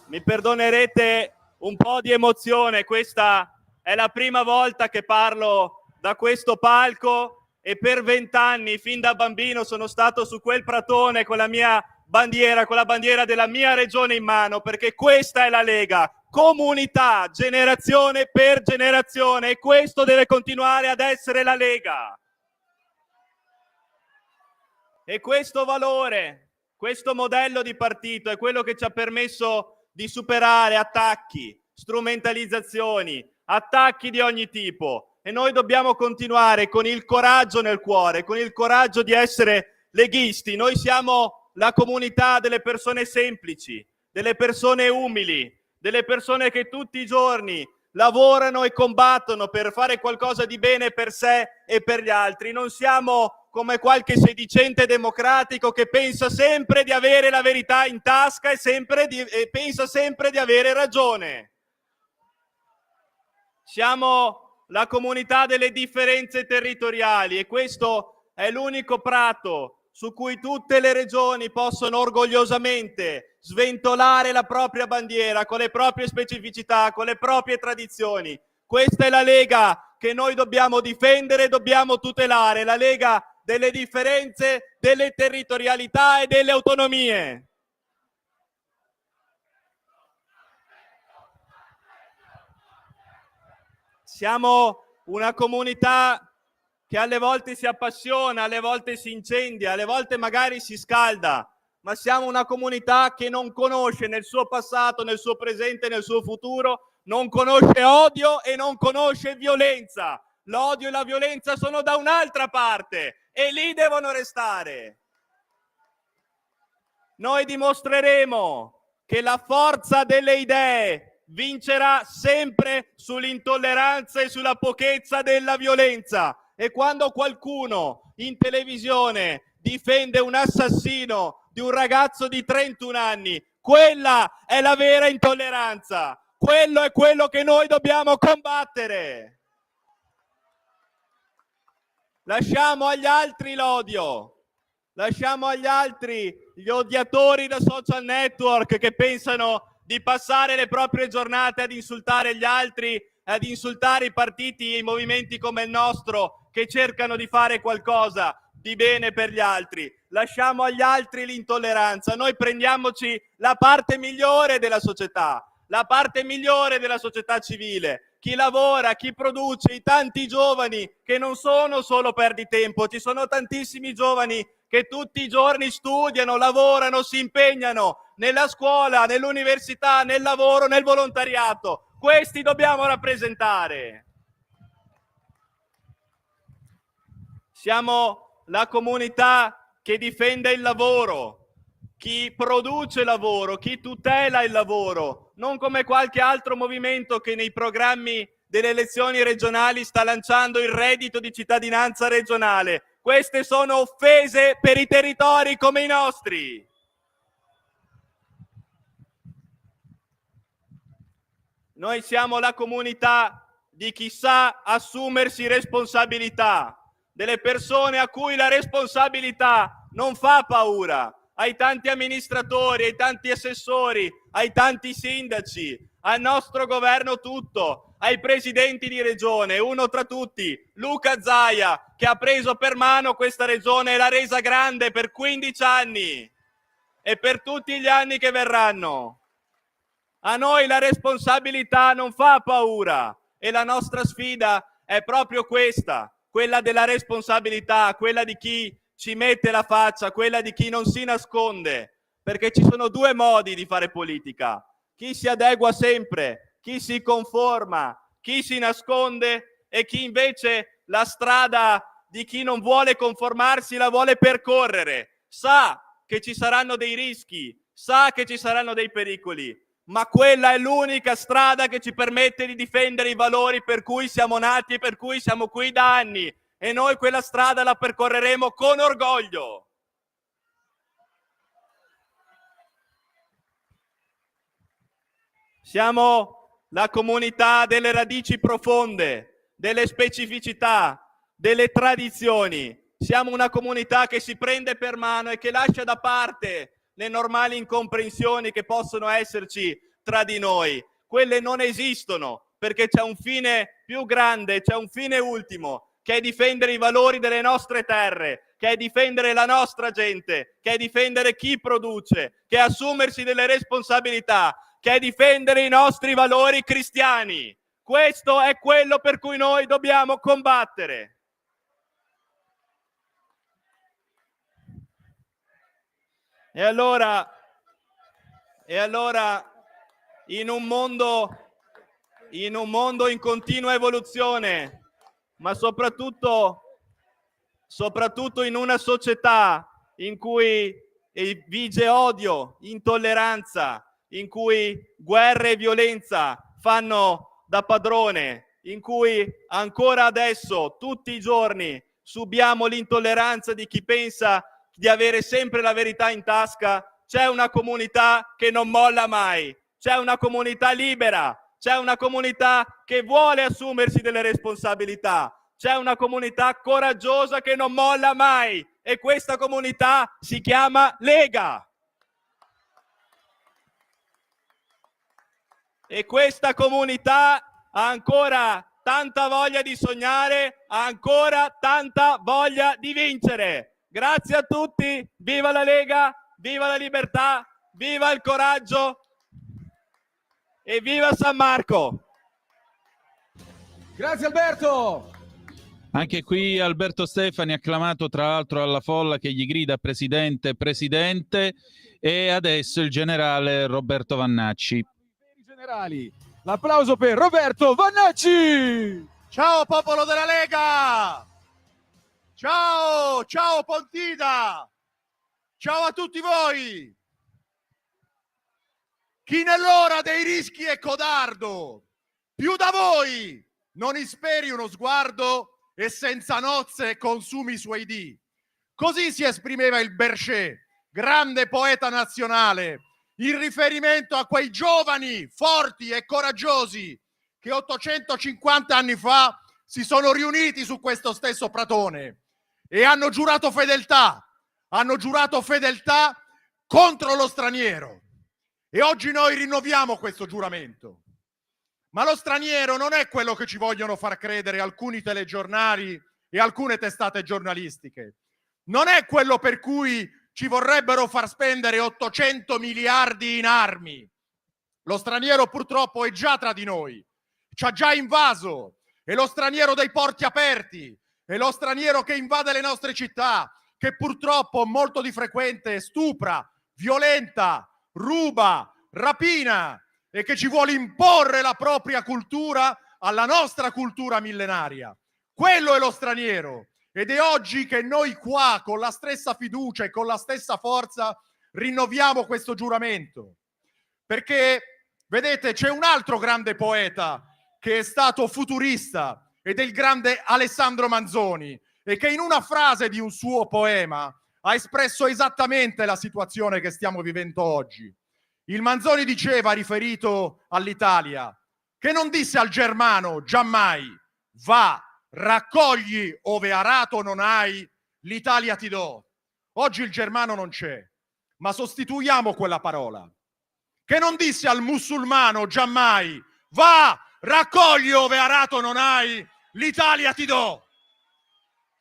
mi perdonerete un po' di emozione, questa è la prima volta che parlo da questo palco e per 20 anni, fin da bambino, sono stato su quel pratone con la mia bandiera, con la bandiera della mia regione in mano, perché questa è la Lega, comunità, generazione per generazione, e questo deve continuare ad essere la Lega. E questo valore, questo modello di partito è quello che ci ha permesso di superare attacchi, strumentalizzazioni, attacchi di ogni tipo, e noi dobbiamo continuare con il coraggio nel cuore, con il coraggio di essere leghisti. Noi siamo la comunità delle persone semplici, delle persone umili, delle persone che tutti i giorni lavorano e combattono per fare qualcosa di bene per sé e per gli altri. Non siamo come qualche sedicente democratico che pensa sempre di avere la verità in tasca e pensa sempre di avere ragione. Siamo la comunità delle differenze territoriali, e questo è l'unico prato su cui tutte le regioni possono orgogliosamente sventolare la propria bandiera con le proprie specificità, con le proprie tradizioni. Questa è la Lega che noi dobbiamo difendere e dobbiamo tutelare, la Lega delle differenze, delle territorialità e delle autonomie. Siamo una comunità che alle volte si appassiona, alle volte si incendia, alle volte magari si scalda, ma siamo una comunità che non conosce nel suo passato, nel suo presente, nel suo futuro, non conosce odio e non conosce violenza. L'odio e la violenza sono da un'altra parte e lì devono restare. Noi dimostreremo che la forza delle idee vincerà sempre sull'intolleranza e sulla pochezza della violenza. E quando qualcuno in televisione difende un assassino di un ragazzo di 31 anni, quella è la vera intolleranza. Quello è quello che noi dobbiamo combattere. Lasciamo agli altri l'odio, lasciamo agli altri gli odiatori da social network che pensano di passare le proprie giornate ad insultare gli altri, ad insultare i partiti e i movimenti come il nostro, che cercano di fare qualcosa di bene per gli altri. Lasciamo agli altri l'intolleranza, noi prendiamoci la parte migliore della società, la parte migliore della società civile, chi lavora, chi produce, i tanti giovani che non sono solo perditempo, ci sono tantissimi giovani che tutti i giorni studiano, lavorano, si impegnano nella scuola, nell'università, nel lavoro, nel volontariato. Questi dobbiamo rappresentare. Siamo la comunità che difende il lavoro, chi produce lavoro, chi tutela il lavoro, non come qualche altro movimento che nei programmi delle elezioni regionali sta lanciando il reddito di cittadinanza regionale. Queste sono offese per i territori come i nostri. Noi siamo la comunità di chi sa assumersi responsabilità, delle persone a cui la responsabilità non fa paura, ai tanti amministratori, ai tanti assessori, ai tanti sindaci, al nostro governo tutto, ai presidenti di regione, uno tra tutti, Luca Zaia, che ha preso per mano questa regione e l'ha resa grande per 15 anni e per tutti gli anni che verranno. A noi la responsabilità non fa paura e la nostra sfida è proprio questa, quella della responsabilità, quella di chi ci mette la faccia, quella di chi non si nasconde, perché ci sono due modi di fare politica: chi si adegua sempre, chi si conforma, chi si nasconde e chi invece la strada di chi non vuole conformarsi la vuole percorrere, sa che ci saranno dei rischi, sa che ci saranno dei pericoli, ma quella è l'unica strada che ci permette di difendere i valori per cui siamo nati e per cui siamo qui da anni, e noi quella strada la percorreremo con orgoglio. Siamo la comunità delle radici profonde, delle specificità, delle tradizioni. Siamo una comunità che si prende per mano e che lascia da parte le normali incomprensioni che possono esserci tra di noi. Quelle non esistono, perché c'è un fine più grande, c'è un fine ultimo, che è difendere i valori delle nostre terre, che è difendere la nostra gente, che è difendere chi produce, che è assumersi delle responsabilità, che è difendere i nostri valori cristiani. Questo è quello per cui noi dobbiamo combattere. E allora in un mondo in continua evoluzione, ma soprattutto in una società in cui vige odio, intolleranza, in cui guerra e violenza fanno da padrone, in cui ancora adesso, tutti i giorni, subiamo l'intolleranza di chi pensa di avere sempre la verità in tasca, c'è una comunità che non molla mai, c'è una comunità libera, c'è una comunità che vuole assumersi delle responsabilità, c'è una comunità coraggiosa che non molla mai e questa comunità si chiama Lega. E questa comunità ha ancora tanta voglia di sognare, ha ancora tanta voglia di vincere. Grazie a tutti, viva la Lega, viva la libertà, viva il coraggio e viva San Marco! Grazie Alberto! Anche qui Alberto Stefani, acclamato tra l'altro alla folla che gli grida presidente, presidente, e adesso il generale Roberto Vannacci. Generali, l'applauso per Roberto Vannacci! Ciao popolo della Lega! Ciao, ciao Pontida! Ciao a tutti voi! Chi nell'ora dei rischi è codardo, più da voi non isperi uno sguardo e senza nozze consumi i suoi dì. Così si esprimeva il Berchet, grande poeta nazionale, in riferimento a quei giovani, forti e coraggiosi che 850 anni fa si sono riuniti su questo stesso pratone e hanno giurato fedeltà contro lo straniero. E oggi noi rinnoviamo questo giuramento. Ma lo straniero non è quello che ci vogliono far credere alcuni telegiornali e alcune testate giornalistiche. Non è quello per cui ci vorrebbero far spendere 800 miliardi in armi. Lo straniero purtroppo è già tra di noi, ci ha già invaso. È lo straniero dei porti aperti, è lo straniero che invade le nostre città, che purtroppo molto di frequente stupra, violenta, ruba, rapina e che ci vuole imporre la propria cultura alla nostra cultura millenaria. Quello è lo straniero ed è oggi che noi qua con la stessa fiducia e con la stessa forza rinnoviamo questo giuramento. Perché, vedete, c'è un altro grande poeta che è stato futurista ed è il grande Alessandro Manzoni e che in una frase di un suo poema ha espresso esattamente la situazione che stiamo vivendo oggi. Il Manzoni diceva, riferito all'Italia, che non disse al germano giammai: va, raccogli ove arato non hai, l'Italia ti do. Oggi il germano non c'è, ma sostituiamo quella parola. Che non disse al musulmano giammai: va, raccogli ove arato non hai, l'Italia ti do.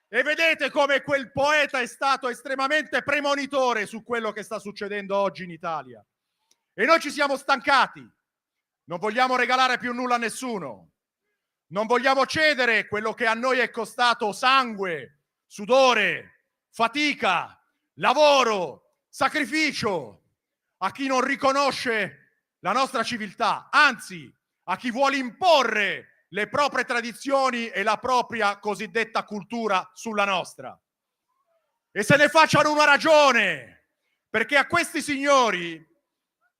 E vedete come quel poeta è stato estremamente premonitore su quello che sta succedendo oggi in Italia. E noi ci siamo stancati, non vogliamo regalare più nulla a nessuno, non vogliamo cedere quello che a noi è costato sangue, sudore, fatica, lavoro, sacrificio, a chi non riconosce la nostra civiltà, anzi a chi vuole imporre le proprie tradizioni e la propria cosiddetta cultura sulla nostra. E se ne facciano una ragione, perché a questi signori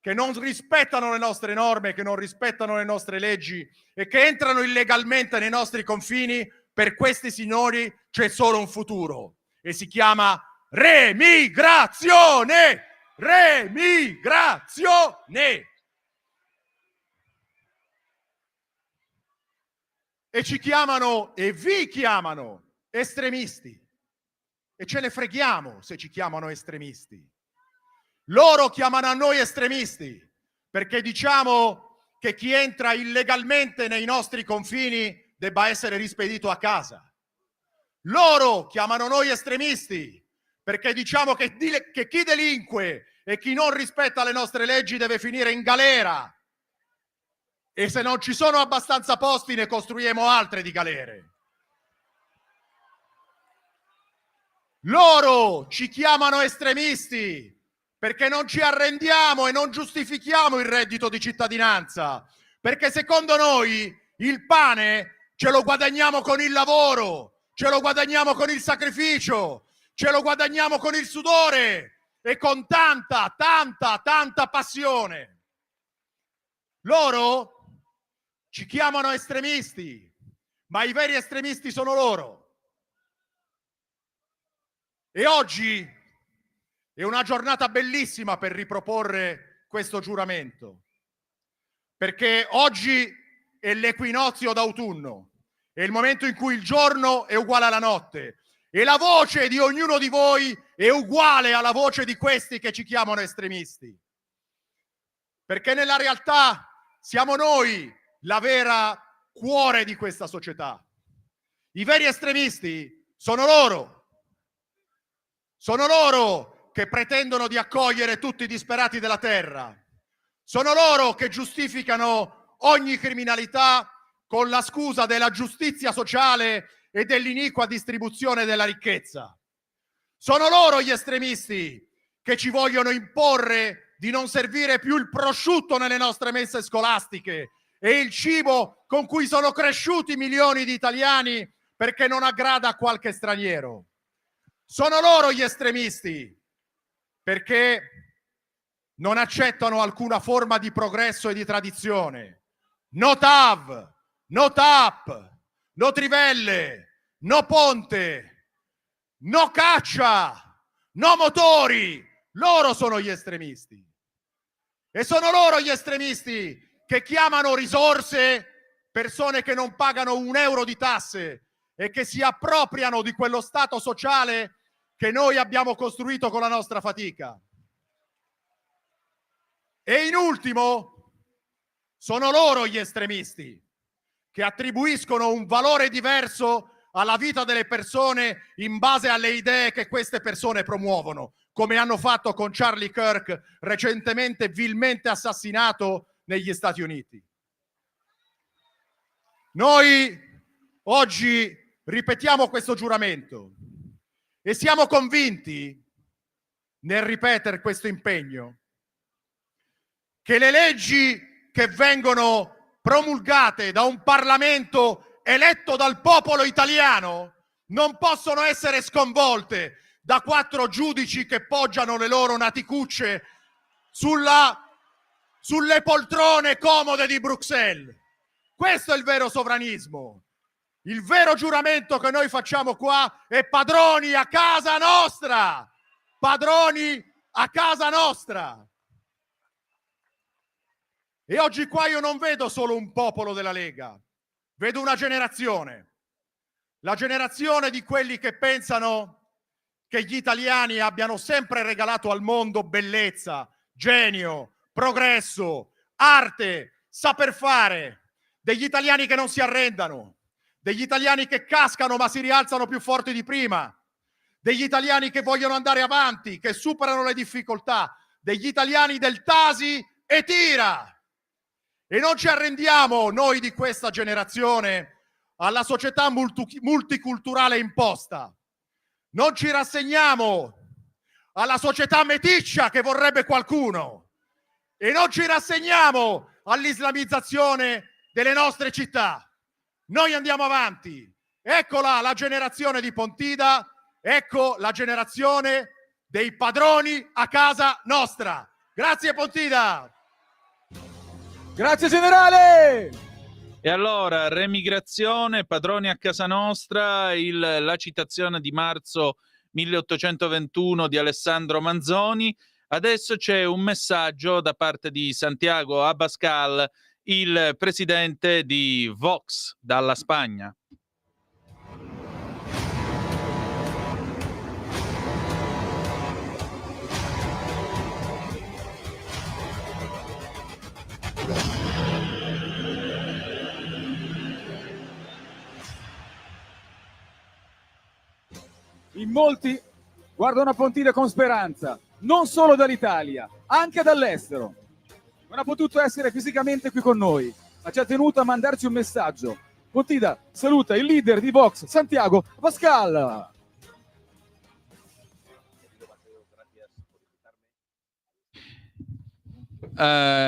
che non rispettano le nostre norme, che non rispettano le nostre leggi e che entrano illegalmente nei nostri confini, per questi signori c'è solo un futuro e si chiama remigrazione! Remigrazione! e ci chiamano e vi chiamano estremisti. E ce ne freghiamo se ci chiamano estremisti. Loro chiamano a noi estremisti perché diciamo che chi entra illegalmente nei nostri confini debba essere rispedito a casa. Loro chiamano noi estremisti perché diciamo che chi delinque e chi non rispetta le nostre leggi deve finire in galera. E se non ci sono abbastanza posti ne costruiamo altre di galere. Loro ci chiamano estremisti perché non ci arrendiamo e non giustifichiamo il reddito di cittadinanza, perché secondo noi il pane ce lo guadagniamo con il lavoro, ce lo guadagniamo con il sacrificio, ce lo guadagniamo con il sudore e con tanta, tanta, tanta passione. Loro ci chiamano estremisti, ma i veri estremisti sono loro. E oggi è una giornata bellissima per riproporre questo giuramento, perché oggi è l'equinozio d'autunno, è il momento in cui il giorno è uguale alla notte e la voce di ognuno di voi è uguale alla voce di questi che ci chiamano estremisti. Perché nella realtà siamo noi la vera cuore di questa società. I veri estremisti sono loro. Sono loro che pretendono di accogliere tutti i disperati della terra. Sono loro che giustificano ogni criminalità con la scusa della giustizia sociale e dell'iniqua distribuzione della ricchezza. Sono loro gli estremisti che ci vogliono imporre di non servire più il prosciutto nelle nostre mense scolastiche e il cibo con cui sono cresciuti milioni di italiani perché non aggrada a qualche straniero. Sono loro gli estremisti perché non accettano alcuna forma di progresso e di tradizione. No TAV, no TAP, no trivelle, no ponte, no caccia, no motori. Loro sono gli estremisti. E sono loro gli estremisti che chiamano risorse persone che non pagano un euro di tasse e che si appropriano di quello stato sociale che noi abbiamo costruito con la nostra fatica. E in ultimo, sono loro gli estremisti che attribuiscono un valore diverso alla vita delle persone in base alle idee che queste persone promuovono, come hanno fatto con Charlie Kirk, recentemente vilmente assassinato negli Stati Uniti. Noi oggi ripetiamo questo giuramento e siamo convinti, nel ripetere questo impegno, che le leggi che vengono promulgate da un Parlamento eletto dal popolo italiano non possono essere sconvolte da 4 giudici che poggiano le loro naticucce sulle poltrone comode di Bruxelles. Questo è il vero sovranismo. Il vero giuramento che noi facciamo qua è padroni a casa nostra. Padroni a casa nostra. E oggi qua io non vedo solo un popolo della Lega, vedo una generazione. La generazione di quelli che pensano che gli italiani abbiano sempre regalato al mondo bellezza, genio, progresso, arte, saper fare. Degli italiani che non si arrendano. Degli italiani che cascano ma si rialzano più forti di prima, degli italiani che vogliono andare avanti, che superano le difficoltà, degli italiani del tasi e tira. E non ci arrendiamo noi di questa generazione alla società multiculturale imposta. Non ci rassegniamo alla società meticcia che vorrebbe qualcuno e non ci rassegniamo all'islamizzazione delle nostre città. Noi andiamo avanti. Eccola la generazione di Pontida, ecco la generazione dei padroni a casa nostra. Grazie Pontida. Grazie generale. E allora, remigrazione, padroni a casa nostra, la citazione di marzo 1821 di Alessandro Manzoni. Adesso c'è un messaggio da parte di Santiago Abascal, il presidente di Vox dalla Spagna. In molti guardano a Pontida con speranza, non solo dall'Italia, anche dall'estero. Non ha potuto essere fisicamente qui con noi, ma ci ha tenuto a mandarci un messaggio. Pontida saluta il leader di Vox, Santiago Abascal.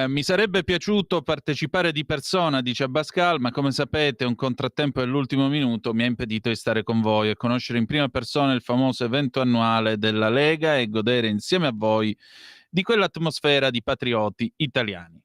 Mi sarebbe piaciuto partecipare di persona, dice Abascal, ma come sapete un contrattempo dell'ultimo minuto mi ha impedito di stare con voi e conoscere in prima persona il famoso evento annuale della Lega e godere insieme a voi di quell'atmosfera di patrioti italiani.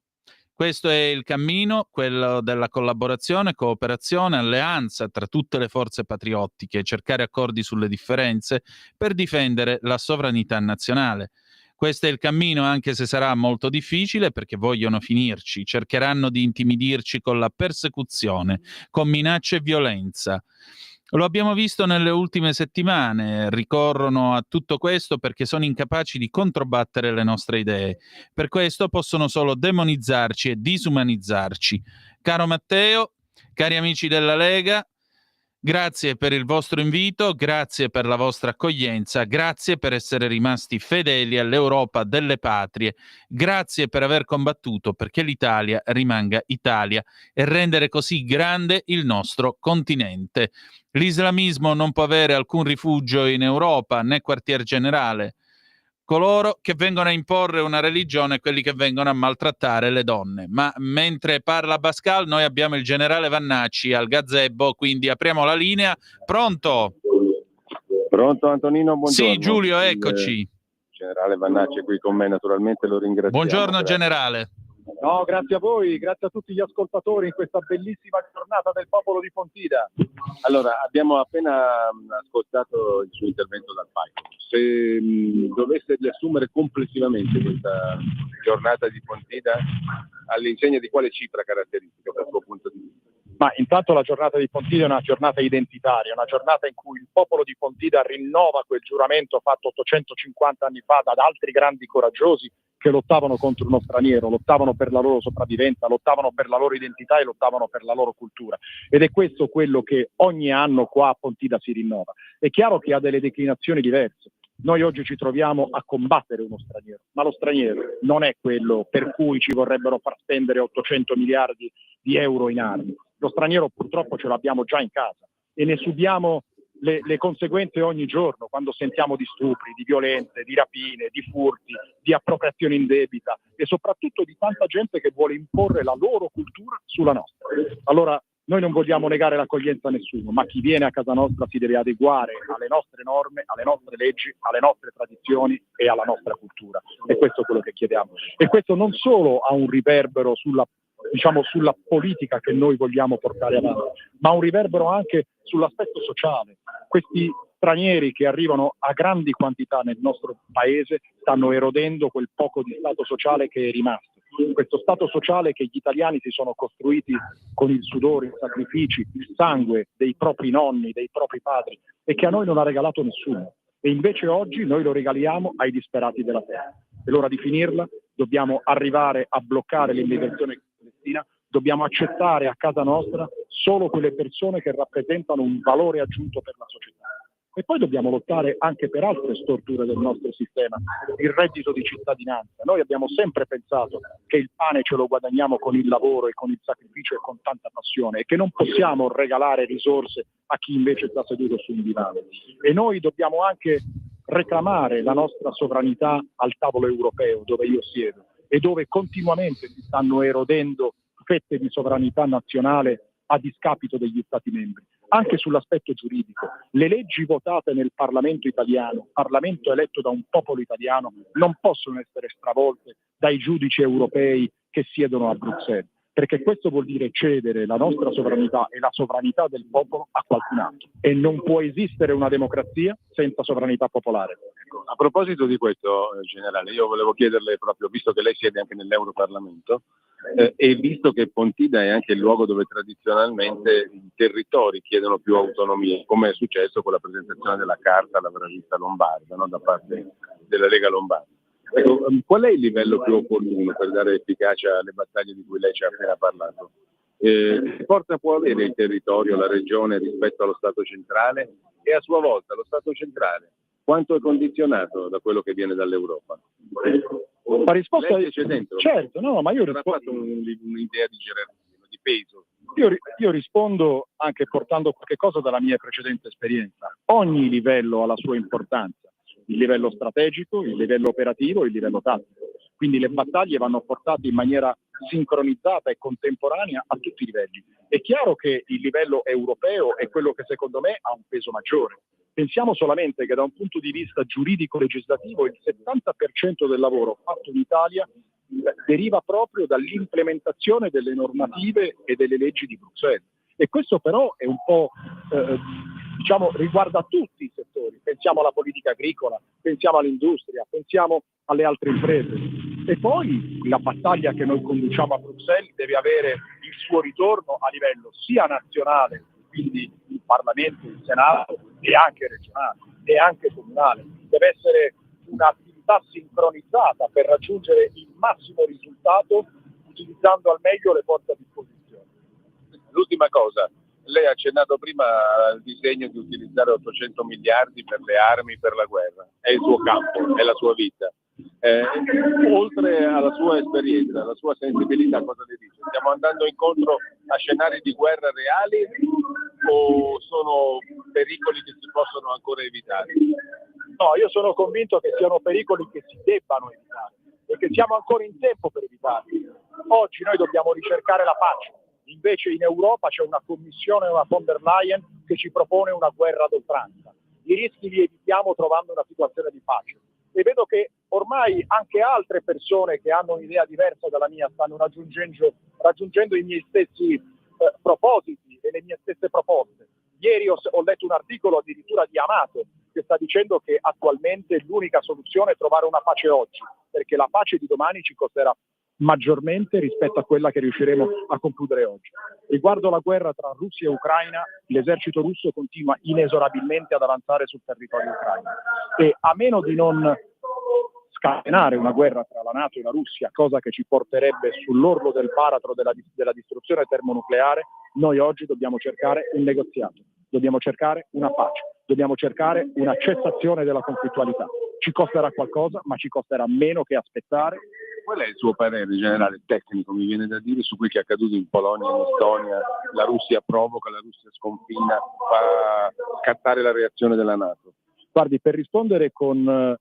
Questo è il cammino, quello della collaborazione, cooperazione, alleanza tra tutte le forze patriottiche, cercare accordi sulle differenze per difendere la sovranità nazionale. Questo è il cammino, anche se sarà molto difficile, perché vogliono finirci, cercheranno di intimidirci con la persecuzione, con minacce e violenza. Lo abbiamo visto nelle ultime settimane, ricorrono a tutto questo perché sono incapaci di controbattere le nostre idee. Per questo possono solo demonizzarci e disumanizzarci. Caro Matteo, cari amici della Lega, grazie per il vostro invito, grazie per la vostra accoglienza, grazie per essere rimasti fedeli all'Europa delle patrie, grazie per aver combattuto perché l'Italia rimanga Italia e rendere così grande il nostro continente. L'islamismo non può avere alcun rifugio in Europa, né quartier generale. Coloro che vengono a imporre una religione e quelli che vengono a maltrattare le donne. Ma mentre parla Abascal, noi abbiamo il generale Vannacci al gazebo, quindi apriamo la linea. Pronto? Pronto Antonino, buongiorno. Sì, Giulio, eccoci. Il generale Vannacci è qui con me, naturalmente lo ringraziamo. Buongiorno Grazie. generale. No, grazie a voi, grazie a tutti gli ascoltatori in questa bellissima giornata del popolo di Pontida. Allora, abbiamo appena ascoltato il suo intervento dal palco. Se dovesse riassumere complessivamente questa giornata di Pontida, all'insegna di quale cifra caratteristica dal suo punto di vista? Ma intanto la giornata di Pontida è una giornata identitaria, una giornata in cui il popolo di Pontida rinnova quel giuramento fatto 850 anni fa da altri grandi coraggiosi che lottavano contro uno straniero, lottavano per la loro sopravvivenza, lottavano per la loro identità e lottavano per la loro cultura. Ed è questo quello che ogni anno qua a Pontida si rinnova. È chiaro che ha delle declinazioni diverse. Noi oggi ci troviamo a combattere uno straniero, ma lo straniero non è quello per cui ci vorrebbero far spendere 800 miliardi di euro in armi. Lo straniero purtroppo ce l'abbiamo già in casa e ne subiamo le conseguenze ogni giorno quando sentiamo di stupri, di violenze, di rapine, di furti, di appropriazione indebita e soprattutto di tanta gente che vuole imporre la loro cultura sulla nostra. Allora noi non vogliamo negare l'accoglienza a nessuno, ma chi viene a casa nostra si deve adeguare alle nostre norme, alle nostre leggi, alle nostre tradizioni e alla nostra cultura. E questo è quello che chiediamo. E questo non solo ha un riverbero sulla politica che noi vogliamo portare avanti, ma un riverbero anche sull'aspetto sociale. Questi stranieri che arrivano a grandi quantità nel nostro paese stanno erodendo quel poco di stato sociale che è rimasto. Questo stato sociale che gli italiani si sono costruiti con il sudore, i sacrifici, il sangue dei propri nonni, dei propri padri e che a noi non ha regalato nessuno. E invece oggi noi lo regaliamo ai disperati della terra. È l'ora di finirla, dobbiamo arrivare a bloccare l'immigrazione clandestina, dobbiamo accettare a casa nostra solo quelle persone che rappresentano un valore aggiunto per la società. E poi dobbiamo lottare anche per altre storture del nostro sistema, il reddito di cittadinanza. Noi abbiamo sempre pensato che il pane ce lo guadagniamo con il lavoro e con il sacrificio e con tanta passione e che non possiamo regalare risorse a chi invece sta seduto su un divano. E noi dobbiamo anche reclamare la nostra sovranità al tavolo europeo dove io siedo e dove continuamente si stanno erodendo fette di sovranità nazionale a discapito degli Stati membri. Anche sull'aspetto giuridico, le leggi votate nel Parlamento italiano, Parlamento eletto da un popolo italiano, non possono essere stravolte dai giudici europei che siedono a Bruxelles, perché questo vuol dire cedere la nostra sovranità e la sovranità del popolo a qualcun altro. E non può esistere una democrazia senza sovranità popolare. Ecco, a proposito di questo, generale, io volevo chiederle proprio, visto che lei siede anche nell'Europarlamento, E visto che Pontida è anche il luogo dove tradizionalmente i territori chiedono più autonomia, come è successo con la presentazione della carta alla Vista Lombarda, no? Da parte della Lega Lombarda. Ecco, qual è il livello più opportuno per dare efficacia alle battaglie di cui lei ci ha appena parlato? Che forza può avere il territorio, la regione rispetto allo Stato centrale e a sua volta lo Stato centrale quanto è condizionato da quello che viene dall'Europa? La risposta lei c'è dentro? Certo, no, ma io non ha fatto un'idea di gerarchia, di peso. Io rispondo anche portando qualche cosa dalla mia precedente esperienza. Ogni livello ha la sua importanza, il livello strategico, il livello operativo, il livello tattico. Quindi le battaglie vanno portate in maniera sincronizzata e contemporanea a tutti i livelli. È chiaro che il livello europeo è quello che secondo me ha un peso maggiore. Pensiamo solamente che da un punto di vista giuridico-legislativo il 70% del lavoro fatto in Italia deriva proprio dall'implementazione delle normative e delle leggi di Bruxelles. E questo però è un po', riguarda tutti i settori. Pensiamo alla politica agricola, pensiamo all'industria, pensiamo alle altre imprese. E poi la battaglia che noi conduciamo a Bruxelles deve avere il suo ritorno a livello sia nazionale, quindi il Parlamento, il Senato, e anche regionale, e anche comunale. Deve essere un'attività sincronizzata per raggiungere il massimo risultato utilizzando al meglio le forze a disposizione. L'ultima cosa, lei ha accennato prima al disegno di utilizzare 800 miliardi per le armi, per la guerra. È il suo campo, è la sua vita. Oltre alla sua esperienza, alla sua sensibilità, cosa le dice? Stiamo andando incontro a scenari di guerra reali o sono pericoli che si possono ancora evitare? No, io sono convinto che siano pericoli che si debbano evitare e che siamo ancora in tempo per evitarli. Oggi noi dobbiamo ricercare la pace, invece in Europa c'è una commissione, una von der Leyen che ci propone una guerra ad oltranza. I rischi li evitiamo trovando una situazione di pace. E vedo che ormai anche altre persone che hanno un'idea diversa dalla mia stanno raggiungendo i miei stessi propositi e le mie stesse proposte. Ieri ho letto un articolo addirittura di Amato che sta dicendo che attualmente l'unica soluzione è trovare una pace oggi, perché la pace di domani ci costerà maggiormente rispetto a quella che riusciremo a concludere oggi. Riguardo la guerra tra Russia e Ucraina, l'esercito russo continua inesorabilmente ad avanzare sul territorio ucraino e a meno di non scatenare una guerra tra la NATO e la Russia, cosa che ci porterebbe sull'orlo del baratro della distruzione termonucleare, noi oggi dobbiamo cercare un negoziato, dobbiamo cercare una pace, dobbiamo cercare una cessazione della conflittualità. Ci costerà qualcosa, ma ci costerà meno che aspettare. Qual è il suo parere generale tecnico, mi viene da dire, su quel che è accaduto in Polonia, in Estonia? La Russia provoca, la Russia sconfina, fa scattare la reazione della NATO? Guardi, per rispondere con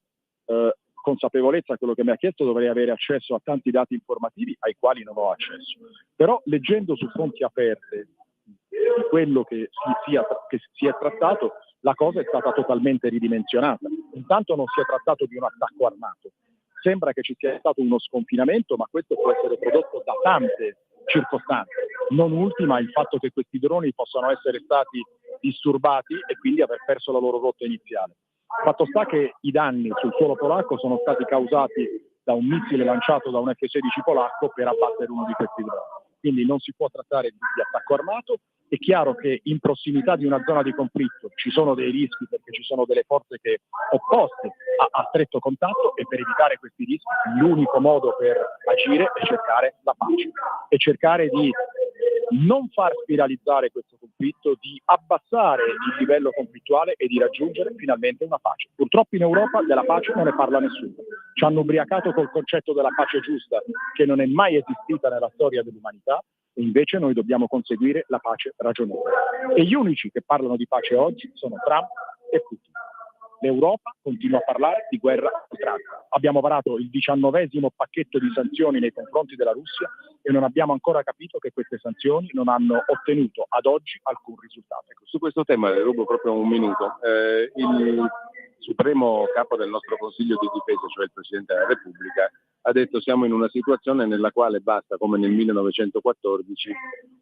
consapevolezza a quello che mi ha chiesto dovrei avere accesso a tanti dati informativi ai quali non ho accesso. Però leggendo su fonti aperte di quello che si è trattato, la cosa è stata totalmente ridimensionata. Intanto non si è trattato di un attacco armato. Sembra che ci sia stato uno sconfinamento, ma questo può essere prodotto da tante circostanze. Non ultima il fatto che questi droni possano essere stati disturbati e quindi aver perso la loro rotta iniziale. Fatto sta che i danni sul suolo polacco sono stati causati da un missile lanciato da un F-16 polacco per abbattere uno di questi droni. Quindi non si può trattare di attacco armato. È chiaro che in prossimità di una zona di conflitto ci sono dei rischi perché ci sono delle forze che opposte a stretto contatto e per evitare questi rischi l'unico modo per agire è cercare la pace e cercare di non far spiralizzare questo conflitto, di abbassare il livello conflittuale e di raggiungere finalmente una pace. Purtroppo in Europa della pace non ne parla nessuno. Ci hanno ubriacato col concetto della pace giusta che non è mai esistita nella storia dell'umanità. E invece noi dobbiamo conseguire la pace ragionevole. E gli unici che parlano di pace oggi sono Trump e Putin. L'Europa continua a parlare di guerra a oltranza. Abbiamo varato il 19° pacchetto di sanzioni nei confronti della Russia e non abbiamo ancora capito che queste sanzioni non hanno ottenuto ad oggi alcun risultato. Ecco, su questo tema le rubo proprio un minuto. Il supremo capo del nostro Consiglio di Difesa, cioè il Presidente della Repubblica, ha detto siamo in una situazione nella quale basta, come nel 1914,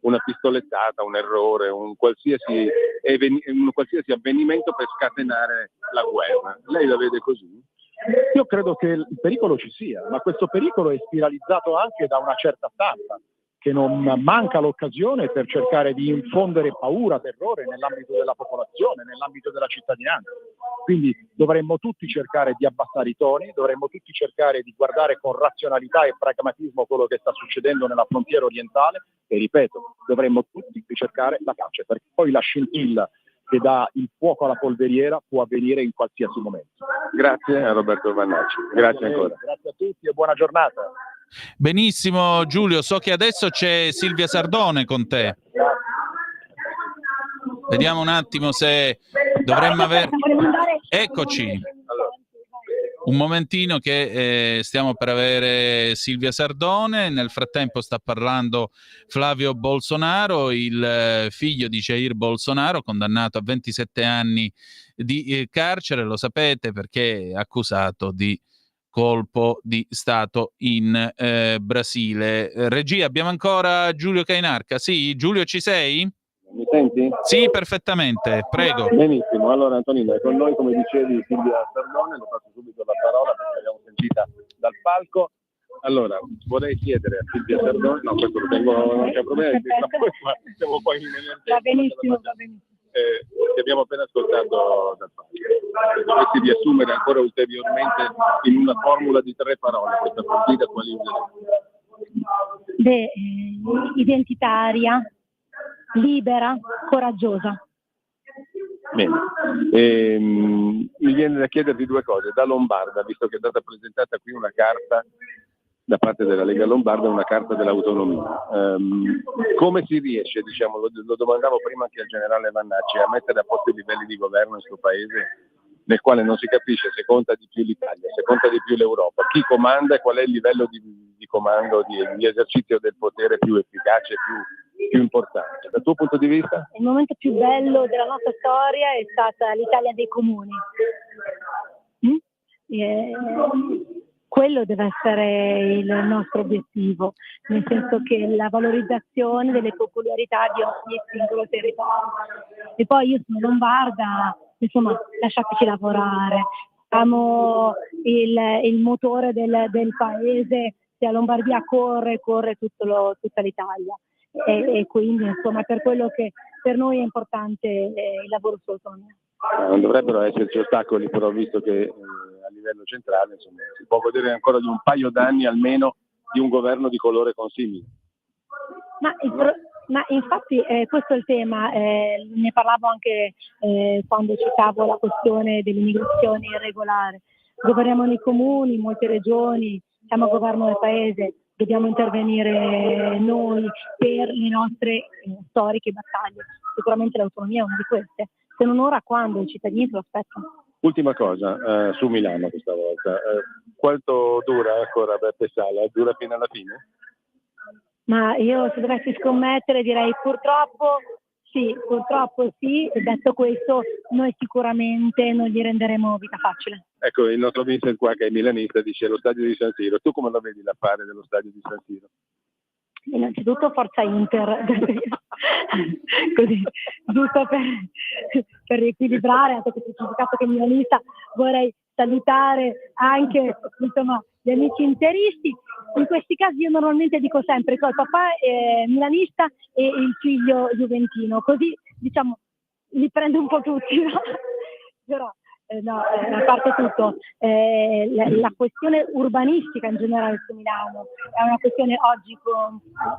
una pistolettata, un errore, un qualsiasi avvenimento per scatenare la guerra. Lei la vede così? Io credo che il pericolo ci sia, ma questo pericolo è spiralizzato anche da una certa stampa, che non manca l'occasione per cercare di infondere paura, terrore nell'ambito della popolazione, nell'ambito della cittadinanza. Quindi dovremmo tutti cercare di abbassare i toni, dovremmo tutti cercare di guardare con razionalità e pragmatismo quello che sta succedendo nella frontiera orientale e, ripeto, dovremmo tutti ricercare la pace, perché poi la scintilla che dà il fuoco alla polveriera può avvenire in qualsiasi momento. Grazie a Roberto Vannacci. Grazie ancora. Grazie a tutti e buona giornata. Benissimo Giulio, so che adesso c'è Silvia Sardone con te. Vediamo un attimo se dovremmo avere... Eccoci. Un momentino che stiamo per avere Silvia Sardone. Nel frattempo sta parlando Flavio Bolsonaro, il figlio di Jair Bolsonaro, condannato a 27 anni di carcere, lo sapete, perché è accusato di colpo di Stato in Brasile. Regia, abbiamo ancora Giulio Cainarca? Sì, Giulio, ci sei? Mi senti? Sì, perfettamente, prego. Benissimo, allora Antonino è con noi, come dicevi, Silvia Sardone, le passo subito la parola perché l'abbiamo sentita dal palco. Allora, vorrei chiedere a Silvia Sardone, no, questo lo tengo, non c'è problema, siamo poi in emergenza. Va benissimo, va benissimo. Che abbiamo appena ascoltato dal palco. Dovessi riassumere ancora ulteriormente in una formula di 3 parole questa partita, quali userei? Identitaria, libera, coraggiosa. Bene, mi viene da chiederti 2 cose. Da lombarda, visto che è stata presentata qui una carta da parte della Lega Lombarda, una carta dell'autonomia, come si riesce, diciamo, lo domandavo prima anche al generale Vannacci, a mettere a posto i livelli di governo in questo paese nel quale non si capisce se conta di più l'Italia, se conta di più l'Europa, chi comanda e qual è il livello di comando, di esercizio del potere più efficace, più importante. Dal tuo punto di vista? Il momento più bello della nostra storia è stata l'Italia dei comuni. Quello deve essere il nostro obiettivo, nel senso che la valorizzazione delle peculiarità di ogni singolo territorio. E poi io sono lombarda, insomma, lasciateci lavorare. Siamo il motore del paese, se a Lombardia corre tutta l'Italia. E quindi, insomma, per quello che per noi è importante il lavoro sull'autonomia. Non dovrebbero esserci ostacoli, però visto che a livello centrale, insomma, si può godere ancora di un paio d'anni almeno di un governo di colore consimile. Ma infatti questo è il tema, ne parlavo anche quando citavo la questione dell'immigrazione irregolare. Governiamo nei comuni, in molte regioni, siamo a governo del paese, dobbiamo intervenire noi per le nostre storiche battaglie. Sicuramente l'autonomia è una di queste. Se non ora, quando? I cittadini se lo aspettano. Ultima cosa, su Milano questa volta. Quanto dura ancora Beppe Sala? Dura fino alla fine? Ma io, se dovessi scommettere, direi purtroppo sì. E detto questo, noi sicuramente non gli renderemo vita facile. Ecco, il nostro Vincent qua, che è milanista, dice lo stadio di San Siro. Tu come lo vedi l'affare dello stadio di San Siro? Innanzitutto forza Inter, così, giusto per riequilibrare, anche perché sul caso che milanista vorrei salutare anche, insomma, gli amici interisti. In questi casi io normalmente dico sempre che il papà è milanista e il figlio juventino, così diciamo li prendo un po' tutti, no? Però a parte tutto, la questione urbanistica in generale su Milano è una questione oggi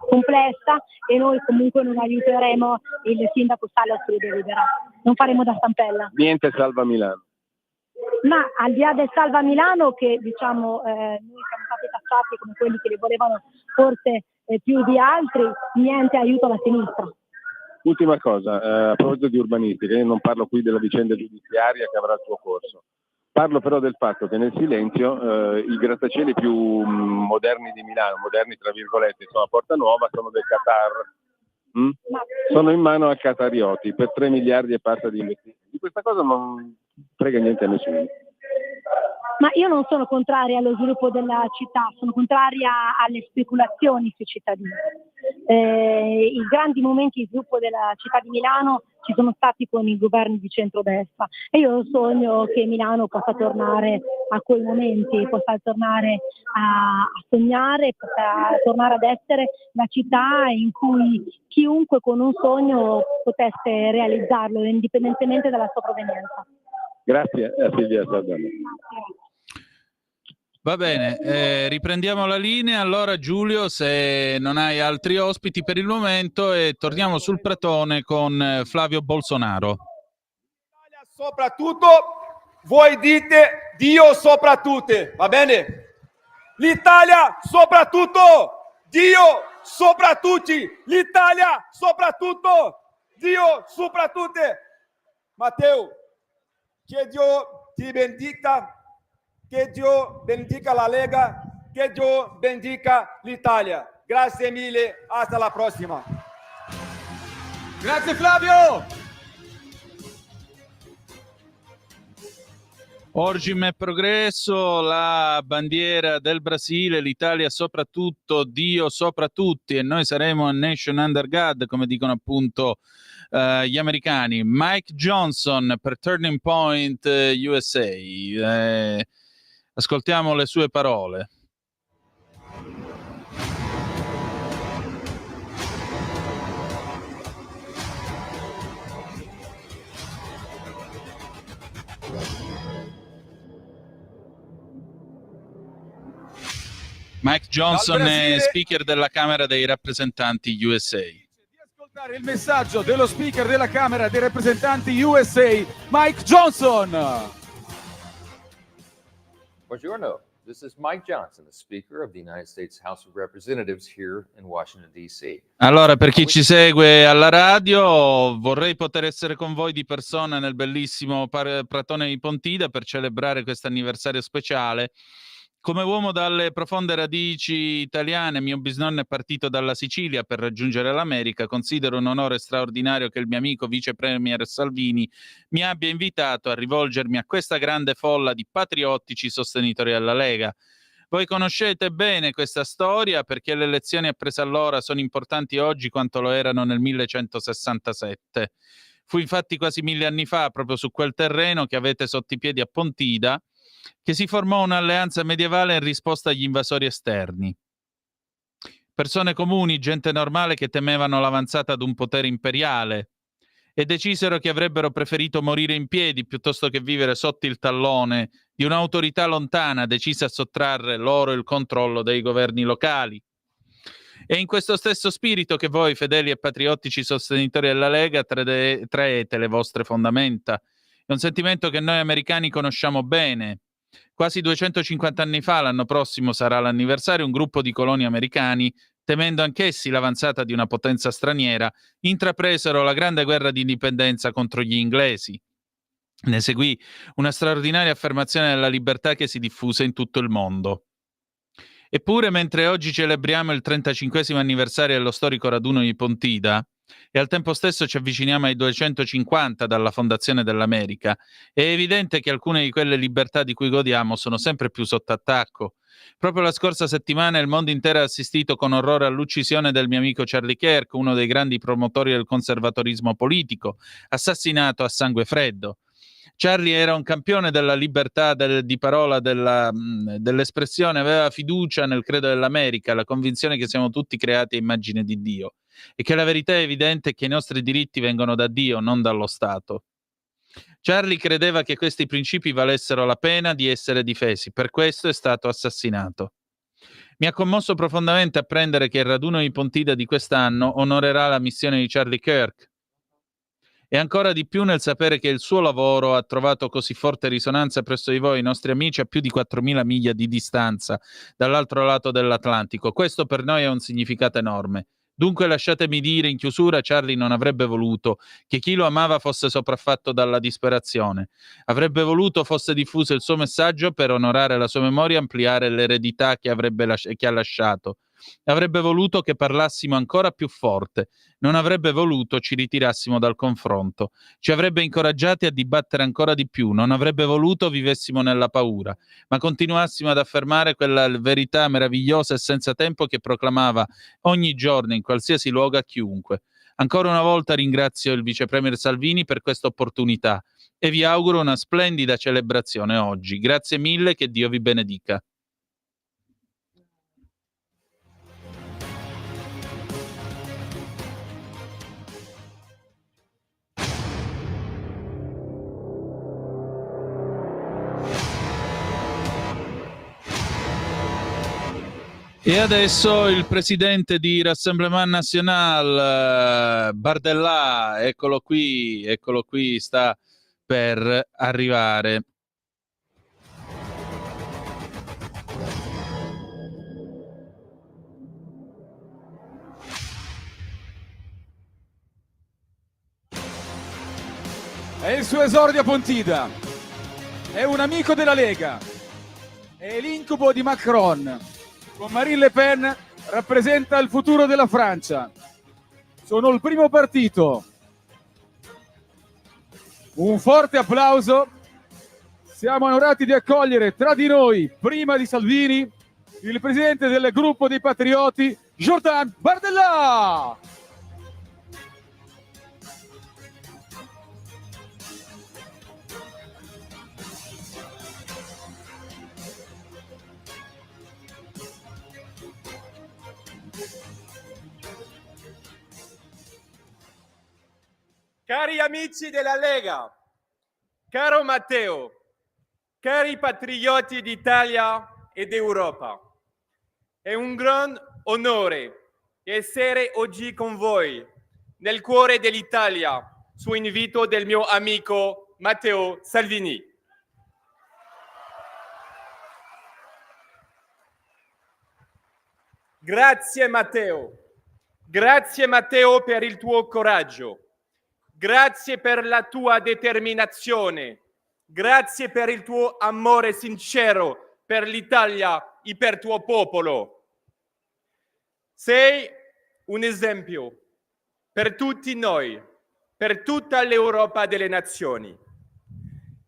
complessa e noi comunque non aiuteremo il sindaco Sala a delibera, non faremo da stampella. Niente salva Milano. Ma al di là del salva Milano, che diciamo noi siamo stati tassati come quelli che li volevano forse più di altri, niente aiuto alla sinistra. Ultima cosa, a proposito di urbanistica, io non parlo qui della vicenda giudiziaria che avrà il suo corso, parlo però del fatto che nel silenzio i grattacieli più moderni di Milano, moderni tra virgolette, sono a Porta Nuova, sono del Qatar, sono in mano a qatarioti per 3 miliardi e passa di investimenti. Di questa cosa non frega niente a nessuno. Ma io non sono contraria allo sviluppo della città, sono contraria alle speculazioni sui cittadini. I grandi momenti di sviluppo della città di Milano ci sono stati con i governi di centrodestra e io sogno che Milano possa tornare a quei momenti, possa tornare a sognare, possa tornare ad essere la città in cui chiunque con un sogno potesse realizzarlo, indipendentemente dalla sua provenienza. Grazie a Silvia Sardano. Va bene, riprendiamo la linea. Allora Giulio, se non hai altri ospiti per il momento, e torniamo sul pratone con Flavio Bolsonaro. Soprattutto voi dite Dio sopra tutte, va bene? L'Italia soprattutto, Dio sopra tutti, l'Italia soprattutto, Dio sopra tutte. Matteo, che Dio ti benedica, che Dio benedica la Lega, che Dio benedica l'Italia. Grazie mille, hasta la prossima. Grazie Flavio! Origine e progresso, la bandiera del Brasile, l'Italia soprattutto, Dio sopra tutti, e noi saremo a Nation Under God, come dicono appunto gli americani. Mike Johnson per Turning Point USA. Ascoltiamo le sue parole. Mike Johnson è speaker della Camera dei rappresentanti USA. Il messaggio dello speaker della Camera dei rappresentanti USA, Mike Johnson. Buongiorno, this is Mike Johnson, the Speaker of the United States House of Representatives here in Washington, D.C. Allora, per chi ci segue alla radio, vorrei poter essere con voi di persona nel bellissimo Pratone di Pontida per celebrare questo anniversario speciale. Come uomo dalle profonde radici italiane, mio bisnonno è partito dalla Sicilia per raggiungere l'America. Considero un onore straordinario che il mio amico vice premier Salvini mi abbia invitato a rivolgermi a questa grande folla di patriottici sostenitori della Lega. Voi conoscete bene questa storia perché le elezioni apprese allora sono importanti oggi quanto lo erano nel 1167. Fu infatti quasi 1000 anni fa, proprio su quel terreno che avete sotto i piedi a Pontida, che si formò un'alleanza medievale in risposta agli invasori esterni. Persone comuni, gente normale che temevano l'avanzata d'un potere imperiale e decisero che avrebbero preferito morire in piedi piuttosto che vivere sotto il tallone di un'autorità lontana decisa a sottrarre loro il controllo dei governi locali. È in questo stesso spirito che voi, fedeli e patriottici sostenitori della Lega, traete le vostre fondamenta. È un sentimento che noi americani conosciamo bene. Quasi 250 anni fa, l'anno prossimo sarà l'anniversario, un gruppo di coloni americani, temendo anch'essi l'avanzata di una potenza straniera, intrapresero la grande guerra di indipendenza contro gli inglesi. Ne seguì una straordinaria affermazione della libertà che si diffuse in tutto il mondo. Eppure, mentre oggi celebriamo il 35esimo anniversario dello storico raduno di Pontida, e al tempo stesso ci avviciniamo ai 250 dalla fondazione dell'America, è evidente che alcune di quelle libertà di cui godiamo sono sempre più sotto attacco. Proprio la scorsa settimana il mondo intero ha assistito con orrore all'uccisione del mio amico Charlie Kirk, uno dei grandi promotori del conservatorismo politico, assassinato a sangue freddo. Charlie era un campione della libertà di parola, dell'espressione, aveva fiducia nel credo dell'America, la convinzione che siamo tutti creati a immagine di Dio e che la verità evidente è che i nostri diritti vengono da Dio, non dallo Stato. Charlie credeva che questi principi valessero la pena di essere difesi, per questo è stato assassinato. Mi ha commosso profondamente apprendere che il raduno di Pontida di quest'anno onorerà la missione di Charlie Kirk, e ancora di più nel sapere che il suo lavoro ha trovato così forte risonanza presso di voi, i nostri amici, a più di 4.000 miglia di distanza dall'altro lato dell'Atlantico. Questo per noi ha un significato enorme. Dunque lasciatemi dire in chiusura, Charlie non avrebbe voluto che chi lo amava fosse sopraffatto dalla disperazione. Avrebbe voluto fosse diffuso il suo messaggio per onorare la sua memoria e ampliare l'eredità che ha lasciato. Avrebbe voluto che parlassimo ancora più forte, non avrebbe voluto ci ritirassimo dal confronto, ci avrebbe incoraggiati a dibattere ancora di più, non avrebbe voluto vivessimo nella paura, ma continuassimo ad affermare quella verità meravigliosa e senza tempo che proclamava ogni giorno in qualsiasi luogo a chiunque. Ancora una volta ringrazio il vice premier Salvini per questa opportunità e vi auguro una splendida celebrazione oggi. Grazie mille, che Dio vi benedica. E adesso il presidente di Rassemblement National, Bardella, eccolo qui, sta per arrivare. È il suo esordio a Pontida. È un amico della Lega. È l'incubo di Macron. Con Marine Le Pen rappresenta il futuro della Francia. Sono il primo partito. Un forte applauso. Siamo onorati di accogliere tra di noi, prima di Salvini, il presidente del gruppo dei Patrioti, Jordan Bardella. Cari amici della Lega, caro Matteo, cari patrioti d'Italia ed Europa, è un gran onore essere oggi con voi nel cuore dell'Italia su invito del mio amico Matteo Salvini. Grazie Matteo per il tuo coraggio. Grazie per la tua determinazione, grazie per il tuo amore sincero per l'Italia e per il tuo popolo. Sei un esempio per tutti noi, per tutta l'Europa delle nazioni.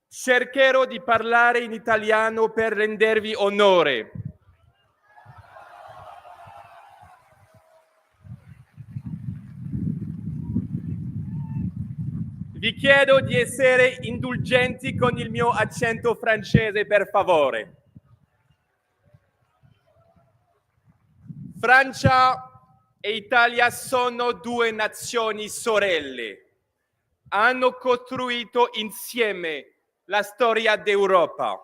Cercherò di parlare in italiano per rendervi onore. Vi chiedo di essere indulgenti con il mio accento francese, per favore. Francia e Italia sono due nazioni sorelle. Hanno costruito insieme la storia d'Europa.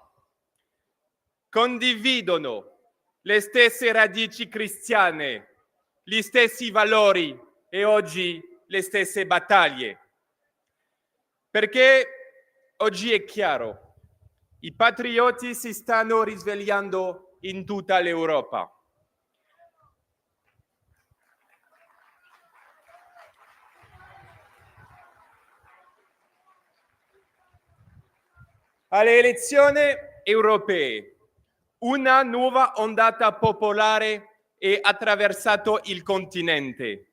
Condividono le stesse radici cristiane, gli stessi valori e oggi le stesse battaglie. Perché oggi è chiaro, i patrioti si stanno risvegliando in tutta l'Europa. Alle elezioni europee, una nuova ondata popolare è attraversato il continente.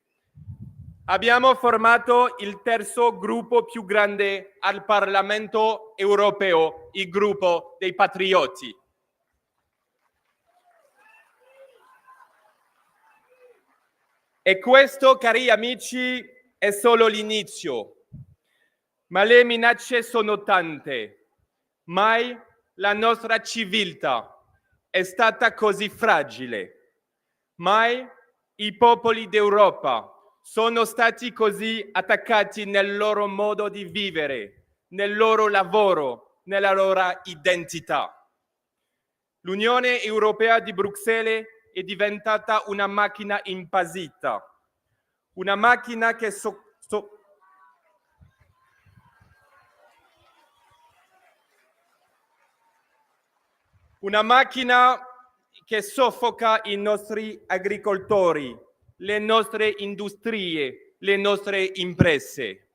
Abbiamo formato il terzo gruppo più grande al Parlamento europeo, il gruppo dei Patrioti. E questo, cari amici, è solo l'inizio. Ma le minacce sono tante. Mai la nostra civiltà è stata così fragile. Mai i popoli d'Europa sono stati così attaccati nel loro modo di vivere, nel loro lavoro, nella loro identità. L'Unione Europea di Bruxelles è diventata una macchina impazzita, una macchina che soffoca i nostri agricoltori, le nostre industrie, le nostre imprese.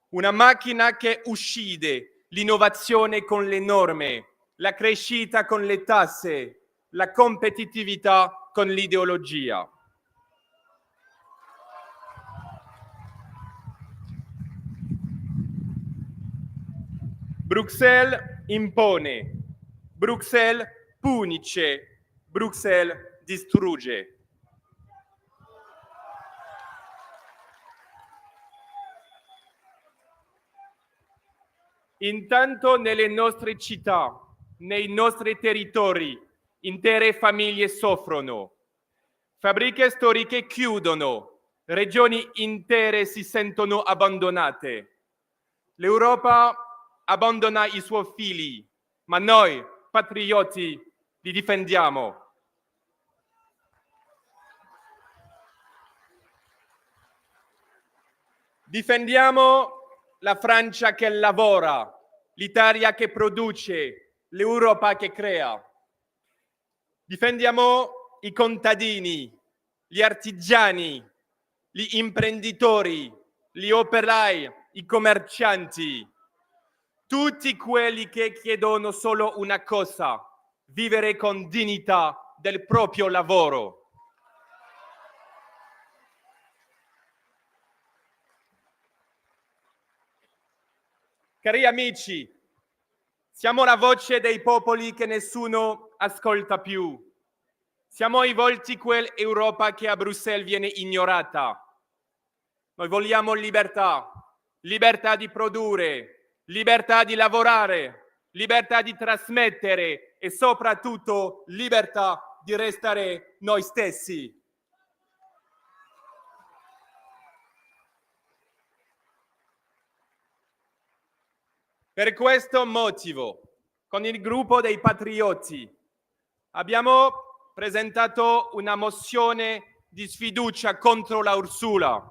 Una macchina che uccide l'innovazione con le norme, la crescita con le tasse, la competitività con l'ideologia. Bruxelles impone, Bruxelles punisce, Bruxelles distrugge. Intanto nelle nostre città, nei nostri territori, intere famiglie soffrono. Fabbriche storiche chiudono, regioni intere si sentono abbandonate. L'Europa abbandona i suoi figli, ma noi, patrioti, li difendiamo. Difendiamo la Francia che lavora, l'Italia che produce, l'Europa che crea. Difendiamo i contadini, gli artigiani, gli imprenditori, gli operai, i commercianti, tutti quelli che chiedono solo una cosa: vivere con dignità del proprio lavoro. Cari amici, siamo la voce dei popoli che nessuno ascolta più. Siamo i volti quell'Europa che a Bruxelles viene ignorata. Noi vogliamo libertà, libertà di produrre, libertà di lavorare, libertà di trasmettere e soprattutto libertà di restare noi stessi. Per questo motivo, con il gruppo dei Patrioti, abbiamo presentato una mozione di sfiducia contro la Ursula.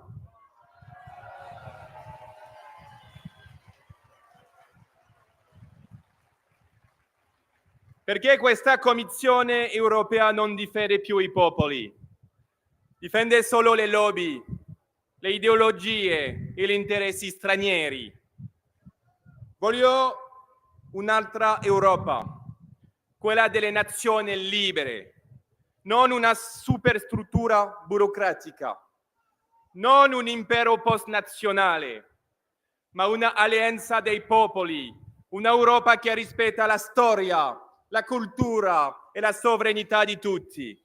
Perché questa Commissione europea non difende più i popoli, difende solo le lobby, le ideologie e gli interessi stranieri. Voglio un'altra Europa, quella delle nazioni libere, non una superstruttura burocratica, non un impero post-nazionale, ma una alleanza dei popoli, un'Europa che rispetta la storia, la cultura e la sovranità di tutti.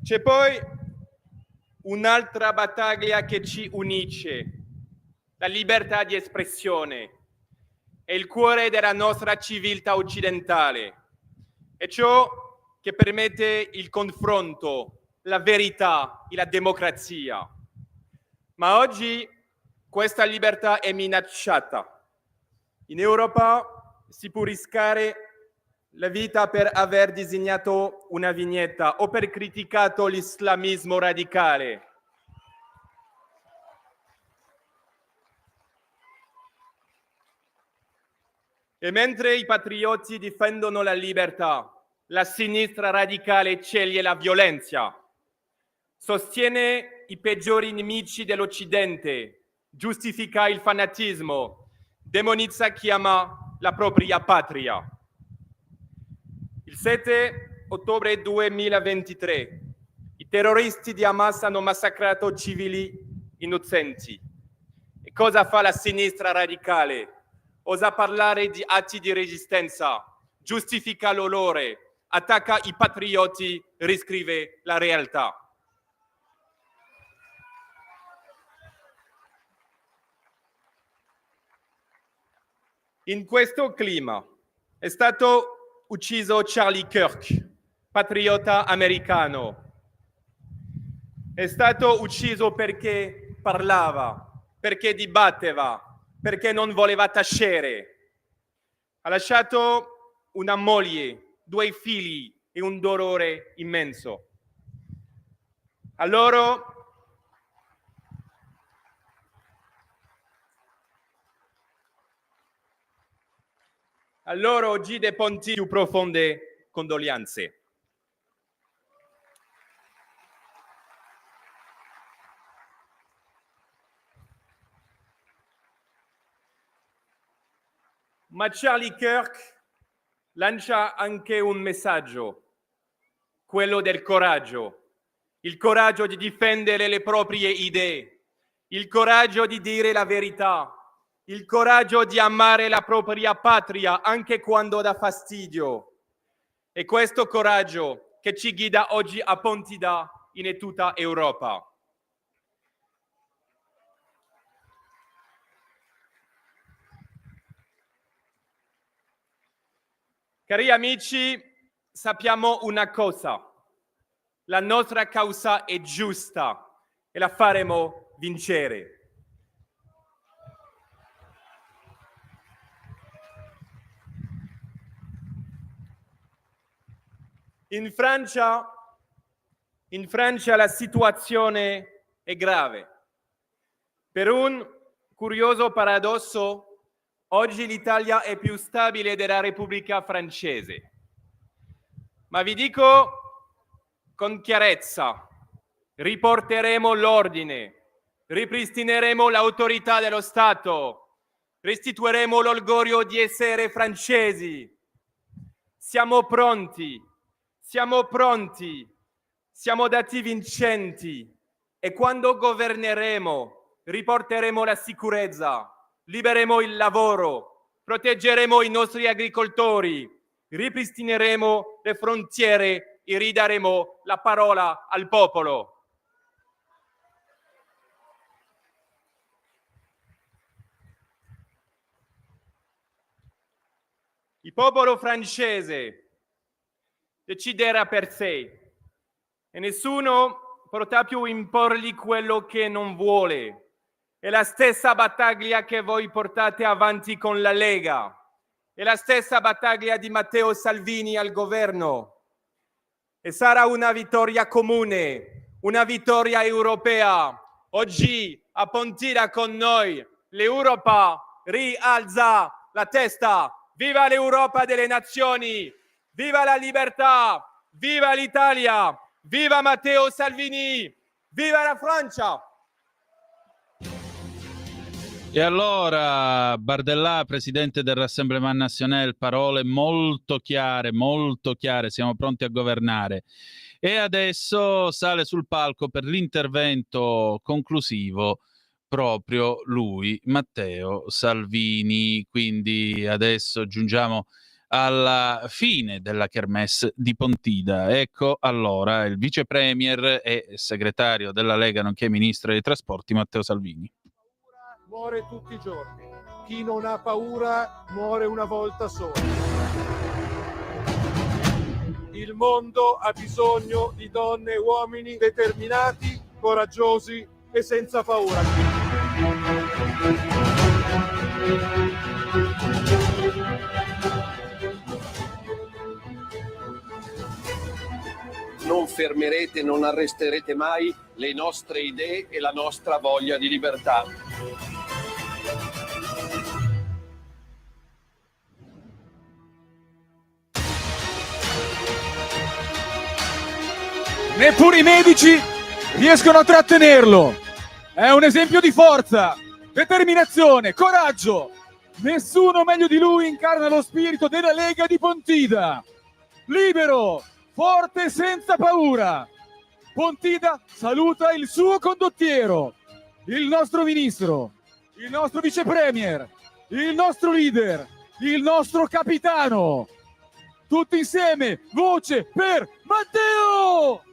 C'è poi un'altra battaglia che ci unisce, la libertà di espressione. È il cuore della nostra civiltà occidentale. È ciò che permette il confronto, la verità e la democrazia. Ma oggi questa libertà è minacciata. In Europa si può rischiare la vita per aver disegnato una vignetta o per criticato l'islamismo radicale. E mentre i patrioti difendono la libertà, la sinistra radicale sceglie la violenza, sostiene i peggiori nemici dell'Occidente, giustifica il fanatismo, demonizza chi ama la propria patria. Il 7 ottobre 2023 i terroristi di Hamas hanno massacrato civili innocenti. E cosa fa la sinistra radicale? Osa parlare di atti di resistenza, giustifica l'orrore, attacca i patrioti, riscrive la realtà. In questo clima è stato ucciso Charlie Kirk, patriota americano. È stato ucciso perché parlava, perché dibatteva, perché non voleva tacere. Ha lasciato una moglie, 2 figli e un dolore immenso. A loro oggi dei ponti più profonde condoglianze. Ma Charlie Kirk lancia anche un messaggio, quello del coraggio, il coraggio di difendere le proprie idee, il coraggio di dire la verità, il coraggio di amare la propria patria anche quando dà fastidio. E questo coraggio che ci guida oggi a Pontida in tutta Europa. Cari amici, sappiamo una cosa: la nostra causa è giusta e la faremo vincere. In Francia la situazione è grave. Per un curioso paradosso, oggi l'Italia è più stabile della Repubblica francese. Ma vi dico con chiarezza, riporteremo l'ordine, ripristineremo l'autorità dello Stato, restituiremo l'orgoglio di essere francesi. Siamo pronti, siamo dati vincenti e quando governeremo riporteremo la sicurezza, libereremo il lavoro, proteggeremo i nostri agricoltori, ripristineremo le frontiere e ridaremo la parola al popolo. Il popolo francese deciderà per sé e nessuno potrà più imporgli quello che non vuole. È la stessa battaglia che voi portate avanti con la Lega, è la stessa battaglia di Matteo Salvini al governo e sarà una vittoria comune, una vittoria europea. Oggi a Pontida con noi l'Europa rialza la testa. Viva l'Europa delle nazioni! Viva la libertà! Viva l'Italia! Viva Matteo Salvini! Viva la Francia! E allora, Bardella, presidente del Rassemblement National, parole molto chiare, siamo pronti a governare. E adesso sale sul palco per l'intervento conclusivo proprio lui, Matteo Salvini. Quindi adesso giungiamo alla fine della kermesse di Pontida. Ecco allora il vice premier e segretario della Lega, nonché ministro dei trasporti, Matteo Salvini. Muore tutti i giorni. Chi non ha paura muore una volta sola. Il mondo ha bisogno di donne e uomini determinati, coraggiosi e senza paura. Non fermerete, non arresterete mai le nostre idee e la nostra voglia di libertà. Neppure i medici riescono a trattenerlo. È un esempio di forza, determinazione, coraggio. Nessuno meglio di lui incarna lo spirito della Lega di Pontida. Libero, forte, senza paura. Pontida saluta il suo condottiero, il nostro ministro, il nostro vice premier, il nostro leader, il nostro capitano. Tutti insieme, voce per Matteo!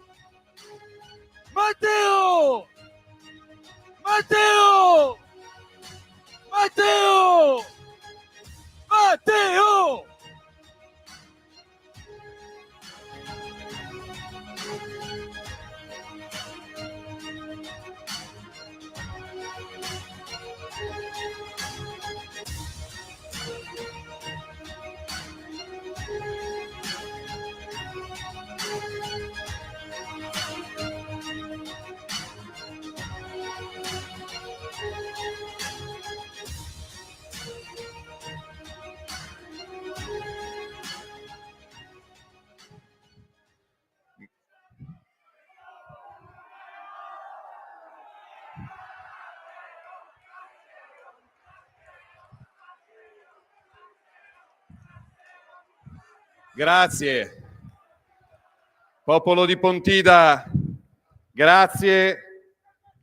Matteo! Matteo! Matteo! Matteo! Grazie. Popolo di Pontida, grazie.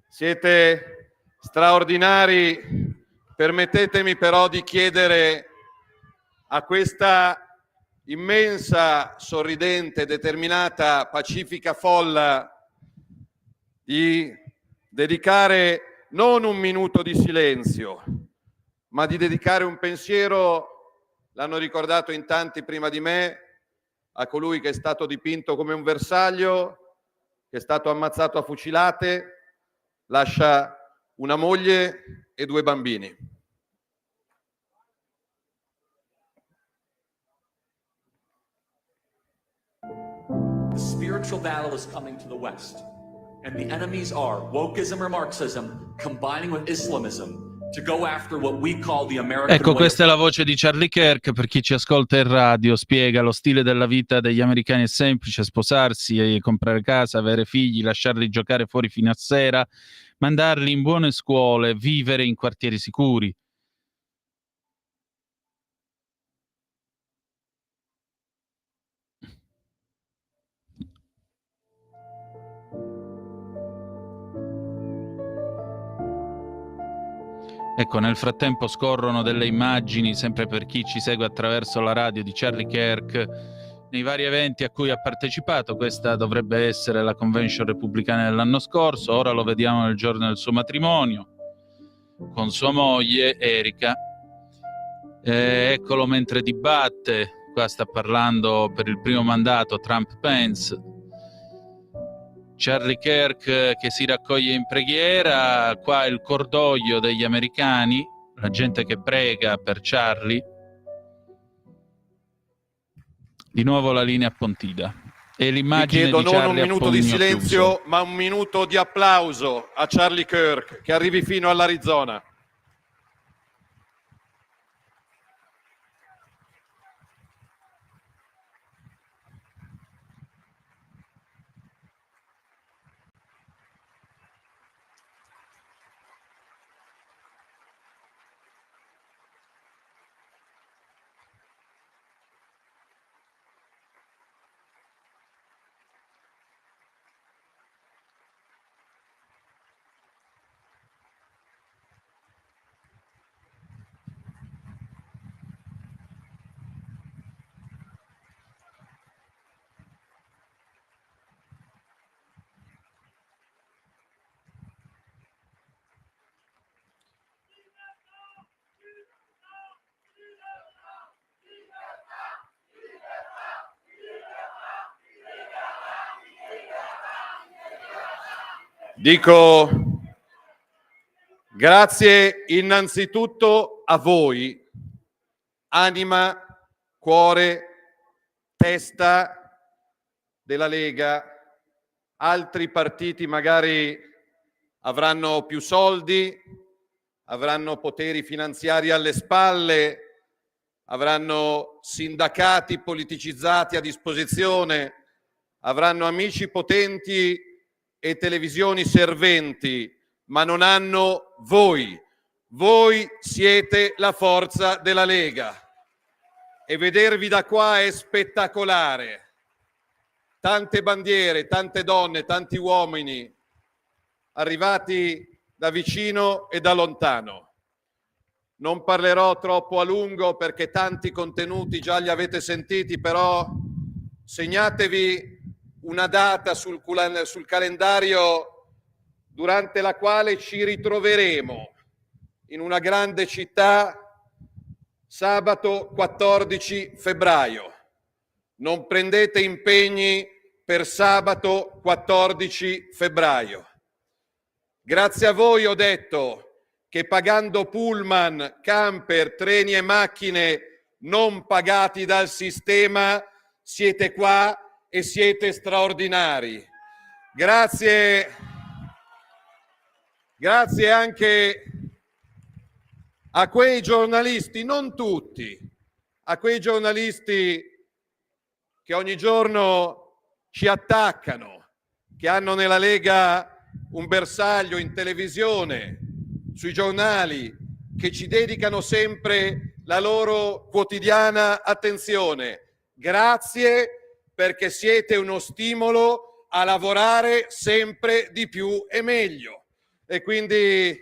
Siete straordinari. Permettetemi però di chiedere a questa immensa, sorridente, determinata, pacifica folla di dedicare non un minuto di silenzio, ma di dedicare un pensiero, l'hanno ricordato in tanti prima di me, a colui che è stato dipinto come un bersaglio, che è stato ammazzato a fucilate, lascia una moglie e 2 bambini. The spiritual battle is coming to the West, and the enemies are wokeism or Marxism combining with Islamism to go after what we call the American Ecco, way questa è of la voce di Charlie Kirk. Per chi ci ascolta in radio, spiega lo stile della vita degli americani è semplice: sposarsi, comprare casa, avere figli, lasciarli giocare fuori fino a sera, mandarli in buone scuole, vivere in quartieri sicuri. Ecco, nel frattempo scorrono delle immagini, sempre per chi ci segue attraverso la radio, di Charlie Kirk nei vari eventi a cui ha partecipato. Questa dovrebbe essere la convention repubblicana dell'anno scorso, ora lo vediamo nel giorno del suo matrimonio con sua moglie Erika. Eccolo mentre dibatte, qua sta parlando per il primo mandato Trump-Pence. Charlie Kirk che si raccoglie in preghiera, qua il cordoglio degli americani, la gente che prega per Charlie. Di nuovo la linea a Pontida. E l'immagine Vi chiedo di non Charlie un minuto di silenzio, ma un minuto di applauso a Charlie Kirk, che arrivi fino all'Arizona. Dico grazie innanzitutto a voi, anima, cuore, testa della Lega. Altri partiti magari avranno più soldi, avranno poteri finanziari alle spalle, avranno sindacati politicizzati a disposizione, avranno amici potenti e televisioni serventi, ma non hanno voi. Voi siete la forza della Lega e vedervi da qua è spettacolare. Tante bandiere, tante donne, tanti uomini arrivati da vicino e da lontano. Non parlerò troppo a lungo perché tanti contenuti già li avete sentiti, però segnatevi una data sul calendario durante la quale ci ritroveremo in una grande città sabato 14 febbraio. Non prendete impegni per sabato 14 febbraio. Grazie a voi ho detto che pagando pullman, camper, treni e macchine non pagati dal sistema siete qua e siete straordinari. Grazie anche a quei giornalisti, non tutti, a quei giornalisti che ogni giorno ci attaccano, che hanno nella Lega un bersaglio in televisione, sui giornali, che ci dedicano sempre la loro quotidiana attenzione. Grazie, perché siete uno stimolo a lavorare sempre di più e meglio. E quindi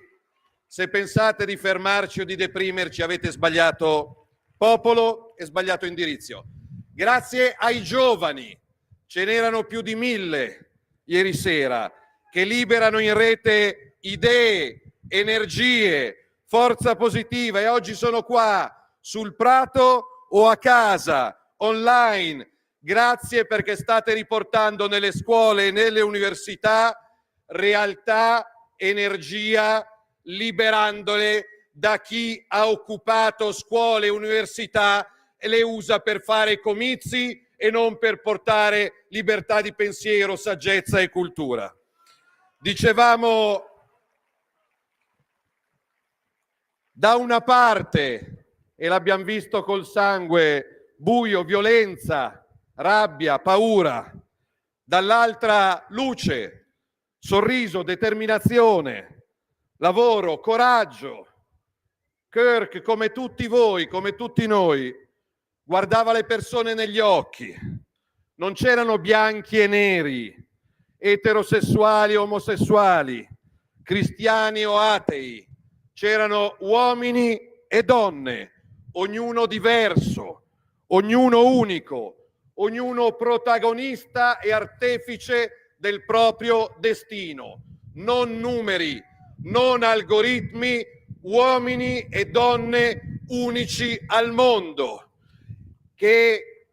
se pensate di fermarci o di deprimerci avete sbagliato popolo e sbagliato indirizzo. Grazie ai giovani, ce n'erano più di 1000 ieri sera, che liberano in rete idee, energie, forza positiva, e oggi sono qua sul prato o a casa, online. Grazie perché state riportando nelle scuole e nelle università realtà, energia, liberandole da chi ha occupato scuole e università e le usa per fare comizi e non per portare libertà di pensiero, saggezza e cultura. Dicevamo, da una parte, e l'abbiamo visto col sangue, buio, violenza, rabbia, paura, dall'altra luce, sorriso, determinazione, lavoro, coraggio. Kirk, come tutti voi, come tutti noi, guardava le persone negli occhi. Non c'erano bianchi e neri, eterosessuali o omosessuali, cristiani o atei. C'erano uomini e donne, ognuno diverso, ognuno unico, ognuno protagonista e artefice del proprio destino. Non numeri, non algoritmi, uomini e donne unici al mondo, che,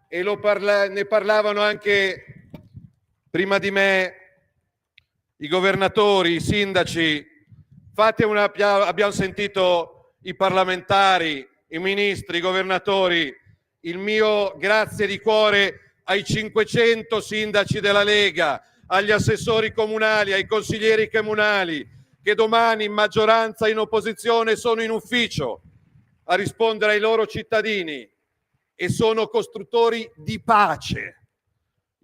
e ne parlavano anche prima di me i governatori, i sindaci, abbiamo sentito i parlamentari, i ministri, i governatori. Il mio grazie di cuore ai 500 sindaci della Lega, agli assessori comunali, ai consiglieri comunali, che domani in maggioranza e in opposizione sono in ufficio a rispondere ai loro cittadini e sono costruttori di pace.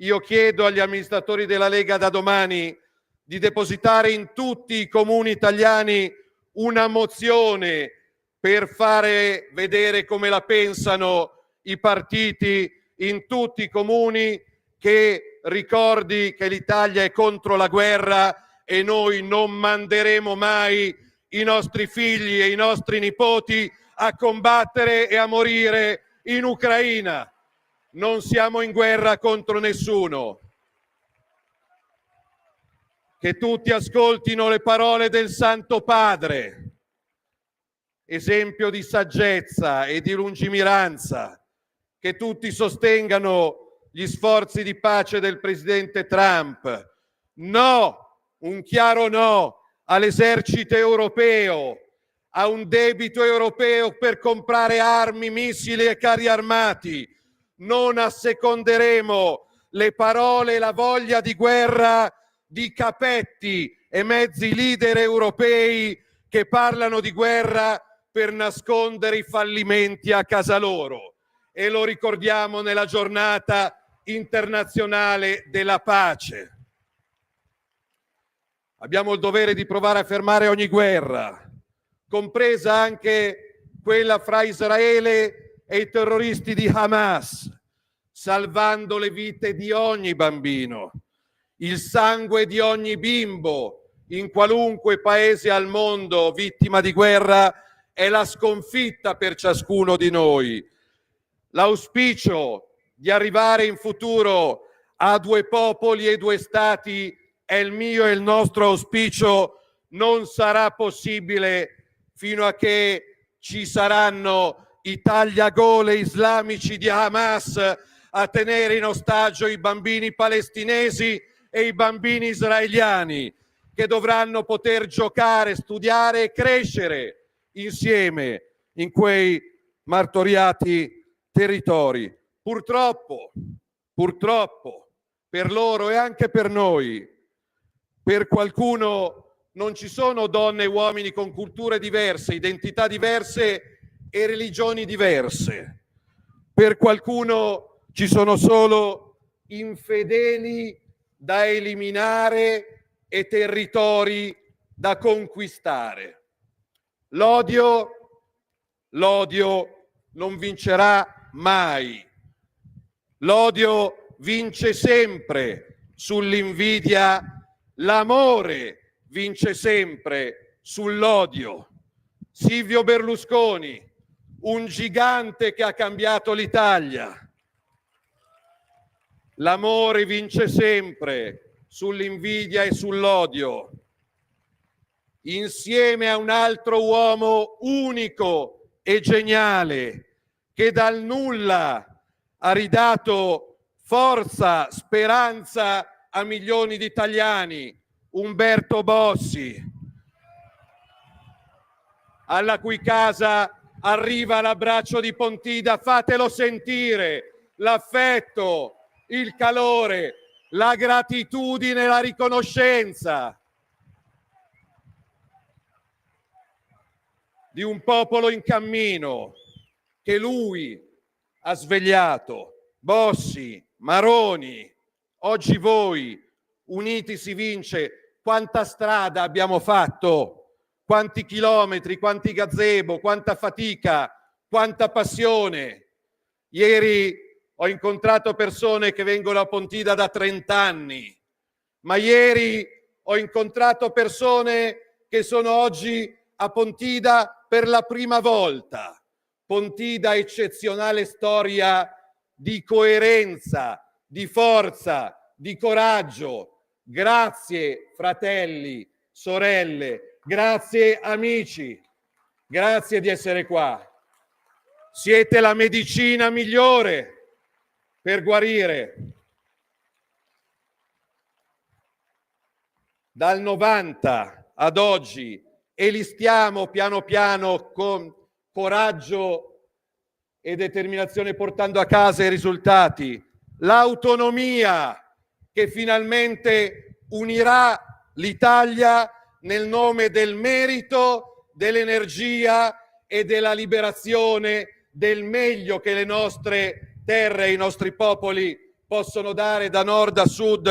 Io chiedo agli amministratori della Lega da domani di depositare in tutti i comuni italiani una mozione per fare vedere come la pensano i partiti in tutti i comuni, che ricordi che l'Italia è contro la guerra e noi non manderemo mai i nostri figli e i nostri nipoti a combattere e a morire in Ucraina. Non siamo in guerra contro nessuno. Che tutti ascoltino le parole del Santo Padre, esempio di saggezza e di lungimiranza. Che tutti sostengano gli sforzi di pace del presidente Trump. No! Un chiaro no all'esercito europeo, a un debito europeo per comprare armi, missili e carri armati. Non asseconderemo le parole e la voglia di guerra di capetti e mezzi leader europei che parlano di guerra per nascondere i fallimenti a casa loro. E lo ricordiamo nella giornata internazionale della pace. Abbiamo il dovere di provare a fermare ogni guerra, compresa anche quella fra Israele e i terroristi di Hamas, salvando le vite di ogni bambino, il sangue di ogni bimbo in qualunque paese al mondo vittima di guerra è la sconfitta per ciascuno di noi. L'auspicio di arrivare in futuro a 2 popoli e 2 stati è il mio e il nostro auspicio. Non sarà possibile fino a che ci saranno i tagliagole islamici di Hamas a tenere in ostaggio i bambini palestinesi e i bambini israeliani, che dovranno poter giocare, studiare e crescere insieme in quei martoriati territori. Purtroppo, per loro e anche per noi, per qualcuno non ci sono donne e uomini con culture diverse, identità diverse e religioni diverse. Per qualcuno ci sono solo infedeli da eliminare e territori da conquistare. L'odio non vincerà mai. L'odio vince sempre sull'invidia. L'amore vince sempre sull'odio. Silvio Berlusconi, un gigante che ha cambiato l'Italia. L'amore vince sempre sull'invidia e sull'odio, insieme a un altro uomo unico e geniale che dal nulla ha ridato forza, speranza a milioni di italiani, Umberto Bossi, alla cui casa arriva l'abbraccio di Pontida. Fatelo sentire l'affetto, il calore, la gratitudine, la riconoscenza di un popolo in cammino che lui ha svegliato. Bossi, Maroni, oggi voi, uniti si vince. Quanta strada abbiamo fatto, quanti chilometri, quanti gazebo, quanta fatica, quanta passione. Ieri ho incontrato persone che vengono a Pontida da 30 anni, ma ieri ho incontrato persone che sono oggi a Pontida per la prima volta. Pontida, eccezionale storia di coerenza, di forza, di coraggio. Grazie fratelli, sorelle, grazie amici, grazie di essere qua. Siete la medicina migliore per guarire. Dal 90 ad oggi, e li stiamo piano piano con coraggio e determinazione portando a casa i risultati. L'autonomia che finalmente unirà l'Italia nel nome del merito, dell'energia e della liberazione, del meglio che le nostre terre e i nostri popoli possono dare da nord a sud.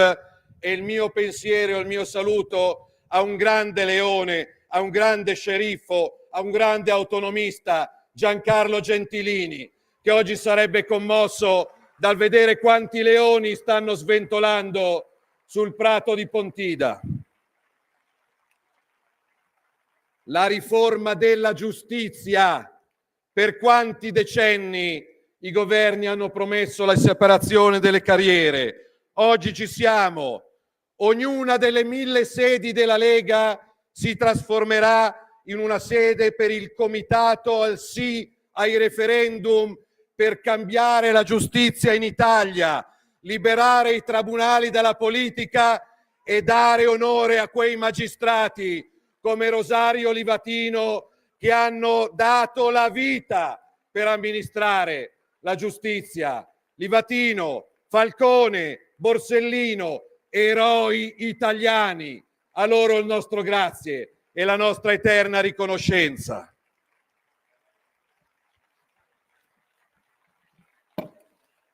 E il mio pensiero, il mio saluto a un grande leone, a un grande sceriffo, a un grande autonomista, Giancarlo Gentilini, che oggi sarebbe commosso dal vedere quanti leoni stanno sventolando sul prato di Pontida. La riforma della giustizia. Per quanti decenni i governi hanno promesso la separazione delle carriere? Oggi ci siamo. Ognuna delle 1000 sedi della Lega si trasformerà in una sede per il comitato al sì ai referendum per cambiare la giustizia in Italia, liberare i tribunali dalla politica e dare onore a quei magistrati come Rosario Livatino che hanno dato la vita per amministrare la giustizia. Livatino, Falcone, Borsellino, eroi italiani. A loro il nostro grazie e la nostra eterna riconoscenza.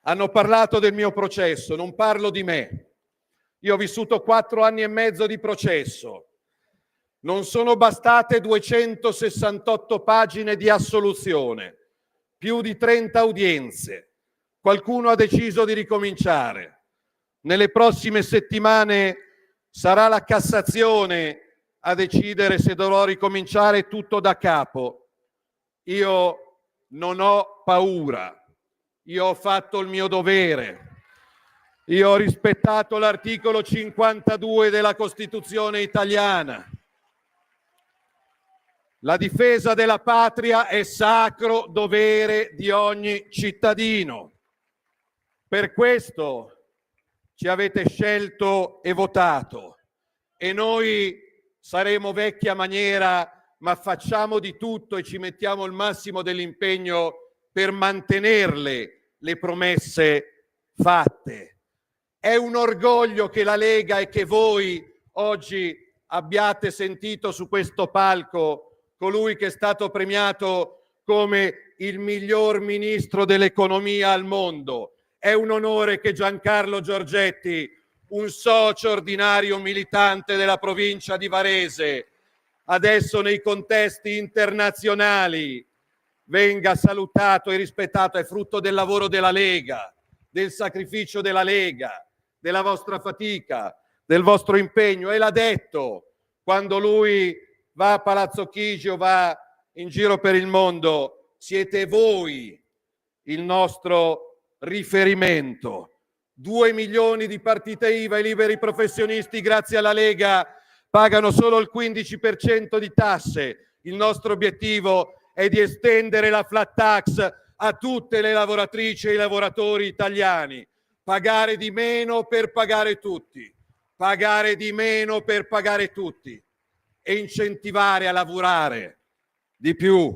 Hanno parlato del mio processo, non parlo di me. Io ho vissuto 4 anni e mezzo di processo. Non sono bastate 268 pagine di assoluzione, più di 30 udienze. Qualcuno ha deciso di ricominciare. Nelle prossime settimane sarà la Cassazione a decidere se dovrò ricominciare tutto da capo. Io non ho paura. Io ho fatto il mio dovere. Io ho rispettato l'articolo 52 della Costituzione italiana. La difesa della patria è sacro dovere di ogni cittadino. Per questo ci avete scelto e votato e noi saremo vecchia maniera, ma facciamo di tutto e ci mettiamo il massimo dell'impegno per mantenerle le promesse fatte. È un orgoglio che la Lega e che voi oggi abbiate sentito su questo palco colui che è stato premiato come il miglior ministro dell'economia al mondo. È un onore che Giancarlo Giorgetti, un socio ordinario militante della provincia di Varese, adesso nei contesti internazionali, venga salutato e rispettato. È frutto del lavoro della Lega, del sacrificio della Lega, della vostra fatica, del vostro impegno. E l'ha detto quando lui va a Palazzo Chigi o va in giro per il mondo: siete voi il nostro riferimento. 2 milioni di partite IVA, i liberi professionisti grazie alla Lega pagano solo il 15% di tasse. Il nostro obiettivo è di estendere la flat tax a tutte le lavoratrici e i lavoratori italiani. Pagare di meno per pagare tutti. Pagare di meno per pagare tutti. E incentivare a lavorare di più.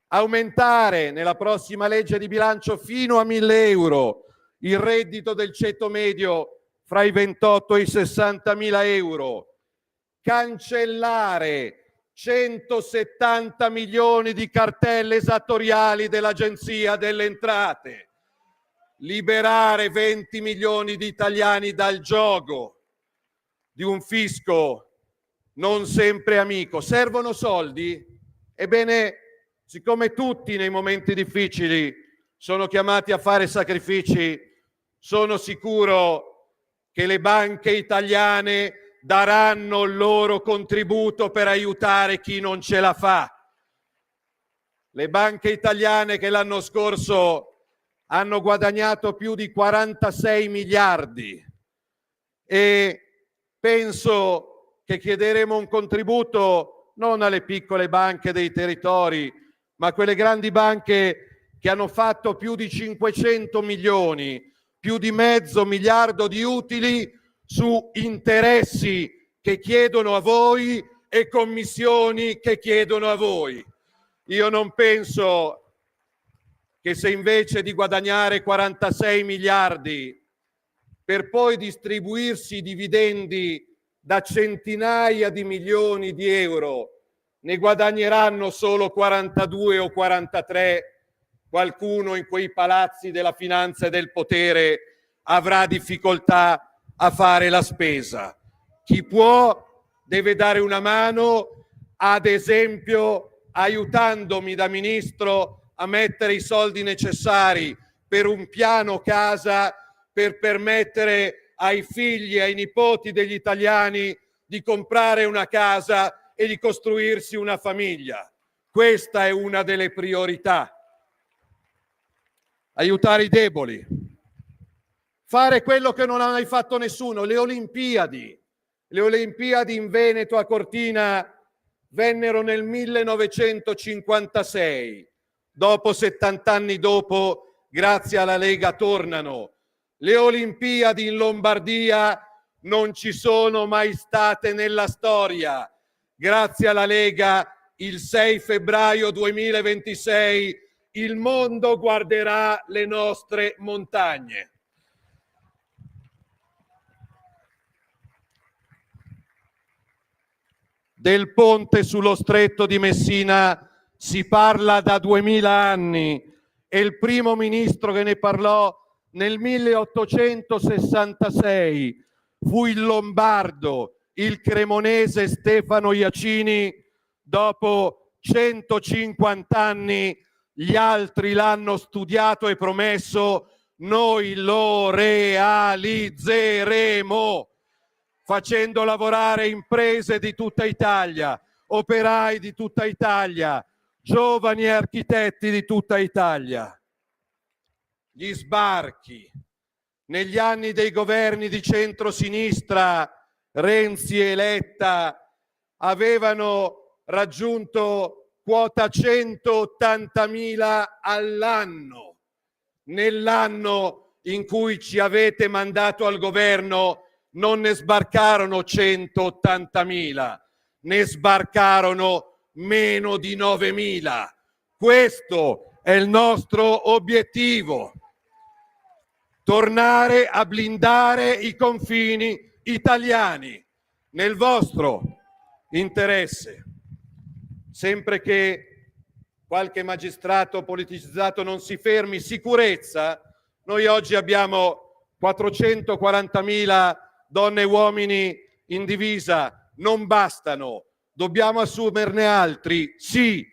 Aumentare nella prossima legge di bilancio fino a 1.000 euro il reddito del ceto medio fra i 28 e i 60.000 euro. Cancellare 170 milioni di cartelle esattoriali dell'Agenzia delle Entrate. Liberare 20 milioni di italiani dal giogo di un fisco non sempre amico. Servono soldi? Ebbene, siccome tutti nei momenti difficili sono chiamati a fare sacrifici, sono sicuro che le banche italiane daranno il loro contributo per aiutare chi non ce la fa. Le banche italiane che l'anno scorso hanno guadagnato più di 46 miliardi e penso che chiederemo un contributo non alle piccole banche dei territori, ma a quelle grandi banche che hanno fatto più di 500 milioni, più di mezzo miliardo di utili su interessi che chiedono a voi e commissioni che chiedono a voi. Io non penso che se invece di guadagnare 46 miliardi per poi distribuirsi i dividendi da centinaia di milioni di euro ne guadagneranno solo 42 o 43, qualcuno in quei palazzi della finanza e del potere avrà difficoltà a fare la spesa. Chi può deve dare una mano, ad esempio aiutandomi da ministro a mettere i soldi necessari per un piano casa per permettere ai figli e ai nipoti degli italiani di comprare una casa e di costruirsi una famiglia. Questa è una delle priorità. Aiutare i deboli. Fare quello che non ha mai fatto nessuno, le Olimpiadi. Le Olimpiadi in Veneto a Cortina vennero nel 1956. Dopo 70 anni dopo, grazie alla Lega, tornano. Le Olimpiadi in Lombardia non ci sono mai state nella storia. Grazie alla Lega, il 6 febbraio 2026 il mondo guarderà le nostre montagne. Del ponte sullo stretto di Messina si parla da 2000 anni e il primo ministro che ne parlò nel 1866 fu il lombardo, il cremonese Stefano Jacini. Dopo 150 anni gli altri l'hanno studiato e promesso, noi lo realizzeremo, facendo lavorare imprese di tutta Italia, operai di tutta Italia, giovani e architetti di tutta Italia. Gli sbarchi. Negli anni dei governi di centrosinistra, Renzi e Letta avevano raggiunto quota 180.000 all'anno. Nell'anno in cui ci avete mandato al governo non ne sbarcarono 180.000, ne sbarcarono meno di 9.000. Questo è il nostro obiettivo. Tornare a blindare i confini italiani nel vostro interesse. Sempre che qualche magistrato politicizzato non si fermi. Sicurezza. Noi oggi abbiamo 440.000 donne e uomini in divisa. Non bastano. Dobbiamo assumerne altri, sì,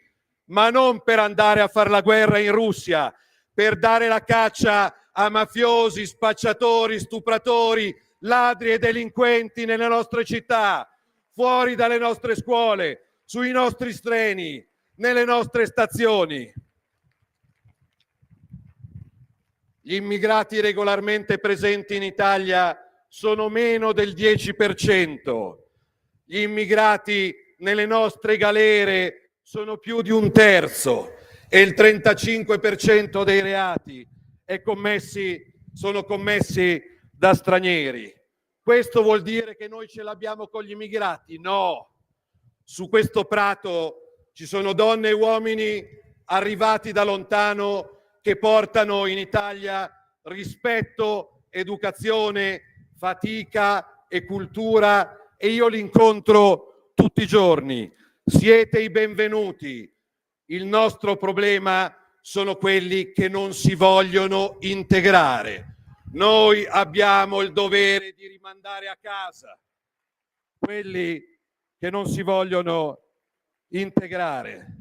ma non per andare a fare la guerra in Russia, per dare la caccia a mafiosi, spacciatori, stupratori, ladri e delinquenti nelle nostre città, fuori dalle nostre scuole, sui nostri treni, nelle nostre stazioni. Gli immigrati regolarmente presenti in Italia sono meno del 10%. Gli immigrati nelle nostre galere sono più di un terzo e il 35% dei reati sono commessi da stranieri. Questo vuol dire che noi ce l'abbiamo con gli immigrati? No. Su questo prato ci sono donne e uomini arrivati da lontano che portano in Italia rispetto, educazione, fatica e cultura, e io li incontro tutti i giorni. Siete i benvenuti. Il nostro problema sono quelli che non si vogliono integrare. Noi abbiamo il dovere di rimandare a casa quelli che non si vogliono integrare.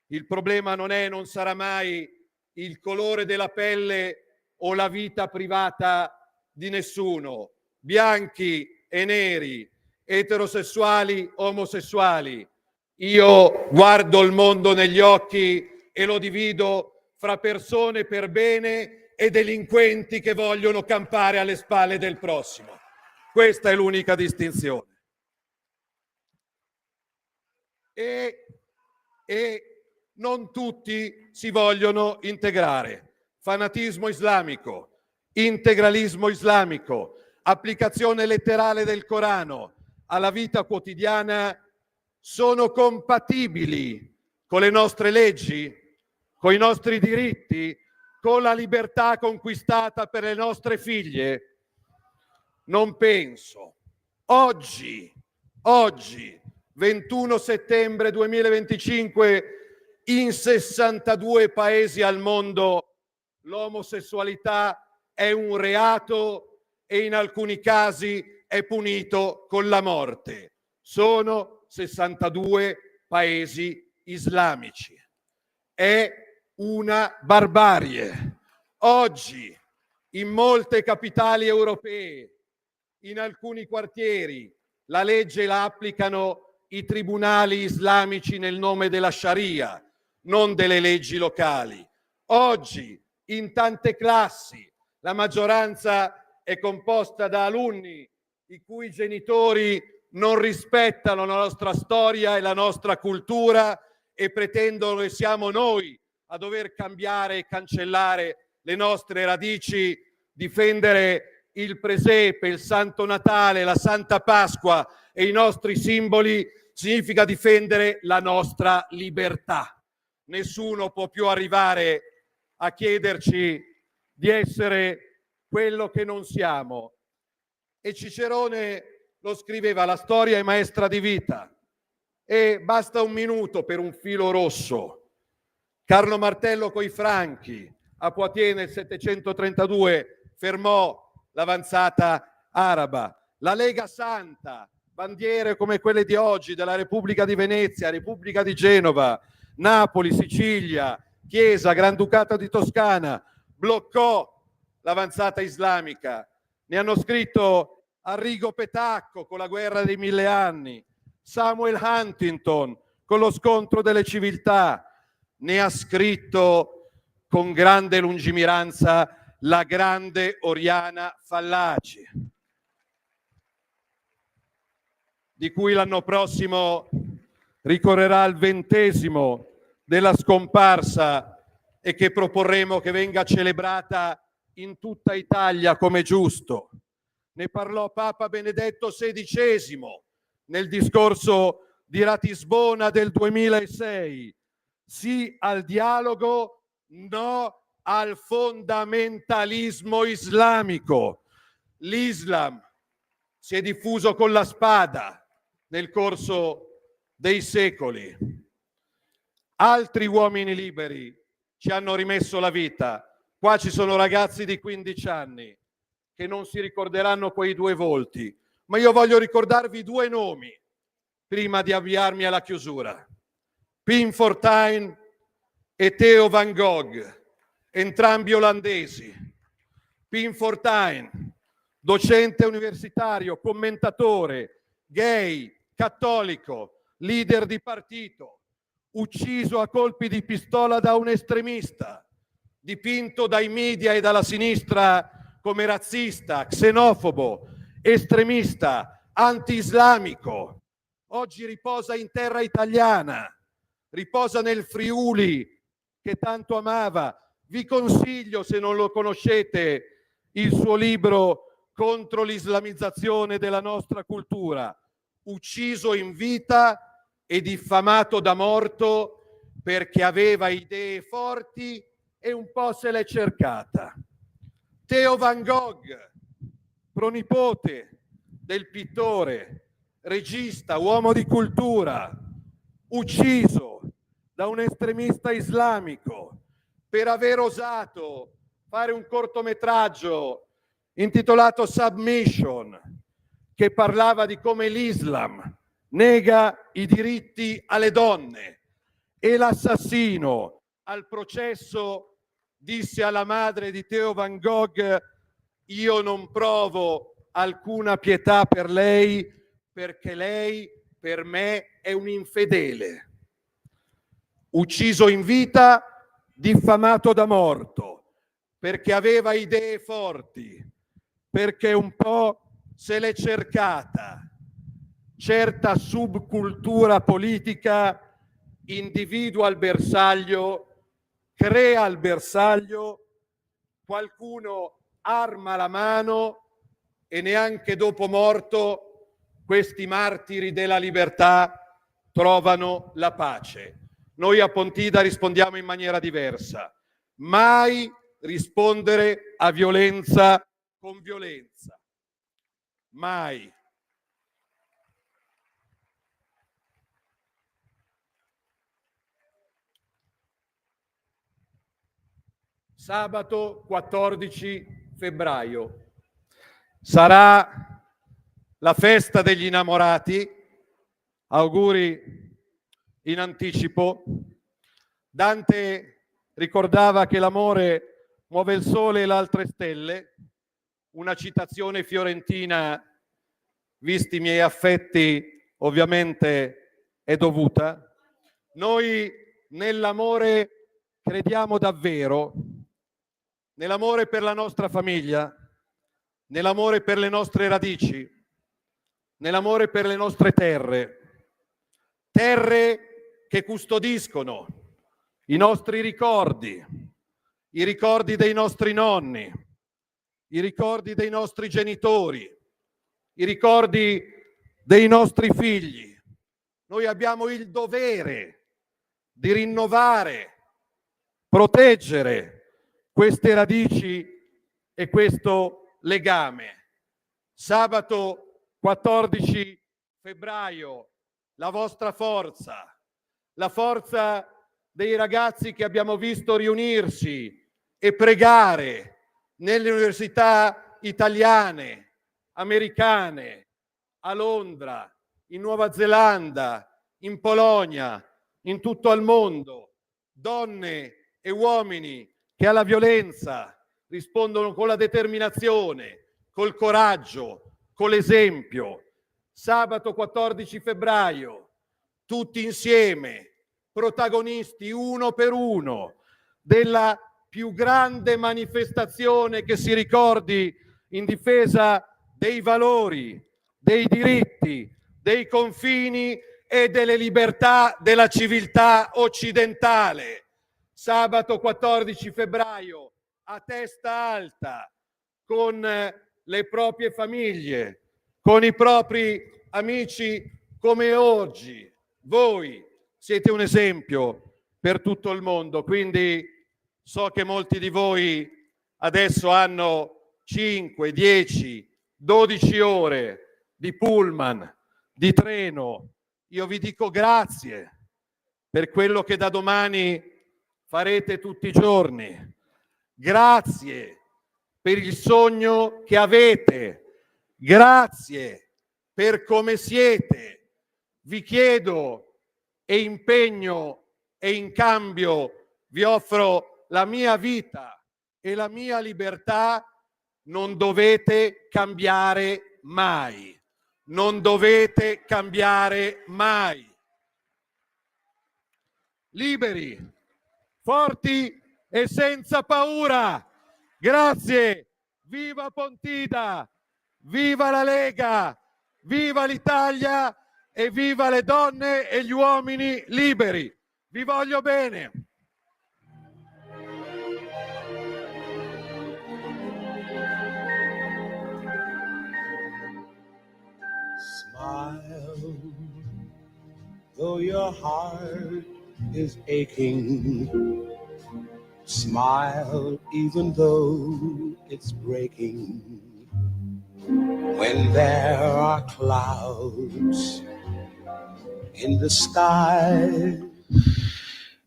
Il problema non è, non sarà mai il colore della pelle o la vita privata di nessuno, bianchi e neri, eterosessuali, omosessuali. Io guardo il mondo negli occhi e lo divido fra persone per bene e delinquenti che vogliono campare alle spalle del prossimo. Questa è l'unica distinzione. E non tutti si vogliono integrare. Fanatismo islamico, integralismo islamico, applicazione letterale del Corano alla vita quotidiana sono compatibili con le nostre leggi, con i nostri diritti, con la libertà conquistata per le nostre figlie? Non penso. Oggi, 21 settembre 2025, in 62 paesi al mondo l'omosessualità è un reato e in alcuni casi è punito con la morte. Sono 62 paesi islamici. È una barbarie. Oggi, in molte capitali europee, in alcuni quartieri, la legge la applicano i tribunali islamici nel nome della Sharia, non delle leggi locali. Oggi, in tante classi, la maggioranza è composta da alunni i cui genitori non rispettano la nostra storia e la nostra cultura e pretendono che siamo noi a dover cambiare e cancellare le nostre radici. Difendere il presepe, il Santo Natale, la Santa Pasqua e i nostri simboli significa difendere la nostra libertà. Nessuno può più arrivare a chiederci di essere quello che non siamo. E Cicerone lo scriveva: la storia è maestra di vita, e basta un minuto per un filo rosso. Carlo Martello coi Franchi a Poitiers nel 732 fermò l'avanzata araba. La Lega Santa, bandiere come quelle di oggi della Repubblica di Venezia, Repubblica di Genova, Napoli, Sicilia, Chiesa, Granducato di Toscana, bloccò l'avanzata islamica. Ne hanno scritto Arrigo Petacco con la guerra dei 1000 anni, Samuel Huntington con lo scontro delle civiltà, ne ha scritto con grande lungimiranza la grande Oriana Fallaci, di cui l'anno prossimo ricorrerà il 20° della scomparsa e che proporremo che venga celebrata in tutta Italia come giusto. Ne parlò Papa Benedetto XVI nel discorso di Ratisbona del 2006. Sì al dialogo, no al fondamentalismo islamico. L'Islam si è diffuso con la spada nel corso dei secoli. Altri uomini liberi ci hanno rimesso la vita. Qua ci sono ragazzi di 15 anni che non si ricorderanno quei due volti, ma io voglio ricordarvi due nomi prima di avviarmi alla chiusura: Pim Fortuyn e Theo van Gogh, entrambi olandesi. Pim Fortuyn, docente universitario, commentatore, gay, cattolico, leader di partito, ucciso a colpi di pistola da un estremista. dipinto dai media e dalla sinistra come razzista, xenofobo, estremista, anti-islamico, oggi riposa in terra italiana, riposa nel Friuli che tanto amava. Vi consiglio, se non lo conoscete, il suo libro Contro l'islamizzazione della nostra cultura, ucciso in vita e diffamato da morto perché aveva idee forti e un po' se l'è cercata. Theo van Gogh, pronipote del pittore, regista, uomo di cultura, ucciso da un estremista islamico per aver osato fare un cortometraggio intitolato Submission, che parlava di come l'Islam nega i diritti alle donne, e l'assassino al processo disse alla madre di Theo van Gogh: io non provo alcuna pietà per lei perché lei per me è un infedele. Ucciso in vita, diffamato da morto, perché aveva idee forti, perché un po' se l'è cercata. Certa subcultura politica individua il bersaglio, crea il bersaglio, qualcuno arma la mano e neanche dopo morto questi martiri della libertà trovano la pace. Noi a Pontida rispondiamo in maniera diversa. Mai rispondere a violenza con violenza. Mai. Sabato 14 febbraio sarà la festa degli innamorati. Auguri in anticipo. Dante ricordava che l'amore muove il sole e le altre stelle. Una citazione fiorentina, visti i miei affetti, ovviamente è dovuta. Noi nell'amore crediamo davvero, nell'amore per la nostra famiglia, nell'amore per le nostre radici, nell'amore per le nostre terre, terre che custodiscono i nostri ricordi, i ricordi dei nostri nonni, i ricordi dei nostri genitori, i ricordi dei nostri figli. Noi abbiamo il dovere di rinnovare, proteggere queste radici e questo legame. Sabato 14 febbraio, la vostra forza, la forza dei ragazzi che abbiamo visto riunirsi e pregare nelle università italiane, americane, a Londra, in Nuova Zelanda, in Polonia, in tutto il mondo, donne e uomini che alla violenza rispondono con la determinazione, col coraggio, con l'esempio. Sabato 14 febbraio, tutti insieme, protagonisti uno per uno della più grande manifestazione che si ricordi in difesa dei valori, dei diritti, dei confini e delle libertà della civiltà occidentale. Sabato 14 febbraio, a testa alta, con le proprie famiglie, con i propri amici, come oggi. Voi siete un esempio per tutto il mondo, quindi so che molti di voi adesso hanno 5, 10, 12 ore di pullman, di treno. Io vi dico grazie per quello che da domani farete tutti i giorni. Grazie per il sogno che avete. Grazie per come siete. Vi chiedo e impegno e in cambio vi offro la mia vita e la mia libertà. Non dovete cambiare mai. Non dovete cambiare mai. Liberi, forti e senza paura. Grazie, viva Pontida, viva la Lega, viva l'Italia e viva le donne e gli uomini liberi. Vi voglio bene. Smile, though your heart is aching. Smile, even though it's breaking. When there are clouds in the sky.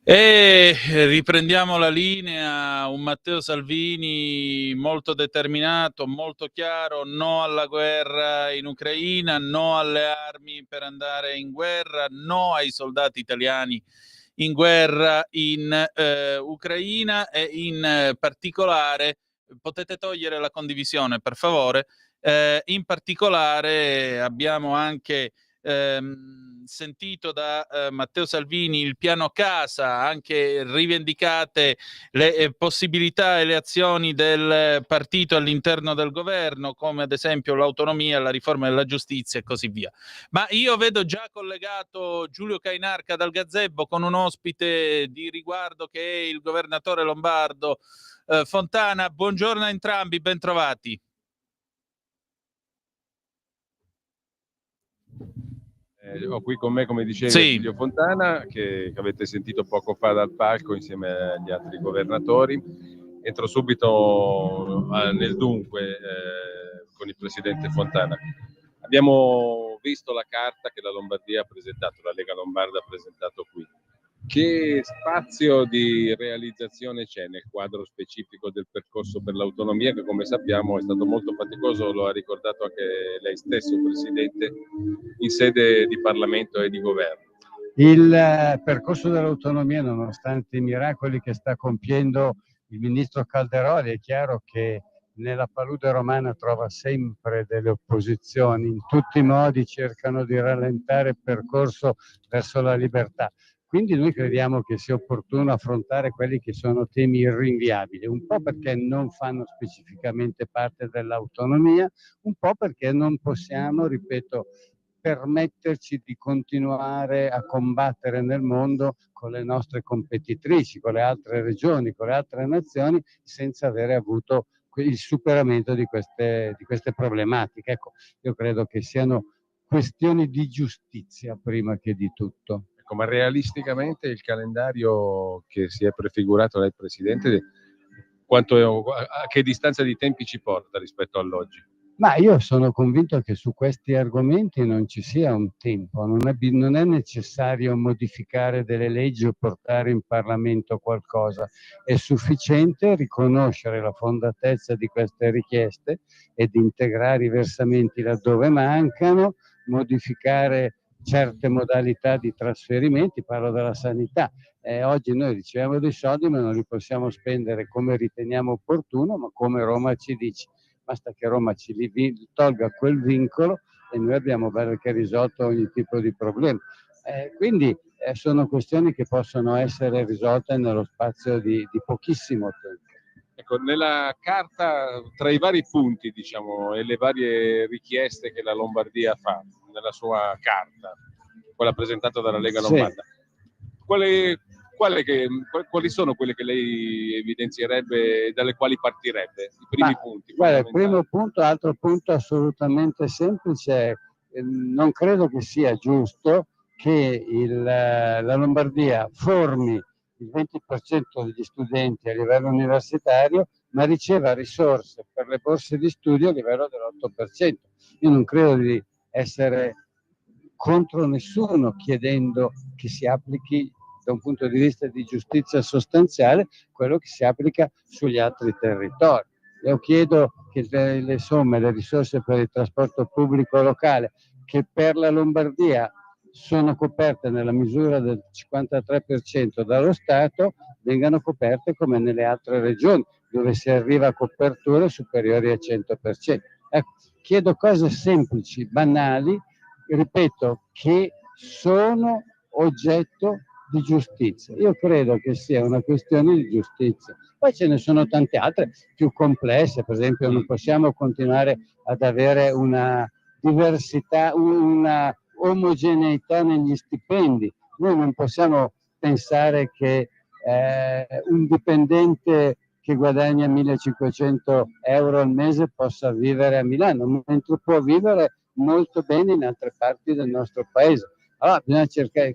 E riprendiamo la linea, un Matteo Salvini molto determinato, molto chiaro: no alla guerra in Ucraina, no alle armi per andare in guerra, no ai soldati italiani in guerra in Ucraina, e in particolare, potete togliere la condivisione per favore, in particolare abbiamo anche sentito da Matteo Salvini il piano casa, anche rivendicate le possibilità e le azioni del partito all'interno del governo, come ad esempio l'autonomia, la riforma della giustizia e così via. Ma io vedo già collegato Giulio Cainarca dal Gazebo con un ospite di riguardo che è il governatore lombardo Fontana. Buongiorno a entrambi, bentrovati. Ho qui con me, come dicevi, Sì. Giulio Fontana, che avete sentito poco fa dal palco insieme agli altri governatori. Entro subito nel dunque con il presidente Fontana. Abbiamo visto la carta che la Lombardia ha presentato, la Lega Lombarda ha presentato qui. Che spazio di realizzazione c'è nel quadro specifico del percorso per l'autonomia, che come sappiamo è stato molto faticoso, lo ha ricordato anche lei stesso, Presidente, in sede di Parlamento e di Governo? Il percorso dell'autonomia, nonostante i miracoli che sta compiendo il ministro Calderoli, è chiaro che nella palude romana trova sempre delle opposizioni, in tutti i modi cercano di rallentare il percorso verso la libertà. Quindi noi crediamo che sia opportuno affrontare quelli che sono temi irrinviabili, un po' perché non fanno specificamente parte dell'autonomia, un po' perché non possiamo, ripeto, permetterci di continuare a combattere nel mondo con le nostre competitrici, con le altre regioni, con le altre nazioni, senza avere avuto il superamento di queste problematiche. Ecco, io credo che siano questioni di giustizia prima che di tutto. Ecco, ma realisticamente il calendario che si è prefigurato dal Presidente, a che distanza di tempi ci porta rispetto all'oggi? Ma io sono convinto che su questi argomenti non ci sia un tempo, non è necessario modificare delle leggi o portare in Parlamento qualcosa, è sufficiente riconoscere la fondatezza di queste richieste ed integrare i versamenti laddove mancano, modificare certe modalità di trasferimenti, parlo della sanità. Oggi noi riceviamo dei soldi ma non li possiamo spendere come riteniamo opportuno, ma come Roma ci dice. Basta che Roma ci tolga quel vincolo e noi abbiamo che risolto ogni tipo di problema. Quindi sono questioni che possono essere risolte nello spazio di pochissimo tempo. Ecco, nella carta, tra i vari punti, diciamo, e le varie richieste che la Lombardia fa nella sua carta, quella presentata dalla Lega Lombarda, quali sono quelle che lei evidenzierebbe, dalle quali partirebbe? I primi punti? Guarda, il primo punto, altro punto assolutamente semplice, non credo che sia giusto che la Lombardia formi il 20% degli studenti a livello universitario, ma riceva risorse per le borse di studio a livello dell'8%. Io non credo di essere contro nessuno chiedendo che si applichi da un punto di vista di giustizia sostanziale quello che si applica sugli altri territori. Io chiedo che le somme, le risorse per il trasporto pubblico locale, che per la Lombardia sono coperte nella misura del 53% dallo Stato, vengano coperte come nelle altre regioni, dove si arriva a coperture superiori al 100%. Ecco, chiedo cose semplici, banali, ripeto, che sono oggetto di giustizia. Io credo che sia una questione di giustizia. Poi ce ne sono tante altre più complesse, per esempio non possiamo continuare ad avere una diversità, una omogeneità negli stipendi. Noi non possiamo pensare che un dipendente che guadagna 1.500 euro al mese possa vivere a Milano, mentre può vivere molto bene in altre parti del nostro paese. Allora bisogna cercare,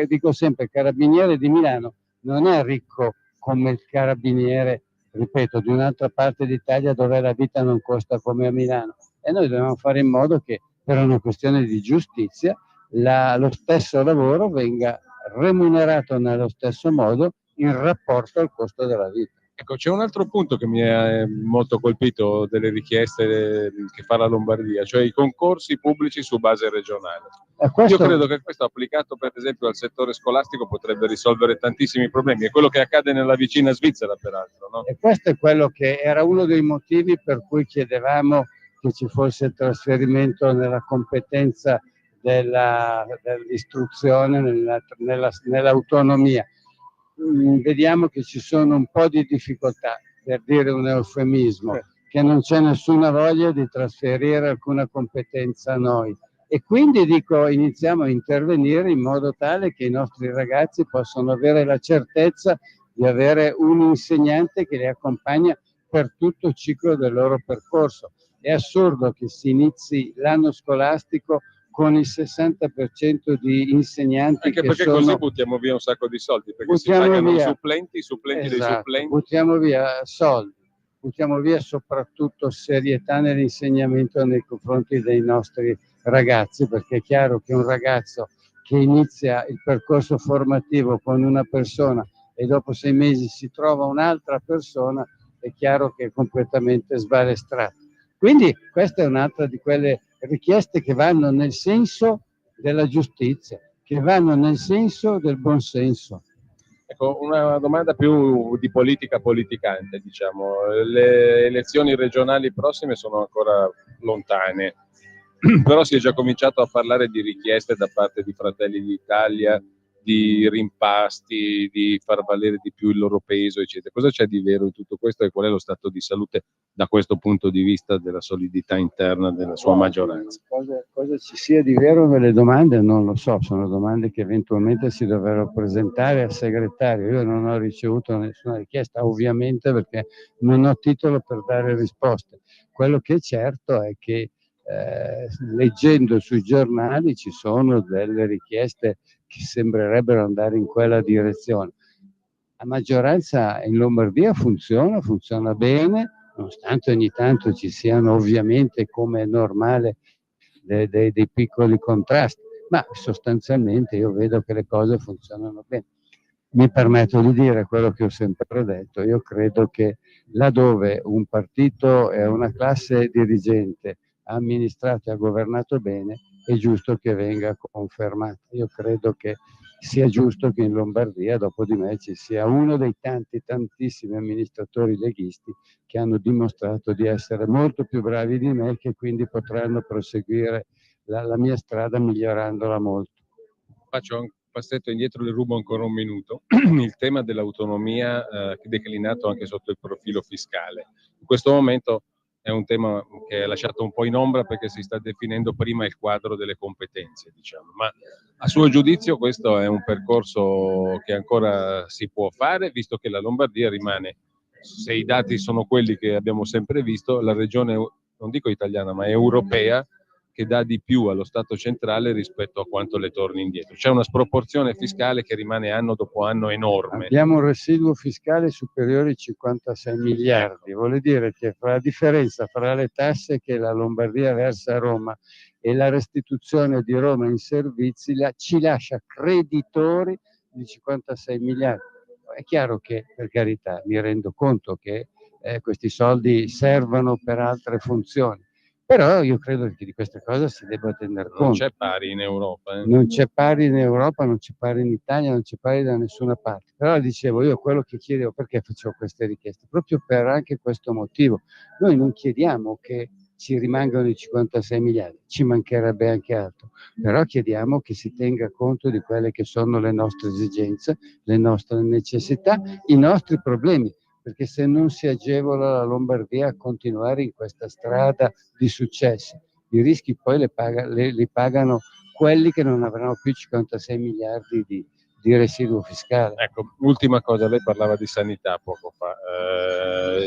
dico sempre, il carabiniere di Milano non è ricco come il carabiniere, ripeto, di un'altra parte d'Italia dove la vita non costa come a Milano. E noi dobbiamo fare in modo che per una questione di giustizia lo stesso lavoro venga remunerato nello stesso modo in rapporto al costo della vita. Ecco, c'è un altro punto che mi ha molto colpito delle richieste che fa la Lombardia, cioè i concorsi pubblici su base regionale. Io credo che questo applicato per esempio al settore scolastico potrebbe risolvere tantissimi problemi, è quello che accade nella vicina Svizzera peraltro, no? E questo è quello che era uno dei motivi per cui chiedevamo che ci fosse il trasferimento nella competenza dell'istruzione, nell'autonomia. Vediamo che ci sono un po' di difficoltà, per dire un eufemismo, che non c'è nessuna voglia di trasferire alcuna competenza a noi. E quindi dico, iniziamo a intervenire in modo tale che i nostri ragazzi possano avere la certezza di avere un insegnante che li accompagna per tutto il ciclo del loro percorso. È assurdo che si inizi l'anno scolastico con il 60% di insegnanti anche che perché sono... così buttiamo via un sacco di soldi, perché si Buttiamo pagano via. supplenti dei Esatto, supplenti. buttiamo via soldi, buttiamo via soprattutto serietà nell'insegnamento nei confronti dei nostri ragazzi, perché è chiaro che un ragazzo che inizia il percorso formativo con una persona e dopo 6 mesi si trova un'altra persona, è chiaro che è completamente sbalestrato. Quindi questa è un'altra di quelle richieste che vanno nel senso della giustizia, che vanno nel senso del buonsenso. Ecco, una domanda più di politica politicante, diciamo. Le elezioni regionali prossime sono ancora lontane, però si è già cominciato a parlare di richieste da parte di Fratelli d'Italia, di rimpasti, di far valere di più il loro peso, eccetera. Cosa c'è di vero in tutto questo e qual è lo stato di salute da questo punto di vista della solidità interna della sua maggioranza? Cosa ci sia di vero nelle domande non lo so, sono domande che eventualmente si dovrebbero presentare al segretario. Io non ho ricevuto nessuna richiesta, ovviamente perché non ho titolo per dare risposte. Quello che è certo è che leggendo sui giornali ci sono delle richieste che sembrerebbero andare in quella direzione. La maggioranza in Lombardia funziona bene, nonostante ogni tanto ci siano ovviamente, come è normale, dei piccoli contrasti, ma sostanzialmente io vedo che le cose funzionano bene. Mi permetto di dire quello che ho sempre detto, io credo che laddove un partito e una classe dirigente ha amministrato e ha governato bene, è giusto che venga confermato. Io credo che sia giusto che in Lombardia, dopo di me, ci sia uno dei tantissimi amministratori leghisti che hanno dimostrato di essere molto più bravi di me e che quindi potranno proseguire la mia strada migliorandola molto. Faccio un passetto indietro, le rubo ancora un minuto. Il tema dell'autonomia declinato anche sotto il profilo fiscale. In questo momento è un tema che è lasciato un po' in ombra perché si sta definendo prima il quadro delle competenze, diciamo. Ma a suo giudizio questo è un percorso che ancora si può fare, visto che la Lombardia rimane, se i dati sono quelli che abbiamo sempre visto, la regione, non dico italiana, ma europea, che dà di più allo Stato centrale rispetto a quanto le torni indietro. C'è una sproporzione fiscale che rimane anno dopo anno enorme. Abbiamo un residuo fiscale superiore ai 56 miliardi, vuol dire che la differenza fra le tasse che la Lombardia versa a Roma e la restituzione di Roma in servizi ci lascia creditori di 56 miliardi. È chiaro che, per carità, mi rendo conto che questi soldi servono per altre funzioni, però io credo che di queste cose si debba tener conto. Non c'è pari in Europa. Non c'è pari in Europa, non c'è pari in Italia, non c'è pari da nessuna parte. Però dicevo, io quello che chiedevo, perché facevo queste richieste? Proprio per anche questo motivo. Noi non chiediamo che ci rimangano i 56 miliardi, ci mancherebbe anche altro, però chiediamo che si tenga conto di quelle che sono le nostre esigenze, le nostre necessità, i nostri problemi, perché se non si agevola la Lombardia a continuare in questa strada di successi, i rischi poi li pagano quelli che non avranno più 56 miliardi di residuo fiscale. Ecco, ultima cosa, lei parlava di sanità poco fa.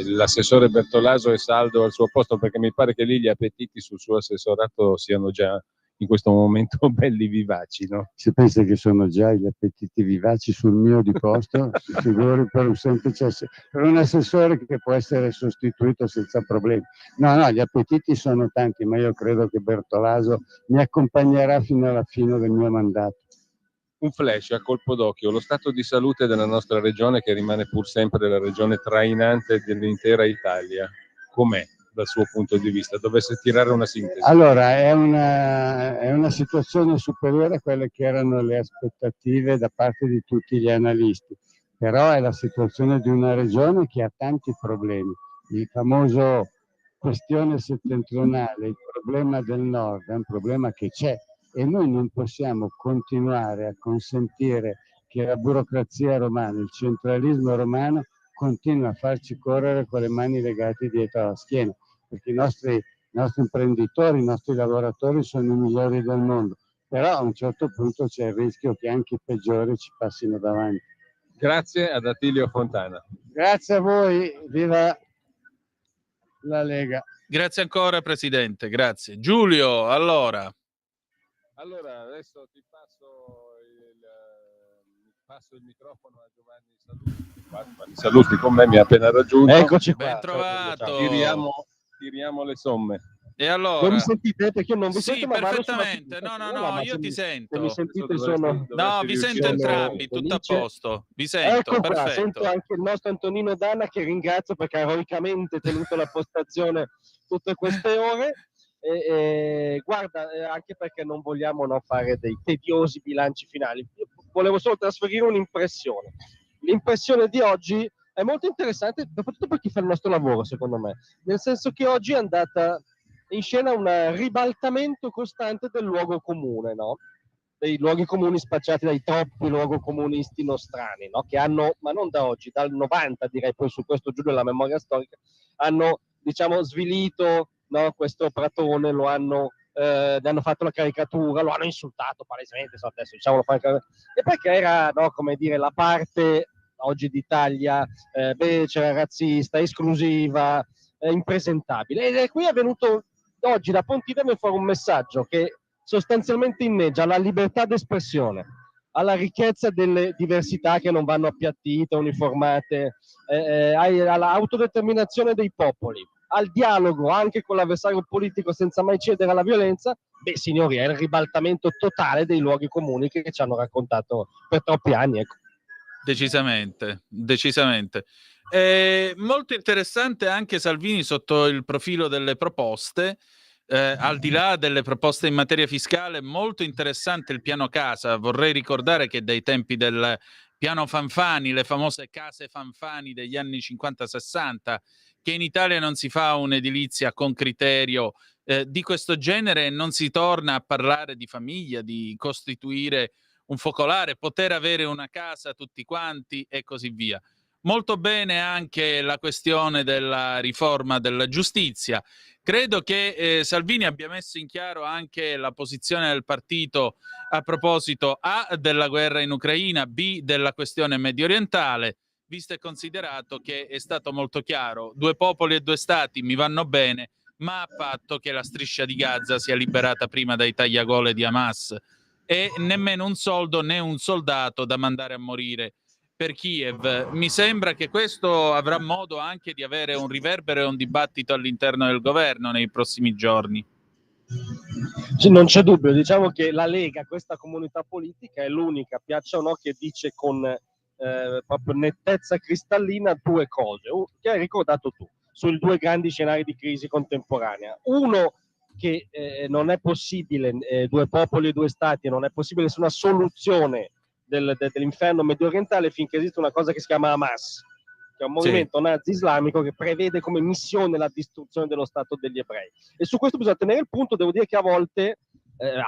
L'assessore Bertolaso è saldo al suo posto, perché mi pare che lì gli appetiti sul suo assessorato siano già in questo momento belli vivaci, no? Si pensa che sono già gli appetiti vivaci sul mio di posto, si figuri per un semplice per un assessore che può essere sostituito senza problemi. No, gli appetiti sono tanti, ma io credo che Bertolaso mi accompagnerà fino alla fine del mio mandato. Un flash a colpo d'occhio, lo stato di salute della nostra regione, che rimane pur sempre la regione trainante dell'intera Italia, com'è dal suo punto di vista? Dovesse tirare una sintesi. Allora, è una situazione superiore a quelle che erano le aspettative da parte di tutti gli analisti, però è la situazione di una regione che ha tanti problemi. Il famoso questione settentrionale, il problema del nord è un problema che c'è, e noi non possiamo continuare a consentire che la burocrazia romana, il centralismo romano continui a farci correre con le mani legate dietro alla schiena, perché i nostri imprenditori, i nostri lavoratori sono i migliori del mondo, però a un certo punto c'è il rischio che anche i peggiori ci passino davanti. Grazie ad Attilio Fontana. Grazie a voi, viva la Lega. Grazie ancora Presidente, grazie. Giulio, allora Adesso ti passo il microfono a Giovanni Sallusti, con me mi ha appena raggiunto. Eccoci qua. Ben trovato. Tiriamo le somme. E allora? Non mi sentite? Perché io non vi Sì, sento, ma perfettamente. No, io ti sento. Se mi sentite sono... No, vi sento entrambi, tutto a posto. Vi sento, ecco perfetto. Qua, sento anche il nostro Antonino Danna, che ringrazio perché ha eroicamente tenuto la postazione tutte queste ore. Guarda, anche perché non vogliamo fare dei tediosi bilanci finali. Io volevo solo trasferire un'impressione. L'impressione di oggi è molto interessante, soprattutto per chi fa il nostro lavoro, secondo me, nel senso che oggi è andata in scena un ribaltamento costante del luogo comune, no? Dei luoghi comuni spacciati dai troppi luoghi comunisti nostrani, no? Che hanno, ma non da oggi, dal 90 direi, poi su questo giù della memoria storica, hanno, diciamo, svilito, no, questo Pratone, lo hanno, ne hanno fatto la caricatura, lo hanno insultato palesemente, adesso diciamolo francamente, e perché era, no, come dire, la parte oggi d'Italia becera, razzista, esclusiva, impresentabile. E qui è venuto oggi da Pontida a fare un messaggio che sostanzialmente inneggia alla libertà d'espressione, alla ricchezza delle diversità che non vanno appiattite, uniformate, all'autodeterminazione dei popoli, al dialogo anche con l'avversario politico senza mai cedere alla violenza. Beh, signori, è il ribaltamento totale dei luoghi comuni che ci hanno raccontato per troppi anni, ecco. Decisamente. Molto interessante anche Salvini sotto il profilo delle proposte, al di là delle proposte in materia fiscale, molto interessante il piano casa. Vorrei ricordare che dai tempi del piano Fanfani, le famose case Fanfani degli anni 50-60, che in Italia non si fa un'edilizia con criterio di questo genere, e non si torna a parlare di famiglia, di costituire un focolare, poter avere una casa tutti quanti e così via. Molto bene anche la questione della riforma della giustizia. Credo che Salvini abbia messo in chiaro anche la posizione del partito a proposito A della guerra in Ucraina, B della questione mediorientale, visto e considerato che è stato molto chiaro: 2 popoli e 2 stati mi vanno bene, ma a patto che la striscia di Gaza sia liberata prima dai tagliagole di Hamas, e nemmeno un soldo né un soldato da mandare a morire per Kiev. Mi sembra che questo avrà modo anche di avere un riverbero e un dibattito all'interno del governo nei prossimi giorni. Sì, non c'è dubbio, diciamo che la Lega, questa comunità politica, è l'unica, piaccia o no, che dice con proprio nettezza cristallina 2 cose, che hai ricordato tu, sui 2 grandi scenari di crisi contemporanea. Uno, che non è possibile 2 popoli e 2 stati, non è possibile nessuna soluzione dell'inferno mediorientale finché esiste una cosa che si chiama Hamas, che è un movimento nazi islamico che prevede come missione la distruzione dello Stato degli ebrei. E su questo bisogna tenere il punto. Devo dire che a volte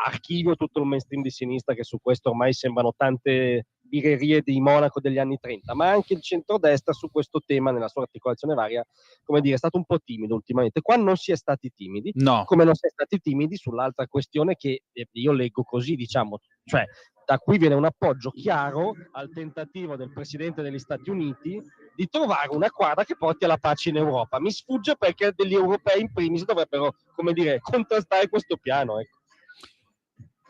archivio tutto il mainstream di sinistra, che su questo ormai sembrano tante birrerie di Monaco degli anni 30, ma anche il centrodestra su questo tema, nella sua articolazione varia, come dire, è stato un po' timido ultimamente. Qua non si è stati timidi, come non si è stati timidi sull'altra questione che io leggo così, diciamo, cioè da qui viene un appoggio chiaro al tentativo del Presidente degli Stati Uniti di trovare una quadra che porti alla pace in Europa. Mi sfugge perché degli europei in primis dovrebbero, come dire, contrastare questo piano, ecco.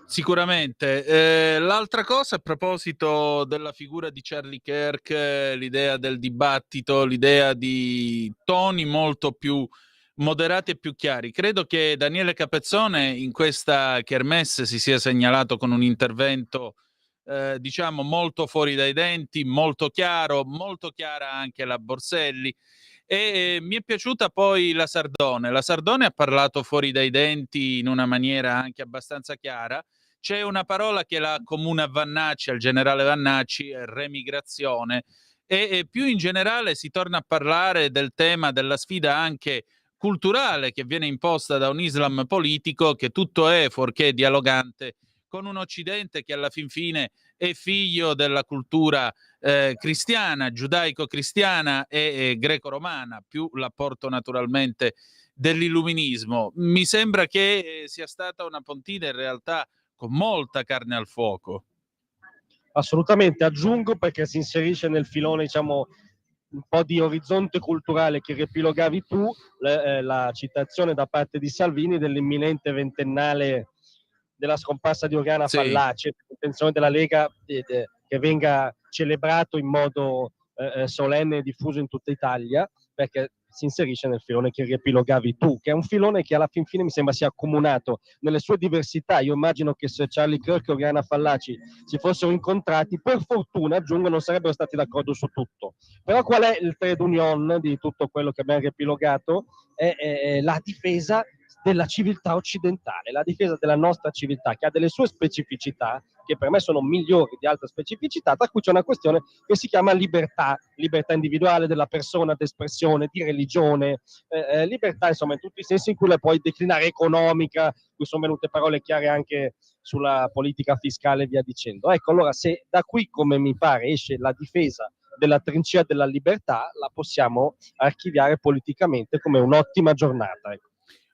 Sicuramente. L'altra cosa, a proposito della figura di Charlie Kirk, l'idea del dibattito, l'idea di toni molto più moderati e più chiari. Credo che Daniele Capezzone in questa kermesse si sia segnalato con un intervento diciamo molto fuori dai denti, molto chiaro, molto chiara anche la Borselli. E mi è piaciuta poi la Sardone. La Sardone ha parlato fuori dai denti in una maniera anche abbastanza chiara. C'è una parola che la accomuna a Vannacci, al generale Vannacci, è remigrazione, e più in generale si torna a parlare del tema della sfida anche culturale che viene imposta da un Islam politico che tutto è fuorché dialogante con un Occidente che alla fin fine è figlio della cultura cristiana, giudaico-cristiana e greco-romana, più l'apporto naturalmente dell'illuminismo. Mi sembra che sia stata una Pontida in realtà con molta carne al fuoco. Assolutamente, aggiungo, perché si inserisce nel filone, diciamo, un po' di orizzonte culturale che riepilogavi tu, la citazione da parte di Salvini dell'imminente ventennale della scomparsa di Oriana Fallaci, l'intenzione della Lega che venga celebrato in modo solenne e diffuso in tutta Italia, perché si inserisce nel filone che riepilogavi tu, che è un filone che alla fin fine mi sembra sia accomunato nelle sue diversità. Io immagino che se Charlie Kirk e Oriana Fallaci si fossero incontrati, per fortuna, aggiungo, non sarebbero stati d'accordo su tutto. Però qual è il trade union di tutto quello che abbiamo riepilogato? È la difesa della civiltà occidentale, la difesa della nostra civiltà, che ha delle sue specificità, che per me sono migliori di altre specificità, tra cui c'è una questione che si chiama libertà individuale della persona, d'espressione, di religione, libertà insomma in tutti i sensi in cui la puoi declinare, economica, qui sono venute parole chiare anche sulla politica fiscale e via dicendo. Ecco, allora se da qui, come mi pare, esce la difesa della trincea della libertà, la possiamo archiviare politicamente come un'ottima giornata, ecco.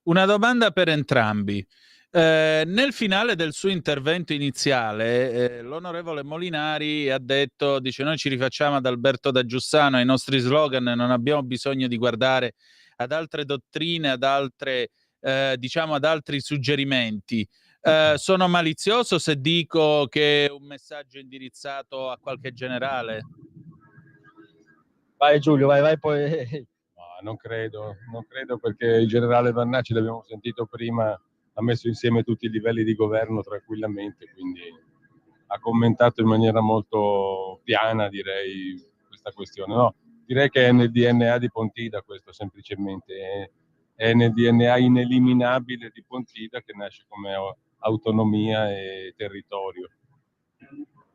Una domanda per entrambi. Nel finale del suo intervento iniziale, l'onorevole Molinari ha detto, dice, noi ci rifacciamo ad Alberto da Giussano, ai nostri slogan, non abbiamo bisogno di guardare ad altre dottrine, ad altre, diciamo, ad altri suggerimenti. Sono malizioso se dico che è un messaggio indirizzato a qualche generale? Vai Giulio, vai poi. Non credo perché il generale Vannacci, l'abbiamo sentito prima, ha messo insieme tutti i livelli di governo tranquillamente, quindi ha commentato in maniera molto piana, direi, questa questione. No, direi che è nel DNA di Pontida questo, semplicemente. È nel DNA ineliminabile di Pontida, che nasce come autonomia e territorio.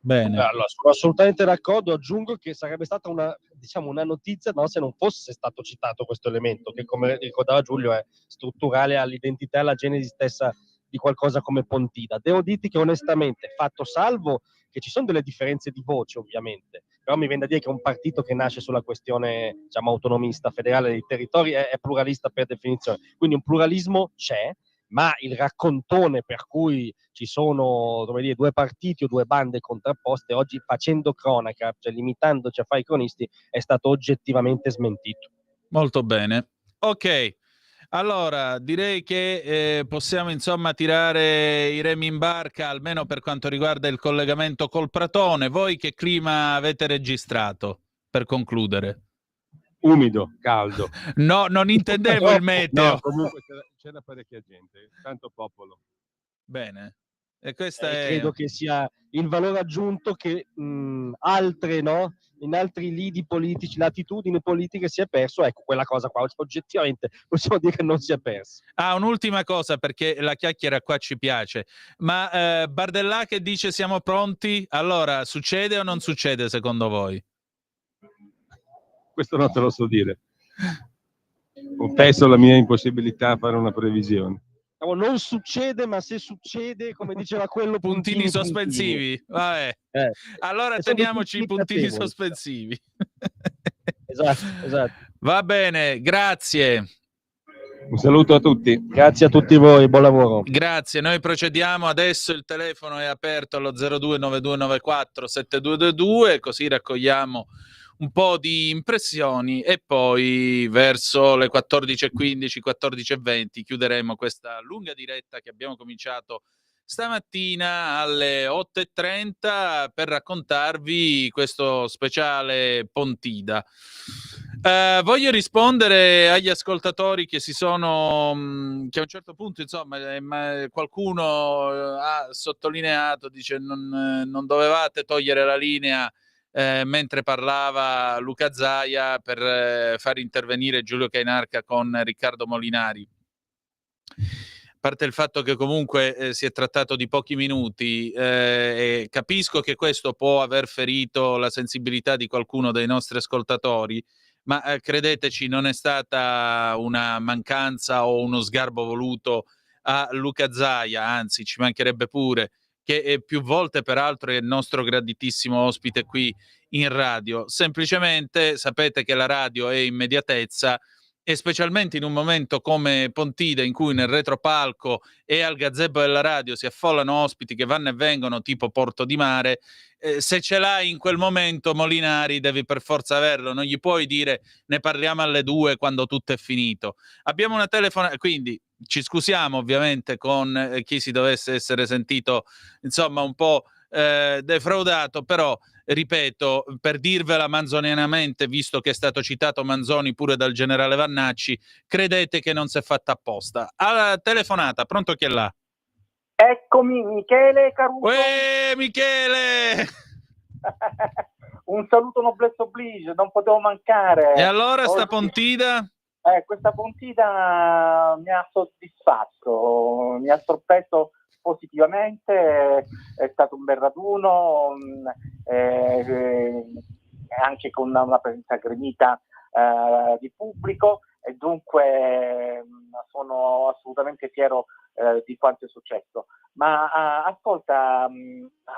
Bene. Allora, sono assolutamente d'accordo. Aggiungo che sarebbe stata una notizia, no, se non fosse stato citato questo elemento, che come ricordava Giulio è strutturale all'identità e alla genesi stessa di qualcosa come Pontida. Devo dirti che onestamente, fatto salvo che ci sono delle differenze di voce ovviamente, però mi viene da dire che un partito che nasce sulla questione, diciamo, autonomista, federale dei territori è pluralista per definizione, quindi un pluralismo c'è, ma il raccontone per cui ci sono, come dire, due partiti o due bande contrapposte, oggi facendo cronaca, cioè limitandoci a fare i cronisti, è stato oggettivamente smentito. Molto bene. Ok, allora direi che possiamo insomma tirare i remi in barca, almeno per quanto riguarda il collegamento col Pratone. Voi che clima avete registrato, per concludere? Umido, caldo. No, non intendevo il meteo. No, comunque c'era parecchia gente, tanto popolo. Bene. E questa è... Credo che sia il valore aggiunto che altre, no? In altri lidi politici, latitudini politiche si è perso, ecco quella cosa qua, oggettivamente possiamo dire che non si è perso. Ah, un'ultima cosa, perché la chiacchiera qua ci piace, ma Bardellà che dice siamo pronti, allora succede o non succede secondo voi? questo non te lo so dire. Confesso la mia impossibilità a fare una previsione. Non succede, ma se succede, come diceva quello, Puntini sospensivi. Vabbè. Allora E sono teniamoci i puntini implicativo, sospensivi. Esatto. Va bene, grazie. Un saluto a tutti. Grazie a tutti voi, buon lavoro. Grazie, noi procediamo adesso, il telefono è aperto allo 0292947222, così raccogliamo un po' di impressioni e poi verso le 14:15, 14:20 chiuderemo questa lunga diretta che abbiamo cominciato stamattina alle 8:30 per raccontarvi questo speciale Pontida. Voglio rispondere agli ascoltatori che si sono che a un certo punto, insomma, qualcuno ha sottolineato, dice non dovevate togliere la linea mentre parlava Luca Zaia per far intervenire Giulio Cainarca con Riccardo Molinari. A parte il fatto che comunque si è trattato di pochi minuti, e capisco che questo può aver ferito la sensibilità di qualcuno dei nostri ascoltatori, ma credeteci, non è stata una mancanza o uno sgarbo voluto a Luca Zaia, anzi ci mancherebbe pure, che più volte peraltro è il nostro graditissimo ospite qui in radio. Semplicemente sapete che la radio è immediatezza e specialmente in un momento come Pontida, in cui nel retropalco e al gazebo della radio si affollano ospiti che vanno e vengono tipo Porto di Mare, se ce l'hai in quel momento Molinari devi per forza averlo, non gli puoi dire ne parliamo alle 2 quando tutto è finito. Abbiamo una telefonata, quindi ci scusiamo ovviamente con chi si dovesse essere sentito insomma un po' defraudato, però ripeto, per dirvela manzonianamente, visto che è stato citato Manzoni pure dal generale Vannacci, credete che non si è fatta apposta. Alla telefonata, pronto chi è là? Eccomi, Michele Caruso. Michele! Un saluto noblesse oblige, non potevo mancare. E allora sta Pontida? Questa Pontida mi ha soddisfatto, mi ha sorpreso positivamente, è stato un bel raduno, anche con una presenza gremita di pubblico, e dunque sono assolutamente fiero di quanto è successo. Ma ascolta,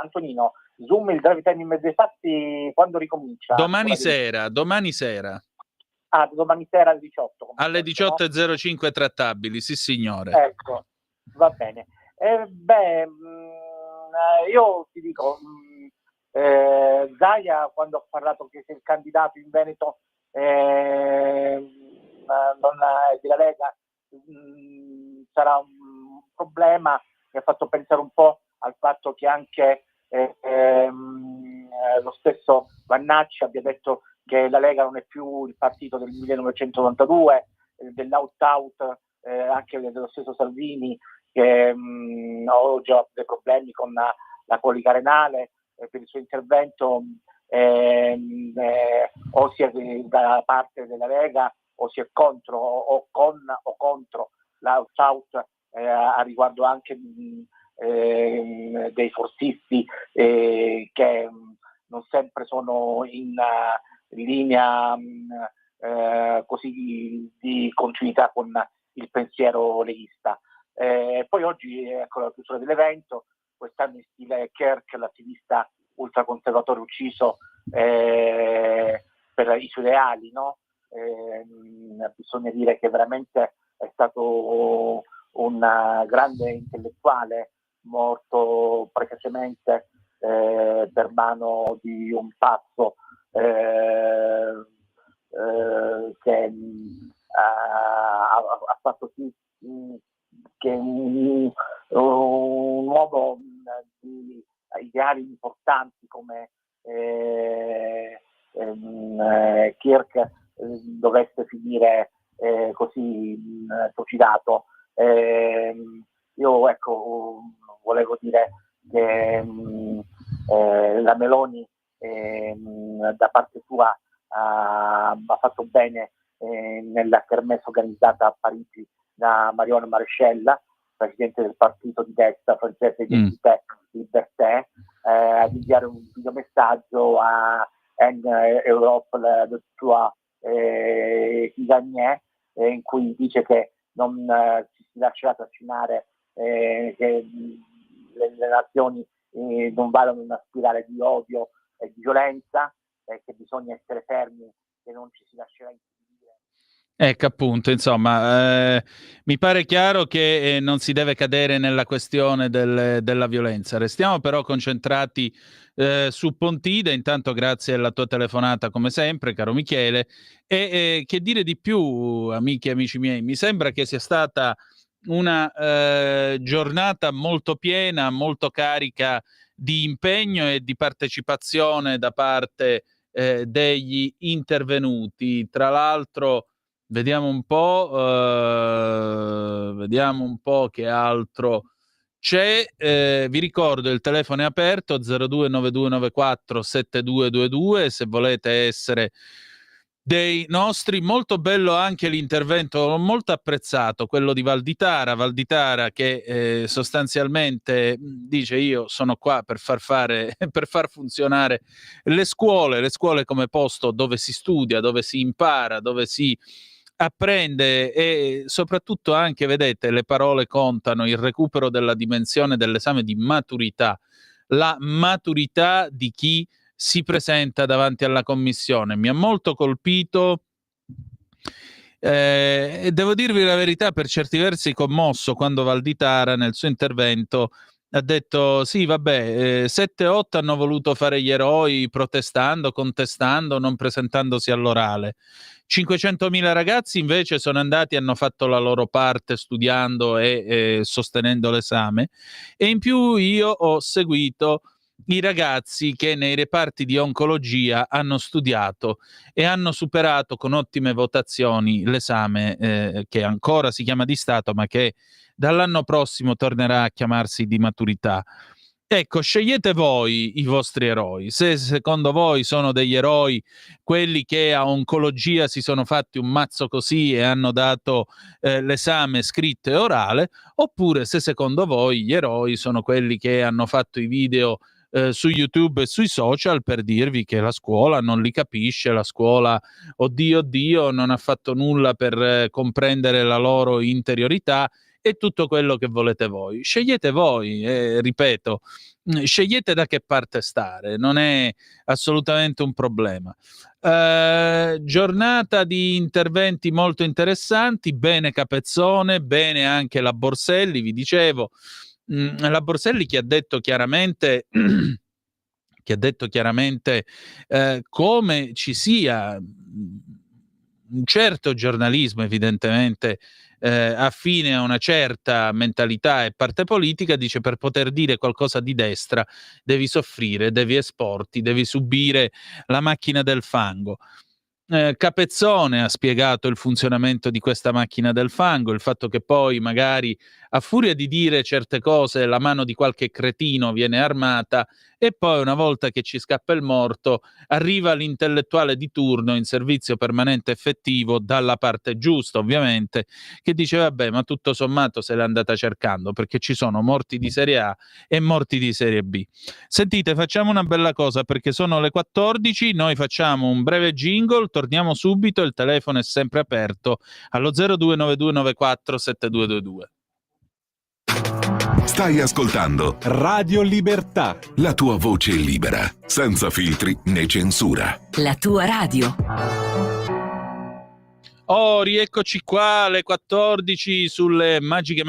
Antonino, Zoom, il drive time in mezzo ai fatti, quando ricomincia? Domani sera. Domani sera alle 18. Alle 18:05 trattabili, sì signore. Ecco, va bene. Io ti dico, Zaia, quando ha parlato che se il candidato in Veneto non è della Lega sarà un problema, mi ha fatto pensare un po' al fatto che anche lo stesso Vannacci abbia detto che la Lega non è più il partito del 1992, dell'out-out, anche dello stesso Salvini, che oggi ha dei problemi con la colica renale, per il suo intervento o si è dalla parte della Lega o si è contro o con o contro l'out-out a riguardo anche dei forzisti che non sempre sono in linea così di continuità con il pensiero leghista. Poi oggi, ecco, la chiusura dell'evento, quest'anno in stile Kirk, l'attivista ultraconservatore ucciso per i suoi ideali, no? Bisogna dire che veramente è stato un grande intellettuale, morto precocemente per mano di un pazzo che ha fatto sì che un uomo di ideali importanti come Kirk dovesse finire così trucidato. Io ecco volevo dire che la Meloni da parte sua ha fatto bene nella kermesse organizzata a Parigi da Marion Marescella, presidente del partito di destra francese Identité Liberté, ad inviare un videomessaggio a Europe de Trois Kiganye, in cui dice che non ci si lascerà trascinare, che le nazioni non vadano in una spirale di odio e di violenza, che bisogna essere fermi, che non ci si lascerà intimidire. Ecco, appunto, insomma, mi pare chiaro che non si deve cadere nella questione della violenza. Restiamo però concentrati su Pontida. Intanto grazie alla tua telefonata come sempre, caro Michele. E che dire di più, amiche e amici miei? Mi sembra che sia stata una giornata molto piena, molto carica di impegno e di partecipazione da parte degli intervenuti. Tra l'altro vediamo un po' che altro c'è. Vi ricordo il telefono è aperto 029294 7222 se volete essere dei nostri. Molto bello anche l'intervento, l'ho molto apprezzato, quello di Valditara che sostanzialmente dice: io sono qua per far funzionare le scuole come posto dove si studia, dove si impara, dove si apprende, e soprattutto anche, vedete, le parole contano, il recupero della dimensione dell'esame di maturità, la maturità di chi si presenta davanti alla commissione. Mi ha molto colpito e devo dirvi la verità, per certi versi commosso, quando Valditara nel suo intervento ha detto: sì, vabbè, 7-8 hanno voluto fare gli eroi protestando, contestando, non presentandosi all'orale. 500.000 ragazzi invece sono andati e hanno fatto la loro parte studiando e sostenendo l'esame, e in più io ho seguito i ragazzi che nei reparti di oncologia hanno studiato e hanno superato con ottime votazioni l'esame che ancora si chiama di Stato, ma che dall'anno prossimo tornerà a chiamarsi di maturità. Ecco, scegliete voi i vostri eroi. Se secondo voi sono degli eroi quelli che a oncologia si sono fatti un mazzo così e hanno dato l'esame scritto e orale, oppure se secondo voi gli eroi sono quelli che hanno fatto i video su YouTube e sui social per dirvi che la scuola non li capisce, la scuola, oddio, non ha fatto nulla per comprendere la loro interiorità, e tutto quello che volete voi. Scegliete voi, ripeto, scegliete da che parte stare, non è assolutamente un problema. Giornata di interventi molto interessanti, bene Capezzone, bene anche la Borselli, vi dicevo, la Borselli che ha detto chiaramente come ci sia un certo giornalismo evidentemente affine a una certa mentalità e parte politica. Dice: per poter dire qualcosa di destra devi soffrire, devi esporti, devi subire la macchina del fango. Capezzone ha spiegato il funzionamento di questa macchina del fango, il fatto che poi magari a furia di dire certe cose la mano di qualche cretino viene armata, e poi una volta che ci scappa il morto arriva l'intellettuale di turno in servizio permanente effettivo dalla parte giusta, ovviamente, che dice: vabbè, ma tutto sommato se l'è andata cercando, perché ci sono morti di serie A e morti di serie B. Sentite, facciamo una bella cosa, perché sono le 14, noi facciamo un breve jingle, torniamo subito, il telefono è sempre aperto allo 029294 7222. Stai ascoltando Radio Libertà, la tua voce libera, senza filtri né censura. la tua radio. Oh, rieccoci qua alle 14 sulle magiche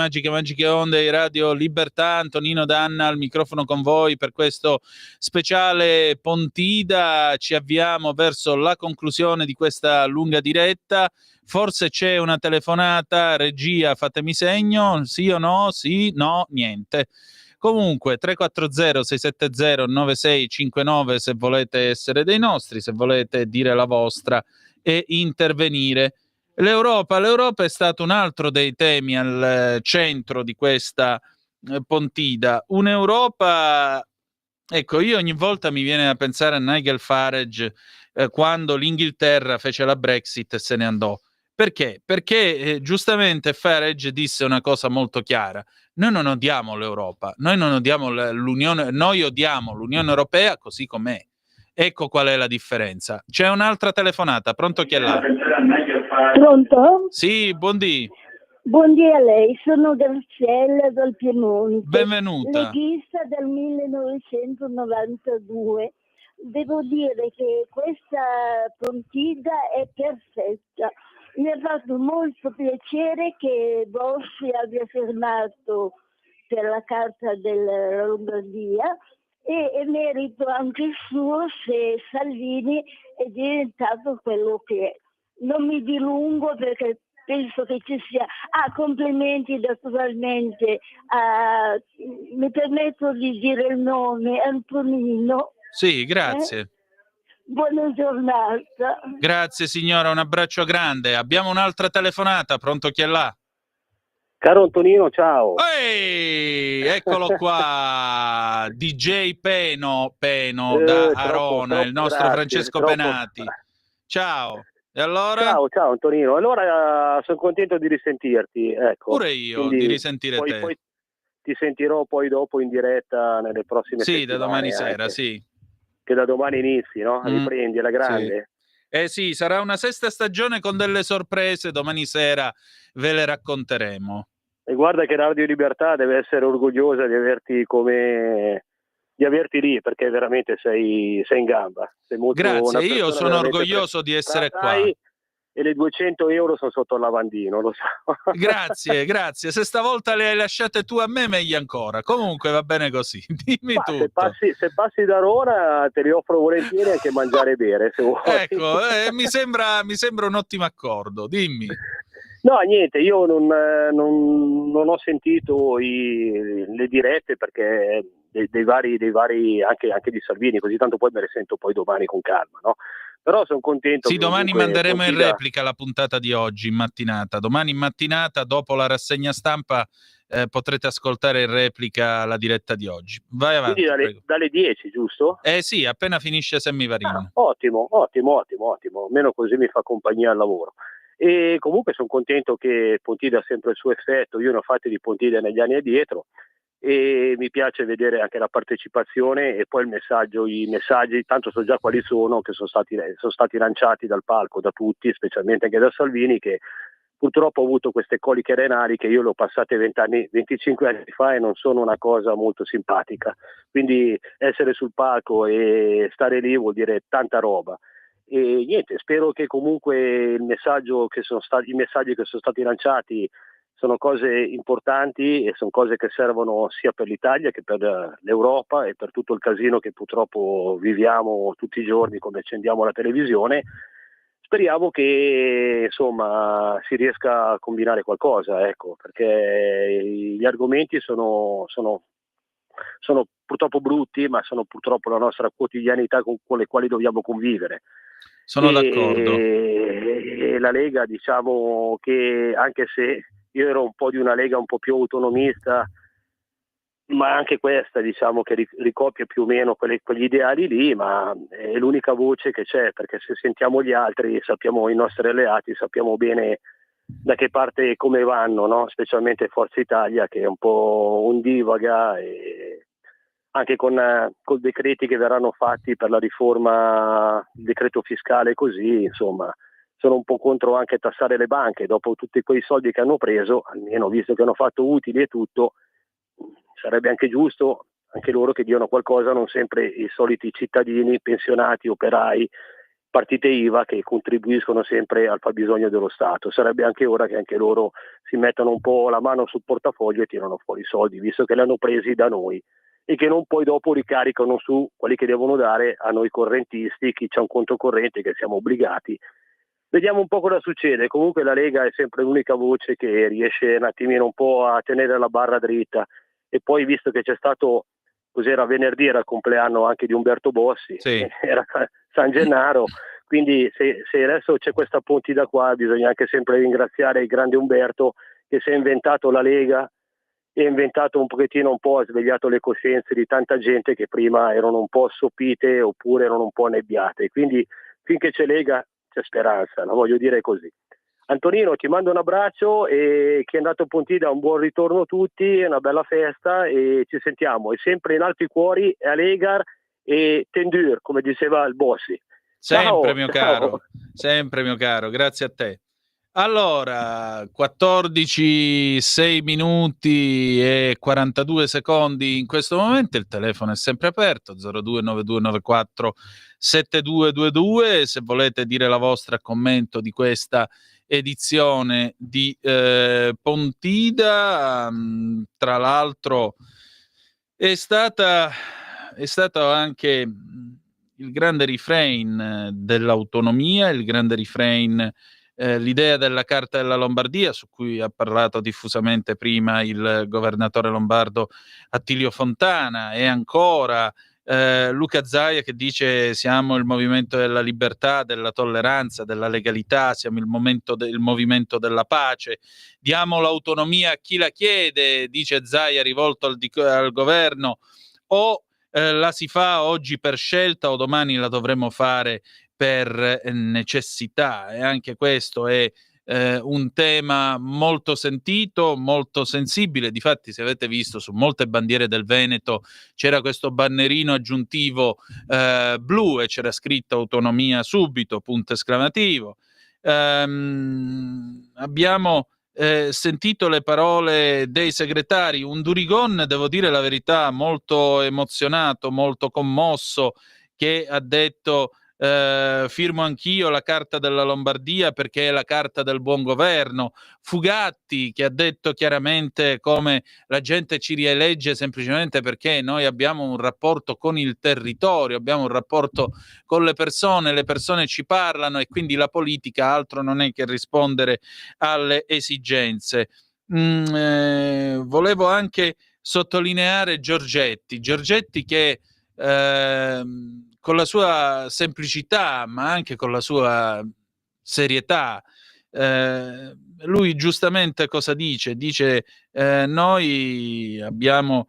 onde di Radio Libertà. Antonino Danna al microfono con voi per questo speciale Pontida. Ci avviamo verso la conclusione di questa lunga diretta. Forse c'è una telefonata, regia, fatemi segno, sì o no? Sì, no, niente. Comunque 340-670-9659 se volete essere dei nostri, se volete dire la vostra e intervenire. L'Europa è stato un altro dei temi al centro di questa Pontida. Un'Europa, ecco, io ogni volta mi viene a pensare a Nigel Farage quando l'Inghilterra fece la Brexit e se ne andò. Perché? Perché giustamente Farage disse una cosa molto chiara: noi non odiamo l'Europa, noi non odiamo l'Unione, noi odiamo l'Unione Europea così com'è. Ecco qual è la differenza. C'è un'altra telefonata, pronto, chi è là? Pronto? Sì, buondì. Buondì a lei, sono Graziella dal Piemonte, Benvenuta. leghista del 1992. Devo dire che questa Pontida è perfetta. Mi ha fatto molto piacere che Bossi abbia firmato per la Carta della Lombardia e è merito anche suo se Salvini è diventato quello che è. Non mi dilungo perché penso che ci sia... complimenti naturalmente. Mi permetto di dire il nome, Antonino. Sì, grazie. Buona giornata. Grazie signora, un abbraccio grande. Abbiamo un'altra telefonata, pronto, chi è là? Caro Antonino, ciao. Ehi, eccolo qua, DJ Peno da Arona, il nostro grazie, Francesco troppo. Penati. Ciao. E allora? Ciao Antonino. Allora sono contento di risentirti. Ecco. Pure io, Quindi di risentire te. Poi ti sentirò poi dopo in diretta nelle prossime settimane. Sì, da domani sera, anche. sì. Che da domani inizi, no? Riprendi alla grande. Sì. Sì, sarà una sesta stagione con delle sorprese, domani sera ve le racconteremo. E guarda che Radio Libertà deve essere orgogliosa di averti lì, perché veramente sei in gamba. Sei molto Grazie, io sono orgoglioso di essere qua. E le 200 euro sono sotto il lavandino, lo so. Grazie. Se stavolta le hai lasciate tu a me, meglio ancora. Comunque va bene così. Dimmi tutto. Se passi da Rona te li offro volentieri anche mangiare e bere, se vuoi. Ecco, mi sembra un ottimo accordo. Dimmi. No, niente, io non ho sentito le dirette perché dei vari anche di Salvini, così tanto poi me le sento poi domani con calma, no? Però sono contento. Sì, domani manderemo in replica la puntata di oggi in mattinata. Domani in mattinata, dopo la rassegna stampa, potrete ascoltare in replica la diretta di oggi. Vai avanti. Quindi dalle 10, giusto? Sì, appena finisce Semmivarino. Ottimo. Almeno così mi fa compagnia al lavoro. E comunque sono contento che Pontida ha sempre il suo effetto. Io ne ho fatti di Pontida negli anni addietro. E mi piace vedere anche la partecipazione e poi i messaggi, tanto so già quali sono, che sono stati lanciati dal palco da tutti, specialmente anche da Salvini, che purtroppo ha avuto queste coliche renali che io le ho passate 25 anni fa e non sono una cosa molto simpatica, quindi essere sul palco e stare lì vuol dire tanta roba. E niente, spero che comunque i messaggi che sono stati lanciati sono cose importanti e sono cose che servono sia per l'Italia che per l'Europa e per tutto il casino che purtroppo viviamo tutti i giorni come accendiamo la televisione. Speriamo che insomma si riesca a combinare qualcosa, ecco, perché gli argomenti sono purtroppo brutti, ma sono purtroppo la nostra quotidianità con le quali dobbiamo convivere. Sono d'accordo. E la Lega, diciamo che anche se io ero un po' di una Lega un po' più autonomista, ma anche questa diciamo che ricopia più o meno quegli ideali lì, ma è l'unica voce che c'è, perché se sentiamo gli altri sappiamo, i nostri alleati, sappiamo bene da che parte e come vanno, no? Specialmente Forza Italia, che è un po' ondivaga, e anche con decreti che verranno fatti per la riforma, il decreto fiscale, così insomma sono un po' contro anche tassare le banche dopo tutti quei soldi che hanno preso, almeno visto che hanno fatto utili e tutto, sarebbe anche giusto anche loro che diano qualcosa, non sempre i soliti cittadini, pensionati, operai, partite IVA che contribuiscono sempre al fabbisogno dello Stato. Sarebbe anche ora che anche loro si mettano un po' la mano sul portafoglio e tirano fuori i soldi, visto che li hanno presi da noi e che non poi dopo ricaricano su quelli che devono dare a noi correntisti, chi c'ha un conto corrente che siamo obbligati. Vediamo un po' cosa succede. Comunque la Lega è sempre l'unica voce che riesce un attimino un po' a tenere la barra dritta, e poi visto che c'è stato, cos'era venerdì, era il compleanno anche di Umberto Bossi, sì. Era San Gennaro, quindi se adesso c'è questa Pontida qua bisogna anche sempre ringraziare il grande Umberto che si è inventato la Lega e ha inventato un pochettino, un po' ha svegliato le coscienze di tanta gente che prima erano un po' assopite oppure erano un po' annebbiate, quindi finché c'è Lega c'è speranza, la voglio dire così. Antonino, ti mando un abbraccio e chi è andato a Pontida un buon ritorno a tutti, una bella festa e ci sentiamo. E sempre in alto i cuori e a Lega e tendur, come diceva il Bossi. Sempre, Ciao, mio ciao. caro, sempre, mio caro, grazie a te. Allora, 14, 6 minuti e 42 secondi in questo momento, il telefono è sempre aperto, 029294 7222, se volete dire la vostra a commento di questa edizione di Pontida. Tra l'altro è stato anche il grande refrain dell'autonomia, il grande refrain, l'idea della Carta della Lombardia, su cui ha parlato diffusamente prima il governatore lombardo Attilio Fontana, e ancora Luca Zaia che dice siamo il movimento della libertà, della tolleranza, della legalità, siamo il movimento della pace, diamo l'autonomia a chi la chiede, dice Zaia rivolto al governo, o la si fa oggi per scelta o domani la dovremo fare per necessità, e anche questo è un tema molto sentito, molto sensibile. Difatti, se avete visto, su molte bandiere del Veneto c'era questo bannerino aggiuntivo blu e c'era scritto autonomia subito, punto esclamativo. Abbiamo sentito le parole dei segretari, un Durigon, devo dire la verità, molto emozionato, molto commosso, che ha detto firmo anch'io la Carta della Lombardia perché è la carta del buon governo. Fugatti, che ha detto chiaramente come la gente ci rielegge semplicemente perché noi abbiamo un rapporto con il territorio, abbiamo un rapporto con le persone ci parlano e quindi la politica altro non è che rispondere alle esigenze. Volevo anche sottolineare Giorgetti che con la sua semplicità ma anche con la sua serietà, lui giustamente cosa dice? Dice noi dobbiamo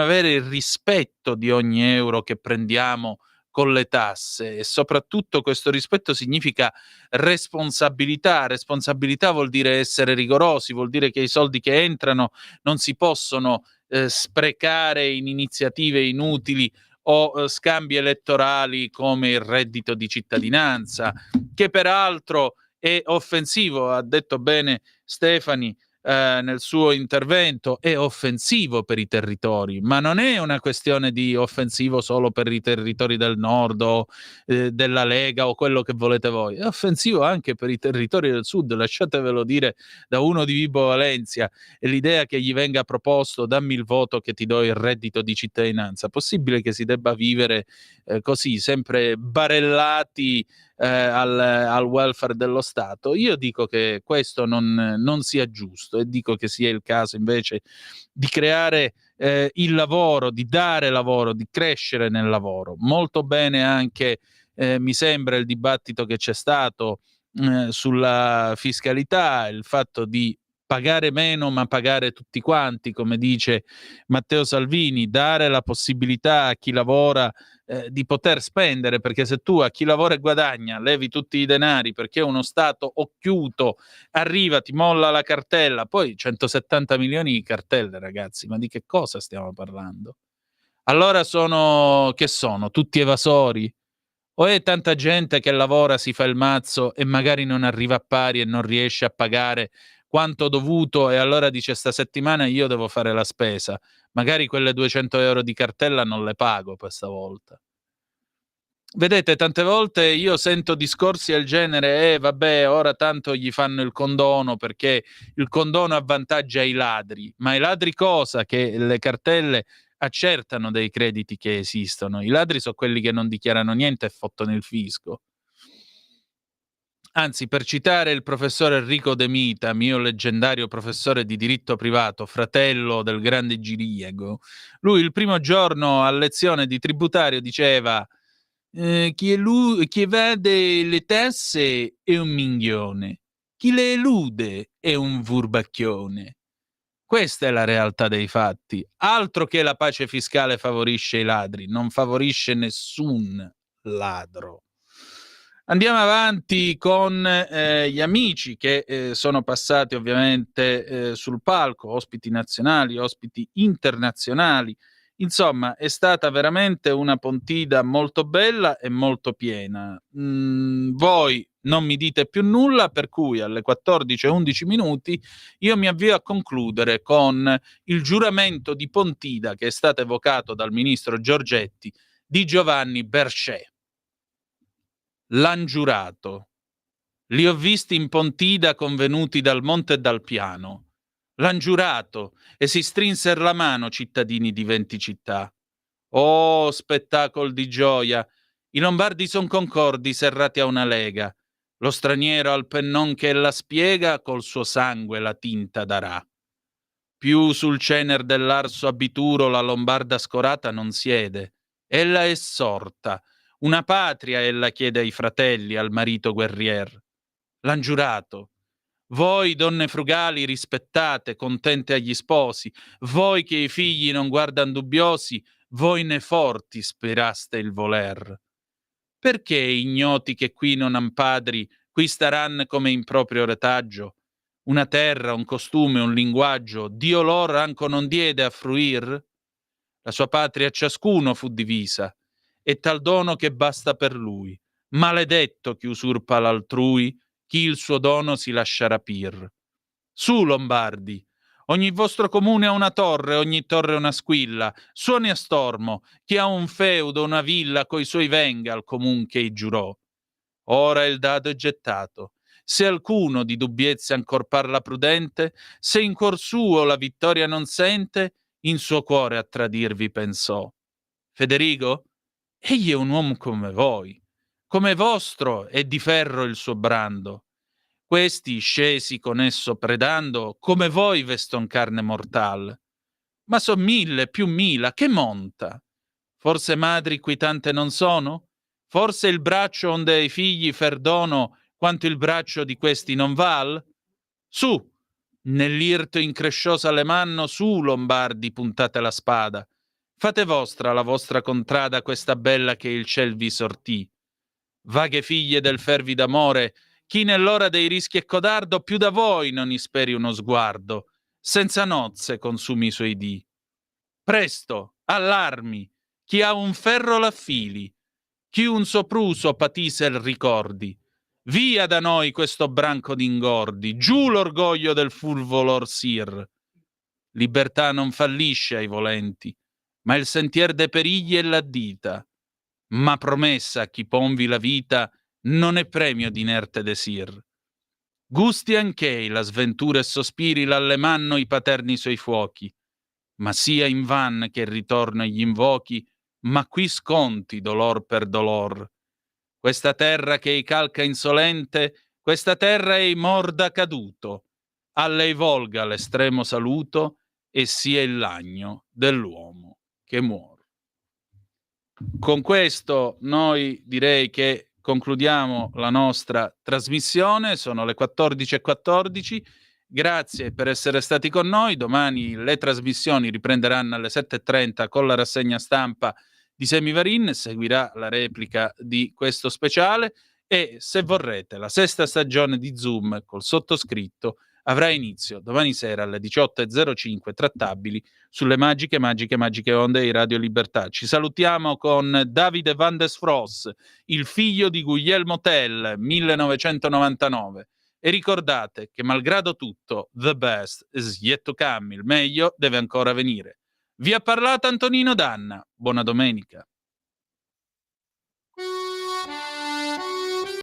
avere il rispetto di ogni euro che prendiamo con le tasse, e soprattutto questo rispetto significa responsabilità. Responsabilità vuol dire essere rigorosi, vuol dire che i soldi che entrano non si possono sprecare in iniziative inutili o scambi elettorali come il reddito di cittadinanza, che peraltro è offensivo, ha detto bene Stefani nel suo intervento, è offensivo per i territori, ma non è una questione di offensivo solo per i territori del nord o della Lega o quello che volete voi, è offensivo anche per i territori del sud, lasciatevelo dire da uno di Vibo Valencia, e l'idea che gli venga proposto dammi il voto che ti do il reddito di cittadinanza, possibile che si debba vivere così, sempre barellati al welfare dello Stato? Io dico che questo non sia giusto e dico che sia il caso invece di creare il lavoro, di dare lavoro, di crescere nel lavoro. Molto bene anche mi sembra il dibattito che c'è stato sulla fiscalità, il fatto di pagare meno ma pagare tutti quanti, come dice Matteo Salvini, dare la possibilità a chi lavora di poter spendere, perché se tu a chi lavora e guadagna levi tutti i denari perché uno Stato occhiuto arriva, ti molla la cartella, poi 170 milioni di cartelle, ragazzi, ma di che cosa stiamo parlando? Allora sono tutti evasori? O è tanta gente che lavora, si fa il mazzo e magari non arriva a pari e non riesce a pagare quanto dovuto e allora dice sta settimana io devo fare la spesa, magari quelle 200 euro di cartella non le pago questa volta. Vedete, tante volte io sento discorsi del genere, vabbè, ora tanto gli fanno il condono perché il condono avvantaggia i ladri, ma i ladri cosa? Che le cartelle accertano dei crediti che esistono, i ladri sono quelli che non dichiarano niente e fottono il fisco. Anzi, per citare il professor Enrico De Mita, mio leggendario professore di diritto privato, fratello del grande Giriego, lui il primo giorno a lezione di tributario diceva chi evade le tasse è un minchione, chi le elude è un furbacchione. Questa è la realtà dei fatti. Altro che la pace fiscale favorisce i ladri, non favorisce nessun ladro. Andiamo avanti con gli amici che sono passati ovviamente sul palco, ospiti nazionali, ospiti internazionali. Insomma, è stata veramente una Pontida molto bella e molto piena. Voi non mi dite più nulla, per cui alle 14:11 io mi avvio a concludere con il giuramento di Pontida che è stato evocato dal ministro Giorgetti di Giovanni Berchet. L'han giurato. Li ho visti in Pontida convenuti dal monte e dal piano. L'han giurato e si strinser la mano cittadini di 20 città. Oh, spettacolo di gioia! I lombardi son concordi serrati a una lega. Lo straniero al pennon che ella spiega col suo sangue la tinta darà. Più sul cener dell'arso abituro la lombarda scorata non siede. Ella è sorta. Una patria ella chiede ai fratelli, al marito guerrier. L'han giurato. Voi, donne frugali, rispettate, contente agli sposi, voi che i figli non guardan dubbiosi, voi ne forti speraste il voler. Perché ignoti che qui non han padri, qui staran come in proprio retaggio? Una terra, un costume, un linguaggio, Dio lor anco non diede a fruir? La sua patria a ciascuno fu divisa, e tal dono che basta per lui. Maledetto chi usurpa l'altrui, chi il suo dono si lascia rapir. Su, Lombardi, ogni vostro comune ha una torre, ogni torre una squilla, suoni a stormo, chi ha un feudo, una villa, coi suoi venga al comun che i giurò. Ora il dado è gettato. Se alcuno di dubbiezze ancor parla prudente, se in cuor suo la vittoria non sente, in suo cuore a tradirvi pensò. Federigo? Egli è un uomo come voi. Come vostro è di ferro il suo brando. Questi, scesi con esso predando, come voi veston carne mortal. Ma son 1000 più 1000, che monta? Forse madri qui tante non sono? Forse il braccio onde ai figli fer dono quanto il braccio di questi non val? Su, nell'irto incresciosa le manno, su, Lombardi, puntate la spada. Fate vostra la vostra contrada, questa bella che il ciel vi sortì. Vaghe figlie del fervido amore, chi nell'ora dei rischi è codardo, più da voi non isperi uno sguardo, senza nozze consumi i suoi dì. Presto, all'armi, chi ha un ferro l'affili, chi un sopruso patisel ricordi. Via da noi questo branco d'ingordi, giù l'orgoglio del fulvo lor sir. Libertà non fallisce ai volenti, ma il sentier de perigli è l'addita. Ma promessa a chi ponvi la vita non è premio d'inerte desir. Gusti anch'ei la sventura e sospiri l'allemanno i paterni suoi fuochi, ma sia invan che il ritorno gli invochi, ma qui sconti dolor per dolor. Questa terra che ei calca insolente, questa terra ei morda caduto, a lei volga l'estremo saluto e sia il lagno dell'uomo che muore. Con questo noi direi che concludiamo la nostra trasmissione, sono le 14:14. Grazie per essere stati con noi. Domani le trasmissioni riprenderanno alle 7:30 con la rassegna stampa di Semivarin, seguirà la replica di questo speciale e se vorrete la 6ª stagione di Zoom col sottoscritto avrà inizio domani sera alle 18:05, trattabili sulle magiche onde di Radio Libertà. Ci salutiamo con Davide Van des Fros, il figlio di Guglielmo Tell, 1999. E ricordate che malgrado tutto, the best is yet to come, il meglio deve ancora venire. Vi ha parlato Antonino Danna. Buona domenica.